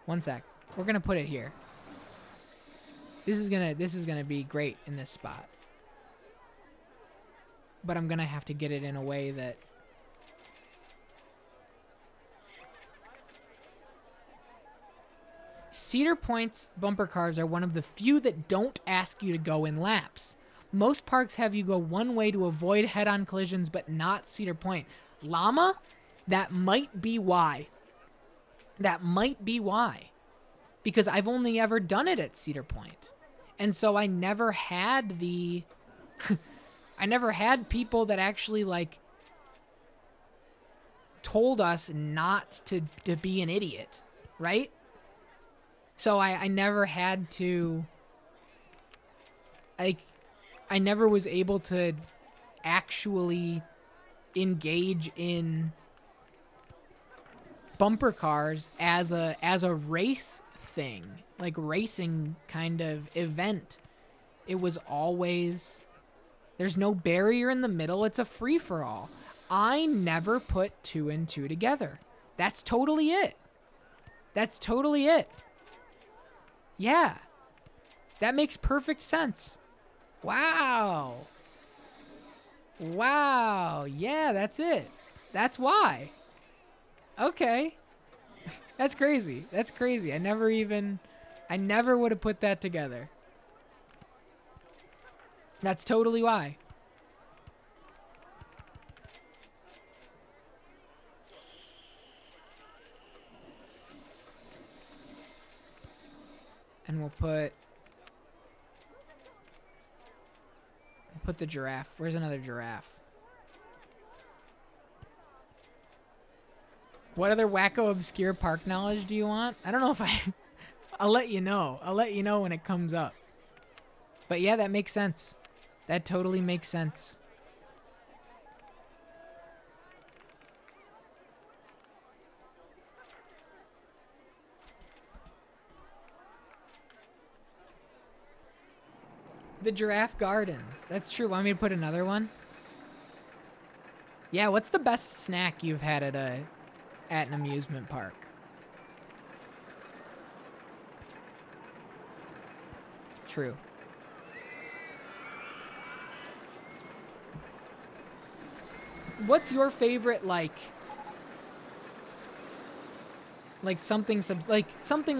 One sec. We're gonna put it here. This is gonna be great in this spot. But I'm gonna have to get it in a way that. Cedar Point's bumper cars are one of the few that don't ask you to go in laps. Most parks have you go one way to avoid head-on collisions, but not Cedar Point. Llama? That might be why. That might be why. Because I've only ever done it at Cedar Point. And so I never had the... I never had people that actually, told us not to be an idiot, right? So I never had to... I never was able to actually engage in bumper cars as a race thing, racing kind of event. It was always, there's no barrier in the middle. It's a free for all. I never put two and two together. That's totally it. That's totally it. Yeah. That makes perfect sense. Wow. Wow. Yeah, that's it. That's why. Okay. That's crazy. That's crazy. I never would have put that together. That's totally why. And we'll put the giraffe. Where's another giraffe? What other wacko obscure park knowledge do you want? I don't know if I'll let you know. I'll let you know when it comes up. But yeah, that makes sense. That totally makes sense. The Giraffe Gardens. That's true. Want me to put another one? Yeah, what's the best snack you've had at at an amusement park. True. What's your favorite, like something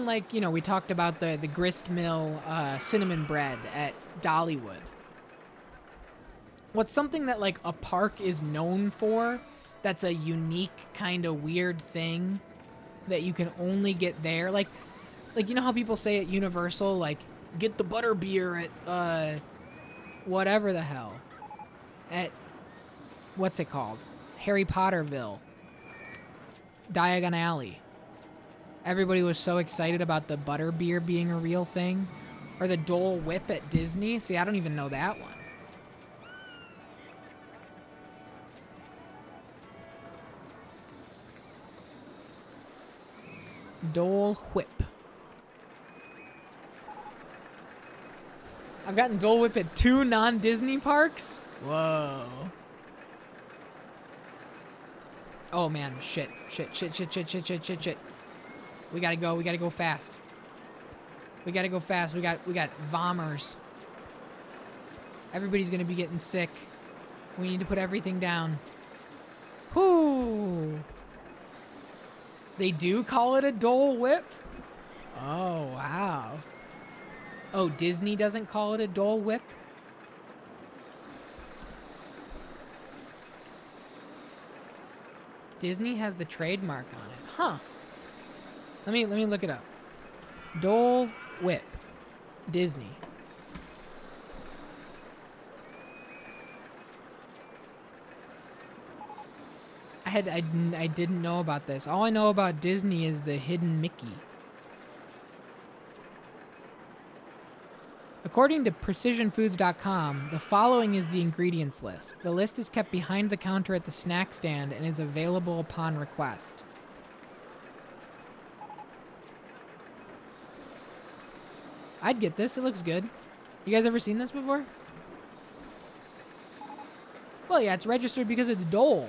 like, you know, we talked about the grist mill cinnamon bread at Dollywood. What's something that like a park is known for that's a unique kind of weird thing that you can only get there? Like you know how people say at Universal, like, get the butter beer at whatever the hell, at what's it called, Harry Potterville, Diagon Alley. Everybody was so excited about the butter beer being a real thing. Or the Dole Whip at Disney. See, I don't even know that one. Dole Whip. I've gotten Dole Whip at 2 non-Disney parks? Whoa. Oh man, shit. We gotta go fast. We got vommers. Everybody's gonna be getting sick. We need to put everything down. Whoo! They do call it a Dole Whip? Oh, wow. Oh, Disney doesn't call it a Dole Whip? Disney has the trademark on it. Huh. Let me look it up. Dole Whip. Disney. I didn't know about this. All I know about Disney is the hidden Mickey. According to precisionfoods.com, the following is the ingredients list. The list is kept behind the counter at the snack stand and is available upon request. I'd get this. It looks good. You guys ever seen this before? Well, yeah, it's registered because it's Dole.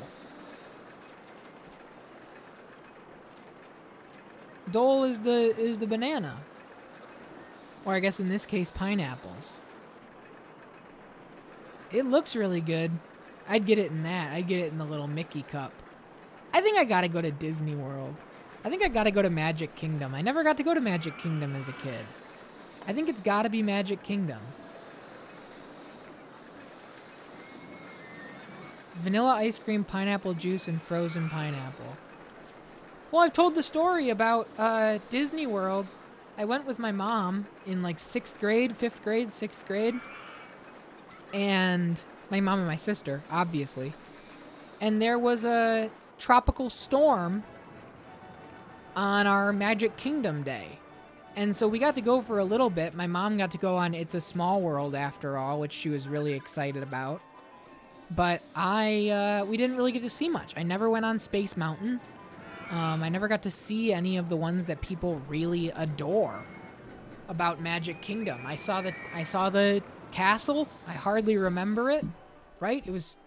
Dole is the banana. Or I guess in this case, pineapples. It looks really good. I'd get it in that. I'd get it in the little Mickey cup. I think I gotta go to Disney World. I think I gotta go to Magic Kingdom. I never got to go to Magic Kingdom as a kid. I think it's gotta be Magic Kingdom. Vanilla ice cream, pineapple juice, and frozen pineapple. Well, I've told the story about Disney World. I went with my mom in like 6th grade, 5th grade, 6th grade. And my mom and my sister, obviously. And there was a tropical storm on our Magic Kingdom day. And so we got to go for a little bit. My mom got to go on It's a Small World after all, which she was really excited about. But we didn't really get to see much. I never went on Space Mountain. I never got to see any of the ones that people really adore about Magic Kingdom. I saw the castle. I hardly remember it, right? It was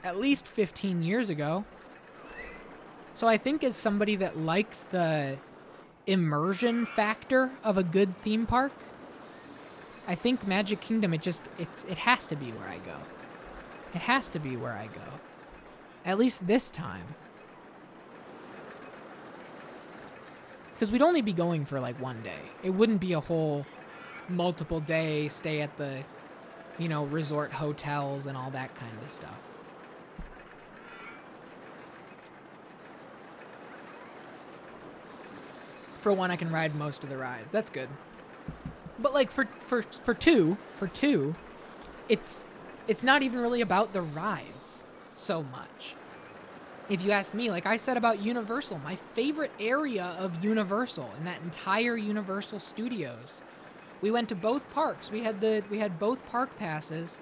at least 15 years ago. So I think as somebody that likes the immersion factor of a good theme park, I think Magic Kingdom, it has to be where I go. It has to be where I go. At least this time. Because we'd only be going for like one day. It wouldn't be a whole multiple day stay at the, resort hotels and all that kind of stuff. For one, I can ride most of the rides. That's good. But like for two, it's not even really about the rides so much. If you ask me, like I said about Universal, my favorite area of Universal and that entire Universal Studios, we went to both parks. We had both park passes.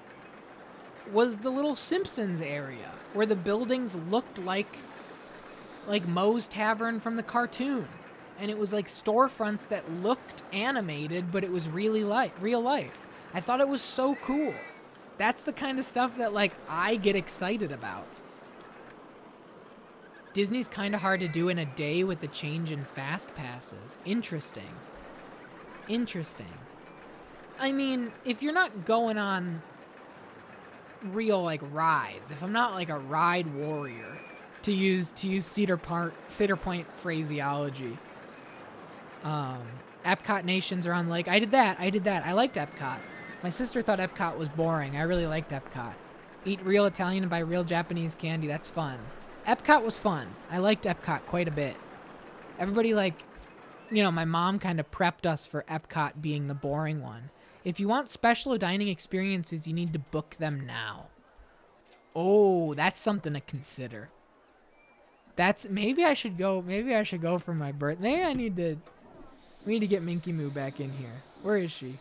Was the little Simpsons area where the buildings looked like Moe's Tavern from the cartoon, and it was like storefronts that looked animated, but it was really real life. I thought it was so cool. That's the kind of stuff that like I get excited about. Disney's kind of hard to do in a day with the change in fast passes. Interesting. Interesting. I mean, if you're not going on real like rides, if I'm not like a ride warrior, to use Cedar Point phraseology, Epcot Nations are on Lake. I did that. I liked Epcot. My sister thought Epcot was boring. I really liked Epcot. Eat real Italian and buy real Japanese candy. That's fun. Epcot was fun. I liked Epcot quite a bit. Everybody my mom kind of prepped us for Epcot being the boring one. If you want special dining experiences, you need to book them now. Oh, that's something to consider. Maybe I should go for my birthday. We need to get Minky Moo back in here. Where is she?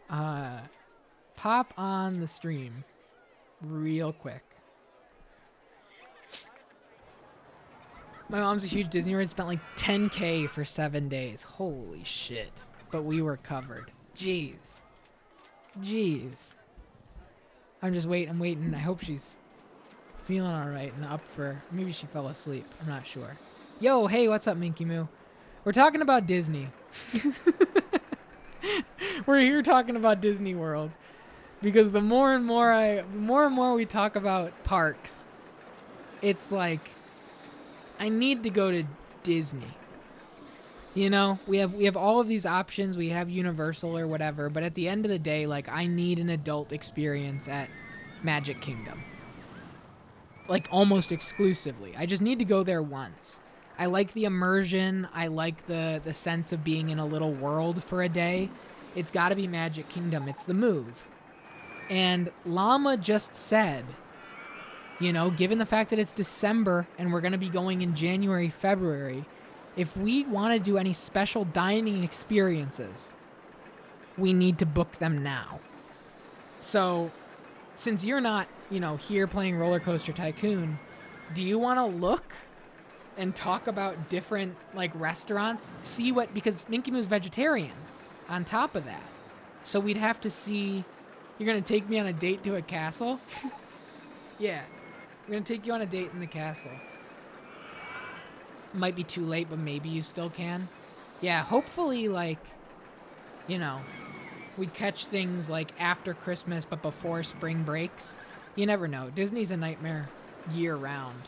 Pop on the stream real quick. My mom's a huge Disney nerd, spent like $10K for 7 days. Holy shit. But we were covered. Jeez. I'm waiting. I hope she's feeling alright and up for... Maybe she fell asleep. I'm not sure. Yo, hey, what's up, Minky Moo? We're talking about Disney. We're here talking about Disney World. Because the more and more we talk about parks, it's like... I need to go to Disney. We have all of these options. We have Universal or whatever, but at the end of the day, like, I need an adult experience at Magic Kingdom. Like, almost exclusively. I just need to go there once. I like the immersion. I like the sense of being in a little world for a day. It's got to be Magic Kingdom. It's the move. And Llama just said, given the fact that it's December and we're going to be going in January, February, if we want to do any special dining experiences, we need to book them now. So, since you're not, here playing Rollercoaster Tycoon, do you want to look and talk about different, restaurants? Because Minky Moo's vegetarian on top of that. So we'd have to see, you're going to take me on a date to a castle? Yeah. We're going to take you on a date in the castle. Might be too late, but maybe you still can. Yeah, hopefully, we catch things, after Christmas, but before spring breaks. You never know. Disney's a nightmare year-round.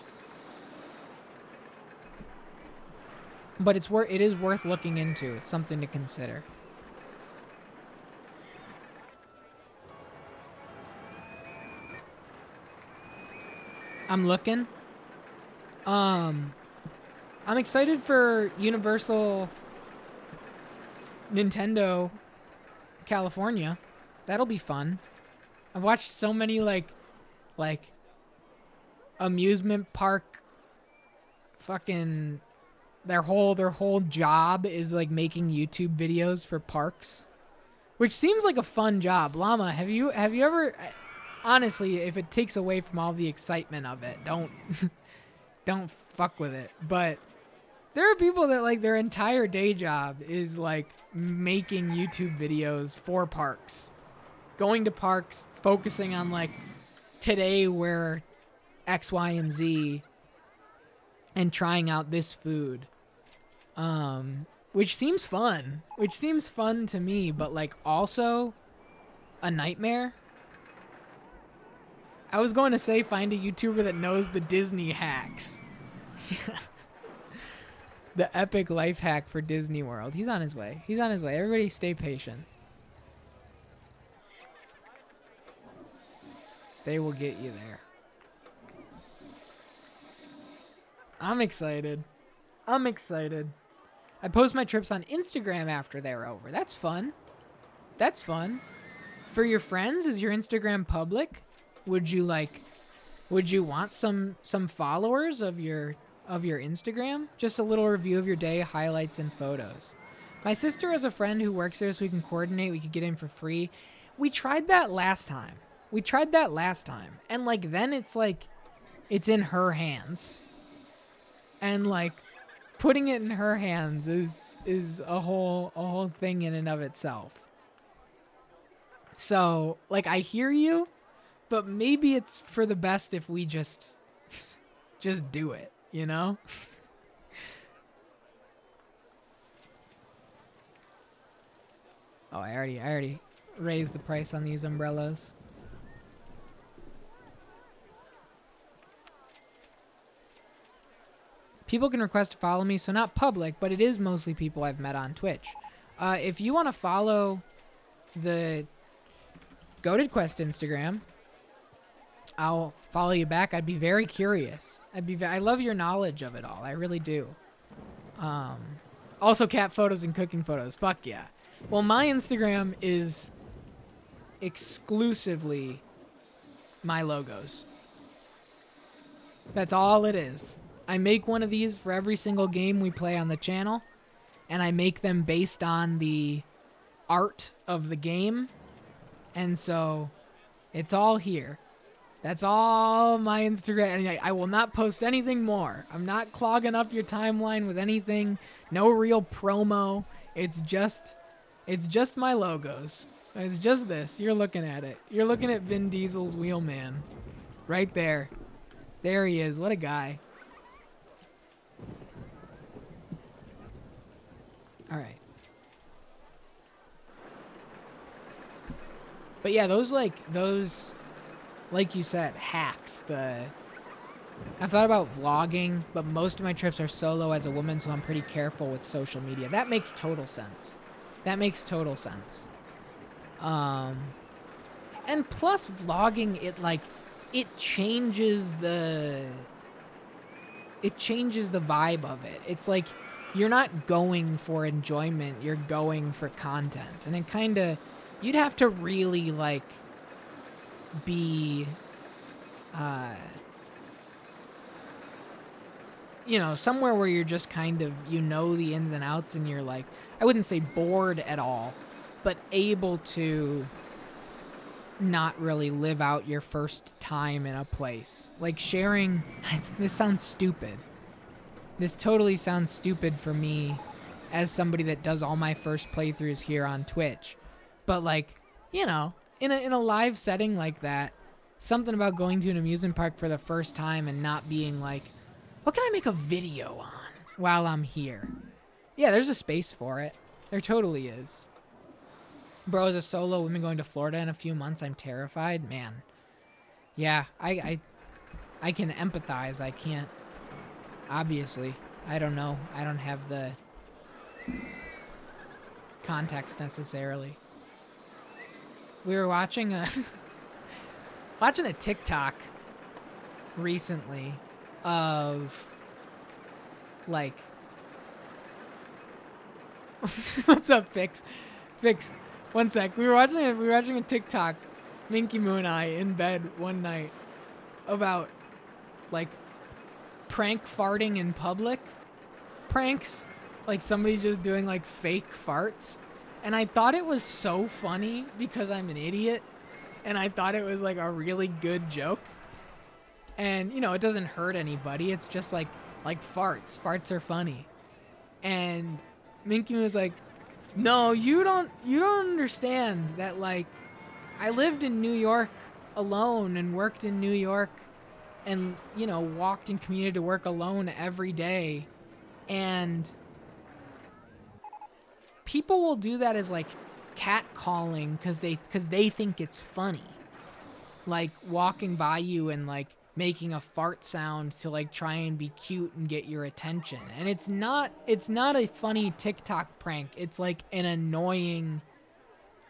But it is worth looking into. It's something to consider. I'm looking. I'm excited for Universal Nintendo California. That'll be fun. I've watched so many amusement park fucking their whole job is making YouTube videos for parks, which seems like a fun job. Llama, have you ever, honestly, if it takes away from all the excitement of it, don't fuck with it. But there are people that their entire day job is making YouTube videos for parks, going to parks, focusing on today we're X, Y, and Z, and trying out this food, which seems fun to me, but also a nightmare. I was going to say find a YouTuber that knows the Disney hacks. The epic life hack for Disney World. He's on his way. Everybody stay patient. They will get you there. I'm excited. I post my trips on Instagram after they're over. That's fun. For your friends, is your Instagram public? Would you want some followers of your Instagram? Just a little review of your day, highlights, and photos. My sister has a friend who works there, so we can coordinate. We could get in for free. We tried that last time. And then it's in her hands. And putting it in her hands is a whole thing in and of itself. So I hear you, but maybe it's for the best if we just just do it, you know? Oh, I already raised the price on these umbrellas. People can request to follow me, so not public, but it is mostly people I've met on Twitch. If you want to follow the GoatedQuest Instagram, I'll follow you back. I'd be very curious. I love your knowledge of it all. I really do. Also cat photos and cooking photos. Fuck yeah. Well, my Instagram is exclusively my logos. That's all it is. I make one of these for every single game we play on the channel, and I make them based on the art of the game, and so it's all here. That's all my Instagram, and I will not post anything more. I'm not clogging up your timeline with anything. No real promo. It's just my logos. It's just this. You're looking at it. You're looking at Vin Diesel's Wheelman. Right there. There he is. What a guy. All right. But yeah, those like you said, hacks. I thought about vlogging, but most of my trips are solo as a woman, so I'm pretty careful with social media. That makes total sense. And plus vlogging, it changes the vibe of it. It's like you're not going for enjoyment, you're going for content. And it kind of, you'd have to really like be somewhere where you're just kind of, the ins and outs, and you're like, I wouldn't say bored at all, but able to not really live out your first time in a place. Like sharing, this sounds stupid. This totally sounds stupid for me as somebody that does all my first playthroughs here on Twitch. But like, in a live setting like that, something about going to an amusement park for the first time and not being like, what can I make a video on while I'm here? Yeah, there's a space for it. There totally is. Bro, as a solo woman going to Florida in a few months, I'm terrified. Man. Yeah, I can empathize. I can't. Obviously. I don't know. I don't have the context necessarily. We were watching a TikTok recently of like what's up, Fix? Fix, one sec. We were watching a TikTok, Minky Moo and I, in bed one night about like prank farting in public pranks, like somebody just doing like fake farts. And I thought it was so funny because I'm an idiot, and I thought it was like a really good joke. And it doesn't hurt anybody. It's just like farts. Farts are funny. And Minky was like, "No, you don't understand that, like, I lived in New York alone and worked in New York and, walked and commuted to work alone every day. And people will do that as like catcalling because they think it's funny. Like walking by you and like making a fart sound to like try and be cute and get your attention. And it's not a funny TikTok prank. It's like an annoying,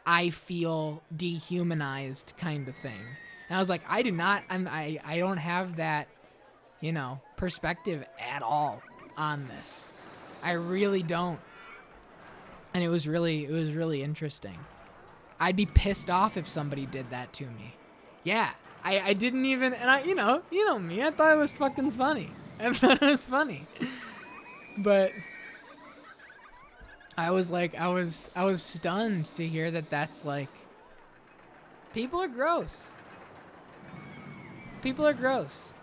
I feel dehumanized kind of thing. And I was like, I don't have that, perspective at all on this. I really don't. And it was really interesting. I'd be pissed off if somebody did that to me. Yeah. I didn't even, and I, me, I thought it was fucking funny. I thought it was funny. But I was stunned to hear that that's like, people are gross. People are gross.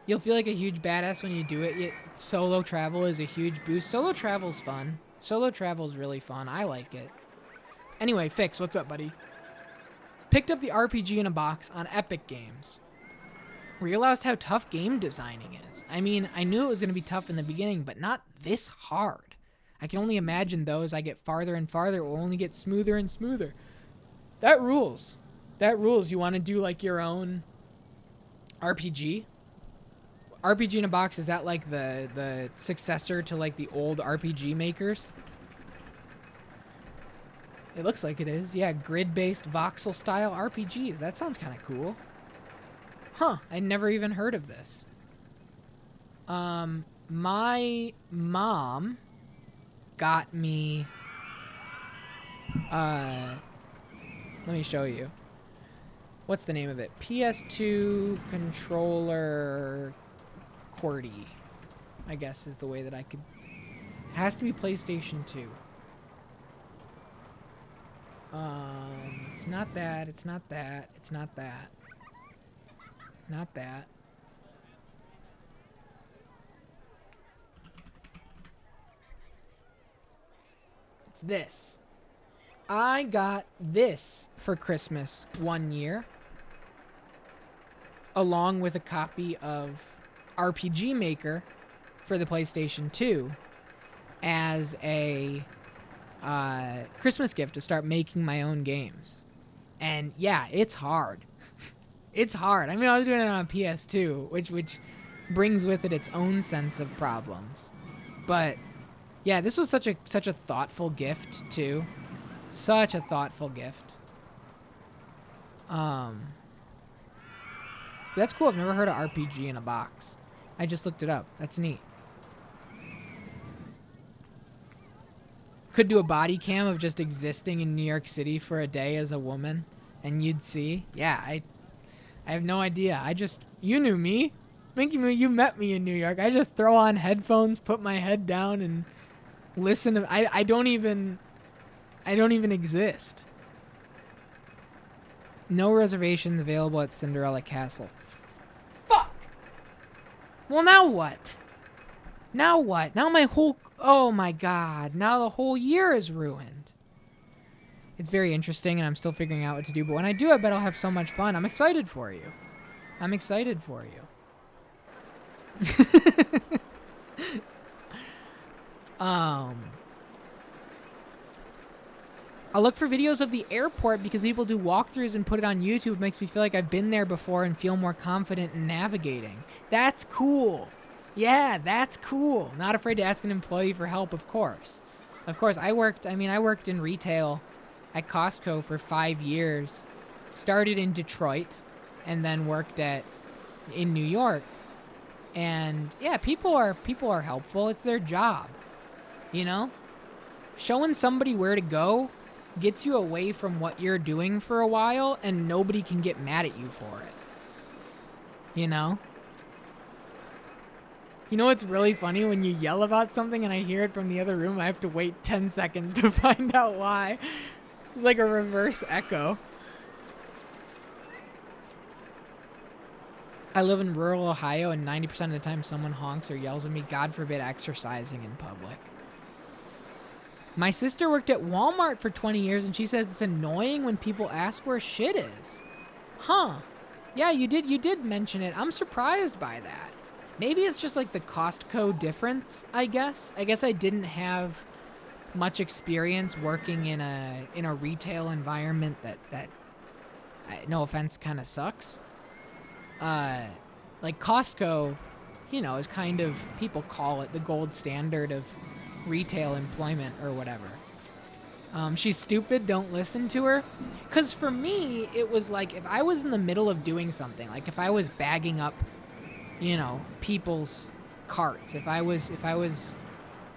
You'll feel like a huge badass when you do it. Solo travel is a huge boost. Solo travel's fun. Solo travel's really fun. I like it. Anyway, Fix, what's up, buddy? Picked up the RPG in a box on Epic Games. realized how tough game designing is. I mean, I knew it was going to be tough in the beginning, but not this hard. I can only imagine, though, as I get farther and farther, it will only get smoother and smoother. That rules. That rules. You want to do, like, your own RPG? RPG in a Box, is that, like, the successor to, like, the old RPG makers? It looks like it is. Yeah, grid-based voxel-style RPGs. That sounds kind of cool. Huh, I never even heard of this. My mom got me, let me show you. What's the name of it? PS2 controller QWERTY, I guess is the way that I could. It has to be PlayStation 2. It's not that, it's not that, it's not that. Not that. It's this. I got this for Christmas one year, along with a copy of RPG Maker for the PlayStation 2 as a Christmas gift to start making my own games. And yeah, it's hard. It's hard. I mean, I was doing it on a PS2, which brings with it its own sense of problems. But yeah, this was such a thoughtful gift too. Such a thoughtful gift. That's cool. I've never heard of RPG in a Box. I just looked it up. That's neat. Could do a body cam of just existing in New York City for a day as a woman, and you'd see. Yeah, I have no idea. You knew me. Minky Moo, you met me in New York. I just throw on headphones, put my head down, and listen to. I don't even exist. No reservations available at Cinderella Castle. Fuck. Well, now what? Now what? Now my whole. Oh my god. Now the whole year is ruined. It's very interesting, and I'm still figuring out what to do. But when I do, I bet I'll have so much fun. I'm excited for you. I'm excited for you. I'll look for videos of the airport because people do walkthroughs and put it on YouTube. It makes me feel like I've been there before and feel more confident in navigating. That's cool. Yeah, that's cool. Not afraid to ask an employee for help, of course. Of course, I worked in retail at Costco for 5 years. Started in Detroit and then worked in New York. And yeah, people are helpful. It's their job. You know? Showing somebody where to go gets you away from what you're doing for a while, and nobody can get mad at you for it. You know? You know what's really funny? When you yell about something and I hear it from the other room, I have to wait 10 seconds to find out why. It's like a reverse echo. I live in rural Ohio, and 90% of the time someone honks or yells at me. God forbid exercising in public. My sister worked at Walmart for 20 years, and she says it's annoying when people ask where shit is. Huh. Yeah, you did mention it. I'm surprised by that. Maybe it's just like the Costco difference, I guess. I guess I didn't have much experience working in a retail environment that no offense, kind of sucks. Like Costco, you know, is kind of, people call it the gold standard of retail employment or whatever. She's stupid, don't listen to her. Because for me, it was like if I was in the middle of doing something, like if I was bagging up, you know, people's carts, if I was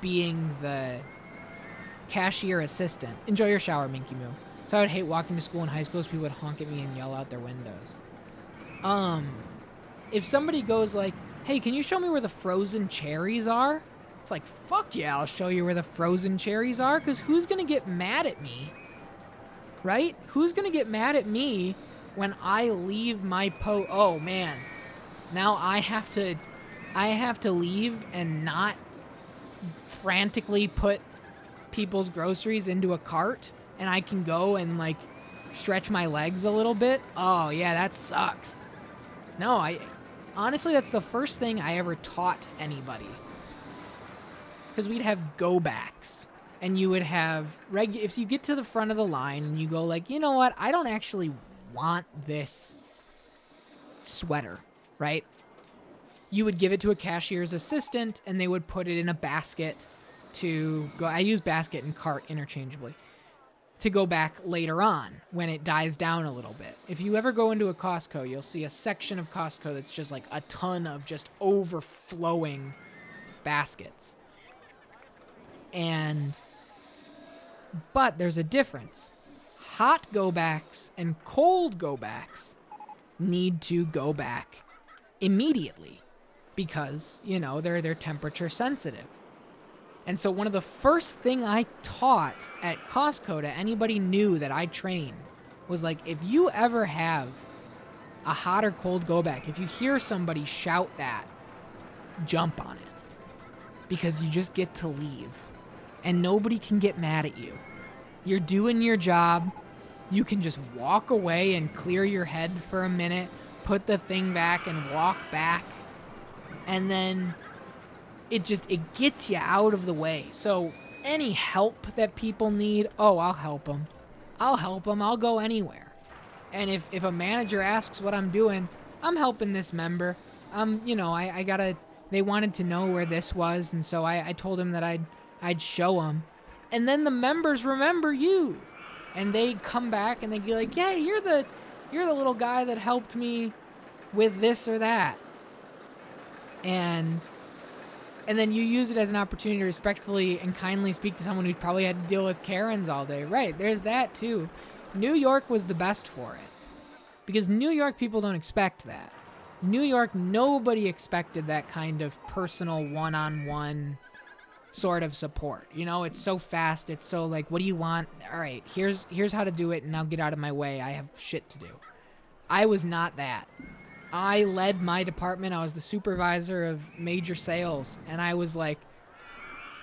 being the cashier assistant. Enjoy your shower, Minky Moo. So I would hate walking to school in high school because people would honk at me and yell out their windows. If somebody goes like, hey, can you show me where the frozen cherries are? It's like, fuck yeah, I'll show you where the frozen cherries are, because who's going to get mad at me? Right? Who's going to get mad at me when I leave my oh, man. Now I have to leave and not frantically put people's groceries into a cart, and I can go and, like, stretch my legs a little bit. Oh, yeah, that sucks. No, Honestly, that's the first thing I ever taught anybody. Because we'd have go-backs. And you would have... if you get to the front of the line and you go like, you know what? I don't actually want this sweater, right? You would give it to a cashier's assistant, and they would put it in a basket to go... I use basket and cart interchangeably. To go back later on when it dies down a little bit. If you ever go into a Costco, you'll see a section of Costco that's just like a ton of just overflowing baskets. But there's a difference. Hot go-backs and cold go-backs need to go back immediately because, you know, they're temperature sensitive. And so one of the first thing I taught at Costco to anybody new that I trained was like, if you ever have a hot or cold go back, if you hear somebody shout that, jump on it. Because you just get to leave. And nobody can get mad at you. You're doing your job. You can just walk away and clear your head for a minute, put the thing back and walk back. And then it gets you out of the way. So any help that people need, I'll help them. I'll go anywhere. And if a manager asks what I'm doing, I'm helping this member. They wanted to know where this was, and so I told him that I'd show them. And then the members remember you. And they come back and they be like, "Yeah, you're the little guy that helped me with this or that." And then you use it as an opportunity to respectfully and kindly speak to someone who's probably had to deal with Karens all day. Right, there's that too. New York was the best for it. Because New York people don't expect that. New York, nobody expected that kind of personal one-on-one sort of support. You know, it's so fast. It's so like, what do you want? All right, here's how to do it, and now get out of my way. I have shit to do. I was not that. I led my department. I was the supervisor of major sales, and I was like,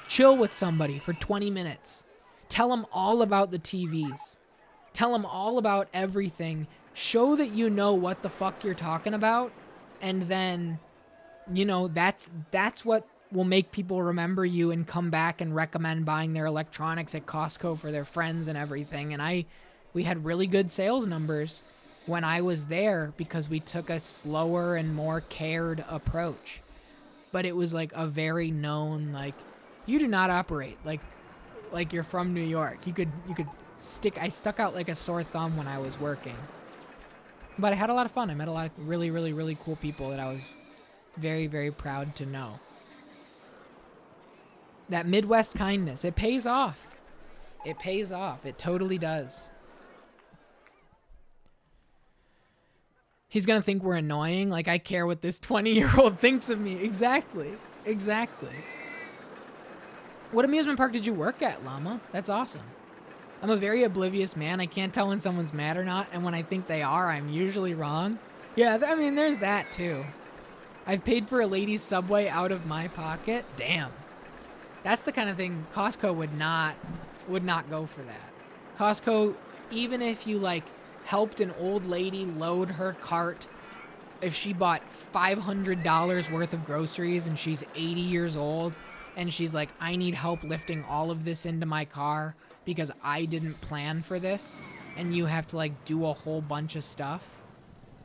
chill with somebody for 20 minutes. Tell them all about the TVs. Tell them all about everything. Show that you know what the fuck you're talking about, and then, you know, that's what will make people remember you and come back and recommend buying their electronics at Costco for their friends and everything. And we had really good sales numbers when I was there because we took a slower and more cared approach. But it was like a very known, like, you do not operate like you're from New York. You could I stuck out like a sore thumb when I was working. But I had a lot of fun. I met a lot of really, really, really cool people that I was very, very proud to know. That Midwest kindness, it pays off. It pays off. It totally does. He's going to think we're annoying. Like, I care what this 20-year-old thinks of me. Exactly. What amusement park did you work at, Llama? That's awesome. I'm a very oblivious man. I can't tell when someone's mad or not. And when I think they are, I'm usually wrong. Yeah, I mean, there's that, too. I've paid for a ladies' Subway out of my pocket. Damn. That's the kind of thing Costco would not go for that. Costco, even if you, like, helped an old lady load her cart, if she bought $500 worth of groceries and she's 80 years old and she's like, I need help lifting all of this into my car because I didn't plan for this, and you have to, like, do a whole bunch of stuff.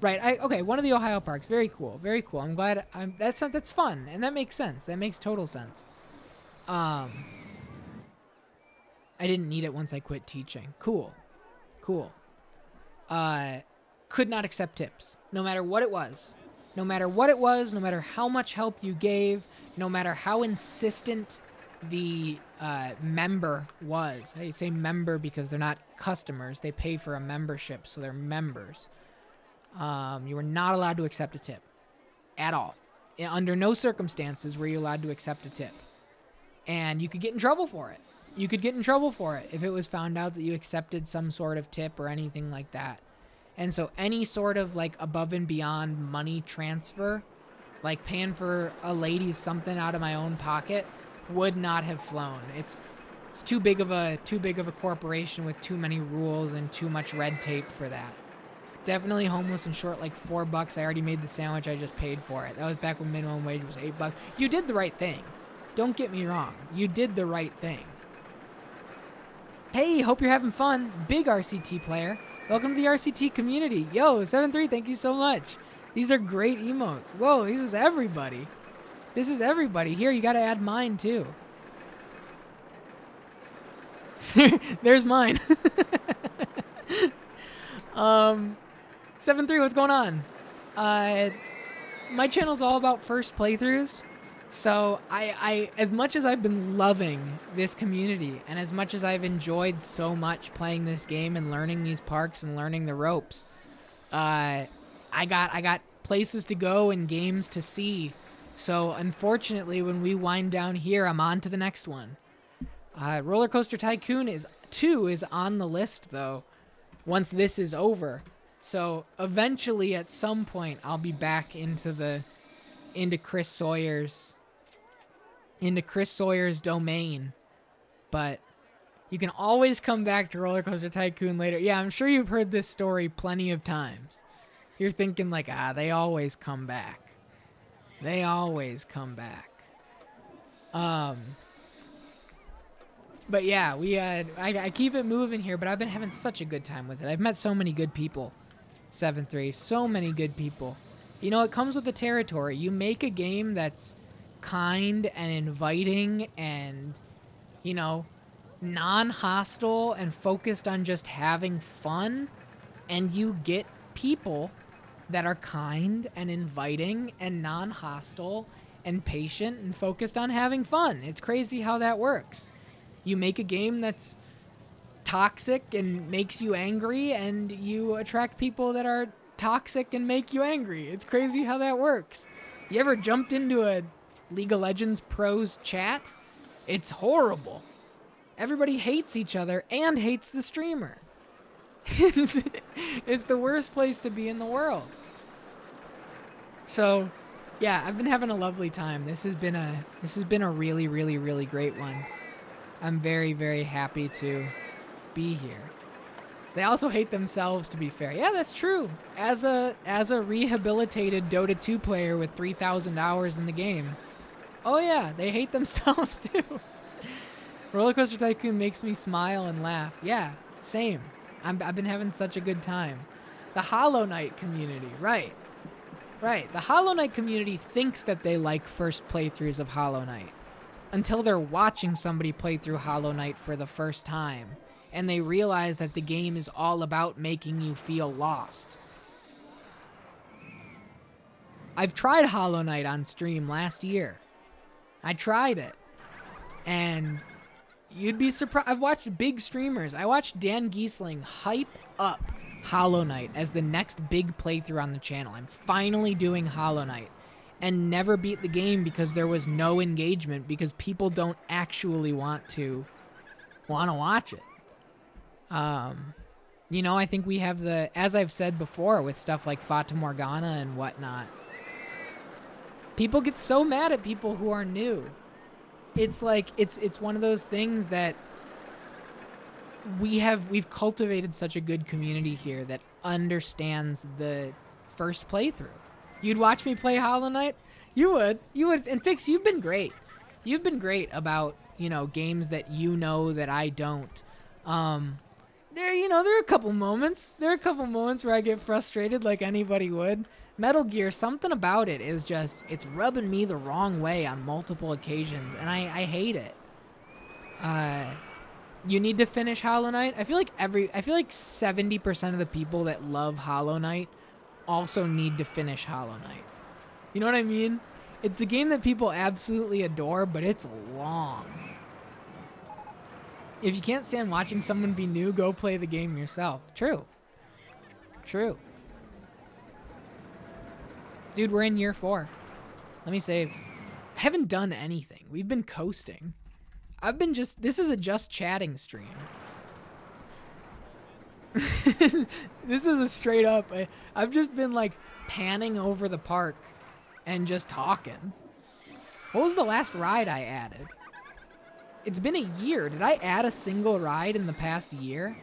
Right, okay, one of the Ohio parks. Very cool. I'm glad. That's fun, and that makes sense. That makes total sense. I didn't need it once I quit teaching. Cool. Could not accept tips. No matter what it was. No matter how much help you gave. No matter how insistent the member was. I say member because they're not customers. They pay for a membership, so they're members. You were not allowed to accept a tip. At all. Under no circumstances were you allowed to accept a tip. And you could get in trouble for it. If it was found out that you accepted some sort of tip or anything like that. And so any sort of, like, above and beyond money transfer, like paying for a lady's something out of my own pocket, would not have flown. It's too big of a corporation with too many rules and too much red tape for that. Definitely homeless and short like $4. I already made the sandwich. I just paid for it. That was back when minimum wage was $8. You did the right thing. Don't get me wrong. You did the right thing. Hey, hope you're having fun. Big RCT player. Welcome to the RCT community. Yo, 7-3, thank you so much. These are great emotes. Whoa, this is everybody. This is everybody. Here, you got to add mine too. There's mine. 7-3, what's going on? My channel's all about first playthroughs. So I as much as I've been loving this community and as much as I've enjoyed so much playing this game and learning these parks and learning the ropes, I got places to go and games to see. So unfortunately, when we wind down here, I'm on to the next one. Rollercoaster Tycoon 2 is on the list though. Once this is over, so eventually at some point I'll be back into Chris Sawyer's domain, but you can always come back to Rollercoaster Tycoon later. Yeah, I'm sure you've heard this story plenty of times. You're thinking like, they always come back. They always come back. But yeah, I keep it moving here, but I've been having such a good time with it. I've met so many good people, 7-3, so many good people. You know, it comes with the territory. You make a game that's kind and inviting and, you know, non-hostile and focused on just having fun, and you get people that are kind and inviting and non-hostile and patient and focused on having fun. It's crazy how that works. You make a game that's toxic and makes you angry, and you attract people that are toxic and make you angry. It's crazy how that works. You ever jumped into a League of Legends pros chat? It's horrible. Everybody hates each other and hates the streamer. It's the worst place to be in the world. So, yeah, I've been having a lovely time. This has been a really, really, really great one. I'm very, very happy to be here. They also hate themselves, to be fair. Yeah, that's true. As a rehabilitated Dota 2 player with 3,000 hours in the game, oh yeah, they hate themselves too. Rollercoaster Tycoon makes me smile and laugh. Yeah, same. I've been having such a good time. The Hollow Knight community, right. The Hollow Knight community thinks that they like first playthroughs of Hollow Knight until they're watching somebody play through Hollow Knight for the first time, and they realize that the game is all about making you feel lost. I've tried Hollow Knight on stream last year. I tried it, and you'd be surprised. I've watched big streamers. I watched Dan Giesling hype up Hollow Knight as the next big playthrough on the channel. I'm finally doing Hollow Knight, and never beat the game because there was no engagement, because people don't actually want to watch it. You know, I think we have as I've said before with stuff like Fata Morgana and whatnot, people get so mad at people who are new. It's like, it's one of those things that we've cultivated such a good community here that understands the first playthrough. You'd watch me play Hollow Knight? You would. And Fix, you've been great. You've been great about, you know, games that you know that I don't. There are a couple moments. There are a couple moments where I get frustrated like anybody would. Metal Gear, something about it is just, it's rubbing me the wrong way on multiple occasions, and I hate it. You need to finish Hollow Knight. I feel like 70% of the people that love Hollow Knight also need to finish Hollow Knight. You know what I mean? It's a game that people absolutely adore, but it's long. If you can't stand watching someone be new, go play the game yourself. True. Dude, we're in year 4. Let me save. I haven't done anything. We've been coasting. This is a just chatting stream. This is a straight up, I've just been like panning over the park and just talking. What was the last ride I added? It's been a year. Did I add a single ride in the past year?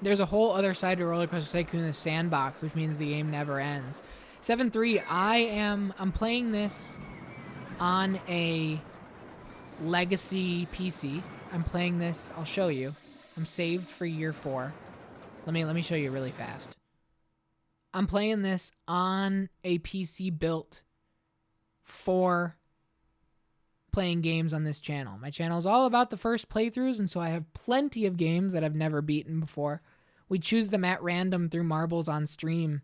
There's a whole other side to Rollercoaster Tycoon, the sandbox, which means the game never ends. 7-3, I'm playing this on a legacy PC. I'm playing this, I'll show you. I'm saved for year 4. Let me show you really fast. I'm playing this on a PC built for playing games on this channel. My channel is all about the first playthroughs, and so I have plenty of games that I've never beaten before. We choose them at random through marbles on stream,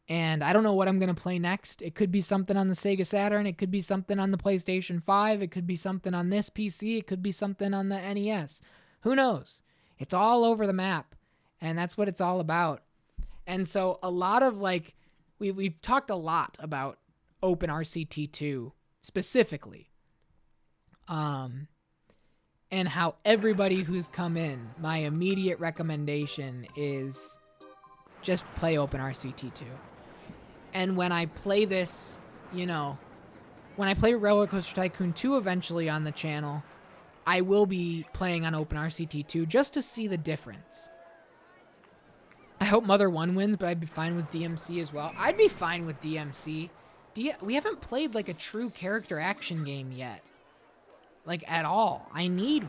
and I don't know what I'm going to play next. It could be something on the Sega Saturn, it could be something on the PlayStation 5, it could be something on this PC, it could be something on the NES. Who knows? It's all over the map, and that's what it's all about. And so a lot of, like, we've talked a lot about OpenRCT2 specifically, and how everybody who's come in, my immediate recommendation is just play OpenRCT2. And when I play this, you know, when I play Rollercoaster Tycoon 2 eventually on the channel, I will be playing on OpenRCT2 just to see the difference. I hope Mother 1 wins, but I'd be fine with DMC as well. I'd be fine with DMC. We haven't played like a true character action game yet. Like, at all. I need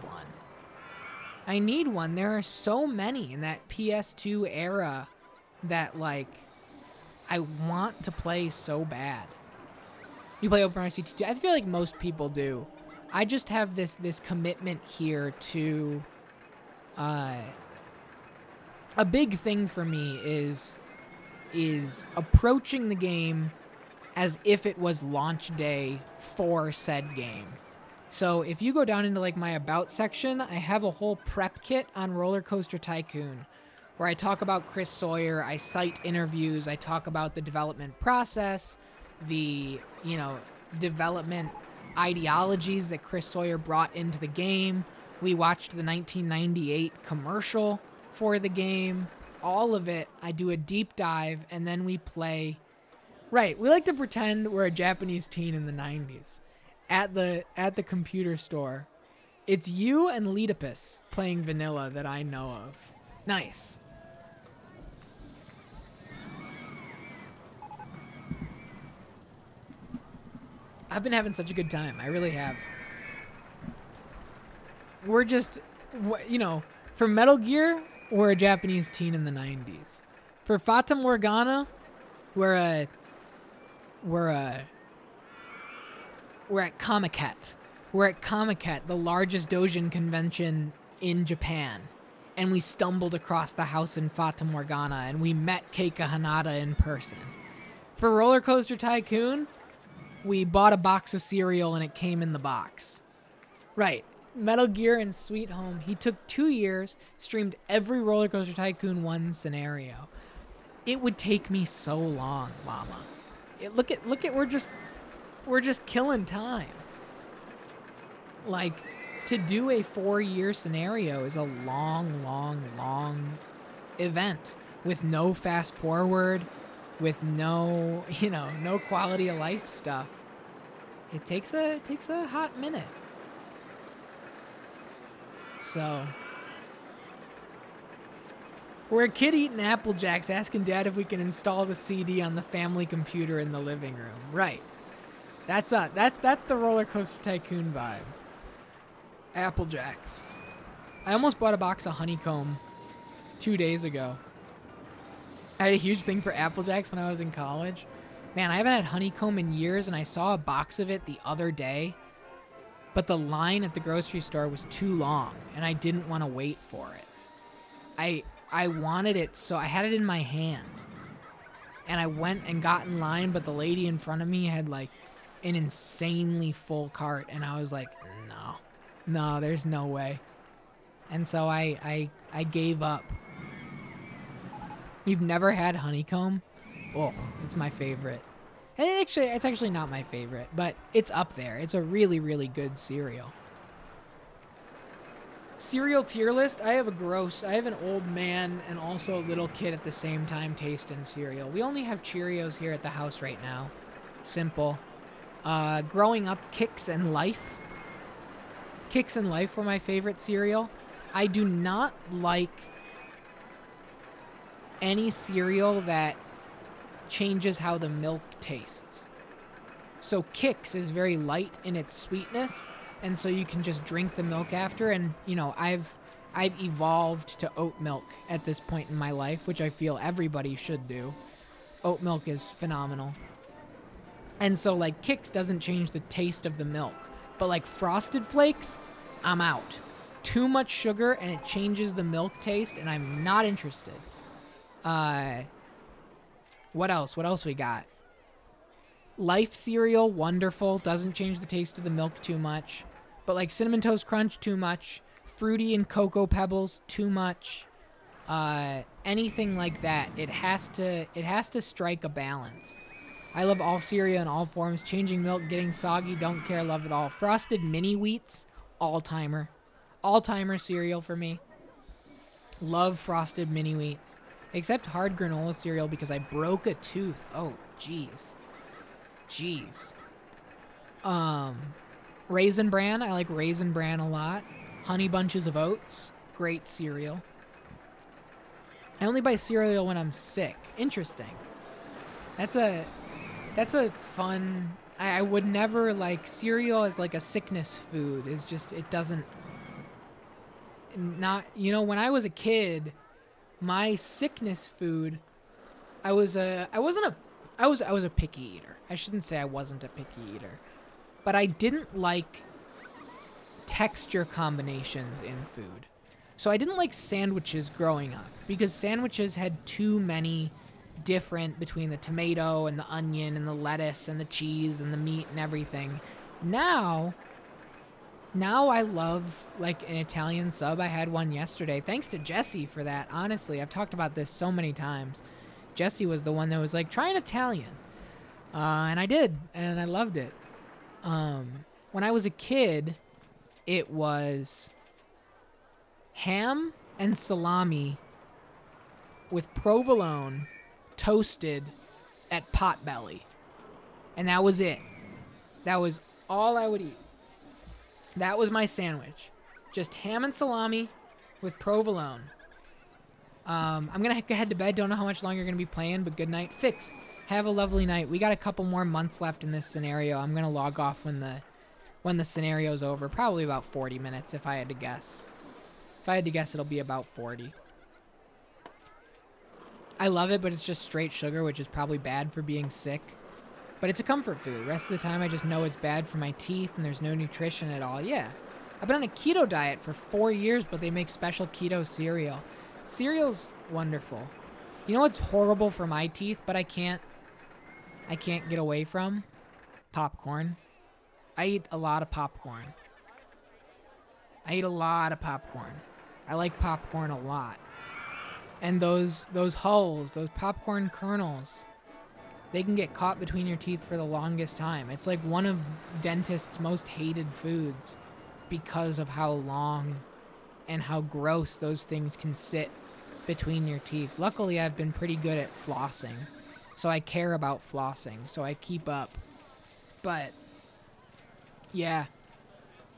one. There are so many in that PS2 era that, like, I want to play so bad. You play OpenRCT2? I feel like most people do. I just have this commitment here to... a big thing for me is approaching the game as if it was launch day for said game. So if you go down into like my About section, I have a whole prep kit on Rollercoaster Tycoon where I talk about Chris Sawyer, I cite interviews, I talk about the development process, the, you know, development ideologies that Chris Sawyer brought into the game. We watched the 1998 commercial for the game, all of it. I do a deep dive, and then we play. Right, we like to pretend we're a Japanese teen in the 90s. At the computer store, it's you and Leetopus playing vanilla that I know of. Nice. I've been having such a good time. I really have. We're just, you know, for Metal Gear, we're a Japanese teen in the 90s. For Fata Morgana, we're at Comiket. We're at Comiket, the largest doujin convention in Japan. And we stumbled across the house in Fata Morgana, and we met Keika Hanada in person. For Rollercoaster Tycoon, we bought a box of cereal and it came in the box. Right. Metal Gear and Sweet Home. He took 2 years, streamed every Rollercoaster Tycoon 1 scenario. It would take me so long, mama. Look at we're just killing time. Like, to do a 4-year scenario is a long event with no fast forward, with no, you know, no quality of life stuff. It takes a hot minute. So, we're a kid eating Apple Jacks asking Dad if we can install the CD on the family computer in the living room. Right. That's the Rollercoaster Tycoon vibe. Apple Jacks. I almost bought a box of honeycomb 2 days ago. I had a huge thing for Apple Jacks when I was in college. Man, I haven't had honeycomb in years, and I saw a box of it the other day. But the line at the grocery store was too long, and I didn't want to wait for it. I wanted it, so I had it in my hand. And I went and got in line, but the lady in front of me had, like, an insanely full cart, and I was like, no, there's no way. And so I gave up. You've never had honeycomb? Oh, it's my favorite. And it's actually not my favorite, but it's up there. It's a really, really good cereal. Cereal tier list, I have an old man and also a little kid at the same time tasting cereal. We only have Cheerios here at the house right now. Simple. Growing up, Kix and Life. Kix and Life were my favorite cereal. I do not like any cereal that changes how the milk tastes. So Kix is very light in its sweetness, and so you can just drink the milk after. And you know, I've evolved to oat milk at this point in my life, which I feel everybody should do. Oat milk is phenomenal. And so like Kix doesn't change the taste of the milk, but like Frosted Flakes, I'm out. Too much sugar and it changes the milk taste, and I'm not interested. What else? What else we got? Life cereal, wonderful. Doesn't change the taste of the milk too much. But like Cinnamon Toast Crunch, too much. Fruity and Cocoa Pebbles, too much. Anything like that, it has to strike a balance. I love all cereal in all forms. Changing milk, getting soggy, don't care, love it all. Frosted Mini Wheats, all-timer. All-timer cereal for me. Love Frosted Mini Wheats. Except hard granola cereal because I broke a tooth. Oh, jeez. Jeez. Raisin Bran. I like Raisin Bran a lot. Honey Bunches of Oats. Great cereal. I only buy cereal when I'm sick. Interesting. That's a fun... I would never like cereal as like a sickness food. It's just, it doesn't... Not... You know, when I was a kid, my sickness food... I was a picky eater. I shouldn't say I wasn't a picky eater. But I didn't like texture combinations in food. So I didn't like sandwiches growing up because sandwiches had too many different between the tomato and the onion and the lettuce and the cheese and the meat and everything. Now I love like an Italian sub. I had one yesterday. Thanks to Jesse for that. Honestly, I've talked about this so many times. Jesse was the one that was like, try an Italian. And I did, and I loved it. When I was a kid, it was ham and salami with provolone toasted at Potbelly. And that was it. That was all I would eat. That was my sandwich. Just ham and salami with provolone. I'm going to head to bed. Don't know how much longer you're going to be playing, but good night. Fix. Have a lovely night. We got a couple more months left in this scenario. I'm going to log off when the scenario's over. Probably about 40 minutes if I had to guess. If I had to guess, it'll be about 40. I love it, but it's just straight sugar, which is probably bad for being sick. But it's a comfort food. The rest of the time, I just know it's bad for my teeth and there's no nutrition at all. Yeah. I've been on a keto diet for 4 years, but they make special keto cereal. Cereal's wonderful. You know what's horrible for my teeth, but I can't get away from? Popcorn. I eat a lot of popcorn. I like popcorn a lot. And those hulls, those popcorn kernels, they can get caught between your teeth for the longest time. It's like one of dentists' most hated foods because of how long and how gross those things can sit between your teeth. Luckily, I've been pretty good at flossing, so I care about flossing, so I keep up. But, yeah,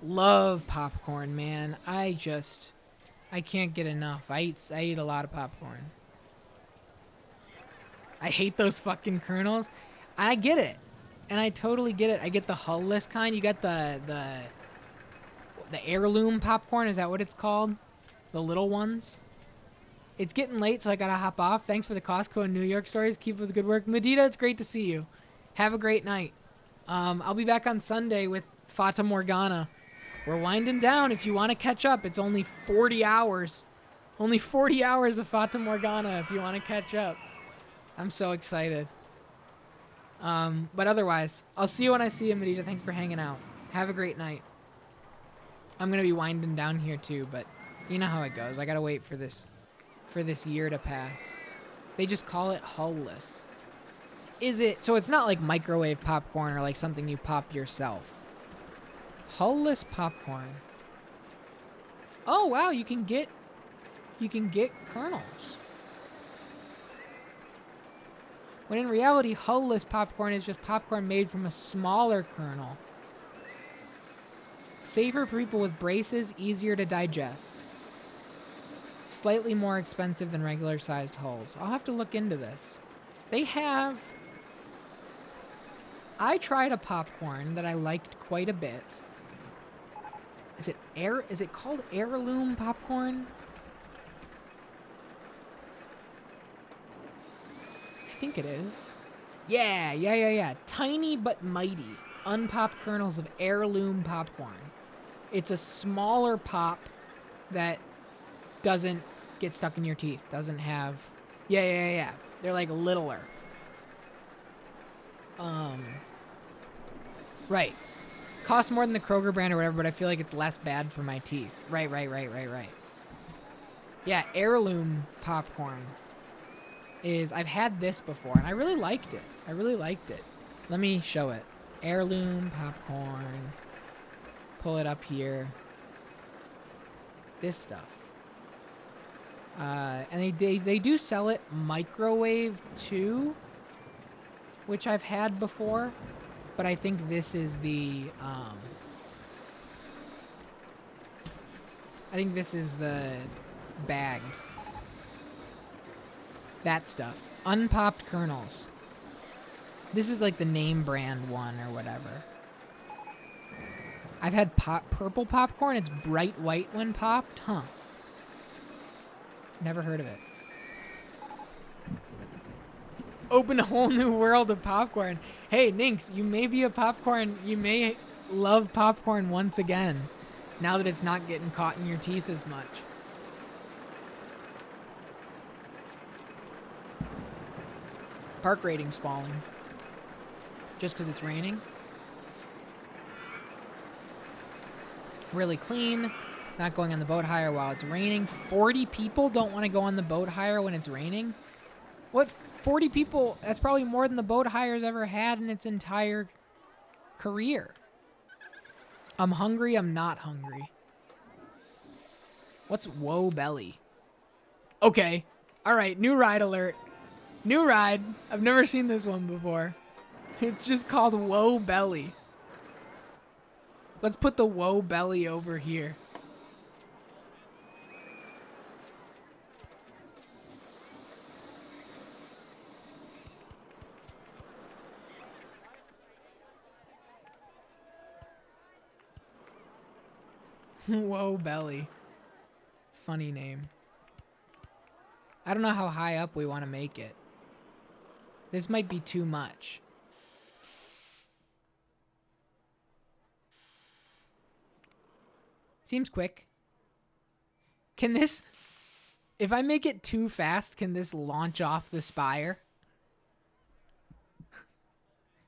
love popcorn, man. I can't get enough. I eat a lot of popcorn. I hate those fucking kernels. I get it. And I totally get it. I get the hull-less kind. You got the heirloom popcorn. Is that what it's called? The little ones. It's getting late, so I gotta hop off. Thanks for the Costco and New York stories. Keep up with the good work. Medita, it's great to see you. Have a great night. I'll be back on Sunday with Fata Morgana. We're winding down. If you want to catch up, it's only 40 hours. Only 40 hours of Fata Morgana if you want to catch up. I'm so excited. But otherwise, I'll see you when I see you, Medita. Thanks for hanging out. Have a great night. I'm going to be winding down here too, but you know how it goes. I got to wait for this year to pass. They just call it hull-less. Is it... So it's not like microwave popcorn or like something you pop yourself. Hull-less popcorn. Oh, wow, you can get kernels. When in reality, hull-less popcorn is just popcorn made from a smaller kernel. Safer for people with braces, easier to digest. Slightly more expensive than regular sized hulls. I'll have to look into this. They have... I tried a popcorn that I liked quite a bit. Is it called heirloom popcorn? I think it is. Yeah. Tiny but mighty. Unpopped kernels of heirloom popcorn. It's a smaller pop that doesn't get stuck in your teeth. Doesn't have... Yeah. They're like littler. Right. Costs more than the Kroger brand or whatever, but I feel like it's less bad for my teeth. Right. Yeah, heirloom popcorn is... I've had this before, and I really liked it. Let me show it. Heirloom popcorn. Pull it up here. This stuff. And they do sell it microwave too, which I've had before, but I think this is the bagged. That stuff. Unpopped kernels. This is like the name brand one or whatever. I've had purple popcorn. It's bright white when popped. Huh. Never heard of it. Open a whole new world of popcorn. Hey, Ninx, you may be a popcorn. You may love popcorn once again, now that it's not getting caught in your teeth as much. Park rating's falling. Just because it's raining. Really clean. Not going on the boat hire while it's raining. 40 people don't want to go on the boat hire when it's raining? What? 40 people? That's probably more than the boat hire's ever had in its entire career. I'm hungry. I'm not hungry. What's Whoa Belly? Okay. All right. New ride alert. New ride. I've never seen this one before. It's just called Whoa Belly. Let's put the Whoa Belly over here. Whoa Belly. Funny name. I don't know how high up we want to make it. This might be too much. Seems quick. Can this... If I make it too fast, can this launch off the spire?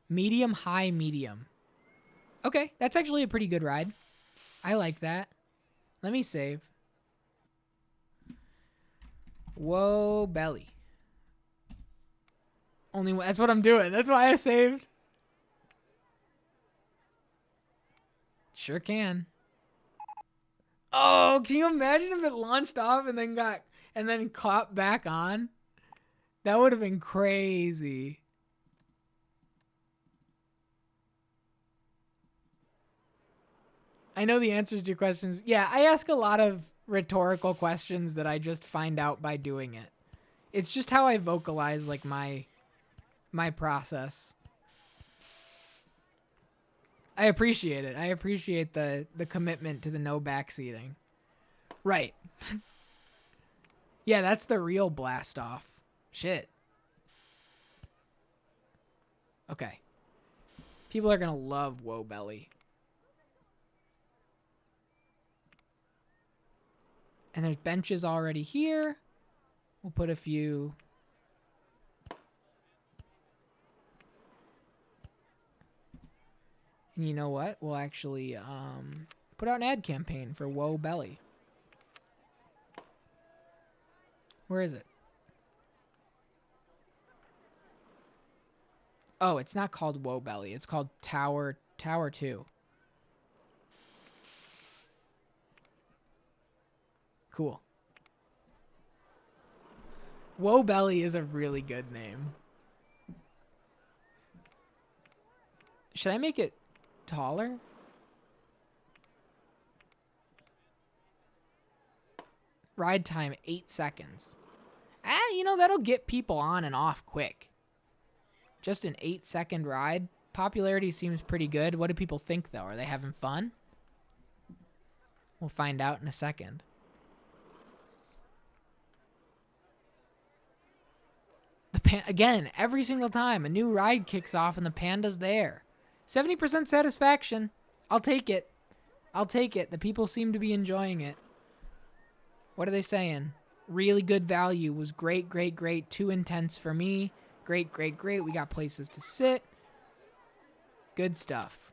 Medium, high, medium. Okay, that's actually a pretty good ride. I like that. Let me save. Whoa, belly. That's what I'm doing. That's why I saved. Sure can. Oh, can you imagine if it launched off and then caught back on? That would have been crazy. I know the answers to your questions. Yeah, I ask a lot of rhetorical questions that I just find out by doing it. It's just how I vocalize like my process. I appreciate it. I appreciate the commitment to the no backseating. Right. Yeah, that's the real blast off. Shit. Okay. People are gonna love Whoa Belly. And there's benches already here. We'll put a few. And you know what? We'll actually put out an ad campaign for Whoa Belly. Where is it? Oh, it's not called Whoa Belly. It's called Tower 2. Cool. Whoa Belly is a really good name. Should I make it taller? Ride time, 8 seconds. You know, that'll get people on and off quick. Just an 8-second ride. Popularity seems pretty good. What do people think, though? Are they having fun? We'll find out in a second. Again, every single time a new ride kicks off and the panda's there. 70% satisfaction. I'll take it. I'll take it. The people seem to be enjoying it. What are they saying? Really good value. Was great, great, great. Too intense for me. Great, great, great. We got places to sit. Good stuff.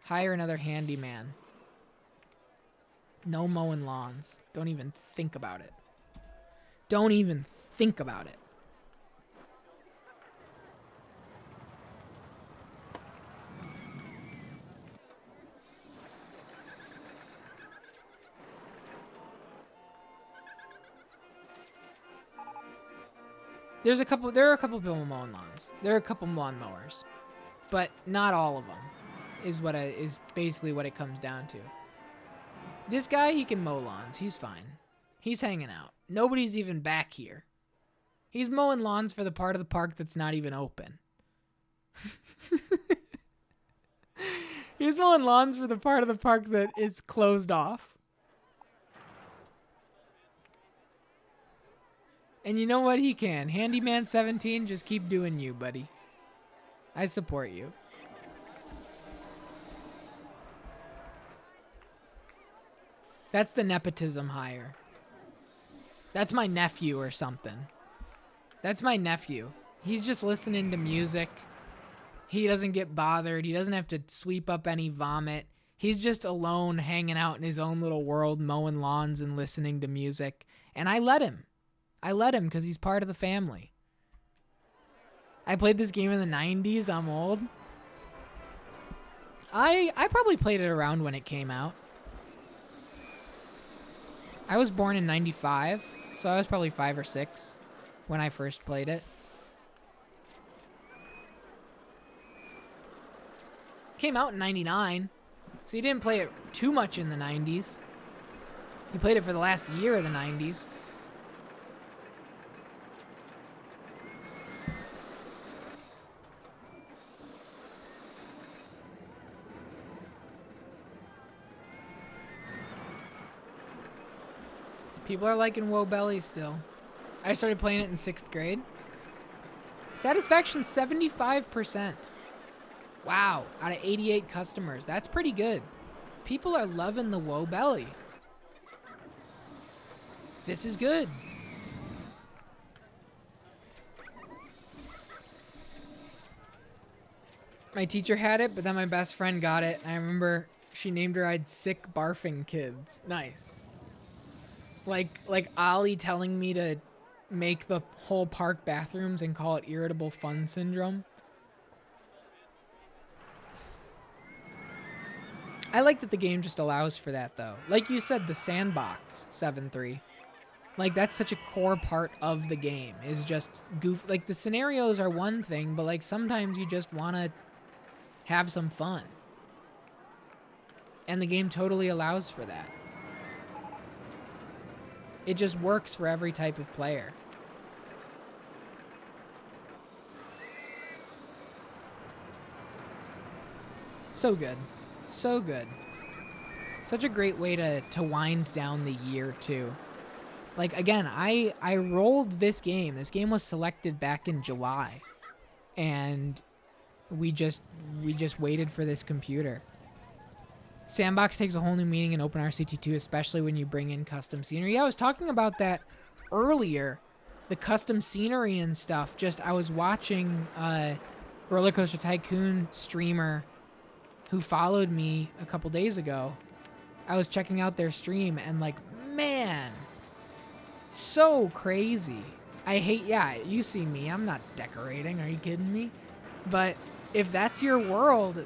Hire another handyman. No mowing lawns. Don't even think about it. Don't even think about it. There are a couple people mowing lawns. There are a couple lawn mowers, but not all of them is basically what it comes down to. This guy, he can mow lawns. He's fine. He's hanging out. Nobody's even back here. He's mowing lawns for the part of the park that's not even open. He's mowing lawns for the part of the park that is closed off. And you know what? He can. Handyman 17, just keep doing you, buddy. I support you. That's the nepotism hire. That's my nephew or something. That's my nephew. He's just listening to music. He doesn't get bothered. He doesn't have to sweep up any vomit. He's just alone, hanging out in his own little world, mowing lawns and listening to music. And I let him. I let him because he's part of the family. I played this game in the 90s. I'm old. I probably played it around when it came out. I was born in 95, so I was probably 5 or 6 when I first played it. Came out in 99, so you didn't play it too much in the 90s. You played it for the last year of the 90s. People are liking Woe Belly still. I started playing it in 6th grade. Satisfaction 75%. Wow, out of 88 customers. That's pretty good. People are loving the Woe Belly. This is good. My teacher had it, but then my best friend got it. I remember she named her I'd sick barfing kids. Nice. Like Ollie telling me to make the whole park bathrooms and call it irritable fun syndrome. I like that the game just allows for that, though. Like you said, the sandbox 7-3. Like, that's such a core part of the game, is just goof. Like, the scenarios are one thing, but, like, sometimes you just want to have some fun. And the game totally allows for that. It just works for every type of player. So good. So good. Such a great way to wind down the year, too. Like, again, I rolled this game. This game was selected back in July. And we just waited for this computer. Sandbox takes a whole new meaning in OpenRCT2, especially when you bring in custom scenery. Yeah, I was talking about that earlier. The custom scenery and stuff. I was watching Rollercoaster Tycoon streamer who followed me a couple days ago. I was checking out their stream and, like, man, so crazy. You see me. I'm not decorating. Are you kidding me? But if that's your world,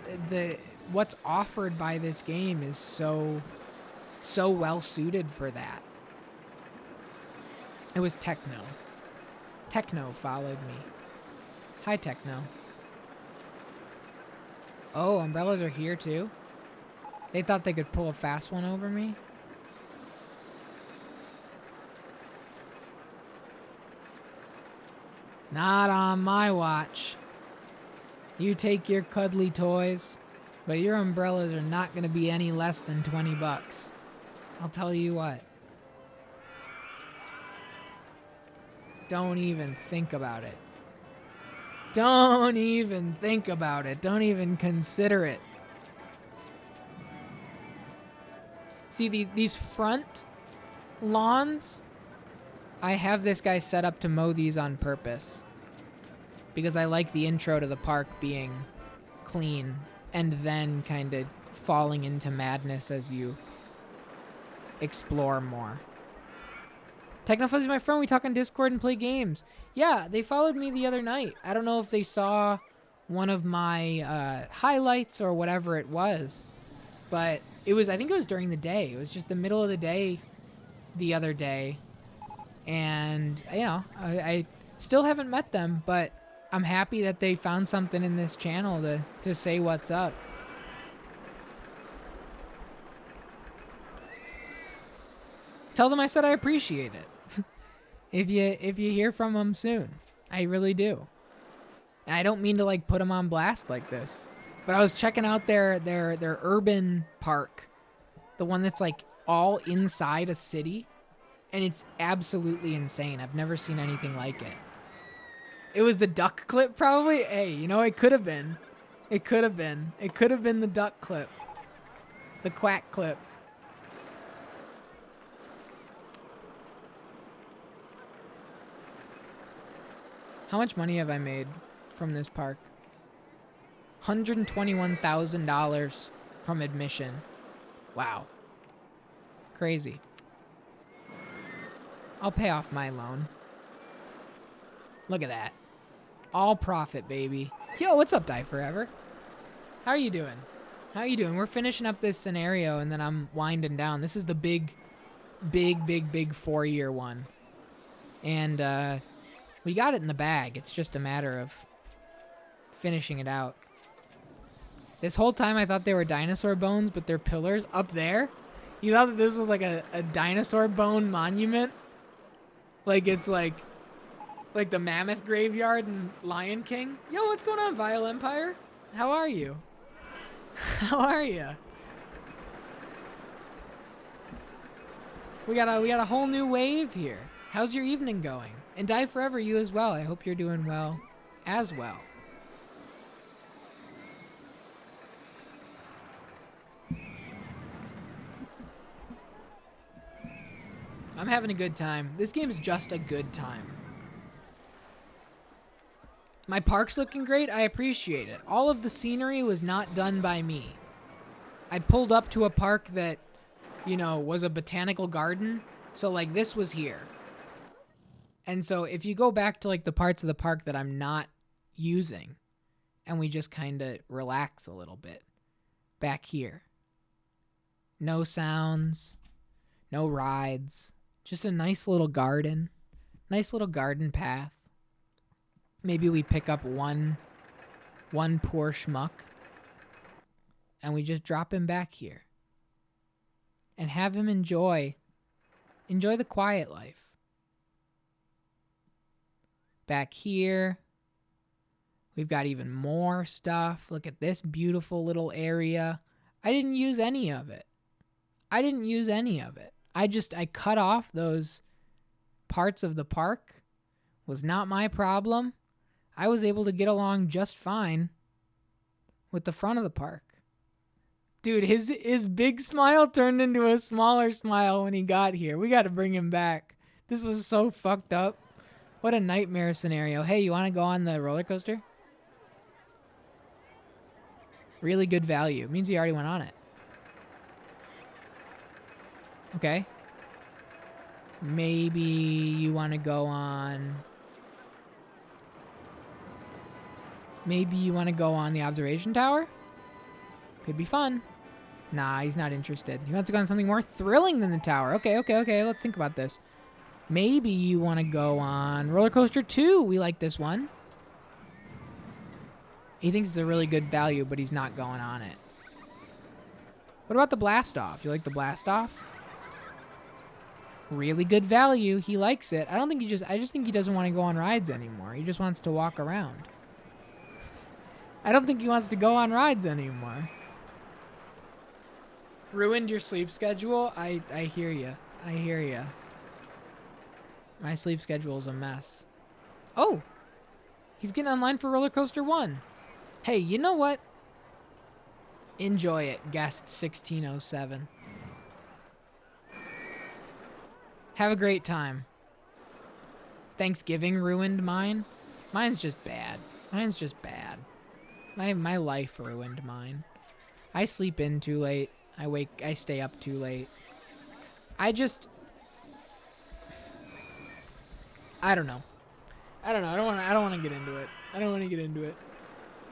what's offered by this game is so well suited for that. It was Techno. Techno followed me. Hi, Techno. Oh, umbrellas are here too? They thought they could pull a fast one over me? Not on my watch. You take your cuddly toys, but your umbrellas are not going to be any less than 20 bucks. I'll tell you what. Don't even think about it. Don't even think about it. Don't even consider it. See, these front lawns, I have this guy set up to mow these on purpose. Because I like the intro to the park being clean and then kind of falling into madness as you explore more. Technofuzzy's my friend. We talk on Discord and play games. Yeah, they followed me the other night. I don't know if they saw one of my highlights or whatever it was, but I think it was during the day. It was just the middle of the day the other day. And, you know, I still haven't met them, but I'm happy that they found something in this channel to say what's up. Tell them I said I appreciate it. if you hear from them soon, I really do. And I don't mean to like put them on blast like this, but I was checking out their urban park, the one that's like all inside a city, and it's absolutely insane. I've never seen anything like it. It was the duck clip, probably. Hey, you know, it could have been. It could have been. It could have been the duck clip, the quack clip. How much money have I made from this park? $121,000 from admission. Wow. Crazy. I'll pay off my loan. Look at that. All profit, baby. Yo, what's up, Die Forever? How are you doing? How are you doing? We're finishing up this scenario, and then I'm winding down. This is the big 4-year one. And, we got it in the bag. It's just a matter of finishing it out. This whole time I thought they were dinosaur bones, but they're pillars up there. You thought that this was like a dinosaur bone monument? Like it's like the mammoth graveyard in Lion King? Yo, what's going on, Vile Empire? How are you? How are you? We got a whole new wave here. How's your evening going? And Die Forever, you as well. I hope you're doing well as well. I'm having a good time. This game's just a good time. My park's looking great. I appreciate it. All of the scenery was not done by me. I pulled up to a park that, you know, was a botanical garden. So, like, this was here. And so if you go back to like the parts of the park that I'm not using and we just kind of relax a little bit back here, no sounds, no rides, just a nice little garden path. Maybe we pick up one poor schmuck and we just drop him back here and have him enjoy the quiet life. Back here, we've got even more stuff. Look at this beautiful little area. I didn't use any of it. I cut off those parts of the park. Was not my problem. I was able to get along just fine with the front of the park. Dude, his big smile turned into a smaller smile when he got here. We got to bring him back. This was so fucked up. What a nightmare scenario. Hey, you want to go on the roller coaster? Really good value. Means you already went on it. Okay. Maybe you want to go on... Maybe you want to go on the observation tower? Could be fun. Nah, he's not interested. He wants to go on something more thrilling than the tower. Okay. Let's think about this. Maybe you want to go on Rollercoaster 2. We like this one. He thinks it's a really good value, but he's not going on it. What about the blast off? You like the blast off? Really good value. He likes it. I just think he doesn't want to go on rides anymore. He just wants to walk around. I don't think he wants to go on rides anymore. Ruined your sleep schedule? I hear you. I hear you. My sleep schedule is a mess. Oh! He's getting online for Rollercoaster 1. Hey, you know what? Enjoy it, guest 1607. Have a great time. Thanksgiving ruined mine. Mine's just bad. Mine's just bad. My life ruined mine. I sleep in too late. I stay up too late. I don't know. I don't want to get into it.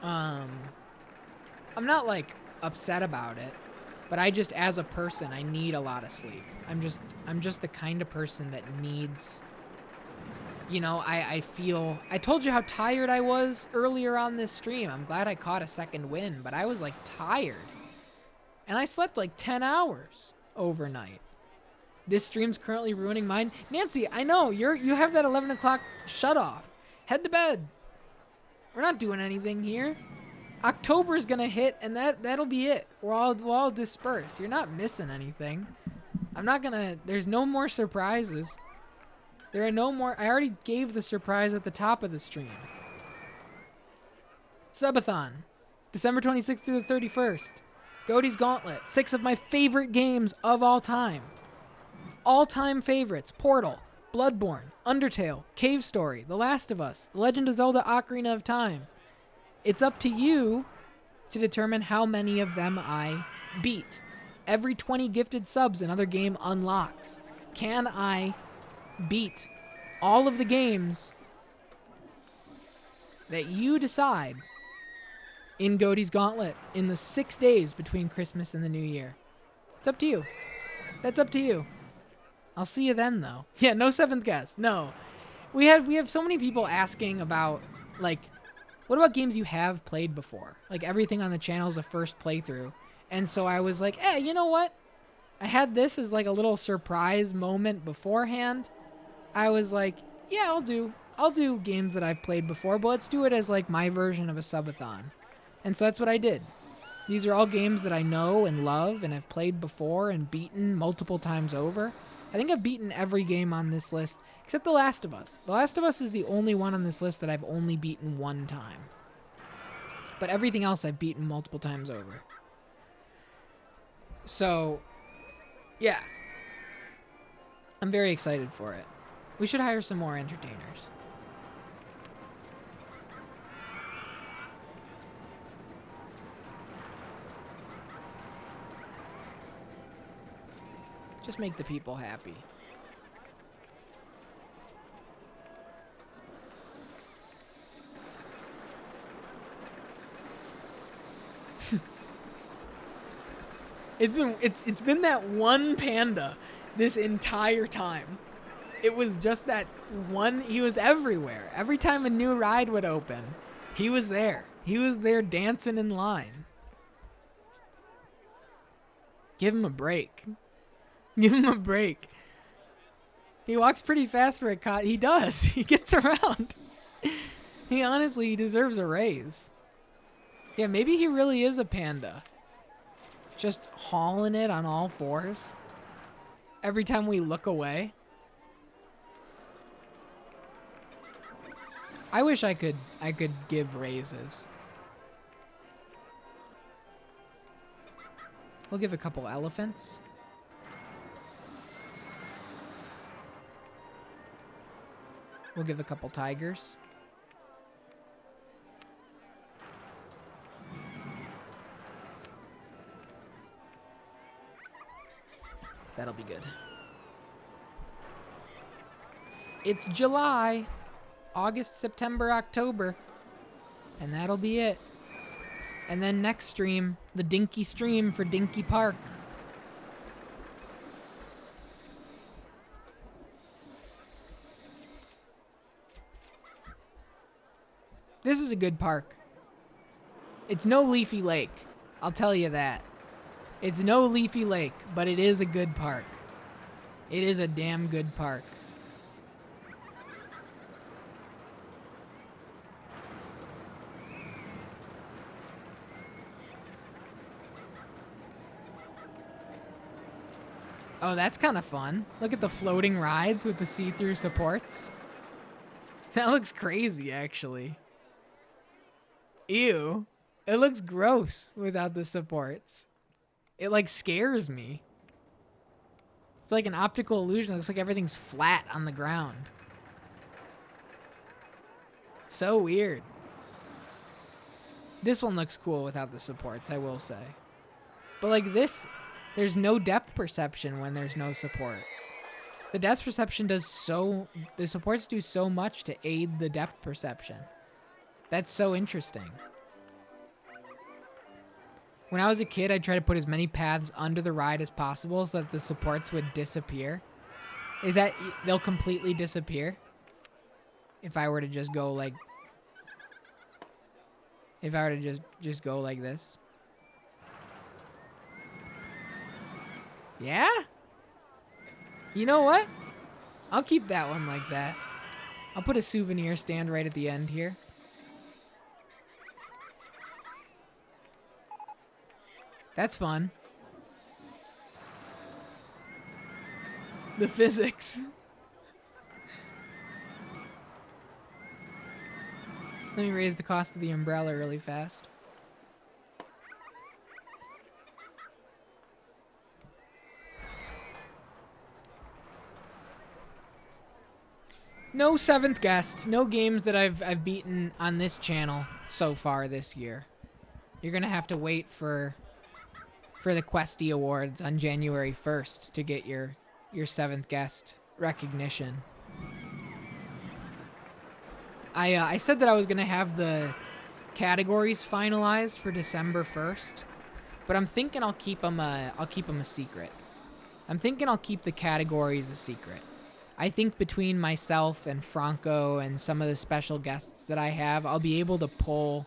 I'm not like upset about it, but I just, as a person, I need a lot of sleep. I'm just the kind of person that needs, you know, I told you how tired I was earlier on this stream. I'm glad I caught a second win, but I was like tired. And I slept like 10 hours overnight. This stream's currently ruining mine. Nancy, I know, you have that 11 o'clock shut off. Head to bed. We're not doing anything here. October's gonna hit, and that'll be it. We'll all disperse. You're not missing anything. There's no more surprises. There are no more. I already gave the surprise at the top of the stream. Subathon, December 26th through the 31st. Goaty's Gauntlet, 6 of my favorite games of all time. All-time favorites: Portal, Bloodborne, Undertale, Cave Story, The Last of Us, The Legend of Zelda: Ocarina of Time. It's up to you to determine how many of them I beat. Every 20 gifted subs another game unlocks. Can I beat all of the games that you decide in Goaty's Gauntlet in the 6 days between Christmas and the New Year? It's up to you. That's up to you. I'll see you then, though. Yeah, no 7th guess. No. We have so many people asking about, like, what about games you have played before? Like, everything on the channel is a first playthrough. And so I was like, hey, you know what? I had this as like a little surprise moment beforehand. I was like, yeah, I'll do games that I've played before, but let's do it as like my version of a subathon. And so that's what I did. These are all games that I know and love and have played before and beaten multiple times over. I think I've beaten every game on this list except The Last of Us. The Last of Us is the only one on this list that I've only beaten one time. But everything else I've beaten multiple times over. So, yeah. I'm very excited for it. We should hire some more entertainers. Just make the people happy. It's been that one panda this entire time. It was just that one. He was everywhere. Every time a new ride would open, he was there. He was there dancing in line. Give him a break. Give him a break. He walks pretty fast for a cot. He does. He gets around. He honestly deserves a raise. Yeah, maybe he really is a panda. Just hauling it on all fours. Every time we look away. I wish I could give raises. We'll give a couple elephants. We'll give a couple tigers. That'll be good. It's July, August, September, October, and that'll be it. And then next stream, the Dinky stream for Dinky Park. This is a good park. It's no Leafy Lake, I'll tell you that. It's no Leafy Lake, but it is a good park. It is a damn good park. Oh, that's kind of fun. Look at the floating rides with the see-through supports. That looks crazy, actually. Ew. It looks gross without the supports. It, like, scares me. It's like an optical illusion. It looks like everything's flat on the ground. So weird. This one looks cool without the supports, I will say. But, like, this... There's no depth perception when there's no supports. The depth perception does so... The supports do so much to aid the depth perception. That's so interesting. When I was a kid, I'd try to put as many paths under the ride as possible so that the supports would disappear. Is that... They'll completely disappear? If I were to just go like... If I were to just go like this? Yeah? You know what? I'll keep that one like that. I'll put a souvenir stand right at the end here. That's fun. The physics. Let me raise the cost of the umbrella really fast. No seventh guest. No games that I've beaten on this channel so far this year. You're gonna have to wait for the Questy Awards on January 1st to get your seventh guest recognition. I said that I was gonna have the categories finalized for December 1st, but I'm thinking I'll keep them a secret. I'm thinking I'll keep the categories a secret. I think between myself and Franco and some of the special guests that I have, I'll be able to pull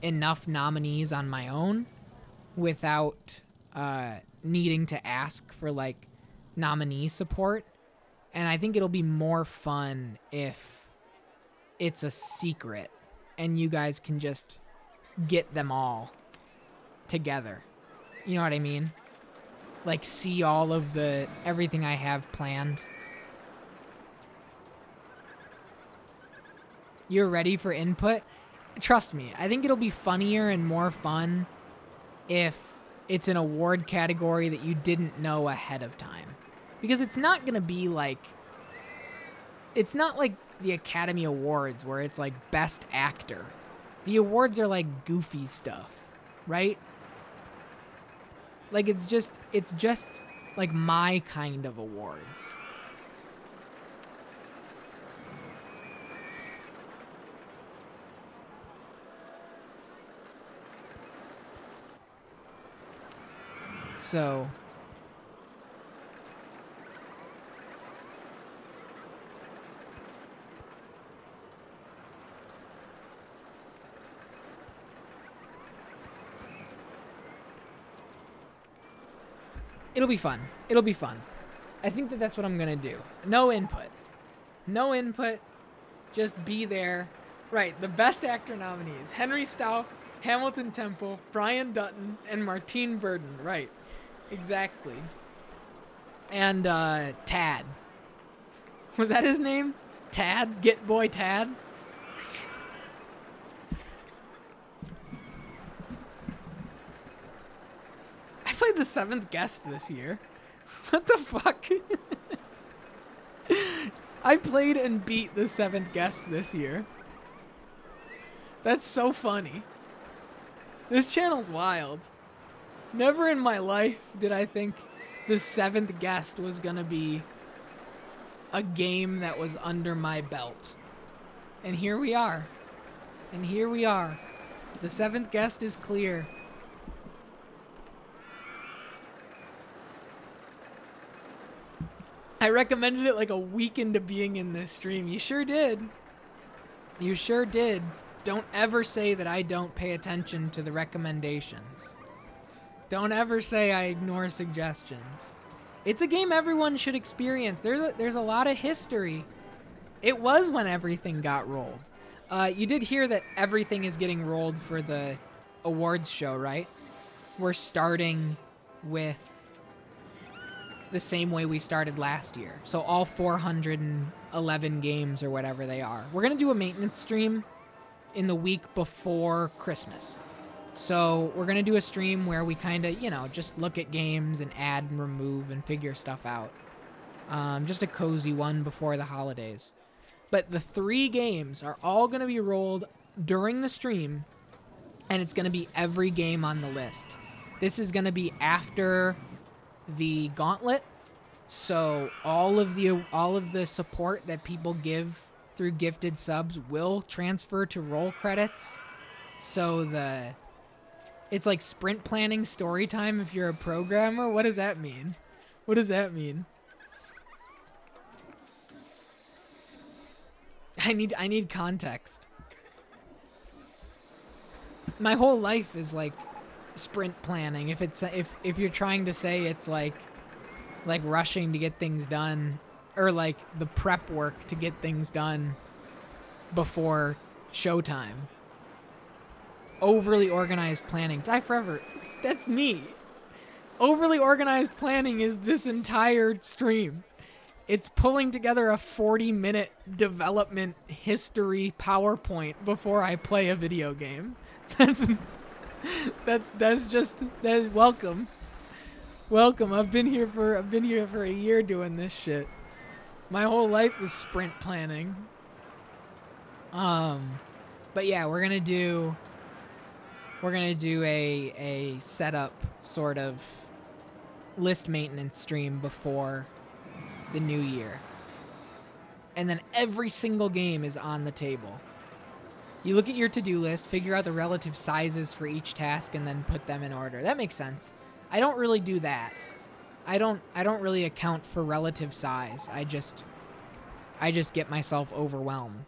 enough nominees on my own without needing to ask for, like, nominee support. And I think it'll be more fun if it's a secret and you guys can just get them all together. You know what I mean? Like, see all of everything I have planned. You're ready for input? Trust me, I think it'll be funnier and more fun if it's an award category that you didn't know ahead of time. Because it's not going to be like... It's not like the Academy Awards where it's like Best Actor. The awards are like goofy stuff, right? Like it's just like my kind of awards. So it'll be fun. It'll be fun. I think that's what I'm going to do. No input. No input. Just be there. Right, the Best Actor nominees. Henry Stauff, Hamilton Temple, Brian Dutton, and Martine Burden. Right. Exactly. And Tad. Was that his name? Tad? Get Boy Tad? I played the seventh guest this year. What the fuck? I played and beat the seventh guest this year. That's so funny. This channel's wild. Never in my life did I think the seventh guest was gonna be a game that was under my belt. And here we are. And here we are. The seventh guest is clear. I recommended it like a week into being in this stream. You sure did. You sure did. Don't ever say that I don't pay attention to the recommendations. Don't ever say I ignore suggestions. It's a game everyone should experience. There's a lot of history. It was when everything got rolled. You did hear that everything is getting rolled for the awards show, right? We're starting with the same way we started last year. So all 411 games or whatever they are. We're going to do a maintenance stream in the week before Christmas. So we're going to do a stream where we kind of, just look at games and add and remove and figure stuff out. Just a cozy one before the holidays. But the 3 games are all going to be rolled during the stream, and it's going to be every game on the list. This is going to be after the gauntlet, so all of the support that people give through gifted subs will transfer to roll credits. So it's like sprint planning story time if you're a programmer. What does that mean? What does that mean? I need context. My whole life is like sprint planning. If you're trying to say it's like rushing to get things done, or like the prep work to get things done before showtime. Overly organized planning. Die forever. That's me. Overly organized planning is this entire stream. It's pulling together a 40-minute development history PowerPoint before I play a video game. That's welcome. Welcome. I've been here for a year doing this shit. My whole life is sprint planning. But yeah, we're gonna do a setup sort of list maintenance stream before the new year. And then every single game is on the table. You look at your to-do list, figure out the relative sizes for each task, and then put them in order. That makes sense. I don't really do that. I don't really account for relative size. I just get myself overwhelmed.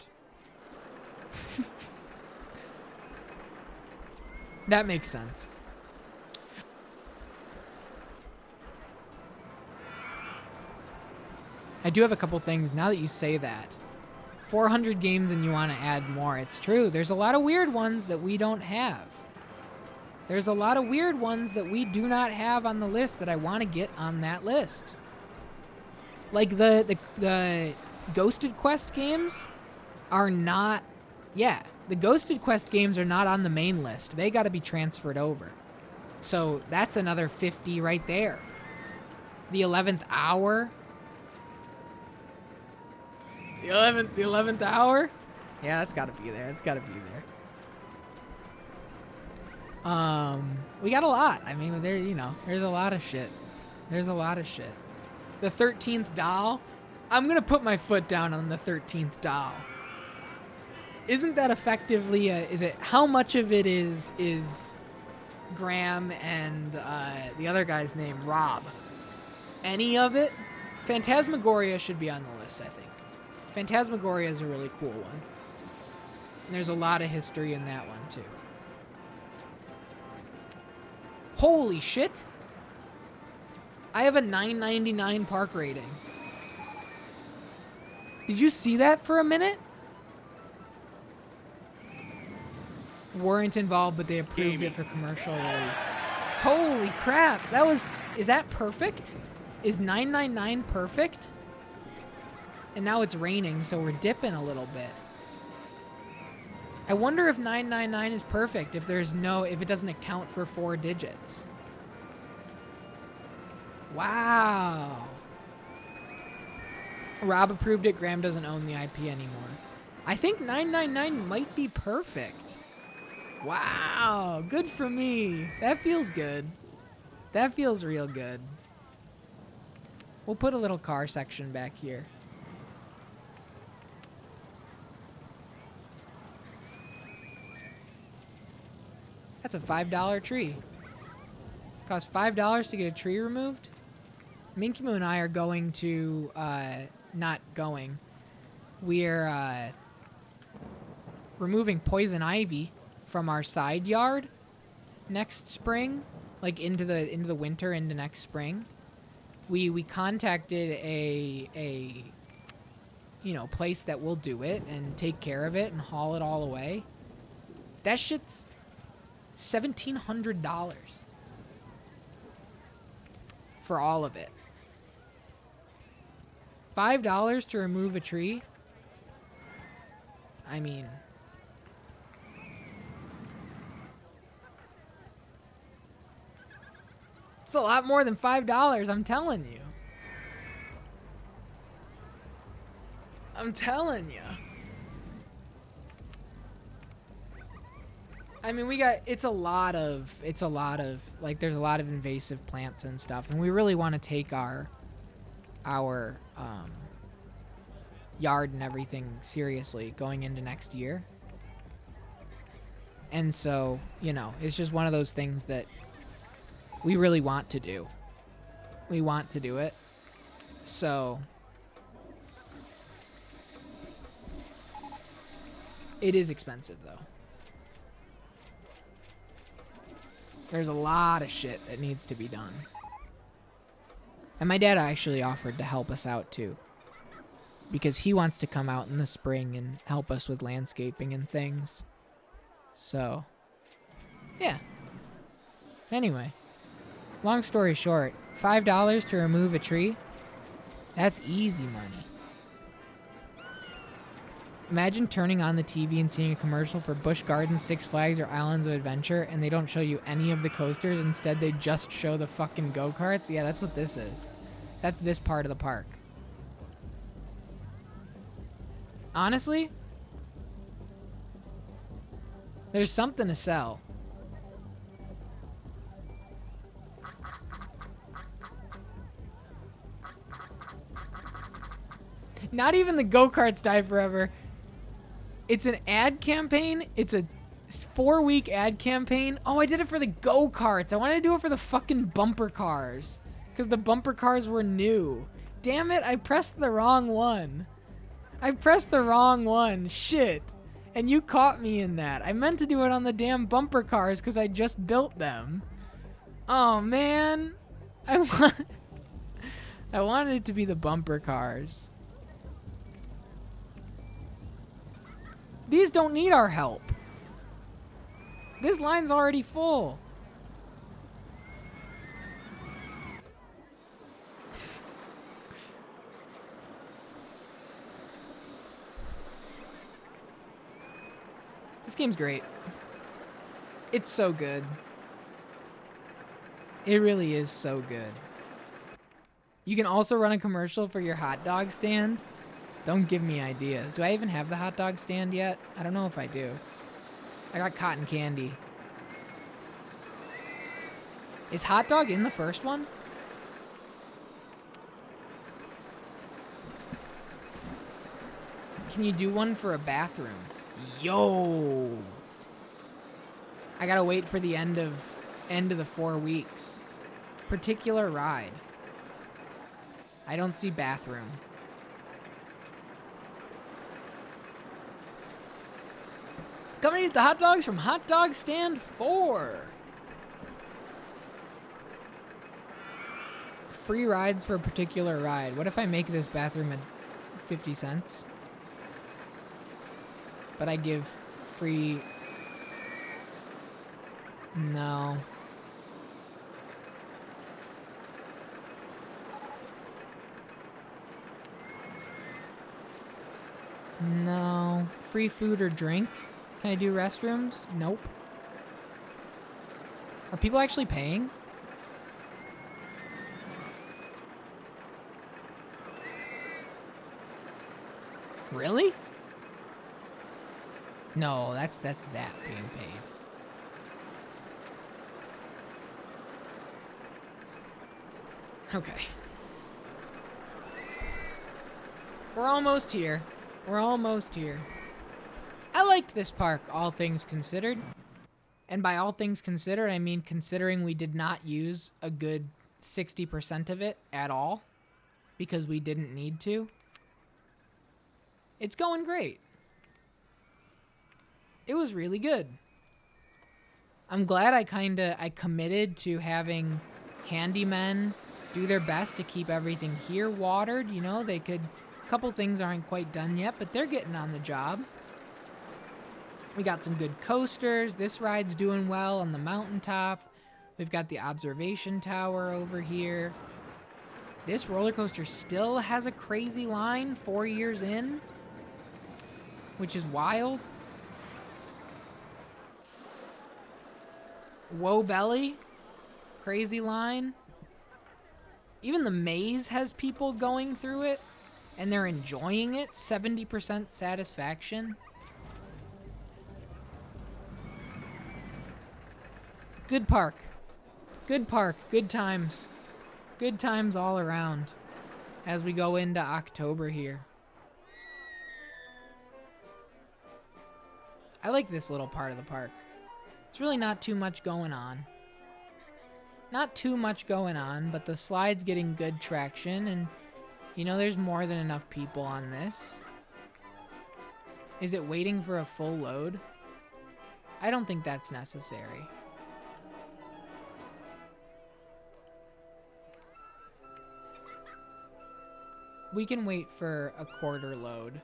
That makes sense. I do have a couple things now that you say that. 400 games and you want to add more. It's true. There's a lot of weird ones that we don't have. There's a lot of weird ones that we do not have on the list that I want to get on that list. Like the GoatedQuest games are not... Yeah, the GoatedQuest games are not on the main list. They got to be transferred over. So that's another 50 right there. The 11th hour... The 11th hour? Yeah, that's got to be there. It's got to be there. We got a lot. I mean, there's a lot of shit. There's a lot of shit. The 13th doll? I'm going to put my foot down on the 13th doll. Isn't that effectively how much of it is Graham and the other guy's name, Rob? Any of it? Phantasmagoria should be on the list, I think. Phantasmagoria is a really cool one. And there's a lot of history in that one, too. Holy shit! I have a 9.99 park rating. Did you see that for a minute? Weren't involved, but they approved it for commercial release. Holy crap! Is that perfect? Is 9.99 perfect? And now it's raining, so we're dipping a little bit. I wonder if 999 is perfect if it doesn't account for 4 digits. Wow. Rob approved it. Graham doesn't own the IP anymore. I think 999 might be perfect. Wow. Good for me. That feels good. That feels real good. We'll put a little car section back here. That's a $5 tree. Costs $5 to get a tree removed. Minky Moo and I are going to, not going. We're, removing poison ivy from our side yard next spring, like into the winter, into next spring. we contacted a you know, place that will do it and take care of it and haul it all away. That shit's $1,700 for all of it. $5 to remove a tree. I mean, it's a lot more than $5, I'm telling you. I'm telling you. I mean, it's a lot of, like, there's a lot of invasive plants and stuff, and we really want to take our yard and everything seriously going into next year. And so, you know, it's just one of those things that we really want to do. We want to do it. So it is expensive, though. There's a lot of shit that needs to be done. And my dad actually offered to help us out, too. Because he wants to come out in the spring and help us with landscaping and things. So, yeah. Anyway, long story short, $5 to remove a tree? That's easy money. Imagine turning on the TV and seeing a commercial for Busch Gardens, Six Flags, or Islands of Adventure, and they don't show you any of the coasters. Instead, they just show the fucking go-karts. Yeah, that's what this is. That's this part of the park. Honestly, there's something to sell. Not even the go-karts die forever. It's an ad campaign. It's a 4-week ad campaign. Oh, I did it for the go-karts. I wanted to do it for the fucking bumper cars. Because the bumper cars were new. Damn it, I pressed the wrong one. I pressed the wrong one. Shit. And you caught me in that. I meant to do it on the damn bumper cars because I just built them. Oh, man. I wanted it to be the bumper cars. These don't need our help. This line's already full. This game's great. It's so good. It really is so good. You can also run a commercial for your hot dog stand. Don't give me ideas. Do I even have the hot dog stand yet? I don't know if I do. I got cotton candy. Is hot dog in the first one? Can you do one for a bathroom? Yo! I gotta wait for the end of the 4 weeks. Particular ride. I don't see bathroom. Coming to eat the hot dogs from Hot Dog Stand 4. Free rides for a particular ride. What if I make this bathroom at 50 cents? But I give free... No. No. Free food or drink? Can I do restrooms? Nope. Are people actually paying? Really? No, that's that being paid. Okay. We're almost here. We're almost here. I liked this park, all things considered. And by all things considered, I mean considering we did not use a good 60% of it at all because we didn't need to. It's going great. It was really good. I'm glad I committed to having handymen do their best to keep everything here watered. You know, a couple things aren't quite done yet, but they're getting on the job. We got some good coasters. This ride's doing well on the mountaintop. We've got the observation tower over here. This roller coaster still has a crazy line 4 years in, which is wild. Whoa Belly, crazy line. Even the maze has people going through it, and they're enjoying it. 70% satisfaction. Good park. Good park. Good times. Good times all around as we go into October here. I like this little part of the park. It's really not too much going on. Not too much going on, but the slide's getting good traction, and you know there's more than enough people on this. Is it waiting for a full load? I don't think that's necessary. We can wait for a quarter load.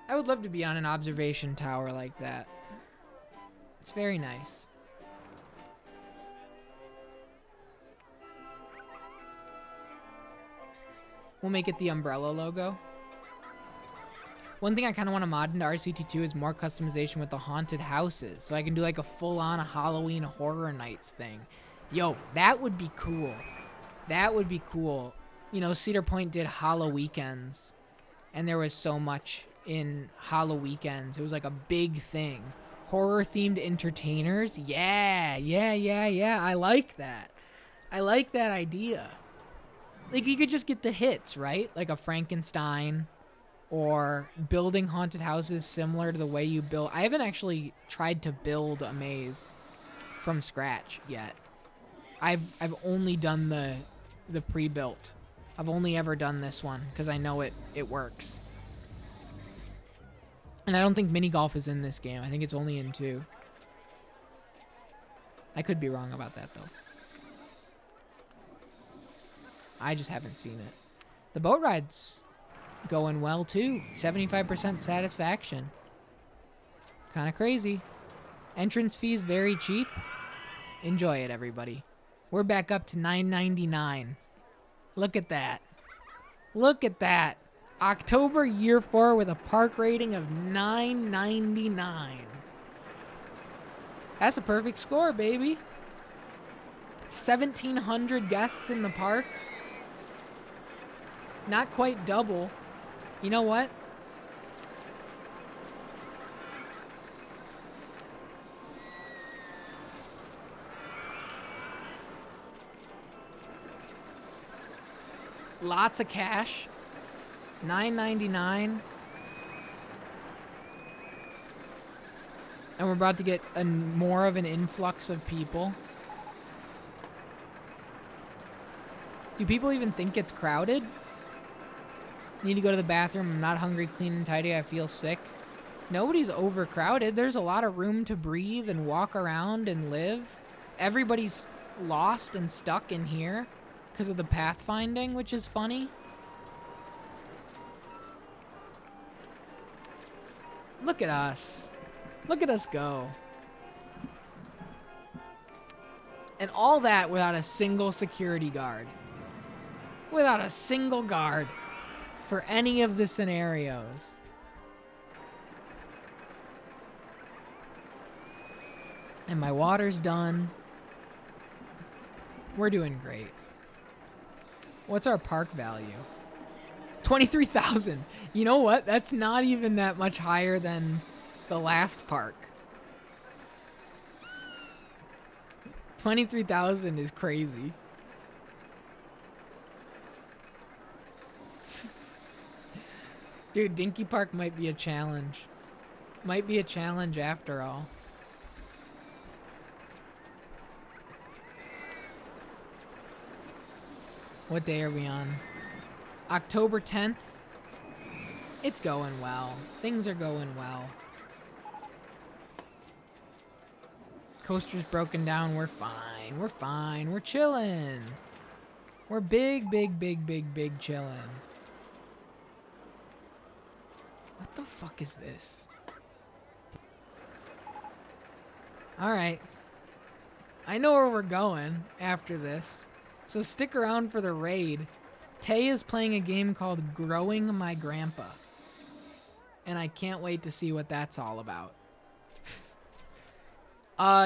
I would love to be on an observation tower like that. It's very nice. We'll make it the umbrella logo. One thing I kind of want to mod into RCT2 is more customization with the haunted houses. So I can do like a full-on Halloween Horror Nights thing. Yo, that would be cool. That would be cool. You know, Cedar Point did Hollow Weekends. And there was so much in Hollow Weekends. It was like a big thing. Horror-themed entertainers. Yeah. I like that. I like that idea. Like, you could just get the hits, right? Like a Frankenstein, or building haunted houses similar to the way you build. I haven't actually tried to build a maze from scratch yet. I've only done the pre-built. I've only ever done this one because I know it works. And I don't think mini golf is in this game. I think it's only in 2. I could be wrong about that though. I just haven't seen it. The boat ride's going well too. 75% satisfaction. Kind of crazy. Entrance fees very cheap. Enjoy it, everybody. We're back up to $9.99. Look at that. Look at that. October year 4 with a park rating of $9.99. That's a perfect score, baby. 1,700 guests in the park. Not quite double. You know what? Lots of cash. $9.99. And we're about to get more of an influx of people. Do people even think it's crowded? Need to go to the bathroom. I'm not hungry, clean, and tidy. I feel sick. Nobody's overcrowded. There's a lot of room to breathe and walk around and live. Everybody's lost and stuck in here because of the pathfinding, which is funny. Look at us. Look at us go. And all that without a single security guard. Without a single guard for any of the scenarios. And my water's done. We're doing great. What's our park value? 23,000. You know what? That's not even that much higher than the last park. 23,000 is crazy. Dude, Dinky Park might be a challenge. Might be a challenge after all. What day are we on? October 10th. It's going well. Things are going well. Coaster's broken down. We're fine. We're fine. We're chilling. We're big chilling. What the fuck is this? Alright. I know where we're going after this. So stick around for the raid. Tay is playing a game called Growing My Grandpa. And I can't wait to see what that's all about.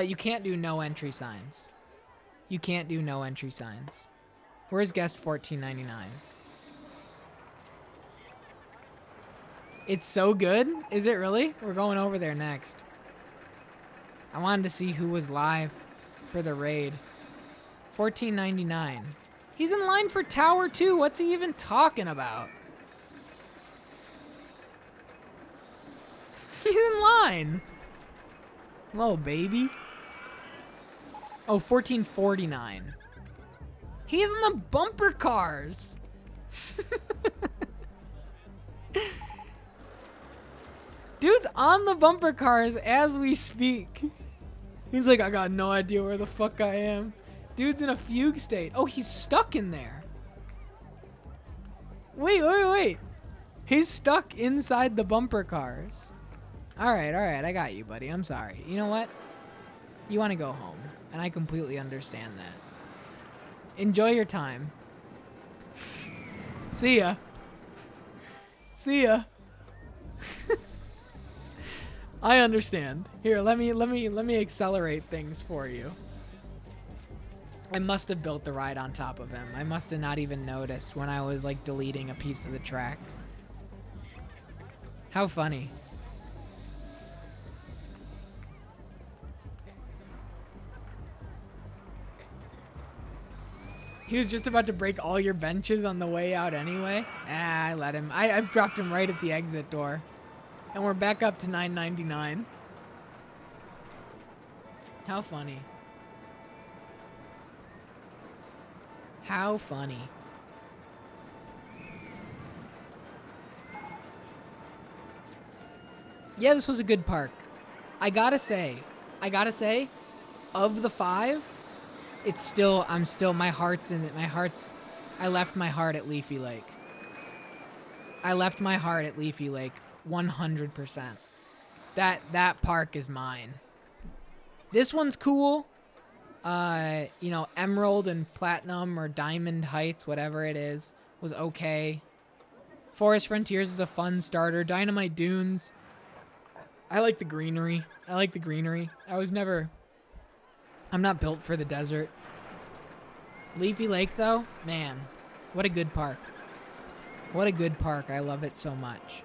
You can't do no entry signs. You can't do no entry signs. Where's guest 1499? It's so good? Is it really? We're going over there next. I wanted to see who was live for the raid. 1499. He's in line for Tower 2. What's he even talking about? He's in line. Hello, baby. Oh, 1449. He's in the bumper cars. Dude's on the bumper cars as we speak. He's like, I got no idea where the fuck I am. Dude's in a fugue state. Oh, he's stuck in there. Wait. He's stuck inside the bumper cars. All right. I got you, buddy. I'm sorry. You know what? You want to go home, and I completely understand that. Enjoy your time. See ya. I understand. Here, let me accelerate things for you. I must have built the ride on top of him. I must have not even noticed when I was like deleting a piece of the track. How funny. He was just about to break all your benches on the way out anyway. I let him. I dropped him right at the exit door. And we're back up to $9.99. How funny. How funny. Yeah, this was a good park. I gotta say, of the 5, my heart's in it. I left my heart at Leafy Lake. 100%. That park is mine. This one's cool. Emerald and Platinum or Diamond Heights, whatever it is, was okay. Forest Frontiers is a fun starter. Dynamite Dunes. I like the greenery. I'm not built for the desert. Leafy Lake, though, man, what a good park. I love it so much.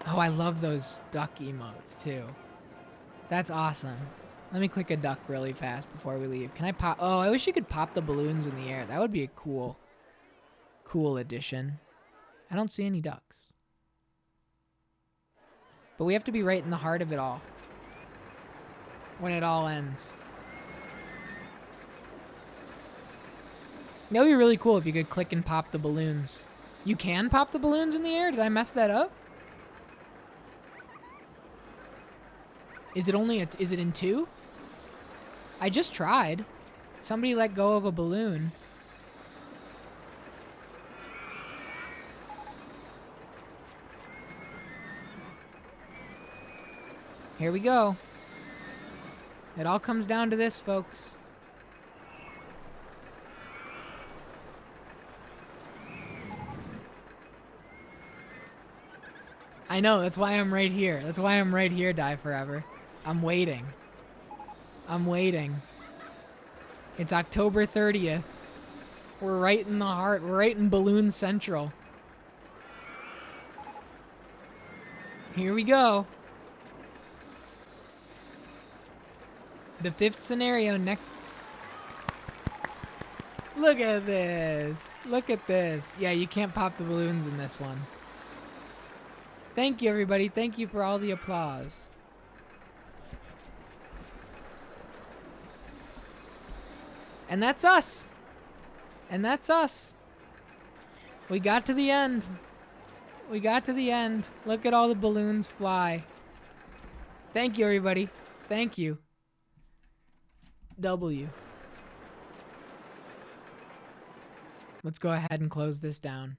Oh, I love those duck emotes, too. That's awesome. Let me click a duck really fast before we leave. Can I pop? Oh, I wish you could pop the balloons in the air. That would be a cool addition. I don't see any ducks. But we have to be right in the heart of it all. When it all ends. That would be really cool if you could click and pop the balloons. You can pop the balloons in the air? Did I mess that up? Is it in 2? I just tried. Somebody let go of a balloon. Here we go. It all comes down to this, folks. I know, that's why I'm right here. Die Forever. I'm waiting. It's October 30th. We're right in the heart. We're right in Balloon Central. Here we go. The 5th scenario next. Look at this. Yeah, you can't pop the balloons in this one. Thank you, everybody. Thank you for all the applause. And that's us. We got to the end. Look at all the balloons fly. Thank you, everybody. Thank you. W. Let's go ahead and close this down.